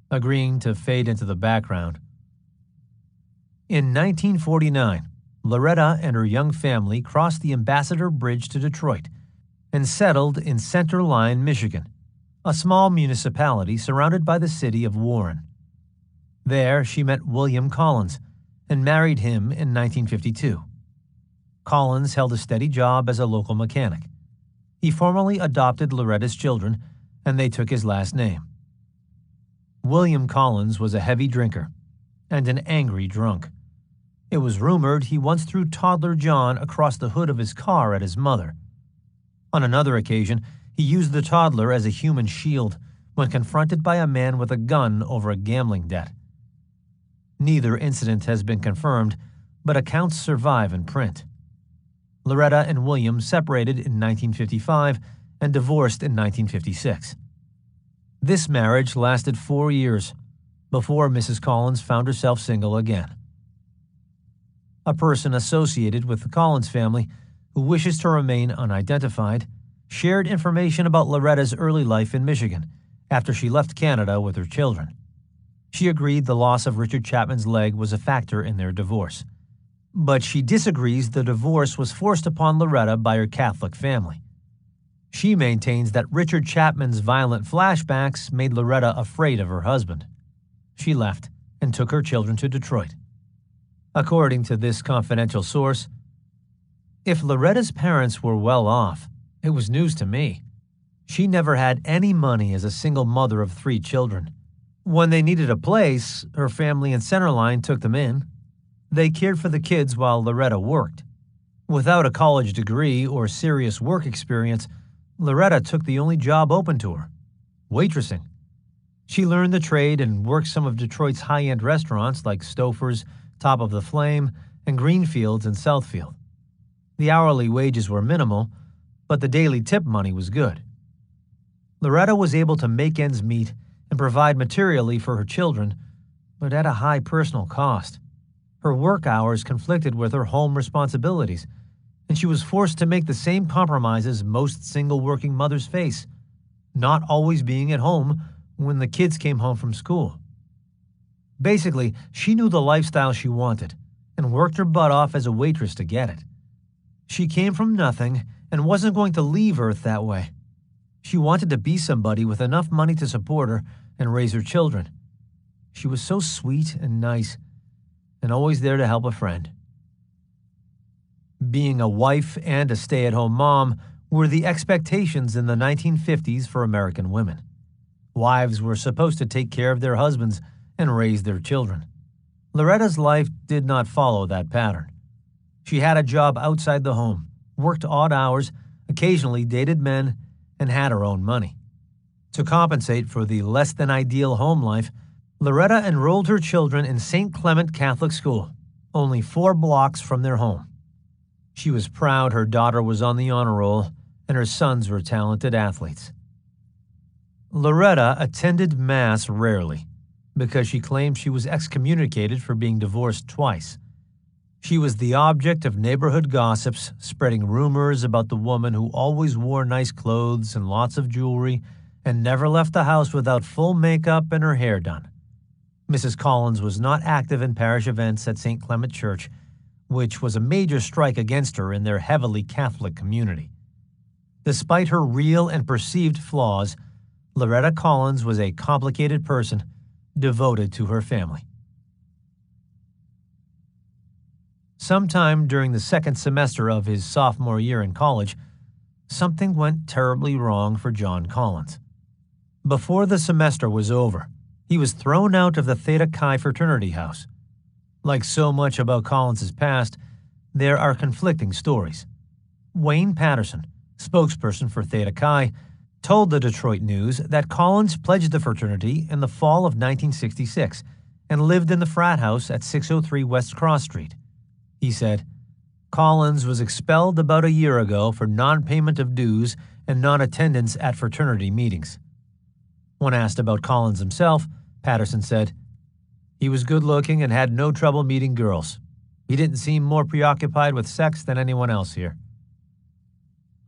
agreeing to fade into the background. In 1949, Loretta and her young family crossed the Ambassador Bridge to Detroit and settled in Center Line, Michigan, a small municipality surrounded by the city of Warren. There, she met William Collins and married him in 1952. Collins held a steady job as a local mechanic. He formally adopted Loretta's children, and they took his last name. William Collins was a heavy drinker and an angry drunk. It was rumored he once threw toddler John across the hood of his car at his mother. On another occasion, he used the toddler as a human shield when confronted by a man with a gun over a gambling debt. Neither incident has been confirmed, but accounts survive in print. Loretta and William separated in 1955 and divorced in 1956. This marriage lasted 4 years before Mrs. Collins found herself single again. A person associated with the Collins family, who wishes to remain unidentified, shared information about Loretta's early life in Michigan after she left Canada with her children. She agreed the loss of Richard Chapman's leg was a factor in their divorce. But she disagrees the divorce was forced upon Loretta by her Catholic family. She maintains that Richard Chapman's violent flashbacks made Loretta afraid of her husband. She left and took her children to Detroit. According to this confidential source, if Loretta's parents were well off, it was news to me. She never had any money as a single mother of 3 children. When they needed a place, her family in Centerline took them in. They cared for the kids while Loretta worked. Without a college degree or serious work experience, Loretta took the only job open to her, waitressing. She learned the trade and worked some of Detroit's high-end restaurants like Stouffer's, Top of the Flame, and Greenfields in Southfield. The hourly wages were minimal, but the daily tip money was good. Loretta was able to make ends meet and provide materially for her children, but at a high personal cost. Her work hours conflicted with her home responsibilities, and she was forced to make the same compromises most single working mothers face, not always being at home when the kids came home from school. Basically, she knew the lifestyle she wanted and worked her butt off as a waitress to get it. She came from nothing and wasn't going to leave Earth that way. She wanted to be somebody with enough money to support her and raise her children. She was so sweet and nice and always there to help a friend. Being a wife and a stay-at-home mom were the expectations in the 1950s for American women. Wives were supposed to take care of their husbands and raise their children. Loretta's life did not follow that pattern. She had a job outside the home, worked odd hours, occasionally dated men, and had her own money. To compensate for the less-than-ideal home life, Loretta enrolled her children in St. Clement Catholic School, only 4 blocks from their home. She was proud her daughter was on the honor roll and her sons were talented athletes. Loretta attended Mass rarely because she claimed she was excommunicated for being divorced twice. She was the object of neighborhood gossips, spreading rumors about the woman who always wore nice clothes and lots of jewelry and never left the house without full makeup and her hair done. Mrs. Collins was not active in parish events at St. Clement Church, which was a major strike against her in their heavily Catholic community. Despite her real and perceived flaws, Loretta Collins was a complicated person, devoted to her family. Sometime during the second semester of his sophomore year in college, something went terribly wrong for John Collins. Before the semester was over, he was thrown out of the Theta Chi fraternity house. Like so much about Collins's past, there are conflicting stories. Wayne Patterson, spokesperson for Theta Chi, told the Detroit News that Collins pledged the fraternity in the fall of 1966 and lived in the frat house at 603 West Cross Street. He said, Collins was expelled about a year ago for non-payment of dues and non-attendance at fraternity meetings. When asked about Collins himself, Patterson said, he was good-looking and had no trouble meeting girls. He didn't seem more preoccupied with sex than anyone else here.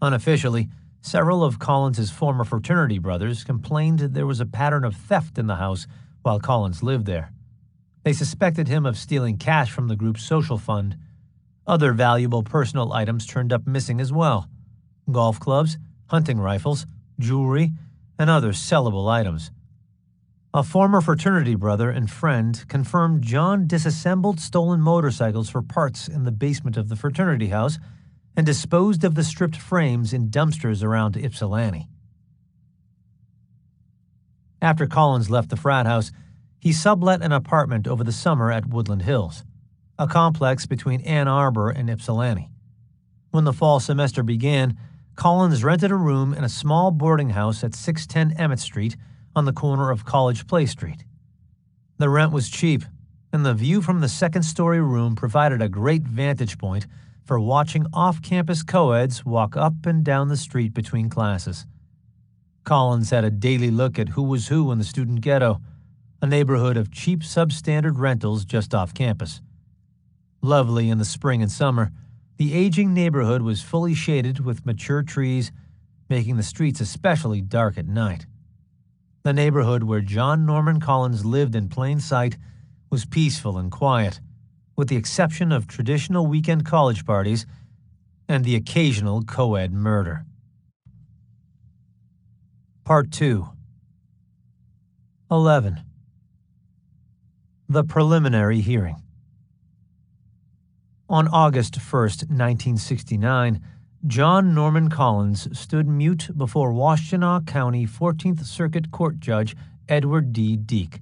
Unofficially, several of Collins's former fraternity brothers complained there was a pattern of theft in the house while Collins lived there. They suspected him of stealing cash from the group's social fund. Other valuable personal items turned up missing as well: golf clubs, hunting rifles, jewelry, and other sellable items. A former fraternity brother and friend confirmed John disassembled stolen motorcycles for parts in the basement of the fraternity house and disposed of the stripped frames in dumpsters around Ypsilanti. After Collins left the frat house, he sublet an apartment over the summer at Woodland Hills, a complex between Ann Arbor and Ypsilanti. When the fall semester began, Collins rented a room in a small boarding house at 610 Emmett Street on the corner of College Place Street. The rent was cheap, and the view from the second-story room provided a great vantage point for watching off-campus co-eds walk up and down the street between classes. Collins had a daily look at who was who in the student ghetto, a neighborhood of cheap substandard rentals just off campus. Lovely in the spring and summer, the aging neighborhood was fully shaded with mature trees, making the streets especially dark at night. The neighborhood where John Norman Collins lived in plain sight was peaceful and quiet, with the exception of traditional weekend college parties and the occasional co-ed murder. Part 2. 11. The preliminary hearing. On August 1, 1969, John Norman Collins stood mute before Washtenaw County 14th Circuit Court Judge Edward D. Deek.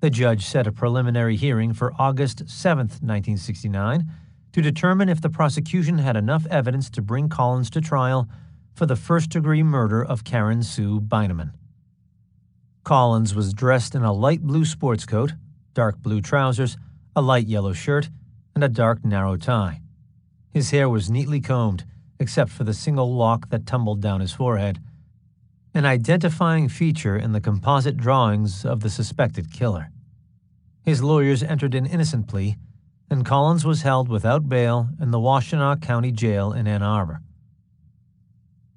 The judge set a preliminary hearing for August 7, 1969, to determine if the prosecution had enough evidence to bring Collins to trial for the first-degree murder of Karen Sue Beineman. Collins was dressed in a light blue sports coat, dark blue trousers, a light yellow shirt, and a dark, narrow tie. His hair was neatly combed, except for the single lock that tumbled down his forehead, an identifying feature in the composite drawings of the suspected killer. His lawyers entered an innocent plea, and Collins was held without bail in the Washtenaw County Jail in Ann Arbor.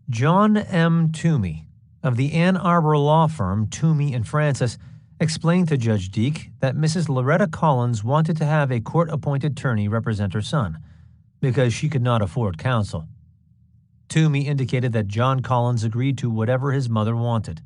John M. Toomey, of the Ann Arbor law firm Toomey and Francis, explained to Judge Deek that Mrs. Loretta Collins wanted to have a court-appointed attorney represent her son, because she could not afford counsel. Toomey indicated that John Collins agreed to whatever his mother wanted.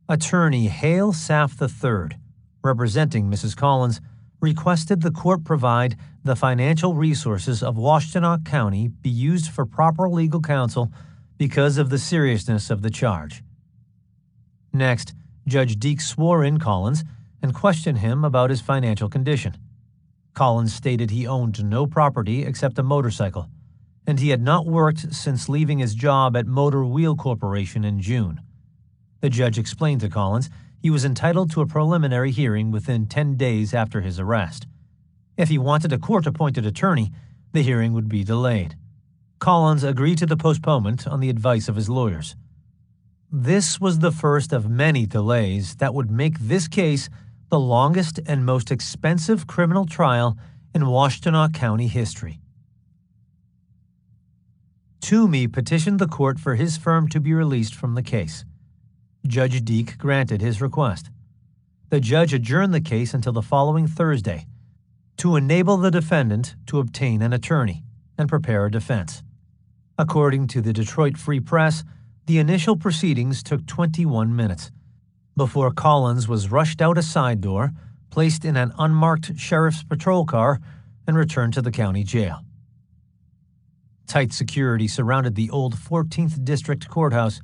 Attorney Hale Saff III, representing Mrs. Collins, requested the court provide the financial resources of Washtenaw County be used for proper legal counsel because of the seriousness of the charge. Next, Judge Deek swore in Collins and questioned him about his financial condition. Collins stated he owned no property except a motorcycle, and he had not worked since leaving his job at Motor Wheel Corporation in June. The judge explained to Collins he was entitled to a preliminary hearing within 10 days after his arrest. If he wanted a court-appointed attorney, the hearing would be delayed. Collins agreed to the postponement on the advice of his lawyers. This was the first of many delays that would make this case the longest and most expensive criminal trial in Washtenaw County history. Toomey petitioned the court for his firm to be released from the case. Judge Deek granted his request. The judge adjourned the case until the following Thursday to enable the defendant to obtain an attorney and prepare a defense. According to the Detroit Free Press, the initial proceedings took 21 minutes before Collins was rushed out a side door, placed in an unmarked sheriff's patrol car, and returned to the county jail. Tight security surrounded the old 14th District Courthouse,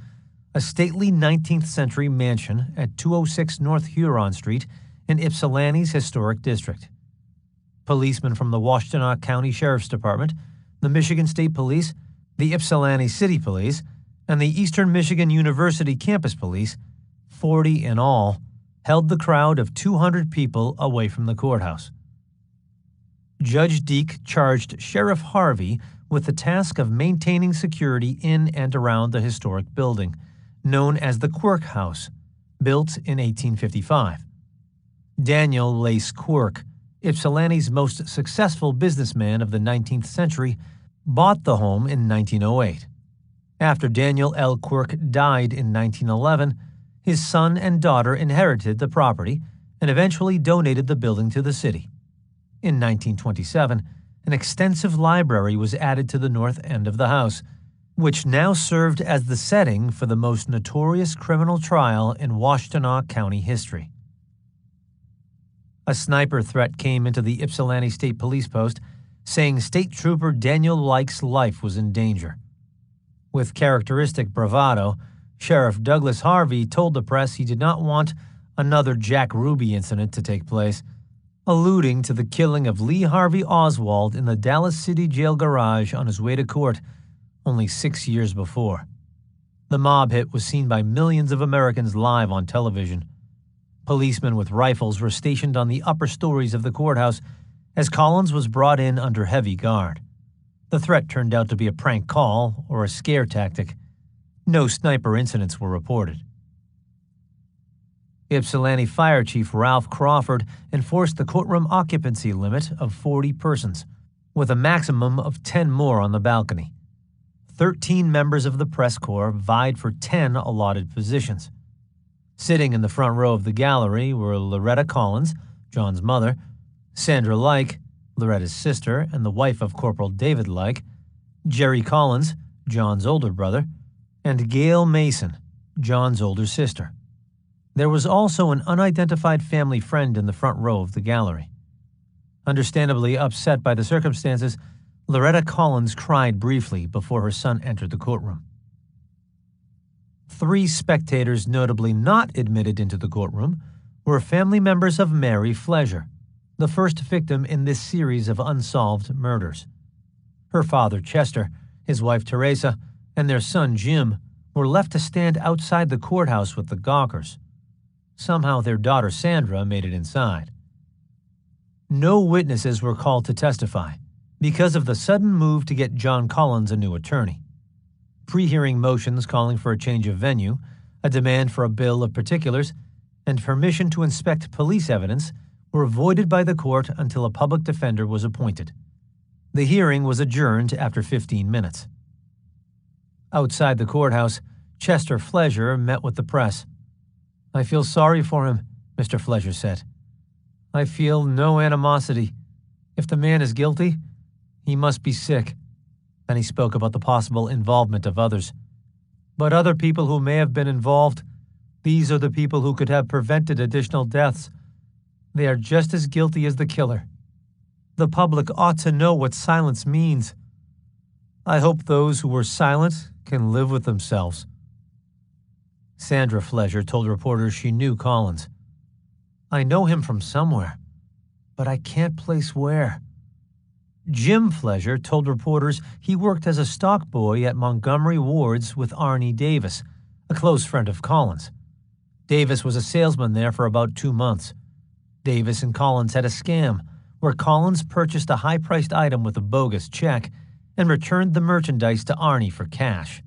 a stately 19th-century mansion at 206 North Huron Street in Ypsilanti's historic district. Policemen from the Washtenaw County Sheriff's Department, the Michigan State Police, the Ypsilanti City Police, and the Eastern Michigan University Campus Police, 40 in all, held the crowd of 200 people away from the courthouse. Judge Deek charged Sheriff Harvey with the task of maintaining security in and around the historic building, known as the Quirk House, built in 1855. Daniel Lace Quirk, Ypsilanti's most successful businessman of the 19th century, bought the home in 1908. After Daniel L. Quirk died in 1911, his son and daughter inherited the property and eventually donated the building to the city. In 1927, an extensive library was added to the north end of the house, which now served as the setting for the most notorious criminal trial in Washtenaw County history. A sniper threat came into the Ypsilanti State Police Post, saying State Trooper Daniel Like's life was in danger. With characteristic bravado, Sheriff Douglas Harvey told the press he did not want another Jack Ruby incident to take place, alluding to the killing of Lee Harvey Oswald in the Dallas City Jail garage on his way to court only 6 years before. The mob hit was seen by millions of Americans live on television. Policemen with rifles were stationed on the upper stories of the courthouse as Collins was brought in under heavy guard. The threat turned out to be a prank call or a scare tactic. No sniper incidents were reported. Ypsilanti Fire Chief Ralph Crawford enforced the courtroom occupancy limit of 40 persons, with a maximum of 10 more on the balcony. 13 members of the press corps vied for 10 allotted positions. Sitting in the front row of the gallery were Loretta Collins, John's mother, Sandra Like, Loretta's sister and the wife of Corporal David Like, Jerry Collins, John's older brother, and Gail Mason, John's older sister. There was also an unidentified family friend in the front row of the gallery. Understandably upset by the circumstances, Loretta Collins cried briefly before her son entered the courtroom. 3 spectators notably not admitted into the courtroom were family members of Mary Fleischer, the first victim in this series of unsolved murders. Her father, Chester, his wife, Teresa, and their son, Jim, were left to stand outside the courthouse with the gawkers. Somehow their daughter, Sandra, made it inside. No witnesses were called to testify because of the sudden move to get John Collins a new attorney. Pre-hearing motions calling for a change of venue, a demand for a bill of particulars, and permission to inspect police evidence were voided by the court until a public defender was appointed. The hearing was adjourned after 15 minutes. Outside the courthouse, Chester Fletcher met with the press. "I feel sorry for him," Mr. Fletcher said. "I feel no animosity. If the man is guilty, he must be sick." Then he spoke about the possible involvement of others. "But other people who may have been involved, these are the people who could have prevented additional deaths. They are just as guilty as the killer. The public ought to know what silence means. I hope those who were silent can live with themselves." Sandra Fletcher told reporters she knew Collins. "I know him from somewhere, but I can't place where." Jim Fletcher told reporters he worked as a stock boy at Montgomery Ward's with Arnie Davis, a close friend of Collins. Davis was a salesman there for about 2 months. Davis and Collins had a scam where Collins purchased a high-priced item with a bogus check and returned the merchandise to Arnie for cash.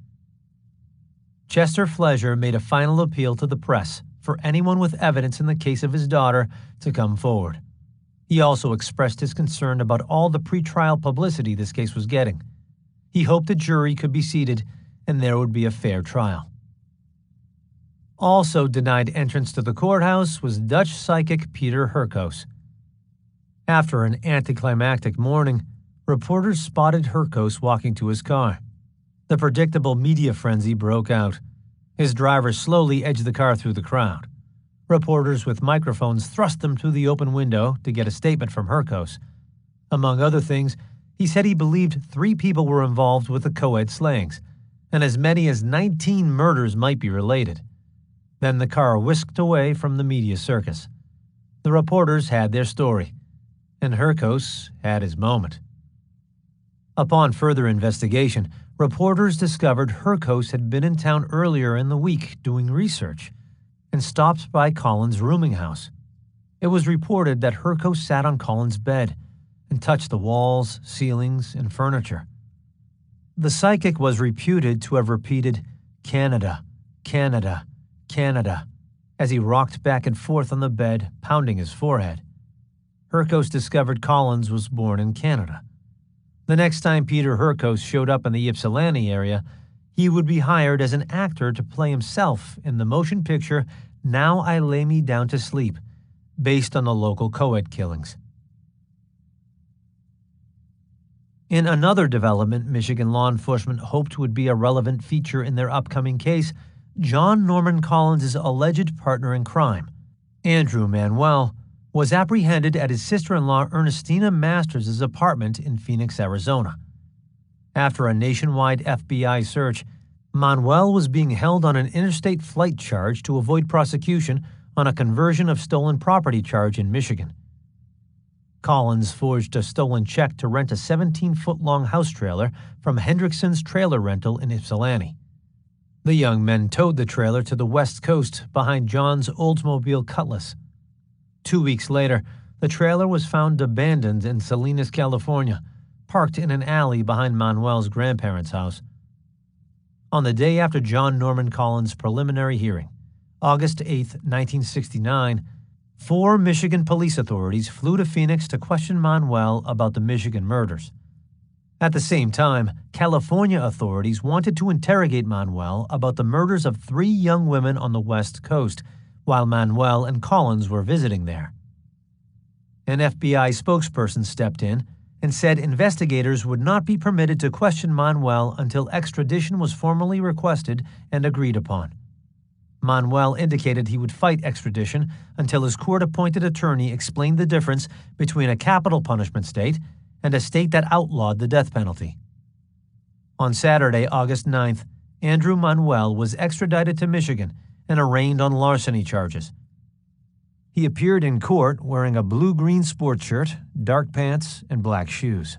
Chester Fletcher made a final appeal to the press for anyone with evidence in the case of his daughter to come forward. He also expressed his concern about all the pretrial publicity this case was getting. He hoped the jury could be seated and there would be a fair trial. Also denied entrance to the courthouse was Dutch psychic Peter Hurkos. After an anticlimactic morning, reporters spotted Hurkos walking to his car. The predictable media frenzy broke out. His driver slowly edged the car through the crowd. Reporters with microphones thrust them through the open window to get a statement from Hurkos. Among other things, he said he believed 3 people were involved with the co-ed slayings, and as many as 19 murders might be related. Then the car whisked away from the media circus. The reporters had their story, and Hurkos had his moment. Upon further investigation, reporters discovered Hurkos had been in town earlier in the week doing research and stopped by Collins' rooming house. It was reported that Hurkos sat on Collins' bed and touched the walls, ceilings, and furniture. The psychic was reputed to have repeated, "Canada, Canada, Canada," as he rocked back and forth on the bed, pounding his forehead. Hurkos discovered Collins was born in Canada. The next time Peter Hurkos showed up in the Ypsilanti area, he would be hired as an actor to play himself in the motion picture Now I Lay Me Down to Sleep, based on the local co-ed killings. In another development Michigan law enforcement hoped would be a relevant feature in their upcoming case, John Norman Collins' alleged partner in crime, Andrew Manuel, was apprehended at his sister-in-law Ernestina Masters' apartment in Phoenix, Arizona. After a nationwide FBI search, Manuel was being held on an interstate flight charge to avoid prosecution on a conversion of stolen property charge in Michigan. Collins forged a stolen check to rent a 17-foot-long house trailer from Hendrickson's trailer rental in Ypsilanti. The young men towed the trailer to the West Coast behind John's Oldsmobile Cutlass. 2 weeks later, the trailer was found abandoned in Salinas, California, parked in an alley behind Manuel's grandparents' house. On the day after John Norman Collins' preliminary hearing, August 8, 1969, 4 Michigan police authorities flew to Phoenix to question Manuel about the Michigan murders. At the same time, California authorities wanted to interrogate Manuel about the murders of 3 young women on the West Coast, while Manuel and Collins were visiting there. An FBI spokesperson stepped in and said investigators would not be permitted to question Manuel until extradition was formally requested and agreed upon. Manuel indicated he would fight extradition until his court-appointed attorney explained the difference between a capital punishment state and a state that outlawed the death penalty. On Saturday, August 9th, Andrew Manuel was extradited to Michigan and arraigned on larceny charges. He appeared in court wearing a blue-green sports shirt, dark pants, and black shoes.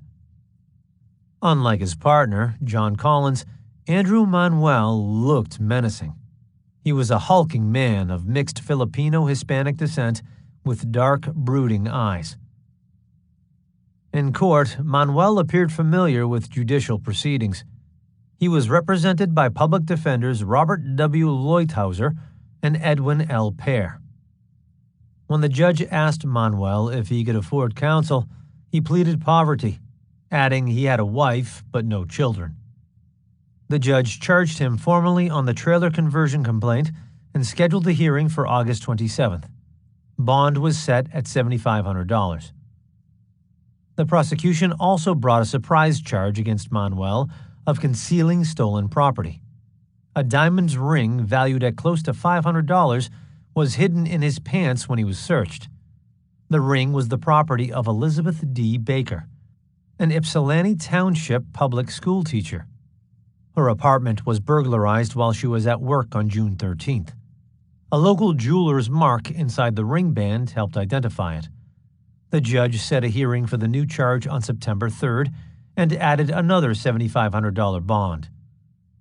Unlike his partner, John Collins, Andrew Manuel looked menacing. He was a hulking man of mixed Filipino-Hispanic descent with dark, brooding eyes. In court, Manuel appeared familiar with judicial proceedings. He was represented by public defenders Robert W. Leuthauser and Edwin L. Pear. When the judge asked Manuel if he could afford counsel, he pleaded poverty, adding he had a wife but no children. The judge charged him formally on the trailer conversion complaint and scheduled the hearing for August 27th. Bond was set at $7,500. The prosecution also brought a surprise charge against Manuel of concealing stolen property. A diamond ring valued at close to $500 was hidden in his pants when he was searched. The ring was the property of Elizabeth D. Baker, an Ypsilanti Township public school teacher. Her apartment was burglarized while she was at work on June 13th. A local jeweler's mark inside the ring band helped identify it. The judge set a hearing for the new charge on September 3rd and added another $7,500 bond.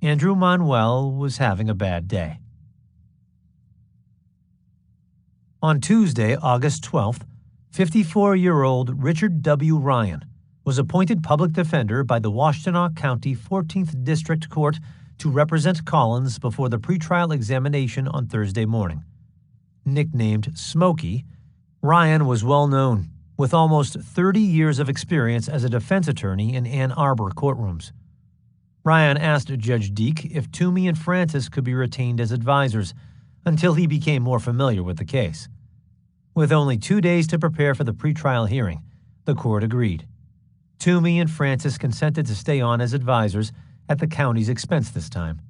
Andrew Manuel was having a bad day. On Tuesday, August 12th, 54-year-old Richard W. Ryan was appointed public defender by the Washtenaw County 14th District Court to represent Collins before the pretrial examination on Thursday morning. Nicknamed Smokey, Ryan was well known, with almost 30 years of experience as a defense attorney in Ann Arbor courtrooms. Ryan asked Judge Deek if Toomey and Francis could be retained as advisors until he became more familiar with the case. With only 2 days to prepare for the pretrial hearing, the court agreed. Toomey and Francis consented to stay on as advisors at the county's expense this time.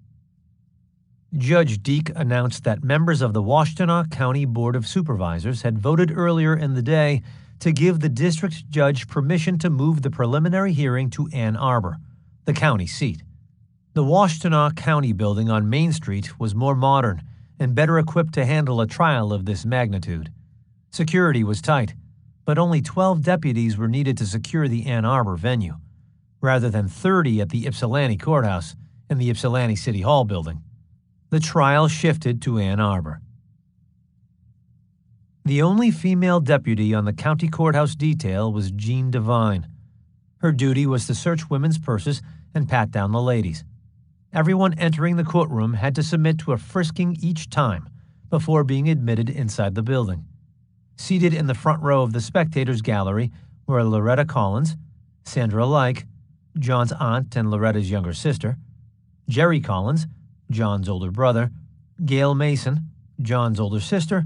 Judge Deek announced that members of the Washtenaw County Board of Supervisors had voted earlier in the day to give the district judge permission to move the preliminary hearing to Ann Arbor, the county seat. The Washtenaw County building on Main Street was more modern and better equipped to handle a trial of this magnitude. Security was tight, but only 12 deputies were needed to secure the Ann Arbor venue, rather than 30 at the Ypsilanti courthouse and the Ypsilanti City Hall building. The trial shifted to Ann Arbor. The only female deputy on the county courthouse detail was Jean Devine. Her duty was to search women's purses and pat down the ladies. Everyone entering the courtroom had to submit to a frisking each time before being admitted inside the building. Seated in the front row of the spectators' gallery were Loretta Collins, Sandra Like, John's aunt and Loretta's younger sister, Jerry Collins, John's older brother, Gail Mason, John's older sister,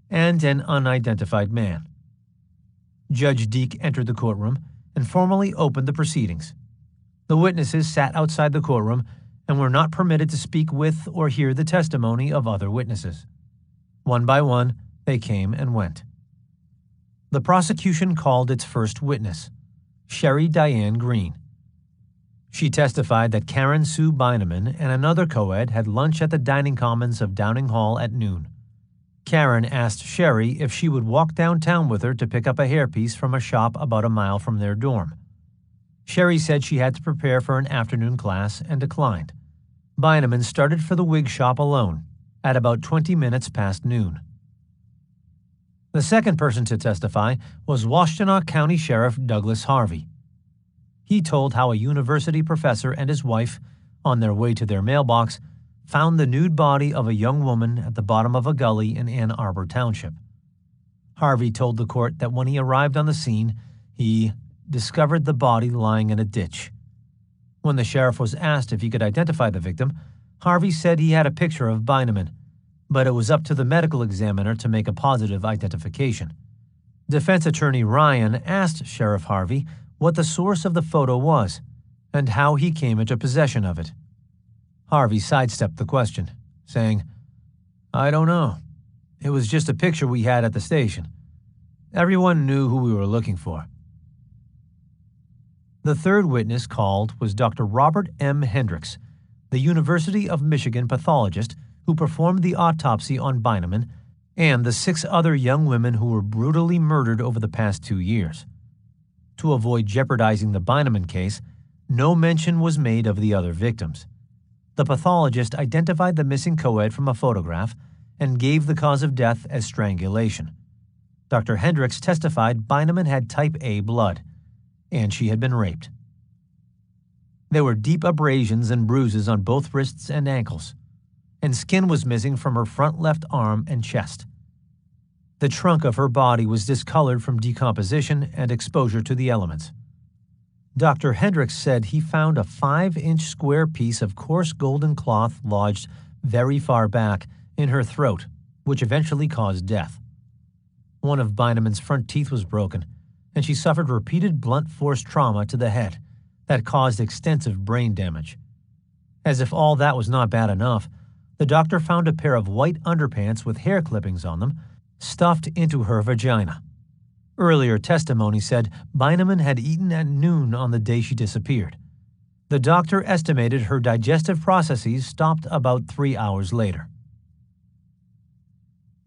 and an unidentified man. Judge Deek entered the courtroom and formally opened the proceedings. The witnesses sat outside the courtroom and were not permitted to speak with or hear the testimony of other witnesses. One by one, they came and went. The prosecution called its first witness, Sherry Diane Green. She testified that Karen Sue Beineman and another co-ed had lunch at the dining commons of Downing Hall at noon. Karen asked Sherry if she would walk downtown with her to pick up a hairpiece from a shop about a mile from their dorm. Sherry said she had to prepare for an afternoon class and declined. Beineman started for the wig shop alone at about 20 minutes past noon. The second person to testify was Washtenaw County Sheriff Douglas Harvey. He told how a university professor and his wife, on their way to their mailbox, found the nude body of a young woman at the bottom of a gully in Ann Arbor Township. Harvey told the court that when he arrived on the scene, he discovered the body lying in a ditch. When the sheriff was asked if he could identify the victim, Harvey said he had a picture of Beineman, but it was up to the medical examiner to make a positive identification. Defense attorney Ryan asked Sheriff Harvey what the source of the photo was and how he came into possession of it. Harvey sidestepped the question, saying, "I don't know. It was just a picture we had at the station. Everyone knew who we were looking for." The third witness called was Dr. Robert M. Hendricks, the University of Michigan pathologist who performed the autopsy on Beineman and the 6 other young women who were brutally murdered over the past 2 years. To avoid jeopardizing the Beineman case, no mention was made of the other victims. The pathologist identified the missing co-ed from a photograph and gave the cause of death as strangulation. Dr. Hendricks testified Beineman had type A blood. and she had been raped. There were deep abrasions and bruises on both wrists and ankles, and skin was missing from her front left arm and chest. The trunk of her body was discolored from decomposition and exposure to the elements. Dr. Hendricks said he found a 5-inch square piece of coarse golden cloth lodged very far back in her throat, which eventually caused death. One of Beineman's front teeth was broken, and she suffered repeated blunt force trauma to the head that caused extensive brain damage. As if all that was not bad enough, the doctor found a pair of white underpants with hair clippings on them stuffed into her vagina. Earlier testimony said Beineman had eaten at noon on the day she disappeared. The doctor estimated her digestive processes stopped about 3 hours later.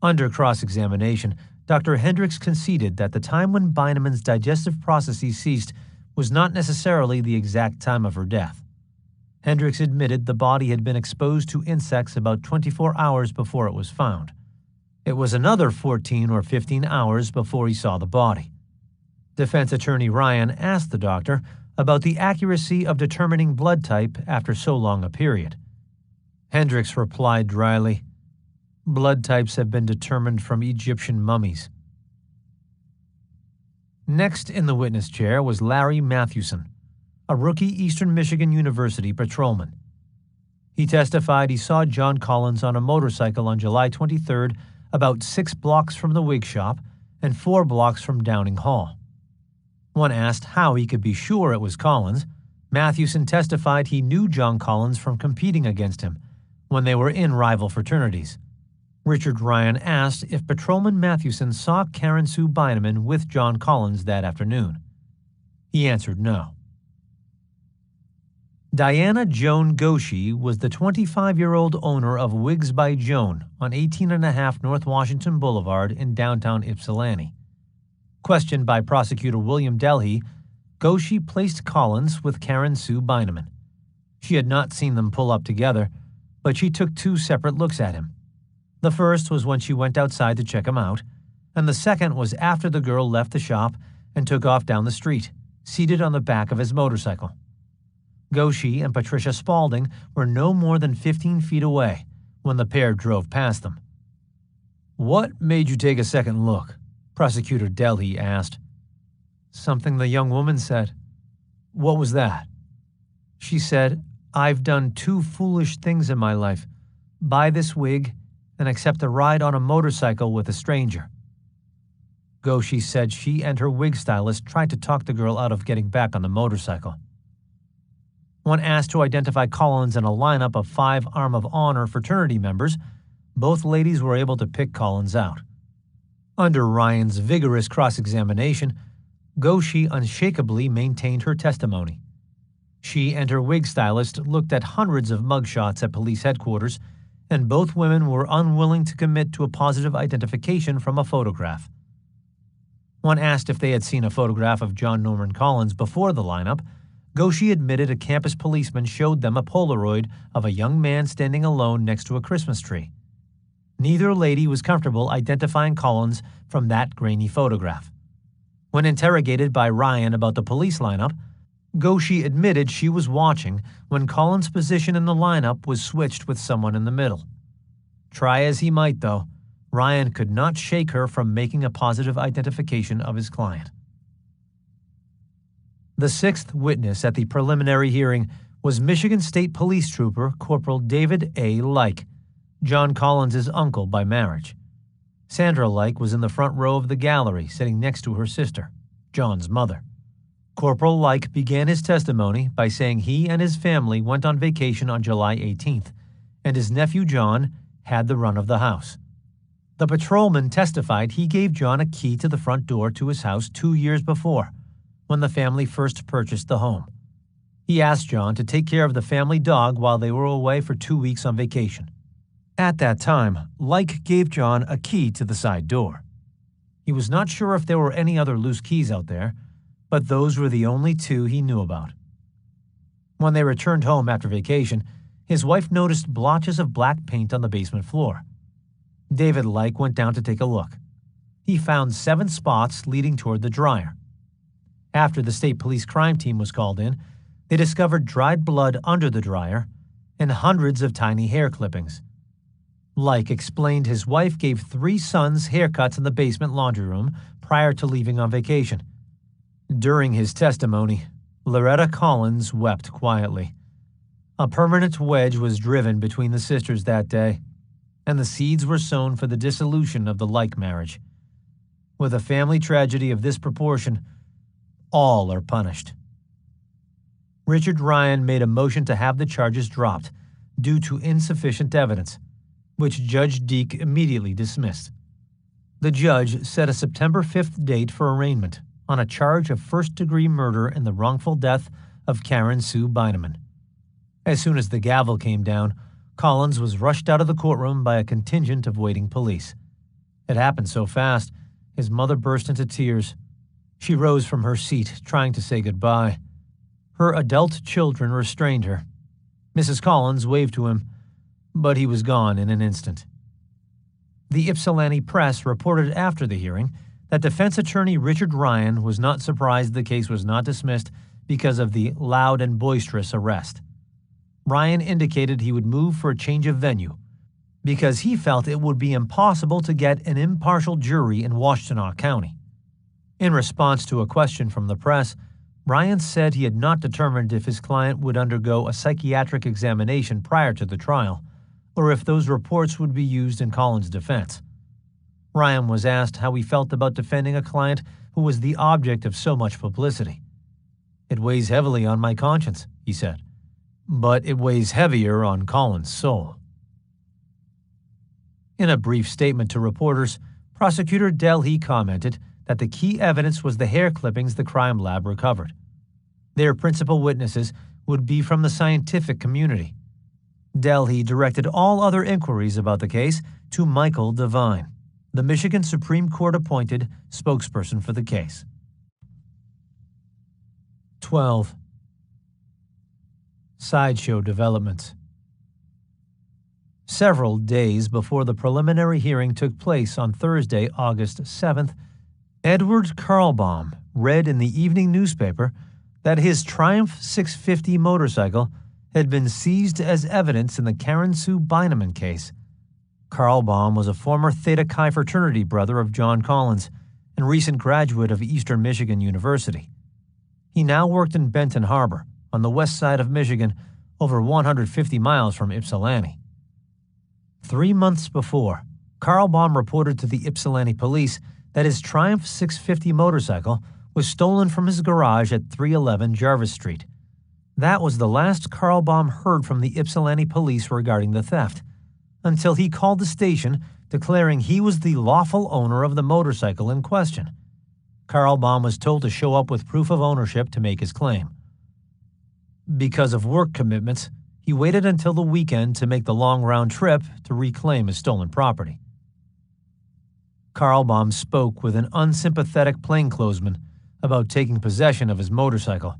Under cross-examination, Dr. Hendricks conceded that the time when Beineman's digestive processes ceased was not necessarily the exact time of her death. Hendricks admitted the body had been exposed to insects about 24 hours before it was found. It was another 14 or 15 hours before he saw the body. Defense attorney Ryan asked the doctor about the accuracy of determining blood type after so long a period. Hendricks replied dryly, "Blood types have been determined from Egyptian mummies." Next in the witness chair was Larry Mathewson, a rookie Eastern Michigan University patrolman. He testified he saw John Collins on a motorcycle on July 23rd, about 6 blocks from the wig shop and 4 blocks from Downing Hall. When asked how he could be sure it was Collins, Mathewson testified he knew John Collins from competing against him when they were in rival fraternities. Richard Ryan asked if Patrolman Mathewson saw Karen Sue Beineman with John Collins that afternoon. He answered no. Diana Joan Goshi was the 25-year-old owner of Wigs by Joan on 18.5 North Washington Boulevard in downtown Ypsilanti. Questioned by prosecutor William Delhey, Goshi placed Collins with Karen Sue Beineman. She had not seen them pull up together, but she took 2 separate looks at him. The first was when she went outside to check him out, and the second was after the girl left the shop and took off down the street, seated on the back of his motorcycle. Goshi and Patricia Spaulding were no more than 15 feet away when the pair drove past them. "What made you take a second look?" Prosecutor Delhey asked. "Something the young woman said." "What was that?" "She said, 'I've done 2 foolish things in my life: buy this wig and accept a ride on a motorcycle with a stranger.'" Goshi said she and her wig stylist tried to talk the girl out of getting back on the motorcycle. When asked to identify Collins in a lineup of 5 Arm of Honor fraternity members, both ladies were able to pick Collins out. Under Ryan's vigorous cross-examination, Goshi unshakably maintained her testimony. She and her wig stylist looked at hundreds of mugshots at police headquarters, and both women were unwilling to commit to a positive identification from a photograph. When asked if they had seen a photograph of John Norman Collins before the lineup, Goshi admitted a campus policeman showed them a Polaroid of a young man standing alone next to a Christmas tree. Neither lady was comfortable identifying Collins from that grainy photograph. When interrogated by Ryan about the police lineup, Goshi admitted she was watching when Collins' position in the lineup was switched with someone in the middle. Try as he might, though, Ryan could not shake her from making a positive identification of his client. The 6th witness at the preliminary hearing was Michigan State Police Trooper Corporal David A. Like, John Collins' uncle by marriage. Sandra Like was in the front row of the gallery, sitting next to her sister, John's mother. Corporal Like began his testimony by saying he and his family went on vacation on July 18th, and his nephew John had the run of the house. The patrolman testified he gave John a key to the front door to his house 2 years before, when the family first purchased the home. He asked John to take care of the family dog while they were away for 2 weeks on vacation. At that time, Like gave John a key to the side door. He was not sure if there were any other loose keys out there, but those were the only 2 he knew about. When they returned home after vacation, his wife noticed blotches of black paint on the basement floor. David Like went down to take a look. He found 7 spots leading toward the dryer. After the state police crime team was called in, they discovered dried blood under the dryer and hundreds of tiny hair clippings. Like explained his wife gave 3 sons haircuts in the basement laundry room prior to leaving on vacation. During his testimony, Loretta Collins wept quietly. A permanent wedge was driven between the sisters that day, and the seeds were sown for the dissolution of the like marriage. With a family tragedy of this proportion, all are punished. Richard Ryan made a motion to have the charges dropped due to insufficient evidence, which Judge Deek immediately dismissed. The judge set a September 5th date for arraignment on a charge of first-degree murder in the wrongful death of Karen Sue Beineman. As soon as the gavel came down, Collins was rushed out of the courtroom by a contingent of waiting police. It happened so fast, his mother burst into tears. She rose from her seat, trying to say goodbye. Her adult children restrained her. Mrs. Collins waved to him, but he was gone in an instant. The Ypsilanti Press reported after the hearing that defense attorney Richard Ryan was not surprised the case was not dismissed because of the loud and boisterous arrest. Ryan indicated he would move for a change of venue because he felt it would be impossible to get an impartial jury in Washtenaw County. In response to a question from the press, Ryan said he had not determined if his client would undergo a psychiatric examination prior to the trial, or if those reports would be used in Collins' defense. Ryan was asked how he felt about defending a client who was the object of so much publicity. "It weighs heavily on my conscience," he said, "but it weighs heavier on Collins' soul." In a brief statement to reporters, Prosecutor Delhey commented that the key evidence was the hair clippings the crime lab recovered. Their principal witnesses would be from the scientific community. Delhey directed all other inquiries about the case to Michael Devine, the Michigan Supreme Court-appointed spokesperson for the case. 12. Sideshow developments. Several days before the preliminary hearing took place on Thursday, August 7th, Edward Karlbaum read in the evening newspaper that his Triumph 650 motorcycle had been seized as evidence in the Karen Sue Beineman case. Karlbaum was a former Theta Chi fraternity brother of John Collins and recent graduate of Eastern Michigan University. He now worked in Benton Harbor, on the west side of Michigan, over 150 miles from Ypsilanti. 3 months before, Karlbaum reported to the Ypsilanti police that his Triumph 650 motorcycle was stolen from his garage at 311 Jarvis Street. That was the last Karlbaum heard from the Ypsilanti police regarding the theft, until he called the station declaring he was the lawful owner of the motorcycle in question. Karlbaum was told to show up with proof of ownership to make his claim. Because of work commitments, he waited until the weekend to make the long round trip to reclaim his stolen property. Karlbaum spoke with an unsympathetic plainclothesman about taking possession of his motorcycle.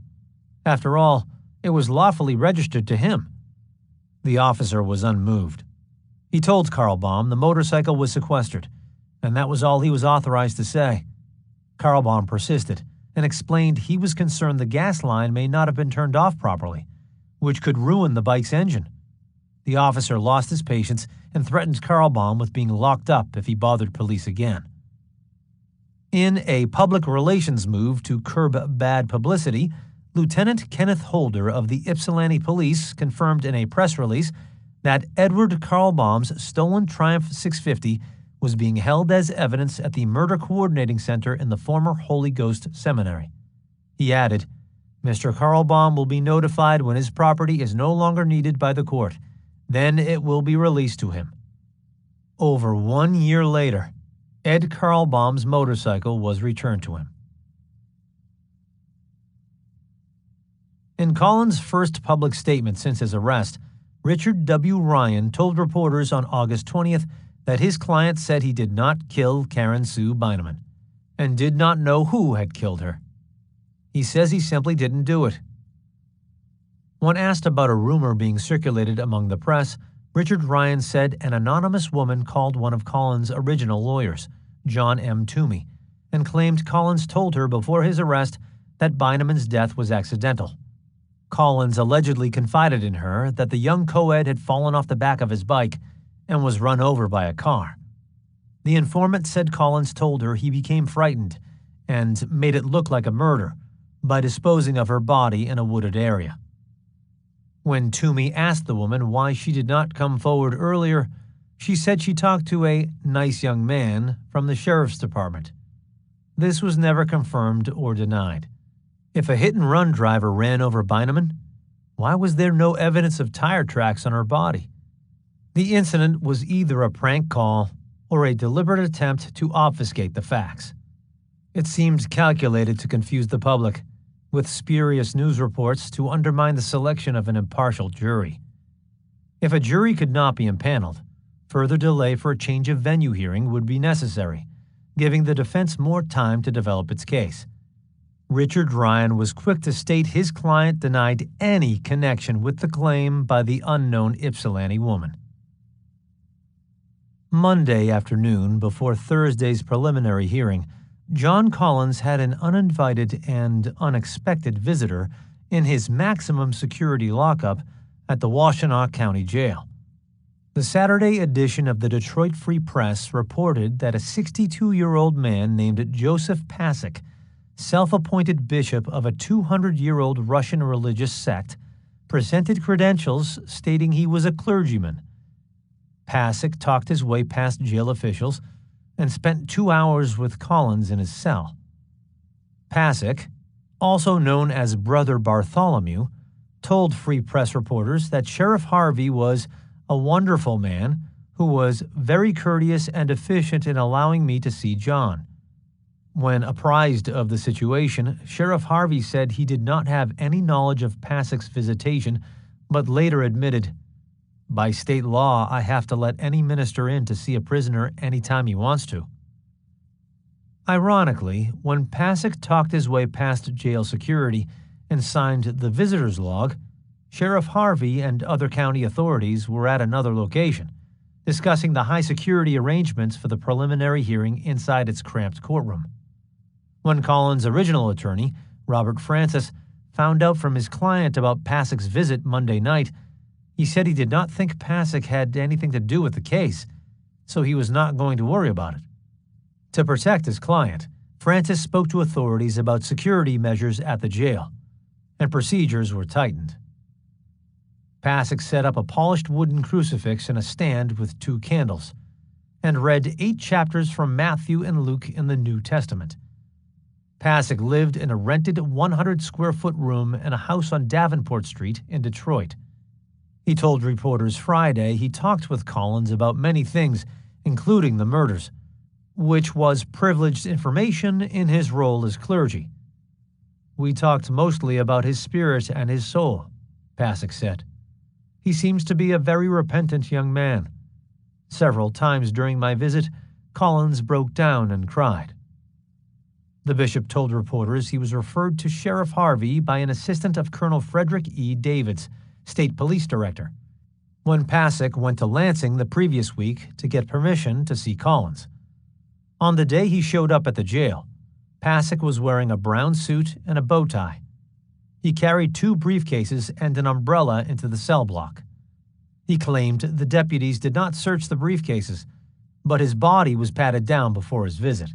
After all, it was lawfully registered to him. The officer was unmoved. He told Karlbaum the motorcycle was sequestered, and that was all he was authorized to say. Karlbaum persisted and explained he was concerned the gas line may not have been turned off properly, which could ruin the bike's engine. The officer lost his patience and threatened Karlbaum with being locked up if he bothered police again. In a public relations move to curb bad publicity, Lieutenant Kenneth Holder of the Ypsilanti Police confirmed in a press release that Edward Karlbaum's stolen Triumph 650 was being held as evidence at the Murder Coordinating Center in the former Holy Ghost Seminary. He added, "Mr. Karlbaum will be notified when his property is no longer needed by the court. Then it will be released to him." Over 1 year later, Ed Karlbaum's motorcycle was returned to him. In Collins' first public statement since his arrest, Richard W. Ryan told reporters on August 20th that his client said he did not kill Karen Sue Beineman and did not know who had killed her. He says he simply didn't do it. When asked about a rumor being circulated among the press, Richard Ryan said an anonymous woman called one of Collins' original lawyers, John M. Toomey, and claimed Collins told her before his arrest that Beineman's death was accidental. Collins allegedly confided in her that the young co-ed had fallen off the back of his bike and was run over by a car. The informant said Collins told her he became frightened and made it look like a murder by disposing of her body in a wooded area. When Toomey asked the woman why she did not come forward earlier, she said she talked to a nice young man from the sheriff's department. This was never confirmed or denied. If a hit-and-run driver ran over Beineman, why was there no evidence of tire tracks on her body? The incident was either a prank call or a deliberate attempt to obfuscate the facts. It seemed calculated to confuse the public, with spurious news reports to undermine the selection of an impartial jury. If a jury could not be impaneled, further delay for a change of venue hearing would be necessary, giving the defense more time to develop its case. Richard Ryan was quick to state his client denied any connection with the claim by the unknown Ypsilanti woman. Monday afternoon, before Thursday's preliminary hearing, John Collins had an uninvited and unexpected visitor in his maximum security lockup at the Washtenaw County Jail. The Saturday edition of the Detroit Free Press reported that a 62-year-old man named Joseph Pasek, self-appointed bishop of a 200-year-old Russian religious sect, presented credentials stating he was a clergyman. Pasek talked his way past jail officials and spent 2 hours with Collins in his cell. Pasek, also known as Brother Bartholomew, told Free Press reporters that Sheriff Harvey was a wonderful man who was very courteous and efficient in allowing me to see John. When apprised of the situation, Sheriff Harvey said he did not have any knowledge of Pasek's visitation, but later admitted, "By state law, I have to let any minister in to see a prisoner anytime he wants to." Ironically, when Pasek talked his way past jail security and signed the visitor's log, Sheriff Harvey and other county authorities were at another location, discussing the high-security arrangements for the preliminary hearing inside its cramped courtroom. When Collins' original attorney, Robert Francis, found out from his client about Pasek's visit Monday night, he said he did not think Pasek had anything to do with the case, so he was not going to worry about it. To protect his client, Francis spoke to authorities about security measures at the jail, and procedures were tightened. Pasek set up a polished wooden crucifix in a stand with 2 candles, and read 8 chapters from Matthew and Luke in the New Testament. Pasek lived in a rented 100-square-foot room in a house on Davenport Street in Detroit. He told reporters Friday he talked with Collins about many things, including the murders, which was privileged information in his role as clergy. "We talked mostly about his spirit and his soul," Pasek said. "He seems to be a very repentant young man. Several times during my visit, Collins broke down and cried." The bishop told reporters he was referred to Sheriff Harvey by an assistant of Colonel Frederick E. Davids, state police director, when Pasek went to Lansing the previous week to get permission to see Collins. On the day he showed up at the jail, Pasek was wearing a brown suit and a bow tie. He carried 2 briefcases and an umbrella into the cell block. He claimed the deputies did not search the briefcases, but his body was patted down before his visit.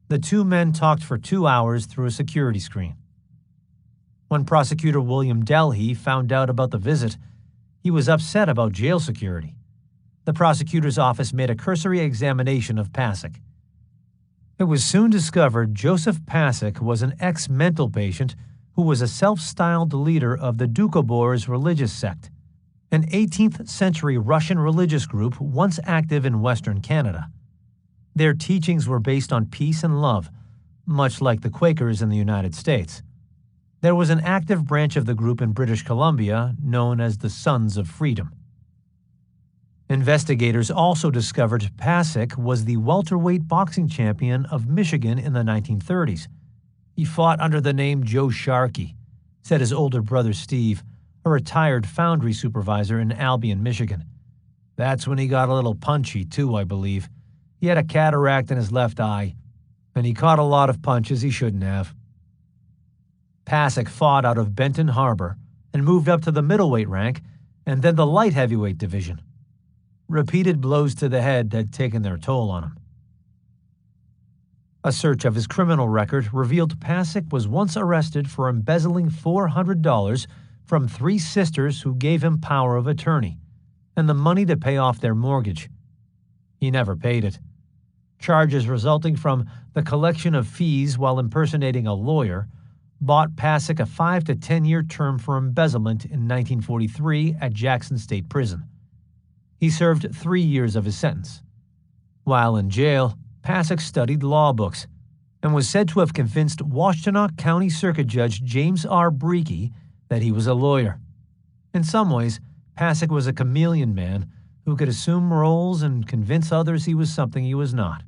The 2 men talked for 2 hours through a security screen. When prosecutor William Delhey found out about the visit, he was upset about jail security. The prosecutor's office made a cursory examination of Pasek. It was soon discovered Joseph Pasek was an ex-mental patient who was a self-styled leader of the Doukhobors religious sect, an 18th-century Russian religious group once active in Western Canada. Their teachings were based on peace and love, much like the Quakers in the United States. There was an active branch of the group in British Columbia known as the Sons of Freedom. Investigators also discovered Pasek was the welterweight boxing champion of Michigan in the 1930s. He fought under the name Joe Sharkey, said his older brother Steve, a retired foundry supervisor in Albion, Michigan. "That's when he got a little punchy, too, I believe. He had a cataract in his left eye, and he caught a lot of punches he shouldn't have." Pasek fought out of Benton Harbor and moved up to the middleweight rank and then the light heavyweight division. Repeated blows to the head had taken their toll on him. A search of his criminal record revealed Pasek was once arrested for embezzling $400 from 3 sisters who gave him power of attorney and the money to pay off their mortgage. He never paid it. Charges resulting from the collection of fees while impersonating a lawyer bought Pasek a 5 to 10-year term for embezzlement in 1943 at Jackson State Prison. He served 3 years of his sentence. While in jail, Pasek studied law books and was said to have convinced Washtenaw County Circuit Judge James R. Breeke that he was a lawyer. In some ways, Pasek was a chameleon man who could assume roles and convince others he was something he was not.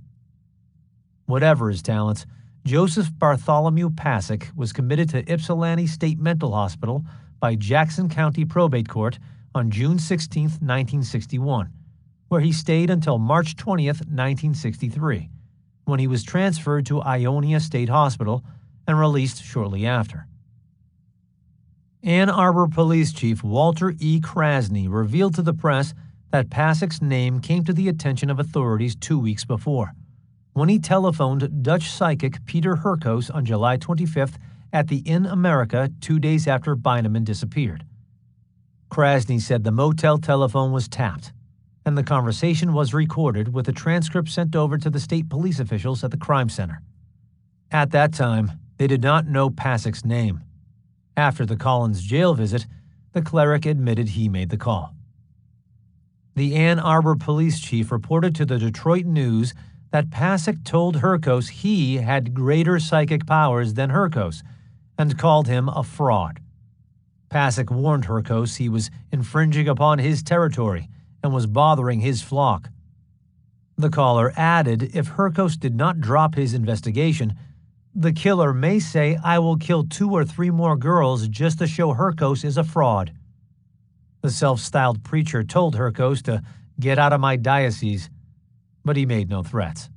Whatever his talents, Joseph Bartholomew Pasek was committed to Ypsilanti State Mental Hospital by Jackson County Probate Court on June 16, 1961, where he stayed until March 20, 1963, when he was transferred to Ionia State Hospital and released shortly after. Ann Arbor Police Chief Walter E. Krasny revealed to the press that Pasek's name came to the attention of authorities 2 weeks before, when he telephoned Dutch psychic Peter Hurkos on July 25th at the Inn America 2 days after Beineman disappeared. Krasny said the motel telephone was tapped, and the conversation was recorded with a transcript sent over to the state police officials at the crime center. At that time, they did not know Pasek's name. After the Collins jail visit, the cleric admitted he made the call. The Ann Arbor police chief reported to the Detroit News that Pasek told Hurkos he had greater psychic powers than Hurkos and called him a fraud. Pasek warned Hurkos he was infringing upon his territory and was bothering his flock. The caller added if Hurkos did not drop his investigation, the killer may say, "I will kill 2 or 3 more girls just to show Hurkos is a fraud." The self-styled preacher told Hurkos to get out of my diocese, but he made no threats.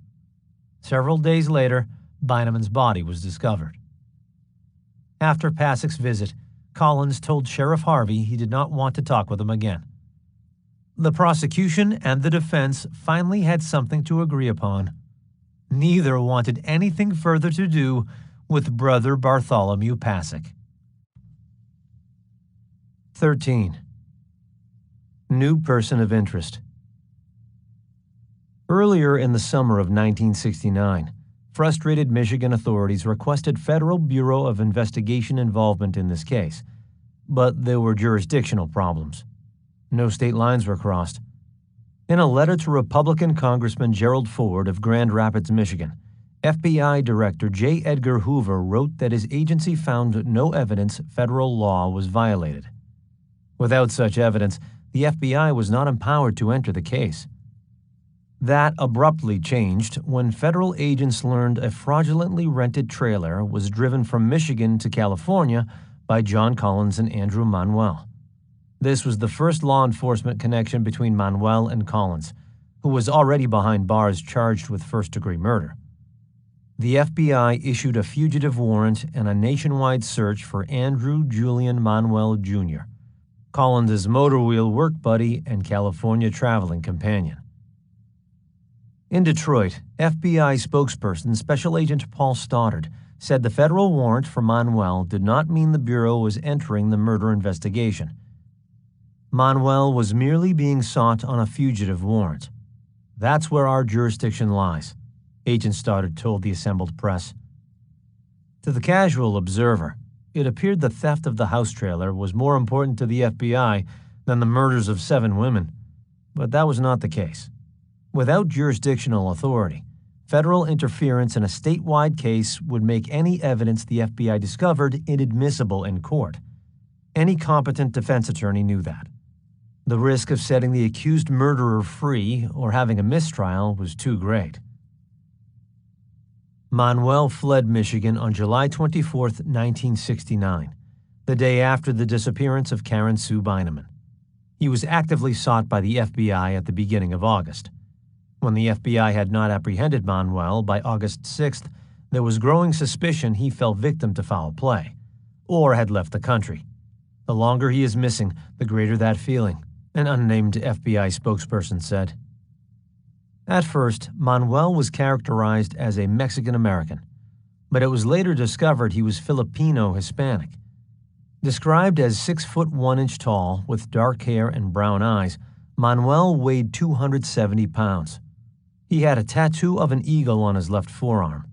Several days later, Beineman's body was discovered. After Pasek's visit, Collins told Sheriff Harvey he did not want to talk with him again. The prosecution and the defense finally had something to agree upon. Neither wanted anything further to do with Brother Bartholomew Pasek. 13. New person of interest. Earlier in the summer of 1969, frustrated Michigan authorities requested Federal Bureau of Investigation involvement in this case, but there were jurisdictional problems. No state lines were crossed. In a letter to Republican Congressman Gerald Ford of Grand Rapids, Michigan, FBI Director J. Edgar Hoover wrote that his agency found no evidence federal law was violated. Without such evidence, the FBI was not empowered to enter the case. That abruptly changed when federal agents learned a fraudulently rented trailer was driven from Michigan to California by John Collins and Andrew Manuel. This was the first law enforcement connection between Manuel and Collins, who was already behind bars charged with first-degree murder. The FBI issued a fugitive warrant and a nationwide search for Andrew Julian Manuel Jr., Collins' motor wheel work buddy and California traveling companion. In Detroit, FBI spokesperson Special Agent Paul Stoddard said the federal warrant for Manuel did not mean the Bureau was entering the murder investigation. Manuel was merely being sought on a fugitive warrant. That's where our jurisdiction lies, Agent Stoddard told the assembled press. To the casual observer, it appeared the theft of the house trailer was more important to the FBI than the murders of 7 women, but that was not the case. Without jurisdictional authority, federal interference in a statewide case would make any evidence the FBI discovered inadmissible in court. Any competent defense attorney knew that. The risk of setting the accused murderer free or having a mistrial was too great. Manuel fled Michigan on July 24, 1969, the day after the disappearance of Karen Sue Beineman. He was actively sought by the FBI at the beginning of August. When the FBI had not apprehended Manuel by August 6th, there was growing suspicion he fell victim to foul play. or had left the country. The longer he is missing, the greater that feeling, an unnamed FBI spokesperson said. At first, Manuel was characterized as a Mexican-American, but it was later discovered he was Filipino-Hispanic. Described as 6 foot 1 inch tall with dark hair and brown eyes, Manuel weighed 270 pounds. He had a tattoo of an eagle on his left forearm.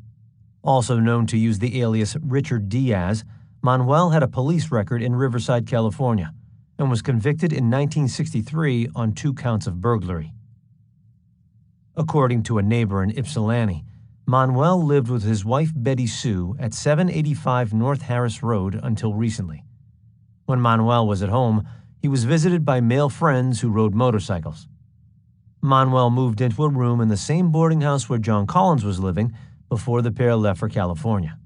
Also known to use the alias Richard Diaz, Manuel had a police record in Riverside, California, and was convicted in 1963 on 2 counts of burglary. According to a neighbor in Ypsilanti, Manuel lived with his wife Betty Sue at 785 North Harris Road until recently. When Manuel was at home, he was visited by male friends who rode motorcycles. Manuel moved into a room in the same boarding house where John Collins was living before the pair left for California.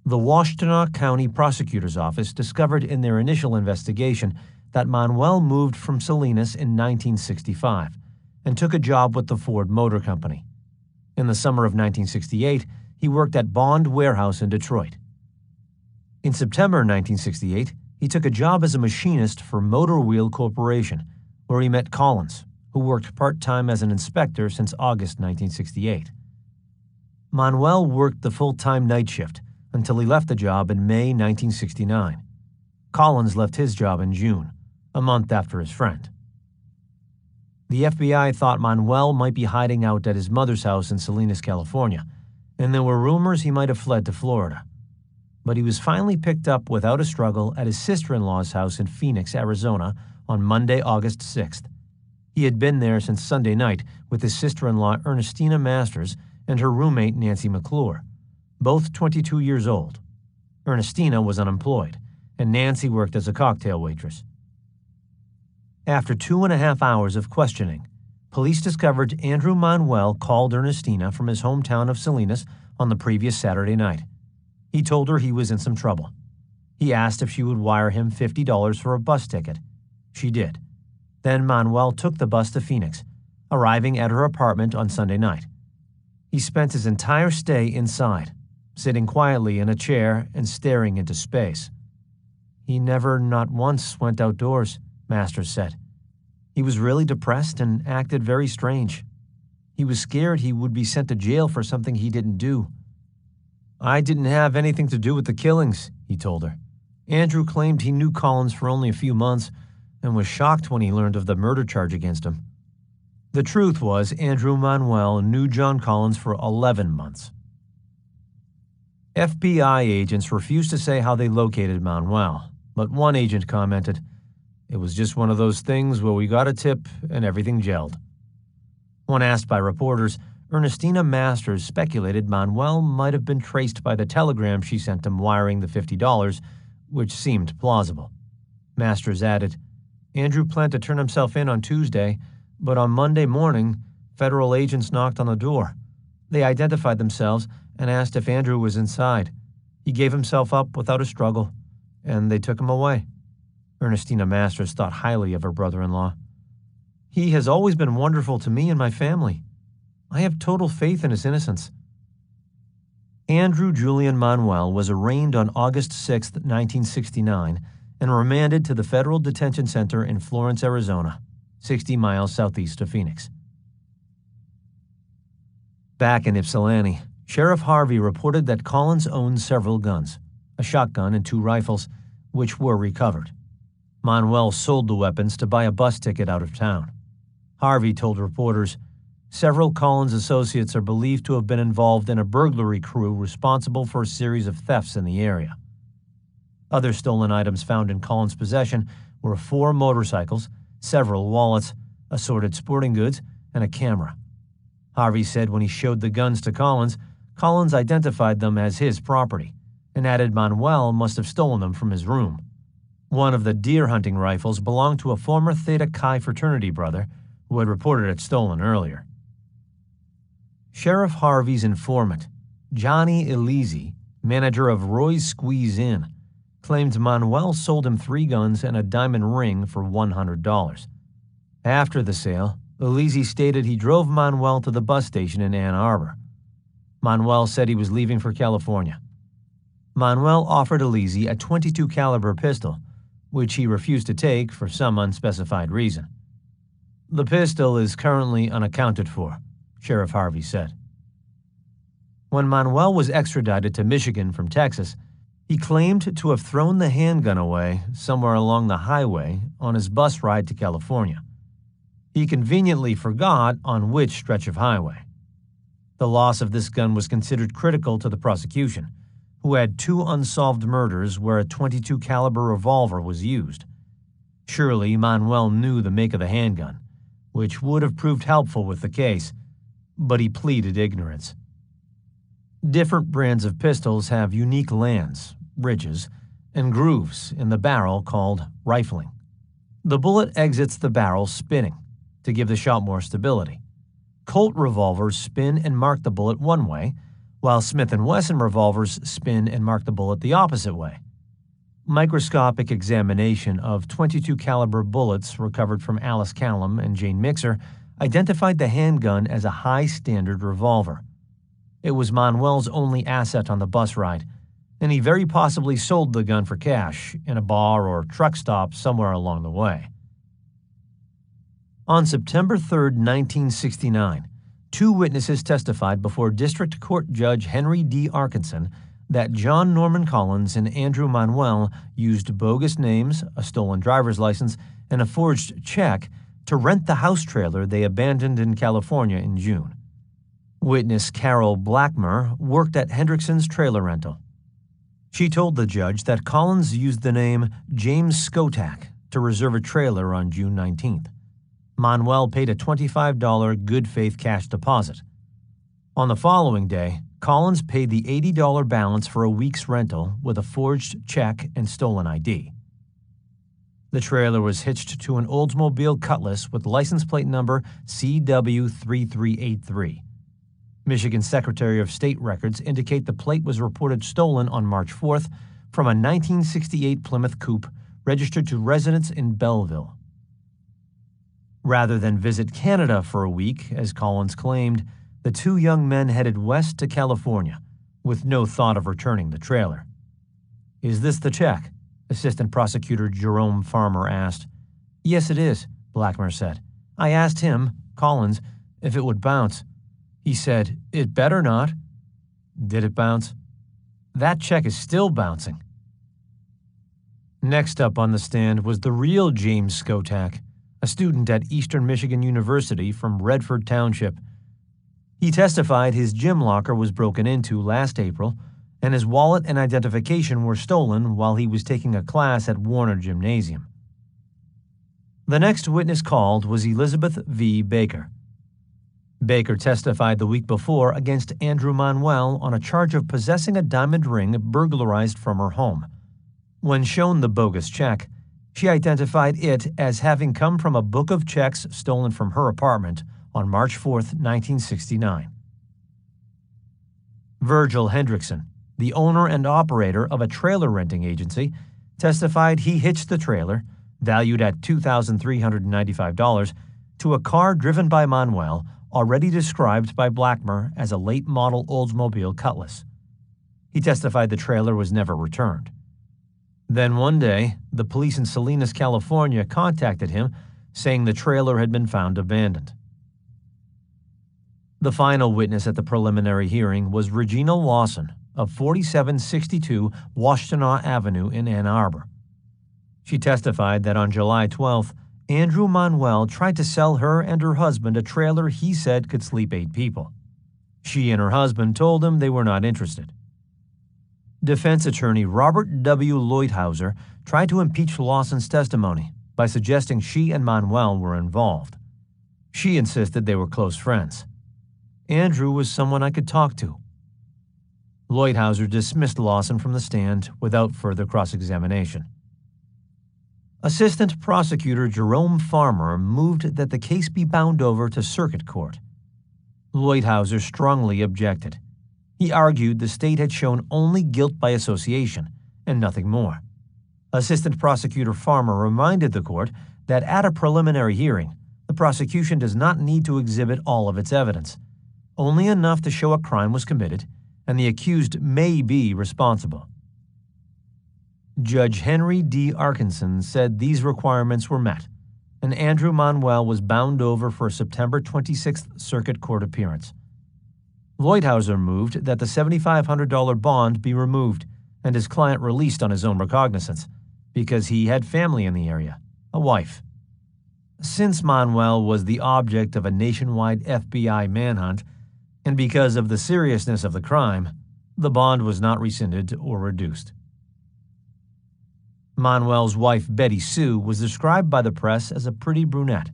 The Washtenaw County Prosecutor's Office discovered in their initial investigation that Manuel moved from Salinas in 1965 and took a job with the Ford Motor Company. In the summer of 1968, he worked at Bond Warehouse in Detroit. In September 1968, he took a job as a machinist for Motor Wheel Corporation, where he met Collins, who worked part-time as an inspector since August 1968. Manuel worked the full-time night shift until he left the job in May 1969. Collins left his job in June, a month after his friend. The FBI thought Manuel might be hiding out at his mother's house in Salinas, California, and there were rumors he might have fled to Florida. But he was finally picked up without a struggle at his sister-in-law's house in Phoenix, Arizona, on Monday, August 6th. He had been there since Sunday night with his sister-in-law Ernestina Masters and her roommate Nancy McClure, both 22 years old. Ernestina was unemployed, and Nancy worked as a cocktail waitress. After 2.5 hours of questioning, police discovered Andrew Manuel called Ernestina from his hometown of Salinas on the previous Saturday night. He told her he was in some trouble. He asked if she would wire him $50 for a bus ticket. She did. Then Manuel took the bus to Phoenix, arriving at her apartment on Sunday night. He spent his entire stay inside, sitting quietly in a chair and staring into space. He never, not once, went outdoors, Masters said. He was really depressed and acted very strange. He was scared he would be sent to jail for something he didn't do. I didn't have anything to do with the killings, he told her. Andrew claimed he knew Collins for only a few months and was shocked when he learned of the murder charge against him. The truth was Andrew Manuel knew John Collins for 11 months. FBI agents refused to say how they located Manuel, but one agent commented, "It was just one of those things where we got a tip and everything gelled." When asked by reporters, Ernestina Masters speculated Manuel might have been traced by the telegram she sent him wiring the $50, which seemed plausible. Masters added, Andrew planned to turn himself in on Tuesday, but on Monday morning, federal agents knocked on the door. They identified themselves and asked if Andrew was inside. He gave himself up without a struggle, and they took him away. Ernestina Masters thought highly of her brother-in-law. He has always been wonderful to me and my family. I have total faith in his innocence. Andrew Julian Manuel was arraigned on August 6, 1969, and remanded to the Federal Detention Center in Florence, Arizona, 60 miles southeast of Phoenix. Back in Ypsilanti, Sheriff Harvey reported that Collins owned several guns, a shotgun and 2 rifles, which were recovered. Manuel sold the weapons to buy a bus ticket out of town. Harvey told reporters, several Collins associates are believed to have been involved in a burglary crew responsible for a series of thefts in the area. Other stolen items found in Collins' possession were 4 motorcycles, several wallets, assorted sporting goods, and a camera. Harvey said when he showed the guns to Collins, Collins identified them as his property and added Manuel must have stolen them from his room. One of the deer hunting rifles belonged to a former Theta Chi fraternity brother who had reported it stolen earlier. Sheriff Harvey's informant, Johnny Elisi, manager of Roy's Squeeze Inn, claimed Manuel sold him 3 guns and a diamond ring for $100. After the sale, Elisi stated he drove Manuel to the bus station in Ann Arbor. Manuel said he was leaving for California. Manuel offered Elise a .22 caliber pistol, which he refused to take for some unspecified reason. "The pistol is currently unaccounted for," Sheriff Harvey said. When Manuel was extradited to Michigan from Texas, he claimed to have thrown the handgun away somewhere along the highway on his bus ride to California. He conveniently forgot on which stretch of highway. The loss of this gun was considered critical to the prosecution, who had 2 unsolved murders where a .22 caliber revolver was used. Surely Manuel knew the make of the handgun, which would have proved helpful with the case, but he pleaded ignorance. Different brands of pistols have unique lands, ridges, and grooves in the barrel called rifling. The bullet exits the barrel spinning to give the shot more stability. Colt revolvers spin and mark the bullet one way, while Smith & Wesson revolvers spin and mark the bullet the opposite way. Microscopic examination of .22 caliber bullets recovered from Alice Callum and Jane Mixer identified the handgun as a high-standard revolver. It was Manuel's only asset on the bus ride, and he very possibly sold the gun for cash in a bar or truck stop somewhere along the way. On September 3, 1969, 2 witnesses testified before District Court Judge Henry D. Arkinson that John Norman Collins and Andrew Manuel used bogus names, a stolen driver's license, and a forged check to rent the house trailer they abandoned in California in June. Witness Carol Blackmer worked at Hendrickson's trailer rental. She told the judge that Collins used the name James Skotak to reserve a trailer on June 19th. Manuel paid a $25 good faith cash deposit. On the following day, Collins paid the $80 balance for a week's rental with a forged check and stolen ID. The trailer was hitched to an Oldsmobile Cutlass with license plate number CW3383. Michigan Secretary of State records indicate the plate was reported stolen on March 4th from a 1968 Plymouth Coupe registered to residents in Belleville. Rather than visit Canada for a week, as Collins claimed, the 2 young men headed west to California, with no thought of returning the trailer. "Is this the check?" Assistant Prosecutor Jerome Farmer asked. "Yes, it is," Blackmer said. "I asked him, Collins, if it would bounce. He said, 'It better not.'" "Did it bounce?" "That check is still bouncing." Next up on the stand was the real James Skotak, a student at Eastern Michigan University from Redford Township. He testified his gym locker was broken into last April, and his wallet and identification were stolen while he was taking a class at Warner Gymnasium. The next witness called was Elizabeth V. Baker. Baker testified the week before against Andrew Manuel on a charge of possessing a diamond ring burglarized from her home. When shown the bogus check, she identified it as having come from a book of checks stolen from her apartment on March 4, 1969. Virgil Hendrickson, the owner and operator of a trailer renting agency, testified he hitched the trailer, valued at $2,395, to a car driven by Manuel, already described by Blackmer as a late-model Oldsmobile Cutlass. He testified the trailer was never returned. Then one day, the police in Salinas, California contacted him, saying the trailer had been found abandoned. The final witness at the preliminary hearing was Regina Lawson of 4762 Washtenaw Avenue in Ann Arbor. She testified that on July 12th, Andrew Manuel tried to sell her and her husband a trailer he said could sleep 8 people. She and her husband told him they were not interested. Defense attorney Robert W. Leuthauser tried to impeach Lawson's testimony by suggesting she and Manuel were involved. She insisted they were close friends. "Andrew was someone I could talk to." Leuthauser dismissed Lawson from the stand without further cross-examination. Assistant Prosecutor Jerome Farmer moved that the case be bound over to Circuit Court. Leuthauser strongly objected. He argued the state had shown only guilt by association and nothing more. Assistant Prosecutor Farmer reminded the court that at a preliminary hearing, the prosecution does not need to exhibit all of its evidence, only enough to show a crime was committed and the accused may be responsible. Judge Henry D. Arkinson said these requirements were met, and Andrew Manuel was bound over for a September 26th Circuit Court appearance. Leuthauser moved that the $7,500 bond be removed and his client released on his own recognizance, because he had family in the area, a wife. Since Manuel was the object of a nationwide FBI manhunt, and because of the seriousness of the crime, the bond was not rescinded or reduced. Manuel's wife, Betty Sue, was described by the press as a pretty brunette.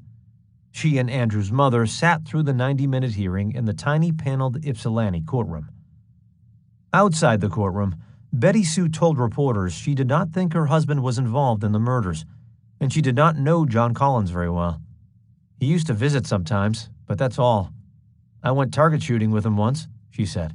She and Andrew's mother sat through the 90-minute hearing in the tiny paneled Ypsilanti courtroom. Outside the courtroom, Betty Sue told reporters she did not think her husband was involved in the murders, and she did not know John Collins very well. He used to visit sometimes, but that's all. I went target shooting with him once, she said.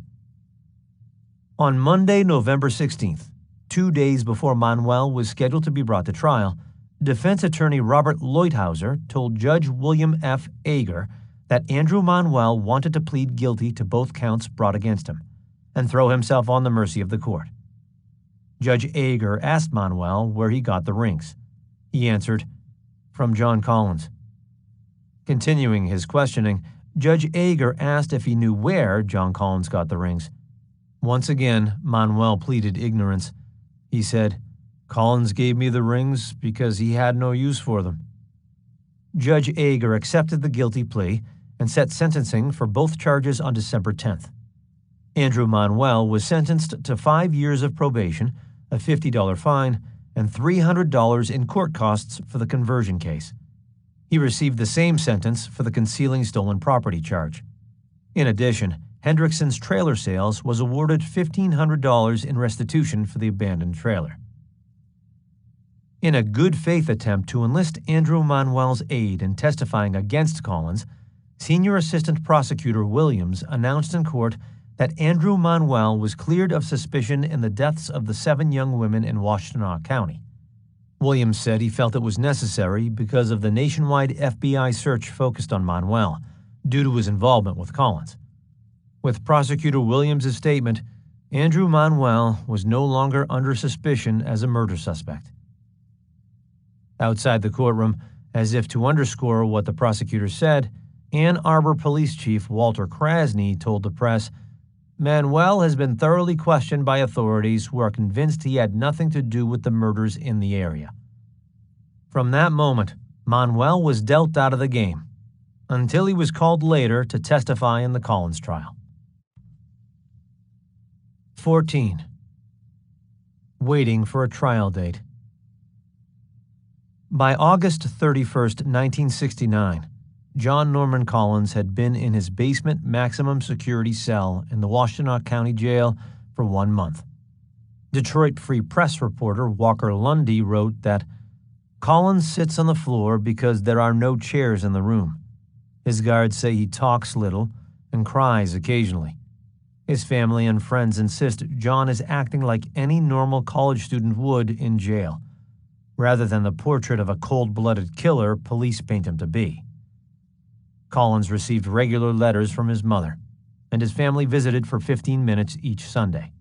On Monday, November 16th, 2 days before Manuel was scheduled to be brought to trial, defense attorney Robert Leuthauser told Judge William F. Ager that Andrew Manuel wanted to plead guilty to both counts brought against him and throw himself on the mercy of the court. Judge Ager asked Manuel where he got the rings. He answered, "From John Collins." Continuing his questioning, Judge Ager asked if he knew where John Collins got the rings. Once again, Manuel pleaded ignorance. He said, "Collins gave me the rings because he had no use for them." Judge Ager accepted the guilty plea and set sentencing for both charges on December 10th. Andrew Manuel was sentenced to 5 years of probation, a $50 fine, and $300 in court costs for the conversion case. He received the same sentence for the concealing stolen property charge. In addition, Hendrickson's trailer sales was awarded $1,500 in restitution for the abandoned trailer. In a good-faith attempt to enlist Andrew Manuel's aid in testifying against Collins, Senior Assistant Prosecutor Williams announced in court that Andrew Manuel was cleared of suspicion in the deaths of the 7 young women in Washtenaw County. Williams said he felt it was necessary because of the nationwide FBI search focused on Manuel, due to his involvement with Collins. With Prosecutor Williams' statement, Andrew Manuel was no longer under suspicion as a murder suspect. Outside the courtroom, as if to underscore what the prosecutor said, Ann Arbor Police Chief Walter Krasny told the press, "Manuel has been thoroughly questioned by authorities who are convinced he had nothing to do with the murders in the area." From that moment, Manuel was dealt out of the game, until he was called later to testify in the Collins trial. 14. Waiting for a trial date. By August 31st, 1969, John Norman Collins had been in his basement maximum security cell in the Washtenaw County Jail for 1 month. Detroit Free Press reporter Walker Lundy wrote that Collins sits on the floor because there are no chairs in the room. His guards say he talks little and cries occasionally. His family and friends insist John is acting like any normal college student would in jail, rather than the portrait of a cold-blooded killer police paint him to be. Collins received regular letters from his mother, and his family visited for 15 minutes each Sunday.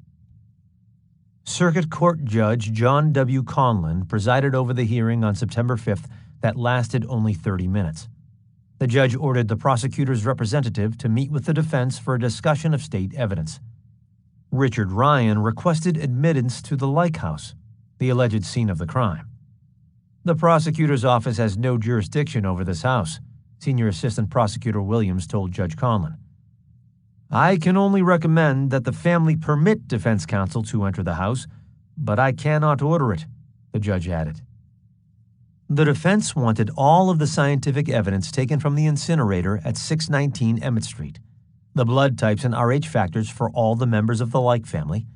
Circuit Court Judge John W. Conlin presided over the hearing on September 5th that lasted only 30 minutes. The judge ordered the prosecutor's representative to meet with the defense for a discussion of state evidence. Richard Ryan requested admittance to the Lake House, the alleged scene of the crime. "The prosecutor's office has no jurisdiction over this house," Senior Assistant Prosecutor Williams told Judge Conlin. "I can only recommend that the family permit defense counsel to enter the house, but I cannot order it," the judge added. The defense wanted all of the scientific evidence taken from the incinerator at 619 Emmett Street, the blood types and Rh factors for all the members of the Like family,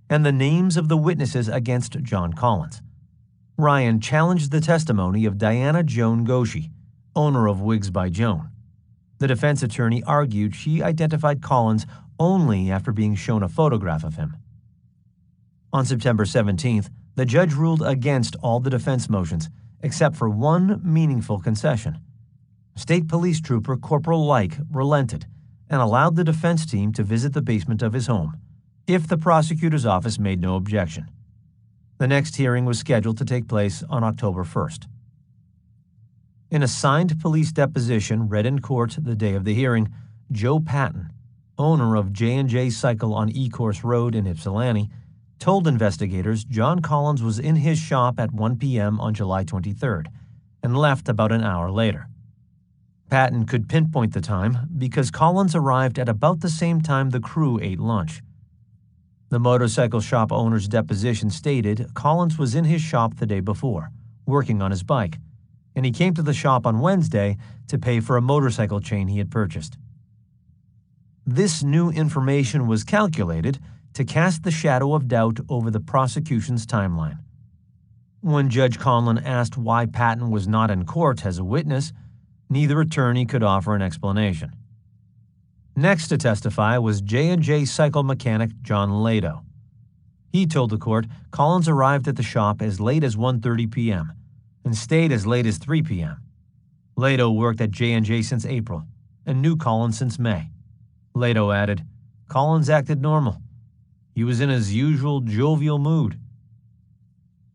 and the names of the witnesses against John Collins. Ryan challenged the testimony of Diana Joan Goshi, owner of Wigs by Joan. The defense attorney argued she identified Collins only after being shown a photograph of him. On September 17th, the judge ruled against all the defense motions, except for one meaningful concession. State Police Trooper Corporal Like relented and allowed the defense team to visit the basement of his home, if the prosecutor's office made no objection. The next hearing was scheduled to take place on October 1st. In a signed police deposition read in court the day of the hearing, Joe Patton, owner of J&J Cycle on Ecorse Road in Ypsilanti, told investigators John Collins was in his shop at 1 p.m. on July 23rd and left about an hour later. Patton could pinpoint the time because Collins arrived at about the same time the crew ate lunch. The motorcycle shop owner's deposition stated Collins was in his shop the day before, working on his bike, and he came to the shop on Wednesday to pay for a motorcycle chain he had purchased. This new information was calculated to cast the shadow of doubt over the prosecution's timeline. When Judge Conlon asked why Patton was not in court as a witness, neither attorney could offer an explanation. Next to testify was J&J Cycle mechanic John Lado. He told the court Collins arrived at the shop as late as 1:30 p.m. and stayed as late as 3 p.m. Lado worked at J&J since April and knew Collins since May. Lado added, Collins acted normal. He was in his usual jovial mood.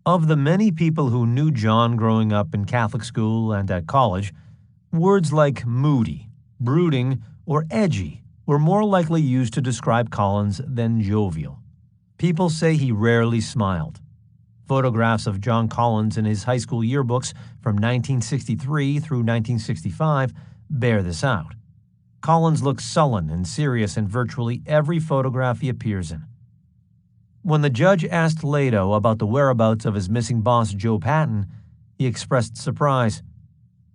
Of the many people who knew John growing up in Catholic school and at college, words like moody, brooding, or edgy were more likely used to describe Collins than jovial. People say he rarely smiled. Photographs of John Collins in his high school yearbooks from 1963 through 1965 bear this out. Collins looks sullen and serious in virtually every photograph he appears in. When the judge asked Lado about the whereabouts of his missing boss, Joe Patton, he expressed surprise.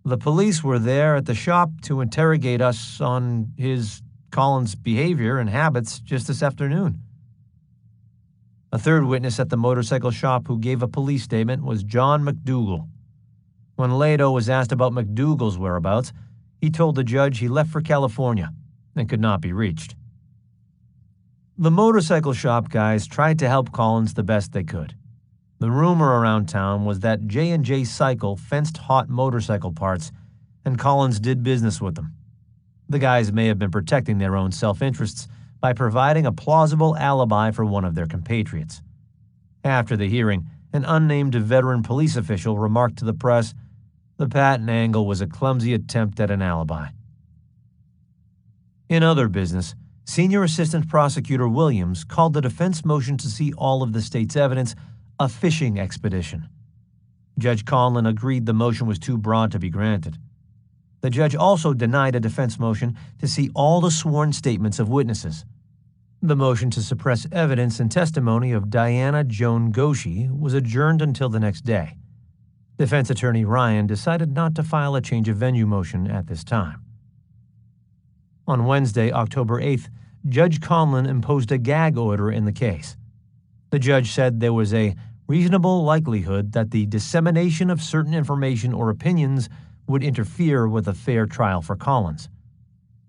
The police were there at the shop to interrogate us on Collins' behavior and habits just this afternoon. A third witness at the motorcycle shop who gave a police statement was John McDougal. When Lado was asked about McDougal's whereabouts, he told the judge he left for California and could not be reached. The motorcycle shop guys tried to help Collins the best they could. The rumor around town was that J&J Cycle fenced hot motorcycle parts, and Collins did business with them. The guys may have been protecting their own self-interests by providing a plausible alibi for one of their compatriots. After the hearing, an unnamed veteran police official remarked to the press, the Patton angle was a clumsy attempt at an alibi. In other business, Senior Assistant Prosecutor Williams called the defense motion to see all of the state's evidence a fishing expedition. Judge Conlon agreed the motion was too broad to be granted. The judge also denied a defense motion to see all the sworn statements of witnesses. The motion to suppress evidence and testimony of Diana Joan Goshi was adjourned until the next day. Defense attorney Ryan decided not to file a change of venue motion at this time. On Wednesday, October 8th, Judge Conlon imposed a gag order in the case. The judge said there was a reasonable likelihood that the dissemination of certain information or opinions would interfere with a fair trial for Collins.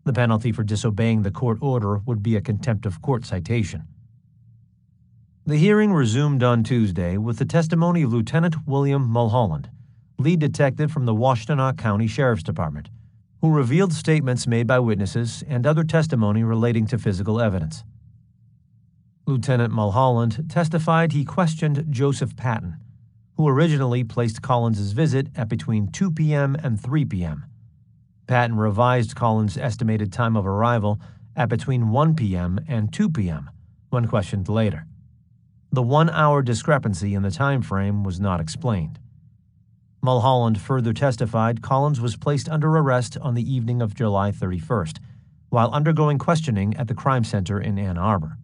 The penalty for disobeying the court order would be a contempt of court citation. The hearing resumed on Tuesday with the testimony of Lieutenant William Mulholland, lead detective from the Washtenaw County Sheriff's Department, who revealed statements made by witnesses and other testimony relating to physical evidence. Lieutenant Mulholland testified he questioned Joseph Patton, who originally placed Collins's visit at between 2 p.m. and 3 p.m. Patton revised Collins' estimated time of arrival at between 1 p.m. and 2 p.m. when questioned later. The 1-hour discrepancy in the time frame was not explained. Mulholland further testified Collins was placed under arrest on the evening of July 31st, while undergoing questioning at the crime center in Ann Arbor.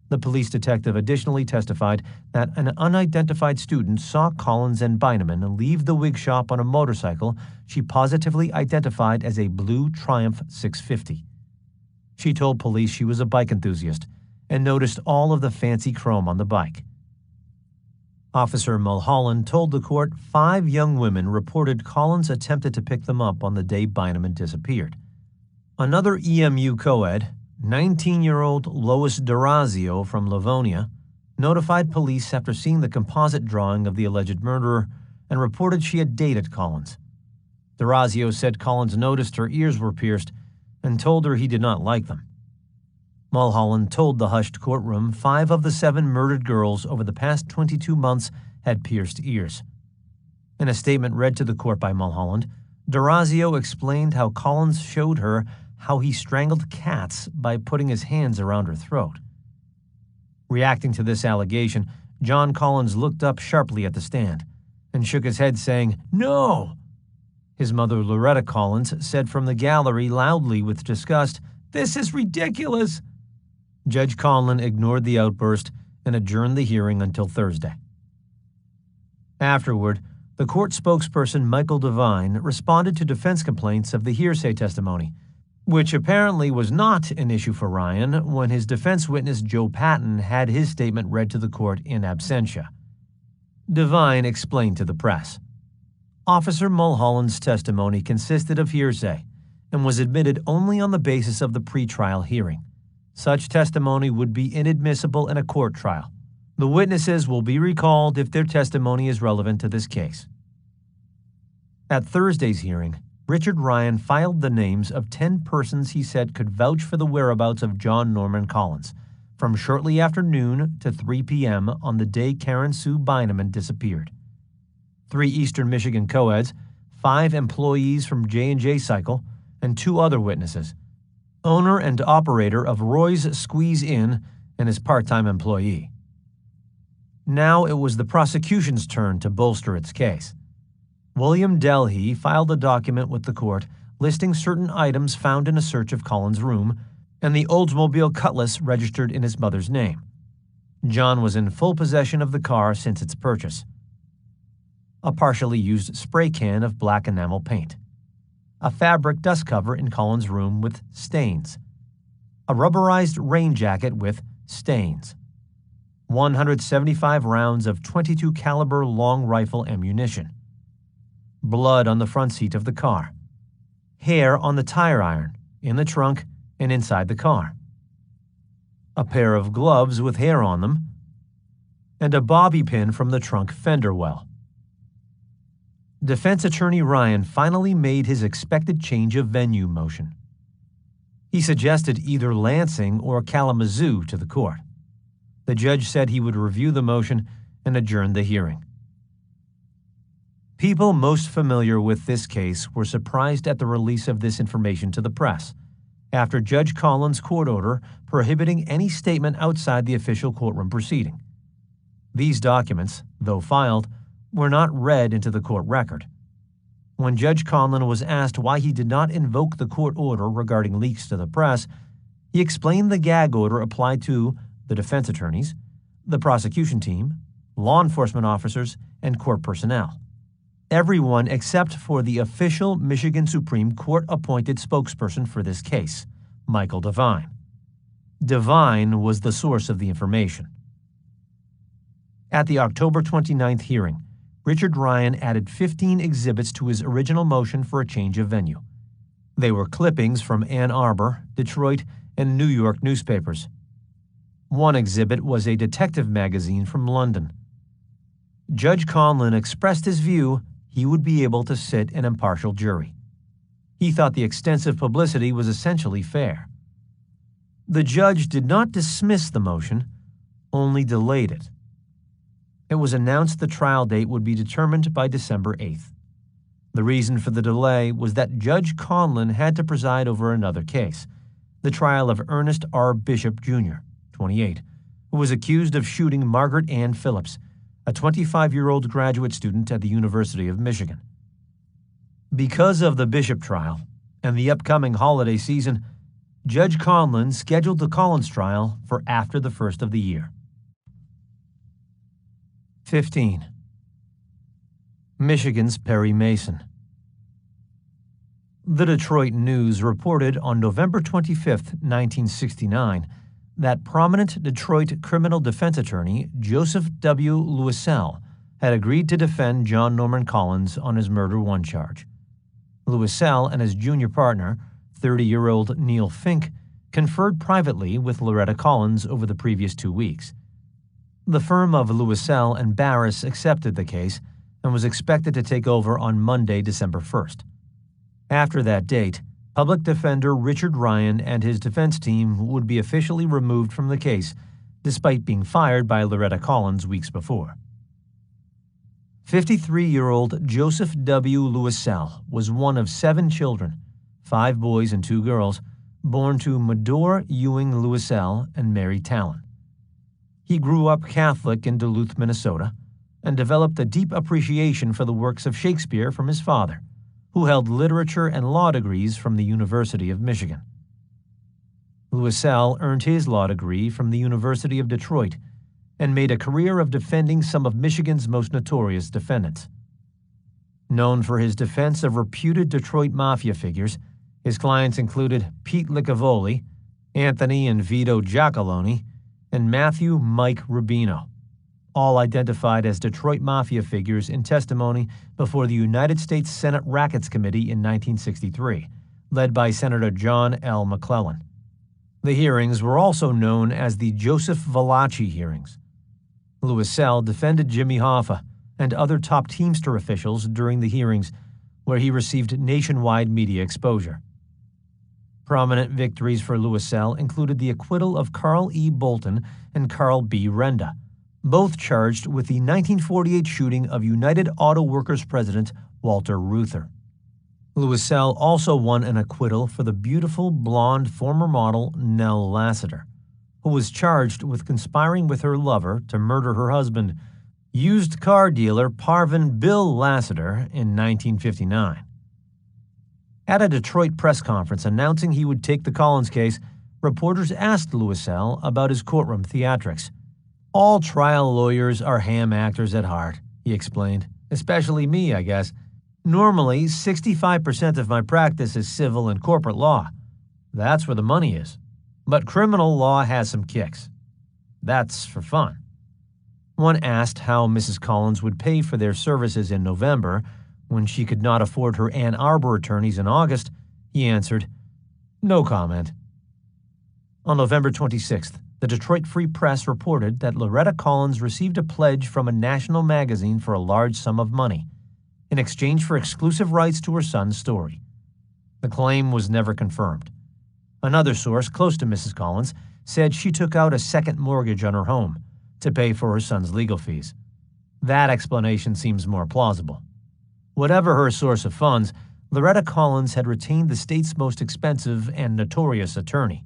The police detective additionally testified that an unidentified student saw Collins and Beineman leave the wig shop on a motorcycle she positively identified as a blue Triumph 650. She told police she was a bike enthusiast and noticed all of the fancy chrome on the bike. Officer Mulholland told the court 5 young women reported Collins attempted to pick them up on the day Beineman disappeared. Another EMU co-ed, 19-year-old Lois D'Orazio from Livonia, notified police after seeing the composite drawing of the alleged murderer and reported she had dated Collins. D'Orazio said Collins noticed her ears were pierced and told her he did not like them. Mulholland told the hushed courtroom 5 of the 7 murdered girls over the past 22 months had pierced ears. In a statement read to the court by Mulholland, D'Orazio explained how Collins showed her how he strangled cats by putting his hands around her throat. Reacting to this allegation, John Collins looked up sharply at the stand and shook his head, saying, "No!" His mother, Loretta Collins, said from the gallery loudly with disgust, "This is ridiculous!" Judge Conlon ignored the outburst and adjourned the hearing until Thursday. Afterward, the court spokesperson Michael Devine responded to defense complaints of the hearsay testimony, which apparently was not an issue for Ryan when his defense witness Joe Patton had his statement read to the court in absentia. Devine explained to the press, "Officer Mulholland's testimony consisted of hearsay and was admitted only on the basis of the pretrial hearing. Such testimony would be inadmissible in a court trial. The witnesses will be recalled if their testimony is relevant to this case." At Thursday's hearing, Richard Ryan filed the names of 10 persons he said could vouch for the whereabouts of John Norman Collins from shortly after noon to 3 p.m. on the day Karen Sue Beineman disappeared. 3 Eastern Michigan co-eds, 5 employees from J&J Cycle, and 2 other witnesses, owner and operator of Roy's Squeeze Inn and his part-time employee. Now it was the prosecution's turn to bolster its case. William Delhey filed a document with the court listing certain items found in a search of Collins' room and the Oldsmobile Cutlass registered in his mother's name. John was in full possession of the car since its purchase. A partially used spray can of black enamel paint. A fabric dust cover in Collins' room with stains. A rubberized rain jacket with stains. 175 rounds of .22 caliber long rifle ammunition. Blood on the front seat of the car. Hair on the tire iron, in the trunk, and inside the car. A pair of gloves with hair on them. And a bobby pin from the trunk fender well. Defense attorney Ryan finally made his expected change of venue motion. He suggested either Lansing or Kalamazoo to the court. The judge said he would review the motion and adjourn the hearing. People most familiar with this case were surprised at the release of this information to the press, after Judge Collins' court order prohibiting any statement outside the official courtroom proceeding. These documents, though filed, were not read into the court record. When Judge Conlon was asked why he did not invoke the court order regarding leaks to the press, he explained the gag order applied to the defense attorneys, the prosecution team, law enforcement officers, and court personnel. Everyone except for the official Michigan Supreme Court-appointed spokesperson for this case, Michael Devine. Devine was the source of the information. At the October 29th hearing, Richard Ryan added 15 exhibits to his original motion for a change of venue. They were clippings from Ann Arbor, Detroit, and New York newspapers. One exhibit was a detective magazine from London. Judge Conlon expressed his view he would be able to sit an impartial jury. He thought the extensive publicity was essentially fair. The judge did not dismiss the motion, only delayed it. It was announced the trial date would be determined by December 8th. The reason for the delay was that Judge Conlon had to preside over another case, the trial of Ernest R. Bishop, Jr., 28, who was accused of shooting Margaret Ann Phillips, a 25-year-old graduate student at the University of Michigan. Because of the Bishop trial and the upcoming holiday season, Judge Conlon scheduled the Collins trial for after the first of the year. 15. Michigan's Perry Mason. The Detroit News reported on November 25, 1969, that prominent Detroit criminal defense attorney Joseph W. Louisel had agreed to defend John Norman Collins on his murder one charge. Louisel and his junior partner, 30-year-old Neil Fink, conferred privately with Loretta Collins over the previous 2 weeks. The firm of Louisel and Barris accepted the case and was expected to take over on Monday, December 1st. After that date, Public defender Richard Ryan and his defense team would be officially removed from the case, despite being fired by Loretta Collins weeks before. 53-year-old Joseph W. Louiselle was one of 7 children, 5 boys and 2 girls, born to Medore Ewing Louiselle and Mary Talon. He grew up Catholic in Duluth, Minnesota, and developed a deep appreciation for the works of Shakespeare from his father, who held literature and law degrees from the University of Michigan. Louiselle earned his law degree from the University of Detroit and made a career of defending some of Michigan's most notorious defendants. Known for his defense of reputed Detroit mafia figures, his clients included Pete Licavoli, Anthony and Vito Giacalone, and Matthew Mike Rubino, all identified as Detroit mafia figures in testimony before the United States Senate Rackets Committee in 1963, led by Senator John L. McClellan. The hearings were also known as the Joseph Valachi hearings. Louiselle defended Jimmy Hoffa and other top Teamster officials during the hearings, where he received nationwide media exposure. Prominent victories for Louiselle included the acquittal of Carl E. Bolton and Carl B. Renda, both charged with the 1948 shooting of United Auto Workers president Walter Reuther. Louiselle also won an acquittal for the beautiful, blonde former model Nell Lassiter, who was charged with conspiring with her lover to murder her husband, used car dealer Parvin Bill Lassiter, in 1959. At a Detroit press conference announcing he would take the Collins case, reporters asked Louiselle about his courtroom theatrics. "All trial lawyers are ham actors at heart," he explained. "Especially me, I guess. Normally, 65% of my practice is civil and corporate law. That's where the money is. But criminal law has some kicks. That's for fun." When asked how Mrs. Collins would pay for their services in November, when she could not afford her Ann Arbor attorneys in August, he answered, "No comment." On November 26th, the Detroit Free Press reported that Loretta Collins received a pledge from a national magazine for a large sum of money, in exchange for exclusive rights to her son's story. The claim was never confirmed. Another source close to Mrs. Collins said she took out a second mortgage on her home to pay for her son's legal fees. That explanation seems more plausible. Whatever her source of funds, Loretta Collins had retained the state's most expensive and notorious attorney,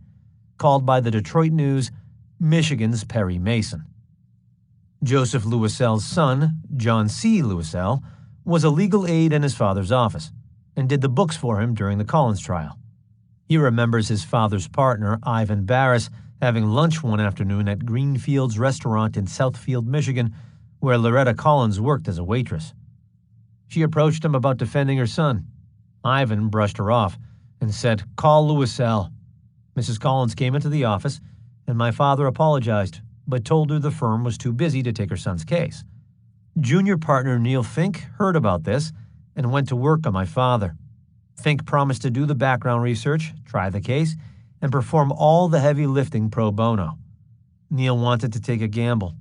called by the Detroit News Michigan's Perry Mason. Joseph Louiselle's son, John C. Louiselle, was a legal aide in his father's office and did the books for him during the Collins trial. He remembers his father's partner, Ivan Barris, having lunch one afternoon at Greenfield's restaurant in Southfield, Michigan, where Loretta Collins worked as a waitress. She approached him about defending her son. Ivan brushed her off and said, "Call Louiselle." Mrs. Collins came into the office, and my father apologized, but told her the firm was too busy to take her son's case. Junior partner Neil Fink heard about this and went to work on my father. Fink promised to do the background research, try the case, and perform all the heavy lifting pro bono. Neil wanted to take a gamble.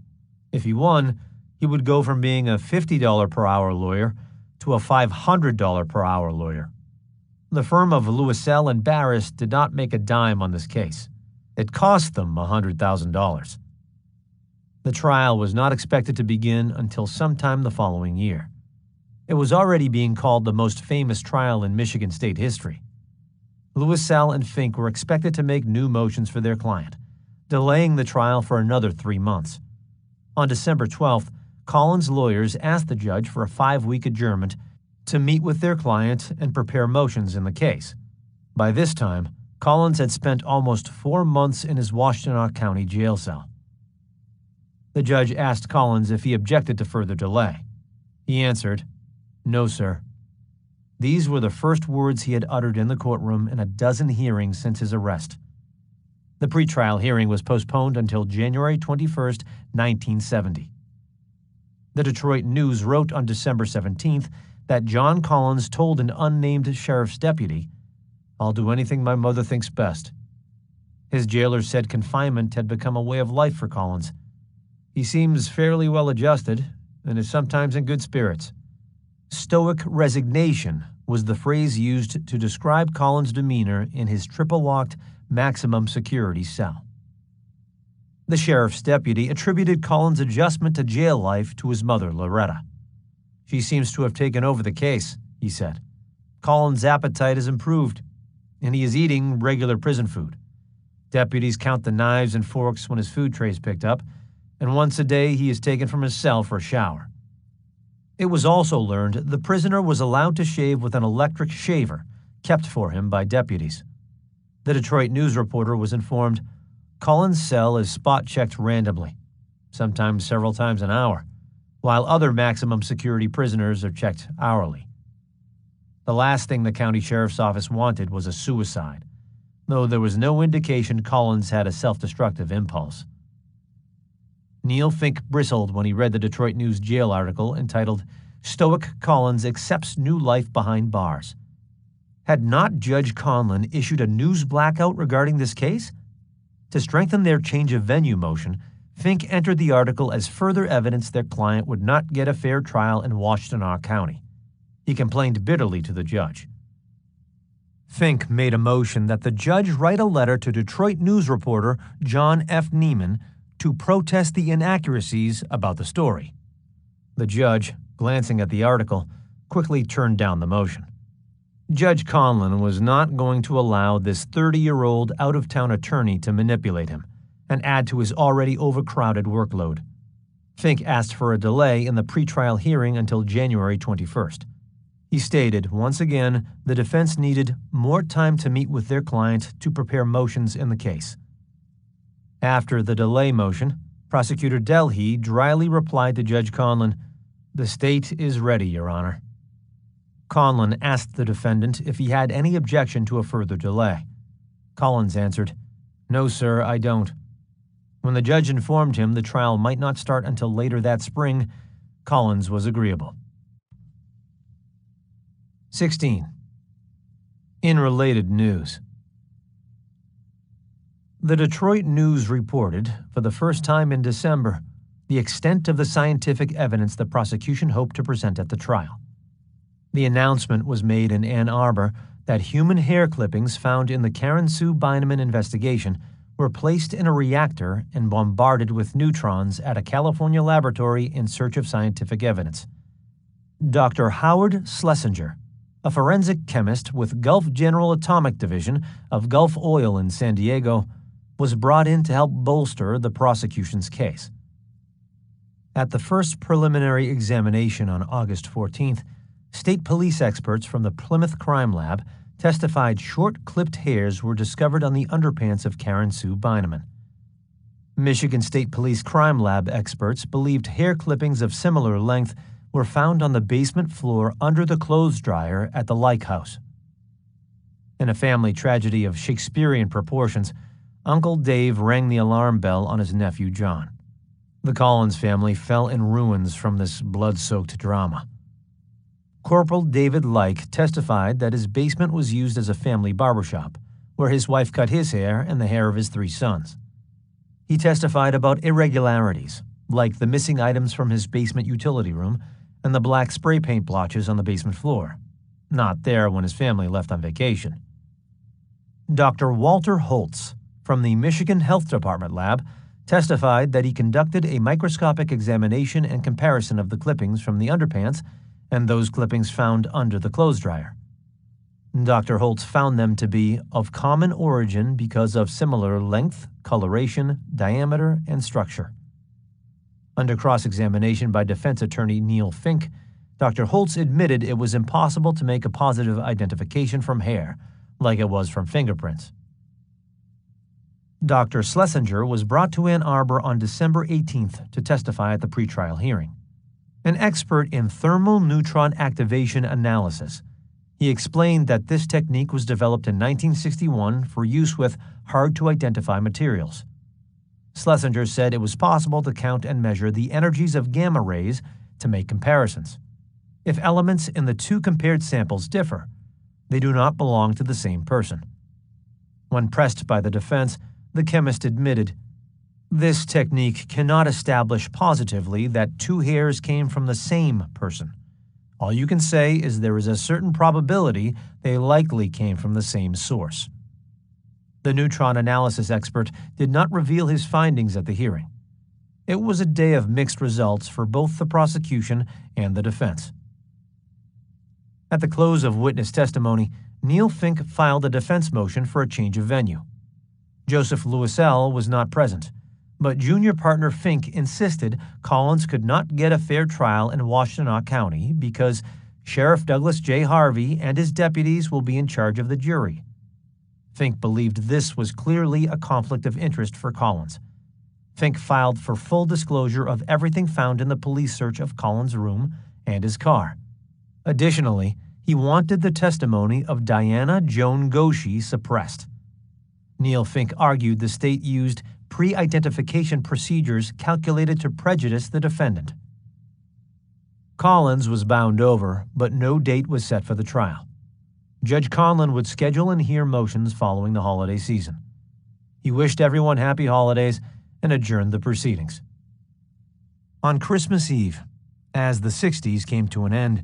If he won, he would go from being a $50 per hour lawyer to a $500 per hour lawyer. The firm of Louiselle and Barris did not make a dime on this case. It cost them $100,000. The trial was not expected to begin until sometime the following year. It was already being called the most famous trial in Michigan state history. Louiselle and Fink were expected to make new motions for their client, delaying the trial for another 3 months. On December 12th, Collins' lawyers asked the judge for a 5-week adjournment to meet with their client and prepare motions in the case. By this time, Collins had spent almost 4 months in his Washtenaw County jail cell. The judge asked Collins if he objected to further delay. He answered, "No, sir." These were the first words he had uttered in the courtroom in a dozen hearings since his arrest. The pretrial hearing was postponed until January 21, 1970. The Detroit News wrote on December 17th that John Collins told an unnamed sheriff's deputy, "I'll do anything my mother thinks best." His jailer said confinement had become a way of life for Collins. "He seems fairly well adjusted and is sometimes in good spirits. Stoic resignation was the phrase used to describe Collins' demeanor in his triple-locked maximum security cell. The sheriff's deputy attributed Collins' adjustment to jail life to his mother, Loretta. "She seems to have taken over the case," he said. "Collins' appetite has improved, and he is eating regular prison food. Deputies count the knives and forks when his food tray is picked up, and once a day he is taken from his cell for a shower." It was also learned the prisoner was allowed to shave with an electric shaver kept for him by deputies. The Detroit News reporter was informed, "Collins' cell is spot-checked randomly, sometimes several times an hour, while other maximum security prisoners are checked hourly." The last thing the county sheriff's office wanted was a suicide, though there was no indication Collins had a self-destructive impulse. Neil Fink bristled when he read the Detroit News jail article entitled, "Stoic Collins Accepts New Life Behind Bars." Had not Judge Conlin issued a news blackout regarding this case? To strengthen their change of venue motion, Fink entered the article as further evidence their client would not get a fair trial in Washtenaw County. He complained bitterly to the judge. Fink made a motion that the judge write a letter to Detroit News reporter John F. Neiman to protest the inaccuracies about the story. The judge, glancing at the article, quickly turned down the motion. Judge Conlin was not going to allow this 30-year-old out-of-town attorney to manipulate him and add to his already overcrowded workload. Fink asked for a delay in the pretrial hearing until January 21st. He stated, once again, the defense needed more time to meet with their client to prepare motions in the case. After the delay motion, Prosecutor Delhey dryly replied to Judge Conlin, "The state is ready, Your Honor." Conlin asked the defendant if he had any objection to a further delay. Collins answered, "No, sir, I don't." When the judge informed him the trial might not start until later that spring, Collins was agreeable. 16. In related news. The Detroit News reported, for the first time in December, the extent of the scientific evidence the prosecution hoped to present at the trial. The announcement was made in Ann Arbor that human hair clippings found in the Karen Sue Beineman investigation were placed in a reactor and bombarded with neutrons at a California laboratory in search of scientific evidence. Dr. Howard Schlesinger, a forensic chemist with Gulf General Atomic Division of Gulf Oil in San Diego, was brought in to help bolster the prosecution's case. At the first preliminary examination on August 14th, state police experts from the Plymouth Crime Lab testified short-clipped hairs were discovered on the underpants of Karen Sue Beineman. Michigan State Police Crime Lab experts believed hair clippings of similar length were found on the basement floor under the clothes dryer at the Like House. In a family tragedy of Shakespearean proportions, Uncle Dave rang the alarm bell on his nephew John. The Collins family fell in ruins from this blood-soaked drama. Corporal David Like testified that his basement was used as a family barbershop, where his wife cut his hair and the hair of his 3 sons. He testified about irregularities, like the missing items from his basement utility room and the black spray paint blotches on the basement floor, not there when his family left on vacation. Dr. Walter Holtz, from the Michigan Health Department lab, testified that he conducted a microscopic examination and comparison of the clippings from the underpants and those clippings found under the clothes dryer. Dr. Holtz found them to be of common origin because of similar length, coloration, diameter, and structure. Under cross-examination by defense attorney Neil Fink, Dr. Holtz admitted it was impossible to make a positive identification from hair, like it was from fingerprints. Dr. Schlesinger was brought to Ann Arbor on December 18th to testify at the pretrial hearing. An expert in thermal neutron activation analysis, he explained that this technique was developed in 1961 for use with hard-to-identify materials. Schlesinger said it was possible to count and measure the energies of gamma rays to make comparisons. If elements in the 2 compared samples differ, they do not belong to the same person. When pressed by the defense, the chemist admitted, "This technique cannot establish positively that 2 hairs came from the same person. All you can say is there is a certain probability they likely came from the same source. The neutron analysis expert did not reveal his findings at the hearing. It was a day of mixed results for both the prosecution and the defense. At the close of witness testimony, Neil Fink filed a defense motion for a change of venue. Joseph Louisel was not present, but junior partner Fink insisted Collins could not get a fair trial in Washtenaw County because Sheriff Douglas J. Harvey and his deputies will be in charge of the jury. Fink believed this was clearly a conflict of interest for Collins. Fink filed for full disclosure of everything found in the police search of Collins' room and his car. Additionally, he wanted the testimony of Diana Joan Goshi suppressed. Neil Fink argued the state used pre-identification procedures calculated to prejudice the defendant. Collins was bound over, but no date was set for the trial. Judge Conlon would schedule and hear motions following the holiday season. He wished everyone happy holidays and adjourned the proceedings. On Christmas Eve, as the 60s came to an end,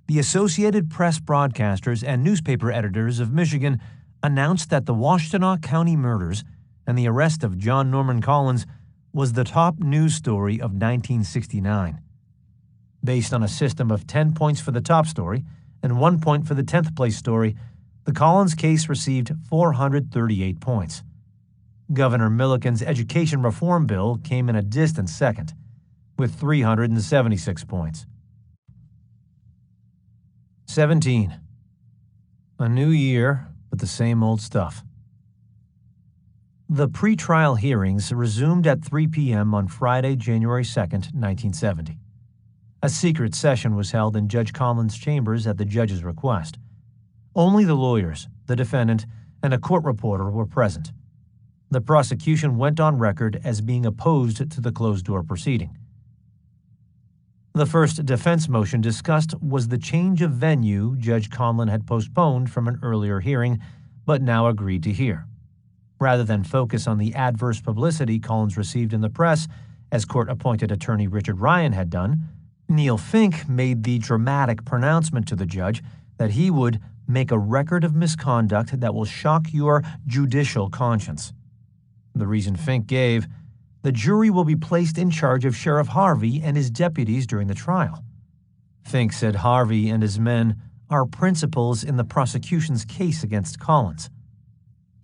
the Associated Press broadcasters and newspaper editors of Michigan announced that the Washtenaw County murders and the arrest of John Norman Collins was the top news story of 1969. Based on a system of 10 points for the top story and 1 point for the 10th place story, the Collins case received 438 points. Governor Milliken's education reform bill came in a distant second, with 376 points. 17. A new year, but the same old stuff. The pretrial hearings resumed at 3 p.m. on Friday, January 2, 1970. A secret session was held in Judge Conlon's chambers at the judge's request. Only the lawyers, the defendant, and a court reporter were present. The prosecution went on record as being opposed to the closed-door proceeding. The first defense motion discussed was the change of venue Judge Conlon had postponed from an earlier hearing, but now agreed to hear. Rather than focus on the adverse publicity Collins received in the press, as court-appointed attorney Richard Ryan had done, Neil Fink made the dramatic pronouncement to the judge that he would make a record of misconduct that will shock your judicial conscience. The reason Fink gave: the jury will be placed in charge of Sheriff Harvey and his deputies during the trial. Fink said Harvey and his men are principals in the prosecution's case against Collins.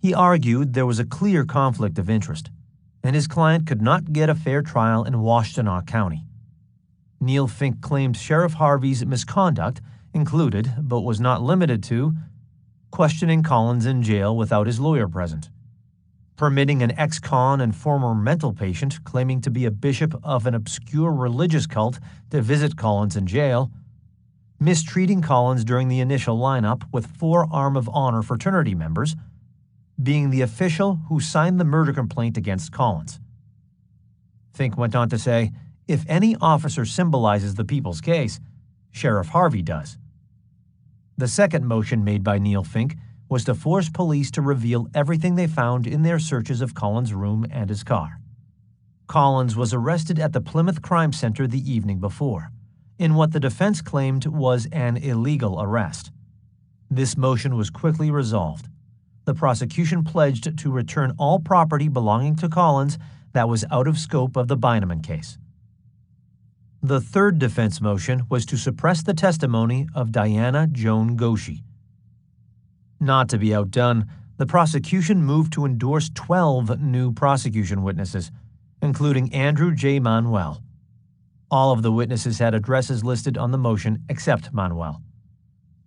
He argued there was a clear conflict of interest, and his client could not get a fair trial in Washtenaw County. Neil Fink claimed Sheriff Harvey's misconduct included, but was not limited to, questioning Collins in jail without his lawyer present, permitting an ex-con and former mental patient claiming to be a bishop of an obscure religious cult to visit Collins in jail, mistreating Collins during the initial lineup with 4 Arm of Honor fraternity members, being the official who signed the murder complaint against Collins. Fink went on to say, if any officer symbolizes the people's case, Sheriff Harvey does. The second motion made by Neil Fink was to force police to reveal everything they found in their searches of Collins' room and his car. Collins was arrested at the Plymouth Crime Center the evening before, in what the defense claimed was an illegal arrest. This motion was quickly resolved. The prosecution pledged to return all property belonging to Collins that was out of scope of the Beineman case. The third defense motion was to suppress the testimony of Diana Joan Goshi. Not to be outdone, the prosecution moved to endorse 12 new prosecution witnesses, including Andrew J. Manuel. All of the witnesses had addresses listed on the motion except Manuel.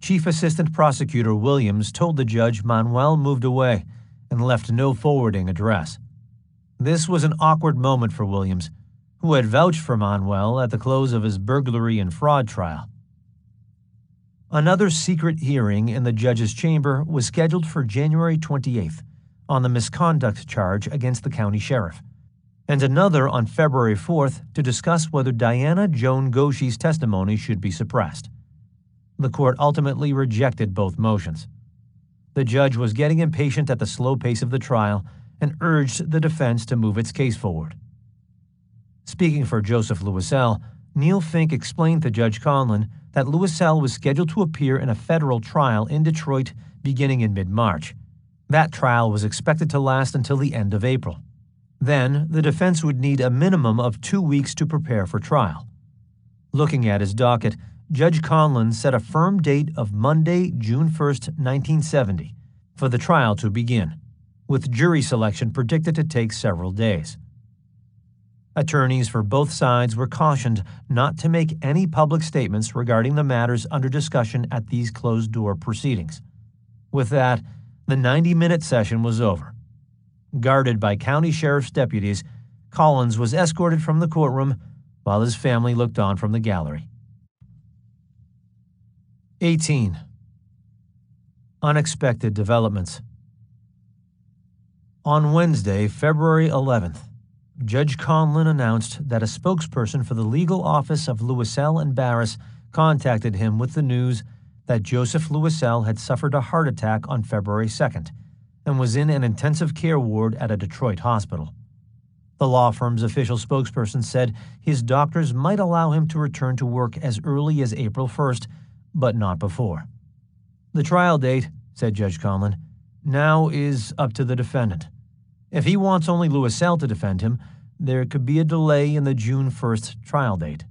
Chief Assistant Prosecutor Williams told the judge Manuel moved away and left no forwarding address. This was an awkward moment for Williams, who had vouched for Manuel at the close of his burglary and fraud trial. Another secret hearing in the judge's chamber was scheduled for January 28th on the misconduct charge against the county sheriff, and another on February 4th to discuss whether Diana Joan Goshi's testimony should be suppressed. The court ultimately rejected both motions. The judge was getting impatient at the slow pace of the trial and urged the defense to move its case forward. Speaking for Joseph Louisel, Neil Fink explained to Judge Conlon that Louisel was scheduled to appear in a federal trial in Detroit beginning in mid-March. That trial was expected to last until the end of April. Then, the defense would need a minimum of 2 weeks to prepare for trial. Looking at his docket, Judge Conlon set a firm date of Monday, June 1, 1970, for the trial to begin, with jury selection predicted to take several days. Attorneys for both sides were cautioned not to make any public statements regarding the matters under discussion at these closed-door proceedings. With that, the 90-minute session was over. Guarded by county sheriff's deputies, Collins was escorted from the courtroom while his family looked on from the gallery. 18. Unexpected developments. On Wednesday, February 11th, Judge Conlon announced that a spokesperson for the legal office of Louisel and Barris contacted him with the news that Joseph Louisel had suffered a heart attack on February 2nd and was in an intensive care ward at a Detroit hospital. The law firm's official spokesperson said his doctors might allow him to return to work as early as April 1st, but not before. The trial date, said Judge Conlon, now is up to the defendant. If he wants only Louisel to defend him, there could be a delay in the June 1st trial date.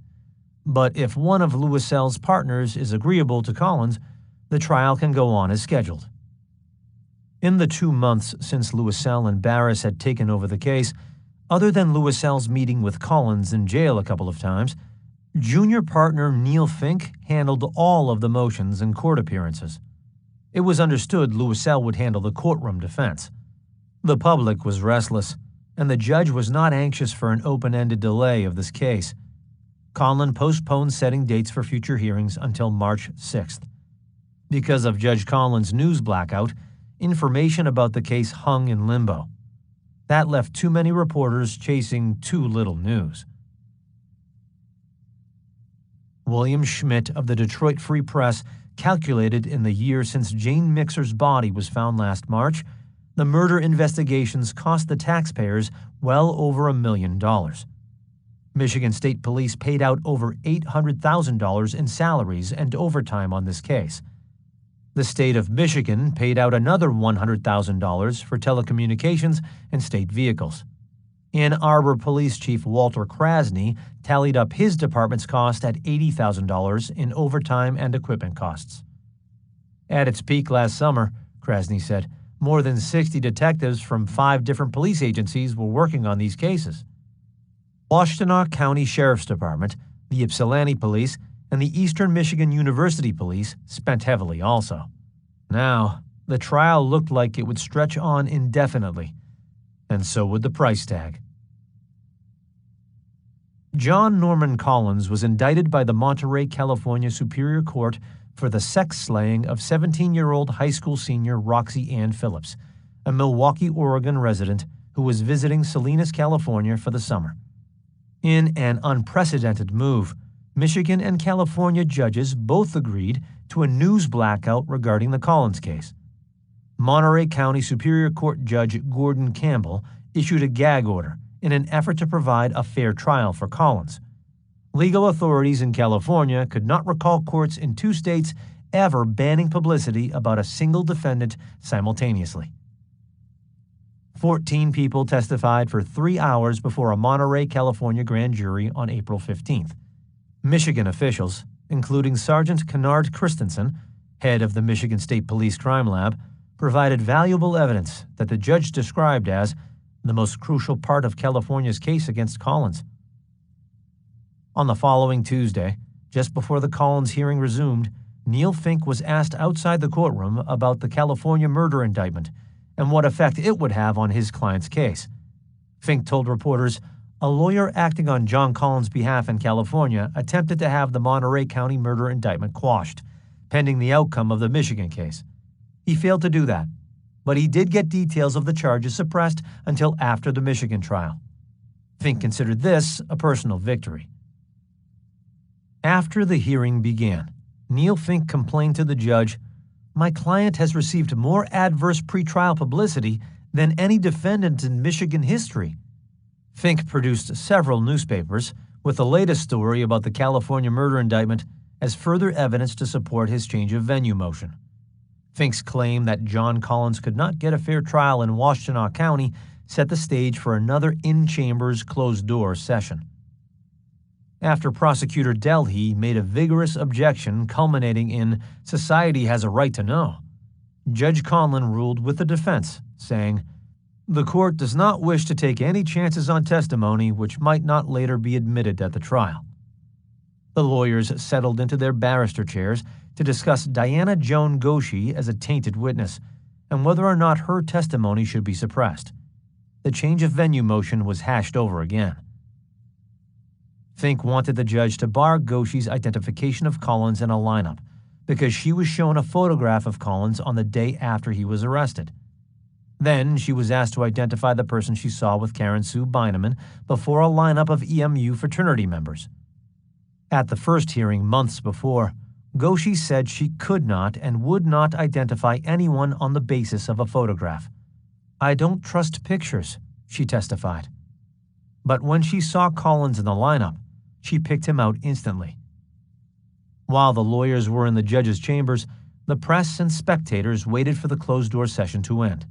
But if one of Louisel's partners is agreeable to Collins, the trial can go on as scheduled. In the 2 months since Louisel and Barris had taken over the case, other than Louisel's meeting with Collins in jail a couple of times, junior partner Neil Fink handled all of the motions and court appearances. It was understood Louisel would handle the courtroom defense. The public was restless, and the judge was not anxious for an open-ended delay of this case. Conlon postponed setting dates for future hearings until March 6th. Because of Judge Conlon's news blackout, information about the case hung in limbo. That left too many reporters chasing too little news. William Schmidt of the Detroit Free Press calculated in the year since Jane Mixer's body was found last March, the murder investigations cost the taxpayers well over $1 million. Michigan State Police paid out over $800,000 in salaries and overtime on this case. The state of Michigan paid out another $100,000 for telecommunications and state vehicles. Ann Arbor Police Chief Walter Krasny tallied up his department's cost at $80,000 in overtime and equipment costs. At its peak last summer, Krasny said, more than 60 detectives from 5 different police agencies were working on these cases. Washtenaw County Sheriff's Department, the Ypsilanti Police, and the Eastern Michigan University Police spent heavily also. Now, the trial looked like it would stretch on indefinitely, and so would the price tag. John Norman Collins was indicted by the Monterey, California Superior Court for the sex slaying of 17-year-old high school senior Roxy Ann Phillips, a Milwaukee, Oregon resident who was visiting Salinas, California for the summer. In an unprecedented move, Michigan and California judges both agreed to a news blackout regarding the Collins case. Monterey County Superior Court Judge Gordon Campbell issued a gag order in an effort to provide a fair trial for Collins. Legal authorities in California could not recall courts in 2 states ever banning publicity about a single defendant simultaneously. 14 people testified for 3 hours before a Monterey, California grand jury on April 15th. Michigan officials, including Sergeant Kennard Christensen, head of the Michigan State Police Crime Lab, provided valuable evidence that the judge described as the most crucial part of California's case against Collins. On the following Tuesday, just before the Collins hearing resumed, Neil Fink was asked outside the courtroom about the California murder indictment and what effect it would have on his client's case. Fink told reporters, a lawyer acting on John Collins' behalf in California attempted to have the Monterey County murder indictment quashed, pending the outcome of the Michigan case. He failed to do that, but he did get details of the charges suppressed until after the Michigan trial. Fink considered this a personal victory. After the hearing began, Neil Fink complained to the judge, "My client has received more adverse pretrial publicity than any defendant in Michigan history." Fink produced several newspapers with the latest story about the California murder indictment as further evidence to support his change of venue motion. Fink's claim that John Collins could not get a fair trial in Washtenaw County set the stage for another in-chambers, closed-door session. After Prosecutor Delhy made a vigorous objection culminating in "society has a right to know," Judge Conlon ruled with the defense, saying, "The court does not wish to take any chances on testimony which might not later be admitted at the trial." The lawyers settled into their barrister chairs to discuss Diana Joan Goshi as a tainted witness and whether or not her testimony should be suppressed. The change of venue motion was hashed over again. Fink wanted the judge to bar Goshi's identification of Collins in a lineup because she was shown a photograph of Collins on the day after he was arrested. Then she was asked to identify the person she saw with Karen Sue Beineman before a lineup of EMU fraternity members. At the first hearing months before, Goshi said she could not and would not identify anyone on the basis of a photograph. "I don't trust pictures," she testified. But when she saw Collins in the lineup, she picked him out instantly. While the lawyers were in the judge's chambers, the press and spectators waited for the closed-door session to end.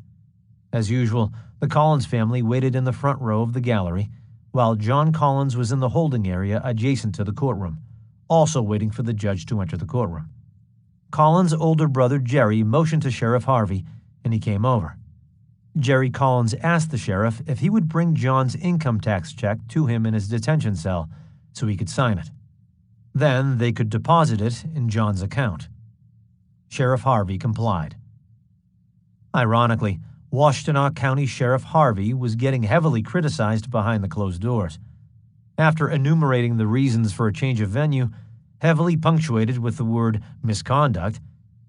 As usual, the Collins family waited in the front row of the gallery, while John Collins was in the holding area adjacent to the courtroom, also waiting for the judge to enter the courtroom. Collins' older brother Jerry motioned to Sheriff Harvey, and he came over. Jerry Collins asked the sheriff if he would bring John's income tax check to him in his detention cell so he could sign it. Then they could deposit it in John's account. Sheriff Harvey complied. Ironically, Washtenaw County Sheriff Harvey was getting heavily criticized behind the closed doors. After enumerating the reasons for a change of venue, heavily punctuated with the word misconduct,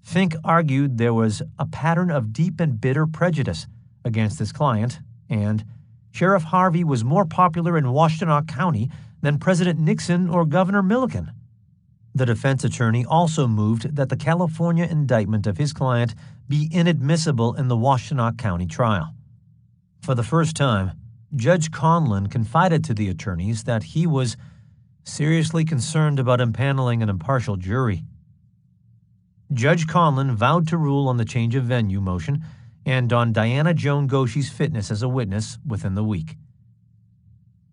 Fink argued there was a pattern of deep and bitter prejudice against his client, and Sheriff Harvey was more popular in Washtenaw County than President Nixon or Governor Milliken. The defense attorney also moved that the California indictment of his client be inadmissible in the Washtenaw County trial. For the first time, Judge Conlon confided to the attorneys that he was seriously concerned about impaneling an impartial jury. Judge Conlon vowed to rule on the change of venue motion and on Diana Joan Goshi's fitness as a witness within the week.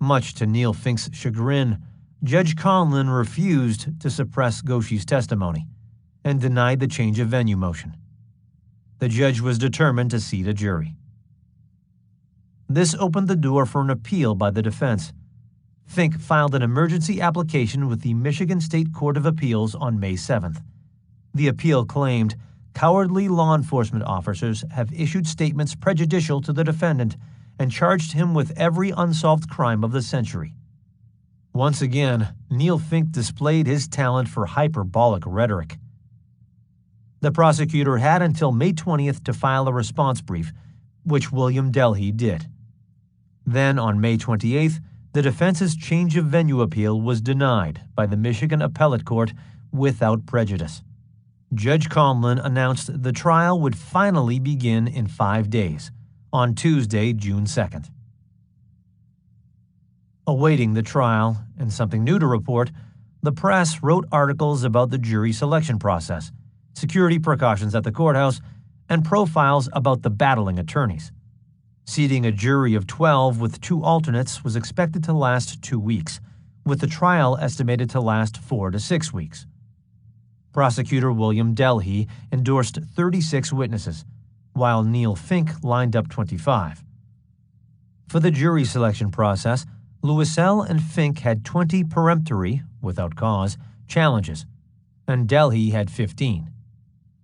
Much to Neil Fink's chagrin, Judge Conlon refused to suppress Goshi's testimony and denied the change of venue motion. The judge was determined to seat a jury. This opened the door for an appeal by the defense. Fink filed an emergency application with the Michigan State Court of Appeals on May 7th. The appeal claimed cowardly law enforcement officers have issued statements prejudicial to the defendant and charged him with every unsolved crime of the century. Once again, Neil Fink displayed his talent for hyperbolic rhetoric. The prosecutor had until May 20th to file a response brief, which William Delhy did. Then, on May 28th, the defense's change of venue appeal was denied by the Michigan Appellate Court without prejudice. Judge Conlon announced the trial would finally begin in 5 days, on Tuesday, June 2nd. Awaiting the trial, and something new to report, the press wrote articles about the jury selection process, security precautions at the courthouse, and profiles about the battling attorneys. Seating a jury of 12 with 2 alternates was expected to last 2 weeks, with the trial estimated to last 4 to 6 weeks. Prosecutor William Delhy endorsed 36 witnesses, while Neil Fink lined up 25. For the jury selection process, Louisel and Fink had 20 peremptory, without cause, challenges, and Delhy had 15.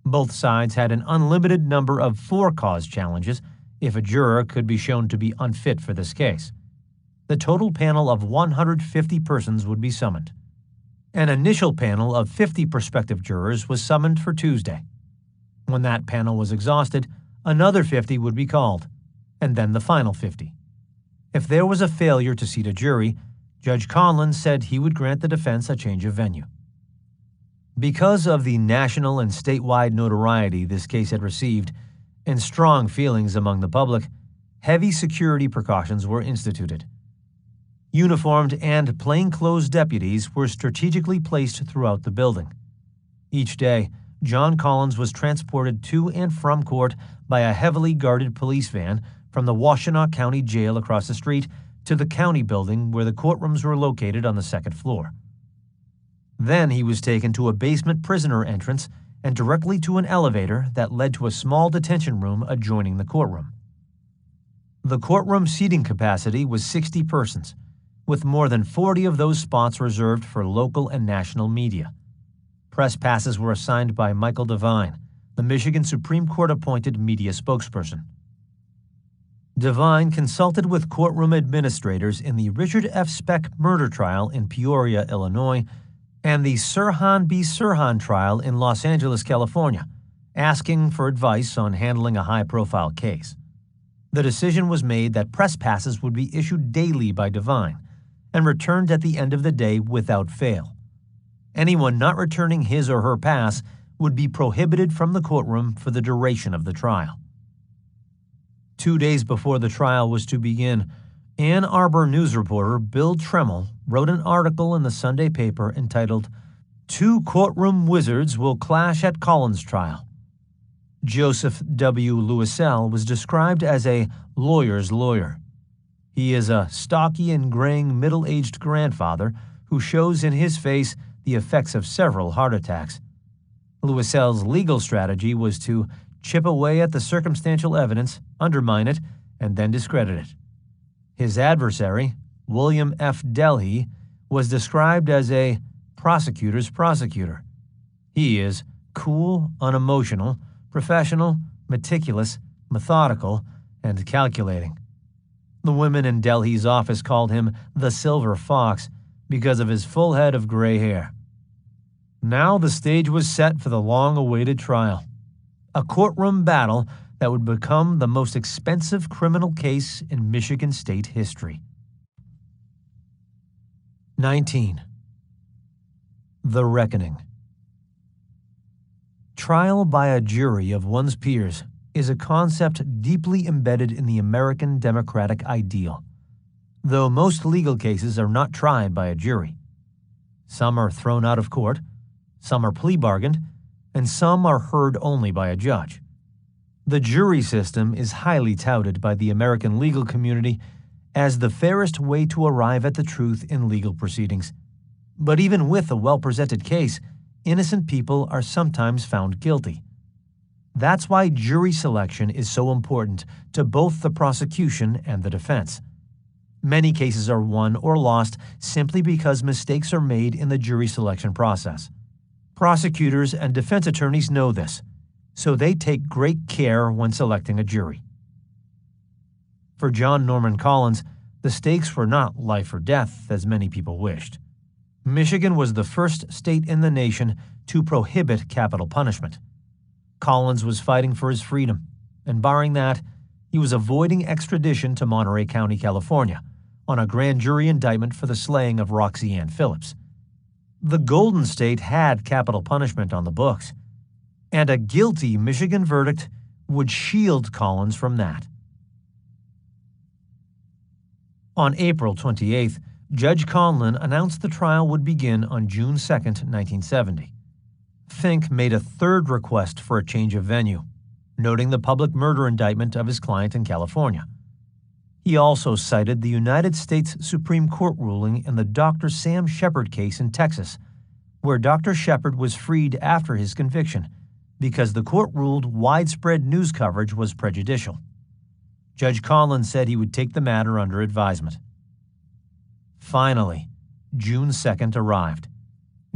Both sides had an unlimited number of for-cause challenges if a juror could be shown to be unfit for this case. The total panel of 150 persons would be summoned. An initial panel of 50 prospective jurors was summoned for Tuesday. When that panel was exhausted, another 50 would be called, and then the final 50. If there was a failure to seat a jury, Judge Conlon said he would grant the defense a change of venue. Because of the national and statewide notoriety this case had received, and strong feelings among the public, heavy security precautions were instituted. Uniformed and plainclothes deputies were strategically placed throughout the building. Each day, John Collins was transported to and from court by a heavily guarded police van from the Washtenaw County Jail across the street to the county building where the courtrooms were located on the second floor. Then he was taken to a basement prisoner entrance and directly to an elevator that led to a small detention room adjoining the courtroom. The courtroom seating capacity was 60 persons, with more than 40 of those spots reserved for local and national media. Press passes were assigned by Michael Devine, the Michigan Supreme Court-appointed media spokesperson. Devine consulted with courtroom administrators in the Richard F. Speck murder trial in Peoria, Illinois, and the Sirhan B. Sirhan trial in Los Angeles, California, asking for advice on handling a high-profile case. The decision was made that press passes would be issued daily by Devine and returned at the end of the day without fail. Anyone not returning his or her pass would be prohibited from the courtroom for the duration of the trial. 2 days before the trial was to begin, Ann Arbor news reporter Bill Tremmel wrote an article in the Sunday paper entitled, "Two Courtroom Wizards Will Clash at Collins Trial." Joseph W. Louisel was described as a lawyer's lawyer. He is a stocky and graying middle-aged grandfather who shows in his face the effects of several heart attacks. Louisel's legal strategy was to chip away at the circumstantial evidence, undermine it, and then discredit it. His adversary, William F. Delhey, was described as a prosecutor's prosecutor. He is cool, unemotional, professional, meticulous, methodical, and calculating. The women in Delhey's office called him the Silver Fox because of his full head of gray hair. Now the stage was set for the long-awaited trial, a courtroom battle that would become the most expensive criminal case in Michigan state history. 19. The Reckoning. Trial by a jury of one's peers is a concept deeply embedded in the American democratic ideal, though most legal cases are not tried by a jury. Some are thrown out of court, some are plea bargained, and some are heard only by a judge. The jury system is highly touted by the American legal community as the fairest way to arrive at the truth in legal proceedings. But even with a well-presented case, innocent people are sometimes found guilty. That's why jury selection is so important to both the prosecution and the defense. Many cases are won or lost simply because mistakes are made in the jury selection process. Prosecutors and defense attorneys know this, so they take great care when selecting a jury. For John Norman Collins, the stakes were not life or death, as many people wished. Michigan was the first state in the nation to prohibit capital punishment. Collins was fighting for his freedom, and barring that, he was avoiding extradition to Monterey County, California, on a grand jury indictment for the slaying of Roxy Ann Phillips. The Golden State had capital punishment on the books, and a guilty Michigan verdict would shield Collins from that. On April 28th, Judge Conlin announced the trial would begin on June 2, 1970. Fink made a third request for a change of venue, noting the public murder indictment of his client in California. He also cited the United States Supreme Court ruling in the Dr. Sam Shepard case in Texas, where Dr. Shepard was freed after his conviction because the court ruled widespread news coverage was prejudicial. Judge Conlin said he would take the matter under advisement. Finally, June 2nd arrived.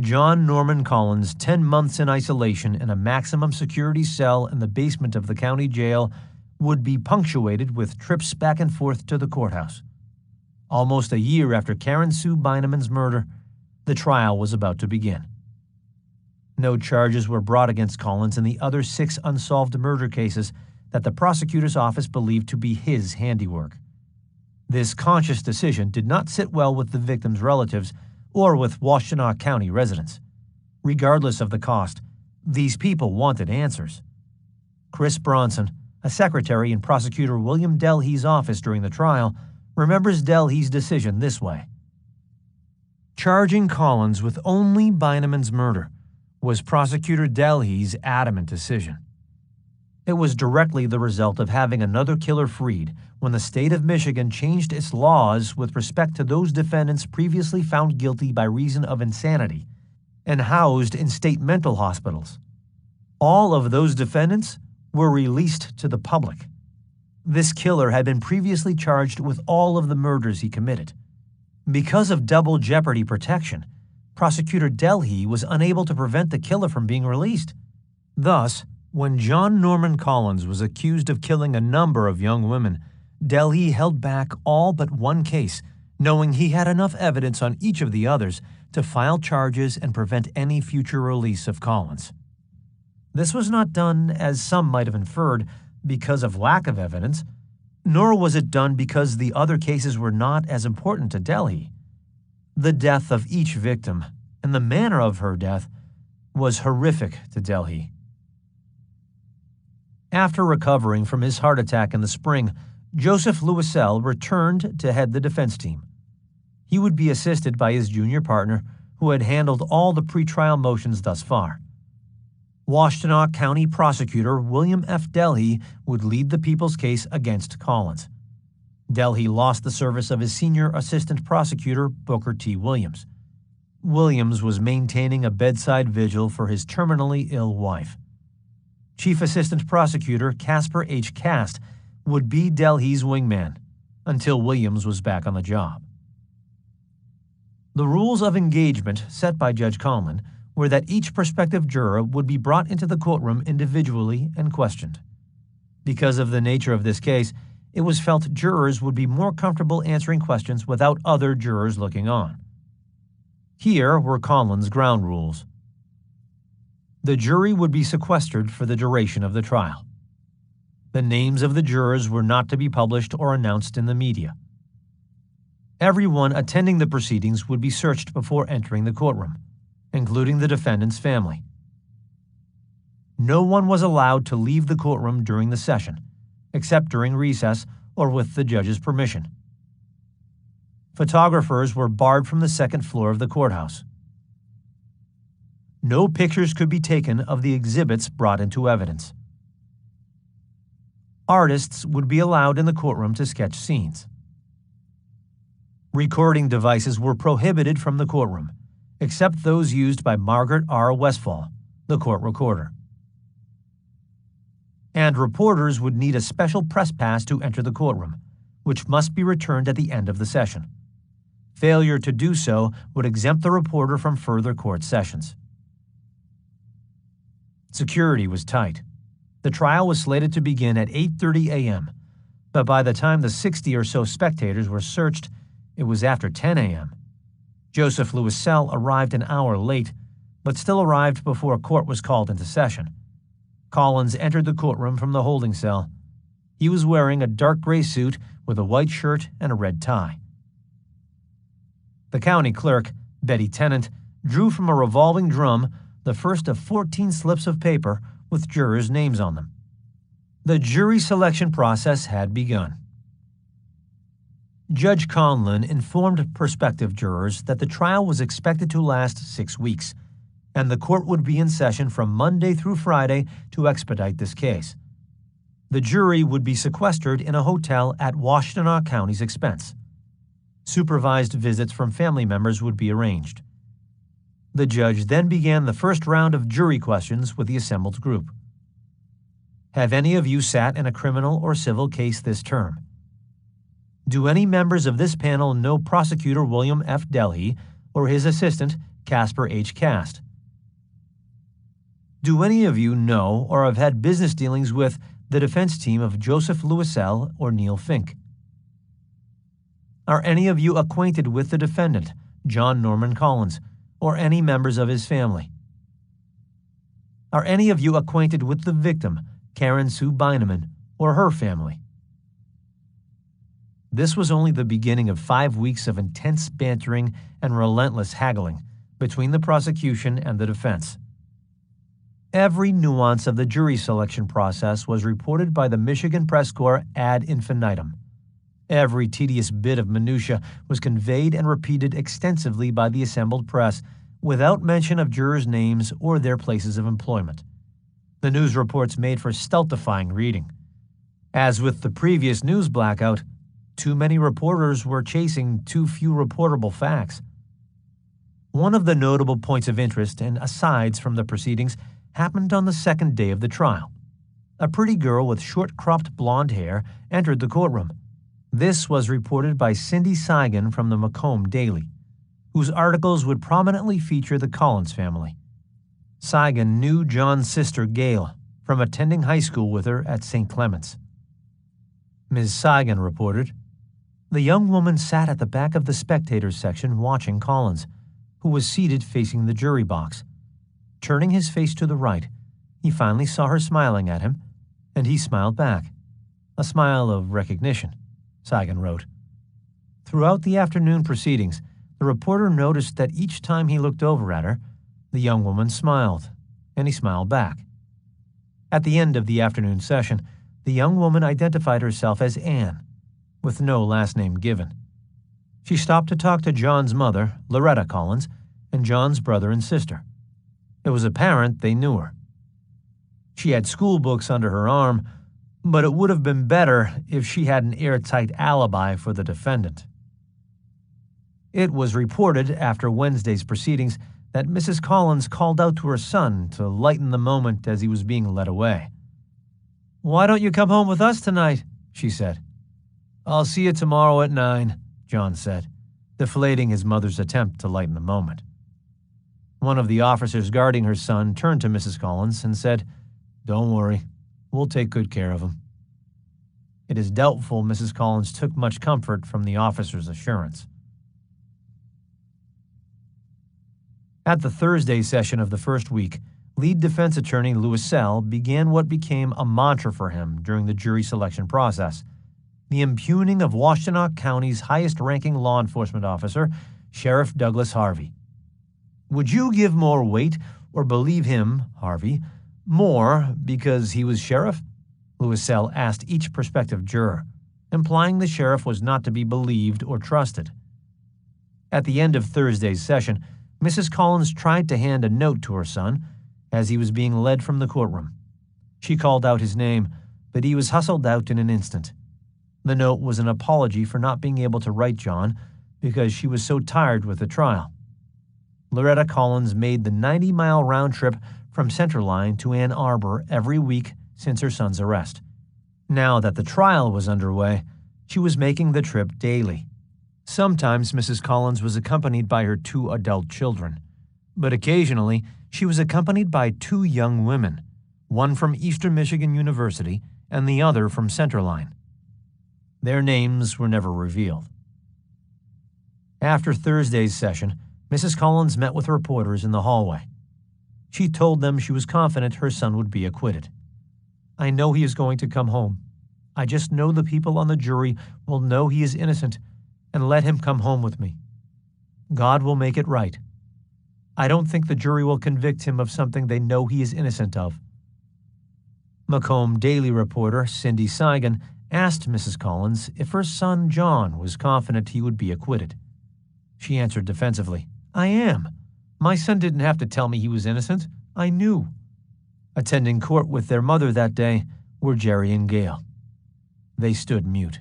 John Norman Collins, 10 months in isolation in a maximum security cell in the basement of the county jail, would be punctuated with trips back and forth to the courthouse. Almost a year after Karen Sue Beineman's murder, the trial was about to begin. No charges were brought against Collins in the other 6 unsolved murder cases that the prosecutor's office believed to be his handiwork. This conscious decision did not sit well with the victims' relatives or with Washtenaw County residents. Regardless of the cost, these people wanted answers. Chris Bronson, a secretary in Prosecutor William Delhey's office during the trial, remembers Delhe's decision this way: charging Collins with only Beineman's murder was Prosecutor Delhe's adamant decision. It was directly the result of having another killer freed when the state of Michigan changed its laws with respect to those defendants previously found guilty by reason of insanity and housed in state mental hospitals. All of those defendants were released to the public. This killer had been previously charged with all of the murders he committed. Because of double jeopardy protection, Prosecutor Delhe was unable to prevent the killer from being released. Thus, when John Norman Collins was accused of killing a number of young women, Delhe held back all but one case, knowing he had enough evidence on each of the others to file charges and prevent any future release of Collins. This was not done, as some might have inferred, because of lack of evidence, nor was it done because the other cases were not as important to Delhe. The death of each victim, and the manner of her death, was horrific to Delhe. After recovering from his heart attack in the spring, Joseph Louisel returned to head the defense team. He would be assisted by his junior partner, who had handled all the pretrial motions thus far. Washtenaw County Prosecutor William F. Delhe would lead the people's case against Collins. Delhe lost the service of his senior assistant prosecutor, Booker T. Williams. Williams was maintaining a bedside vigil for his terminally ill wife. Chief Assistant Prosecutor Casper H. Cast would be Delhe's wingman until Williams was back on the job. The rules of engagement set by Judge Conlin were that each prospective juror would be brought into the courtroom individually and questioned. Because of the nature of this case, it was felt jurors would be more comfortable answering questions without other jurors looking on. Here were Conlin's ground rules. The jury would be sequestered for the duration of the trial. The names of the jurors were not to be published or announced in the media. Everyone attending the proceedings would be searched before entering the courtroom, including the defendant's family. No one was allowed to leave the courtroom during the session, except during recess or with the judge's permission. Photographers were barred from the second floor of the courthouse. No pictures could be taken of the exhibits brought into evidence. Artists would be allowed in the courtroom to sketch scenes. Recording devices were prohibited from the courtroom, except those used by Margaret R. Westfall, the court recorder. And reporters would need a special press pass to enter the courtroom, which must be returned at the end of the session. Failure to do so would exempt the reporter from further court sessions. Security was tight. The trial was slated to begin at 8:30 a.m., but by the time the 60 or so spectators were searched, it was after 10 a.m. Joseph Louisel arrived an hour late, but still arrived before court was called into session. Collins entered the courtroom from the holding cell. He was wearing a dark gray suit with a white shirt and a red tie. The county clerk, Betty Tennant, drew from a revolving drum the first of 14 slips of paper with jurors' names on them. The jury selection process had begun. Judge Conlin informed prospective jurors that the trial was expected to last 6 weeks, and the court would be in session from Monday through Friday to expedite this case. The jury would be sequestered in a hotel at Washtenaw County's expense. Supervised visits from family members would be arranged. The judge then began the first round of jury questions with the assembled group. Have any of you sat in a criminal or civil case this term? Do any members of this panel know Prosecutor William F. Delhe or his assistant, Casper H. Cast? Do any of you know or have had business dealings with the defense team of Joseph Louisel or Neil Fink? Are any of you acquainted with the defendant, John Norman Collins, or any members of his family? Are any of you acquainted with the victim, Karen Sue Beineman, or her family? This was only the beginning of 5 weeks of intense bantering and relentless haggling between the prosecution and the defense. Every nuance of the jury selection process was reported by the Michigan Press Corps ad infinitum. Every tedious bit of minutia was conveyed and repeated extensively by the assembled press, without mention of jurors' names or their places of employment. The news reports made for stultifying reading. As with the previous news blackout, too many reporters were chasing too few reportable facts. One of the notable points of interest and asides from the proceedings happened on the second day of the trial. A pretty girl with short-cropped blonde hair entered the courtroom. This was reported by Cindy Seigan from the Macomb Daily, whose articles would prominently feature the Collins family. Seigan knew John's sister Gail from attending high school with her at St. Clement's. Ms. Seigan reported, "The young woman sat at the back of the spectators section watching Collins, who was seated facing the jury box. Turning his face to the right, he finally saw her smiling at him, and he smiled back. A smile of recognition," Seigan wrote. Throughout the afternoon proceedings, the reporter noticed that each time he looked over at her, the young woman smiled, and he smiled back. At the end of the afternoon session, the young woman identified herself as Anne, with no last name given. She stopped to talk to John's mother, Loretta Collins, and John's brother and sister. It was apparent they knew her. She had school books under her arm, but it would have been better if she had an airtight alibi for the defendant. It was reported after Wednesday's proceedings that Mrs. Collins called out to her son to lighten the moment as he was being led away. "Why don't you come home with us tonight?" she said. "I'll see you tomorrow at 9, John said, deflating his mother's attempt to lighten the moment. One of the officers guarding her son turned to Mrs. Collins and said, "Don't worry, we'll take good care of him." It is doubtful Mrs. Collins took much comfort from the officer's assurance. At the Thursday session of the first week, lead defense attorney Louis Selle began what became a mantra for him during the jury selection process: the impugning of Washtenaw County's highest-ranking law enforcement officer, Sheriff Douglas Harvey. Would you give more weight or believe him, Harvey, more because he was sheriff? Louis Selle asked each prospective juror, implying the sheriff was not to be believed or trusted. At the end of Thursday's session, Mrs. Collins tried to hand a note to her son as he was being led from the courtroom. She called out his name, but he was hustled out in an instant. The note was an apology for not being able to write John because she was so tired with the trial. Loretta Collins made the 90-mile round trip from Centerline to Ann Arbor every week since her son's arrest. Now that the trial was underway, she was making the trip daily. Sometimes Mrs. Collins was accompanied by her 2 adult children, but occasionally she was accompanied by 2 young women, one from Eastern Michigan University and the other from Centerline. Their names were never revealed. After Thursday's session, Mrs. Collins met with reporters in the hallway. She told them she was confident her son would be acquitted. "I know he is going to come home. I just know the people on the jury will know he is innocent and let him come home with me. God will make it right. I don't think the jury will convict him of something they know he is innocent of." Macomb Daily reporter Cindy Seigan asked Mrs. Collins if her son John was confident he would be acquitted. She answered defensively, "I am. My son didn't have to tell me he was innocent. I knew." Attending court with their mother that day were Jerry and Gail. They stood mute.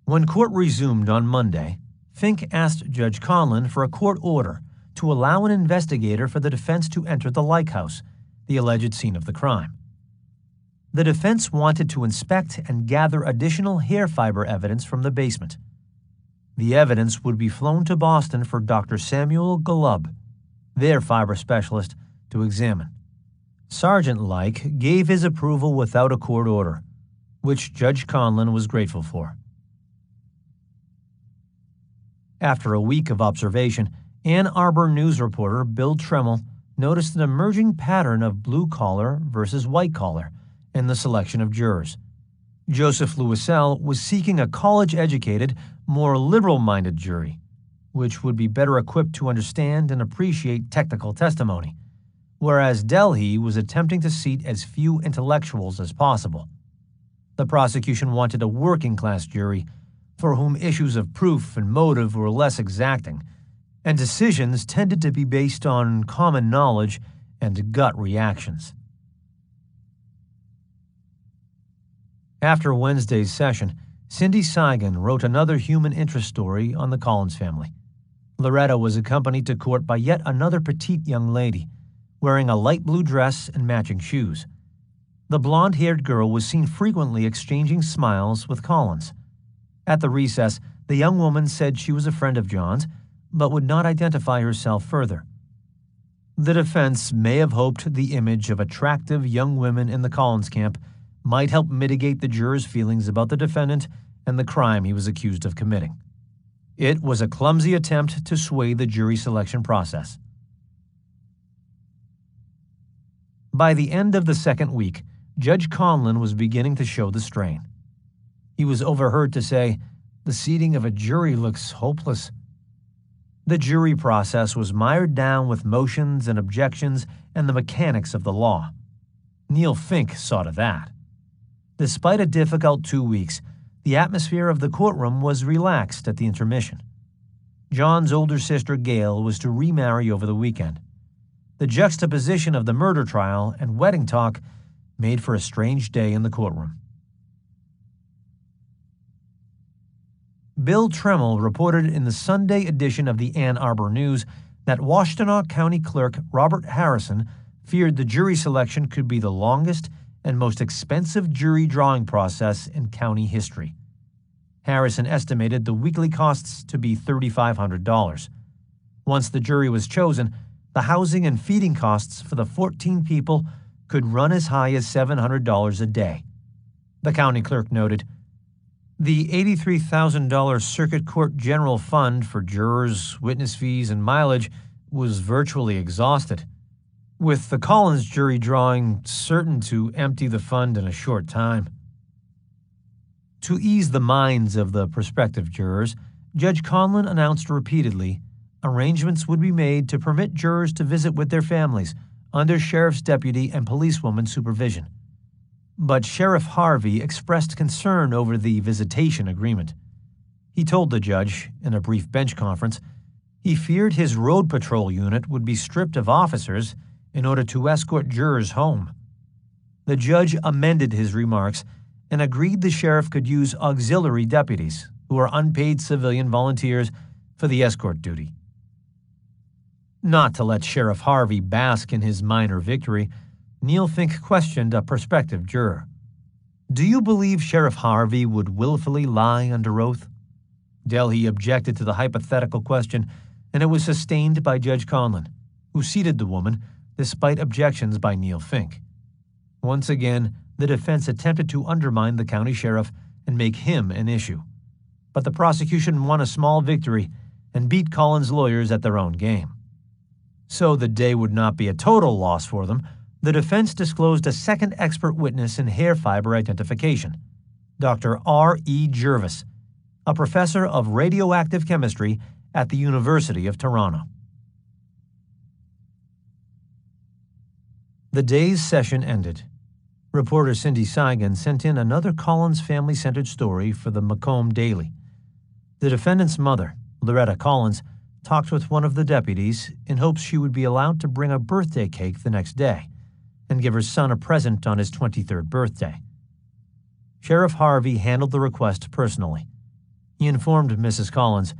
When court resumed on Monday, Fink asked Judge Conlon for a court order to allow an investigator for the defense to enter the Lake House, the alleged scene of the crime. The defense wanted to inspect and gather additional hair fiber evidence from the basement. The evidence would be flown to Boston for Dr. Samuel Golub, their fiber specialist, to examine. Sergeant Like gave his approval without a court order, which Judge Conlon was grateful for. After a week of observation, Ann Arbor news reporter Bill Tremmel noticed an emerging pattern of blue-collar versus white-collar in the selection of jurors. Joseph Louisel was seeking a college-educated, more liberal-minded jury, which would be better equipped to understand and appreciate technical testimony, whereas Delhi was attempting to seat as few intellectuals as possible. The prosecution wanted a working-class jury for whom issues of proof and motive were less exacting, and decisions tended to be based on common knowledge and gut reactions. After Wednesday's session, Cindy Seigan wrote another human interest story on the Collins family. Loretta was accompanied to court by yet another petite young lady, wearing a light blue dress and matching shoes. The blonde-haired girl was seen frequently exchanging smiles with Collins. At the recess, the young woman said she was a friend of John's, but would not identify herself further. The defense may have hoped the image of attractive young women in the Collins camp might help mitigate the jurors' feelings about the defendant and the crime he was accused of committing. It was a clumsy attempt to sway the jury selection process. By the end of the second week, Judge Conlon was beginning to show the strain. He was overheard to say, "The seating of a jury looks hopeless." The jury process was mired down with motions and objections and the mechanics of the law. Neil Fink saw to that. Despite a difficult 2 weeks, the atmosphere of the courtroom was relaxed at the intermission. John's older sister Gail was to remarry over the weekend. The juxtaposition of the murder trial and wedding talk made for a strange day in the courtroom. Bill Tremmel reported in the Sunday edition of the Ann Arbor News that Washtenaw County Clerk Robert Harrison feared the jury selection could be the longest and most expensive jury drawing process in county history. Harrison estimated the weekly costs to be $3,500. Once the jury was chosen, the housing and feeding costs for the 14 people could run as high as $700 a day. The county clerk noted, "The $83,000 Circuit Court General Fund for jurors, witness fees, and mileage was virtually exhausted, with the Collins jury drawing certain to empty the fund in a short time." To ease the minds of the prospective jurors, Judge Conlon announced repeatedly arrangements would be made to permit jurors to visit with their families under sheriff's deputy and policewoman supervision. But Sheriff Harvey expressed concern over the visitation agreement. He told the judge, in a brief bench conference, he feared his road patrol unit would be stripped of officers in order to escort jurors home. The judge amended his remarks and agreed the sheriff could use auxiliary deputies, who are unpaid civilian volunteers, for the escort duty. Not to let Sheriff Harvey bask in his minor victory, Neil Fink questioned a prospective juror. "Do you believe Sheriff Harvey would willfully lie under oath?" Delhi objected to the hypothetical question, and it was sustained by Judge Conlon, who seated the woman despite objections by Neil Fink. Once again, the defense attempted to undermine the county sheriff and make him an issue. But the prosecution won a small victory and beat Collins' lawyers at their own game. So the day would not be a total loss for them. The defense disclosed a second expert witness in hair fiber identification, Dr. R.E. Jervis, a professor of radioactive chemistry at the University of Toronto. The day's session ended. Reporter Cindy Seigan sent in another Collins family-centered story for the Macomb Daily. The defendant's mother, Loretta Collins, talked with one of the deputies in hopes she would be allowed to bring a birthday cake the next day and give her son a present on his 23rd birthday. Sheriff Harvey handled the request personally. He informed Mrs. Collins,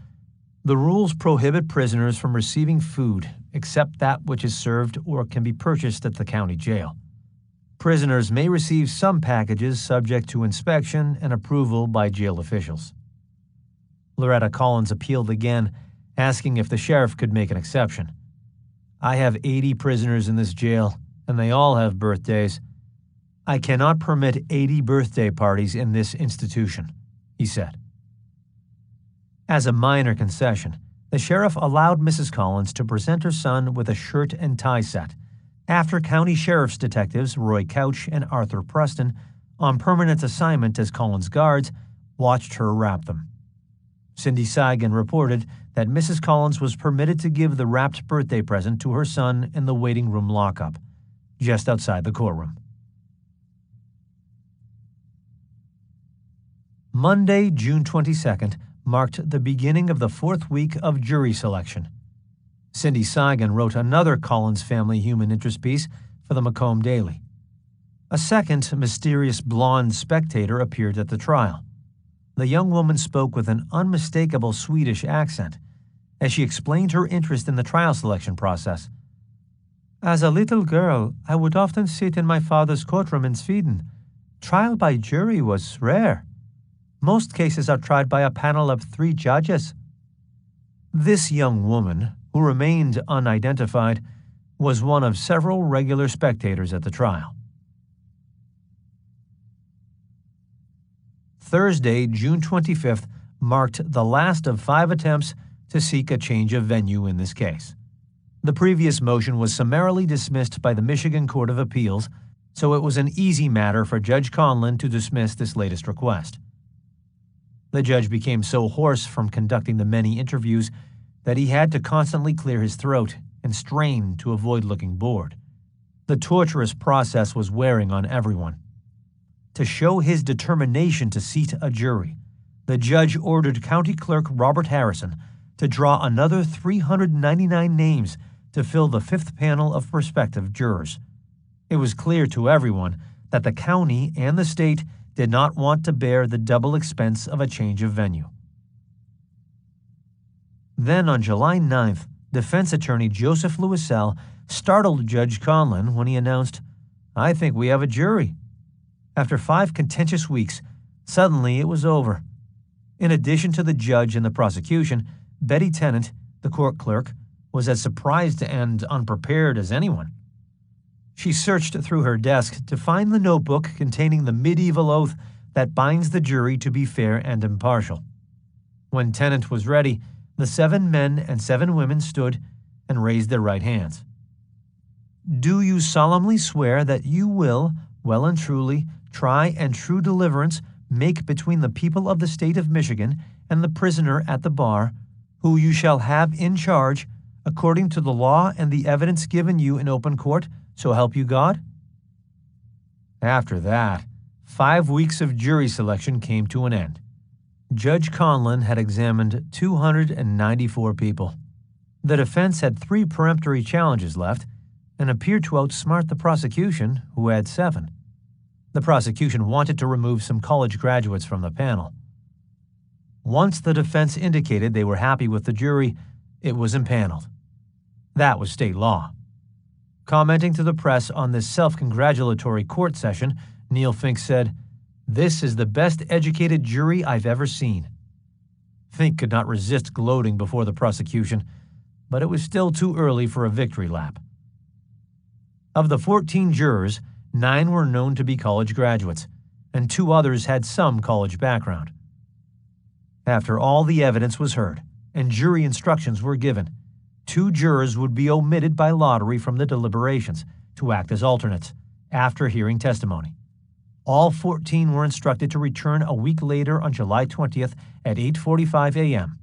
"The rules prohibit prisoners from receiving food except that which is served or can be purchased at the county jail. Prisoners may receive some packages subject to inspection and approval by jail officials." Loretta Collins appealed again, asking if the sheriff could make an exception. "I have 80 prisoners in this jail, and they all have birthdays. I cannot permit 80 birthday parties in this institution," he said. As a minor concession, the sheriff allowed Mrs. Collins to present her son with a shirt and tie set, after county sheriff's detectives Roy Couch and Arthur Preston, on permanent assignment as Collins guards, watched her wrap them. Cindy Seigan reported that Mrs. Collins was permitted to give the wrapped birthday present to her son in the waiting room lockup, just outside the courtroom. Monday, June 22nd, marked the beginning of the fourth week of jury selection. Cindy Seigan wrote another Collins family human interest piece for the Macomb Daily. A second mysterious blonde spectator appeared at the trial. The young woman spoke with an unmistakable Swedish accent as she explained her interest in the trial selection process. As a little girl, I would often sit in my father's courtroom in Sweden. Trial by jury was rare. Most cases are tried by a panel of 3 judges. This young woman, who remained unidentified, was one of several regular spectators at the trial. Thursday, June 25th, marked the last of 5 attempts to seek a change of venue in this case. The previous motion was summarily dismissed by the Michigan Court of Appeals, so it was an easy matter for Judge Conlon to dismiss this latest request. The judge became so hoarse from conducting the many interviews that he had to constantly clear his throat and strain to avoid looking bored. The torturous process was wearing on everyone. To show his determination to seat a jury, the judge ordered County Clerk Robert Harrison to draw another 399 names to fill the 5th panel of prospective jurors. It was clear to everyone that the county and the state did not want to bear the double expense of a change of venue. Then on July 9th, defense attorney Joseph Louisel startled Judge Conlon when he announced, "I think we have a jury." After 5 contentious weeks, suddenly it was over. In addition to the judge and the prosecution, Betty Tennant, the court clerk, was as surprised and unprepared as anyone. She searched through her desk to find the notebook containing the medieval oath that binds the jury to be fair and impartial. When Tennant was ready, the 7 men and 7 women stood and raised their right hands. "Do you solemnly swear that you will, well and truly, try and true deliverance make between the people of the state of Michigan and the prisoner at the bar, who you shall have in charge, according to the law and the evidence given you in open court, so help you God?" After that, 5 weeks of jury selection came to an end. Judge Conlon had examined 294 people. The defense had 3 peremptory challenges left and appeared to outsmart the prosecution, who had 7. The prosecution wanted to remove some college graduates from the panel. Once the defense indicated they were happy with the jury, it was impaneled. That was state law. Commenting to the press on this self-congratulatory court session, Neil Fink said, "This is the best educated jury I've ever seen." Fink could not resist gloating before the prosecution, but it was still too early for a victory lap. Of the 14 jurors, 9 were known to be college graduates, and 2 others had some college background. After all the evidence was heard and jury instructions were given, 2 jurors would be omitted by lottery from the deliberations to act as alternates after hearing testimony. All 14 were instructed to return a week later on July 20th at 8:45 a.m.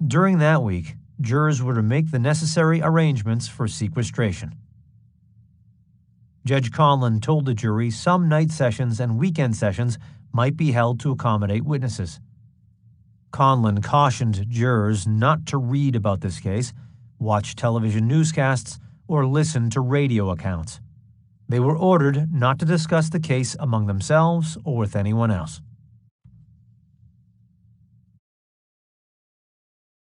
During that week, jurors were to make the necessary arrangements for sequestration. Judge Conlon told the jury some night sessions and weekend sessions might be held to accommodate witnesses. Conlon cautioned jurors not to read about this case, watch television newscasts, or listen to radio accounts. They were ordered not to discuss the case among themselves or with anyone else.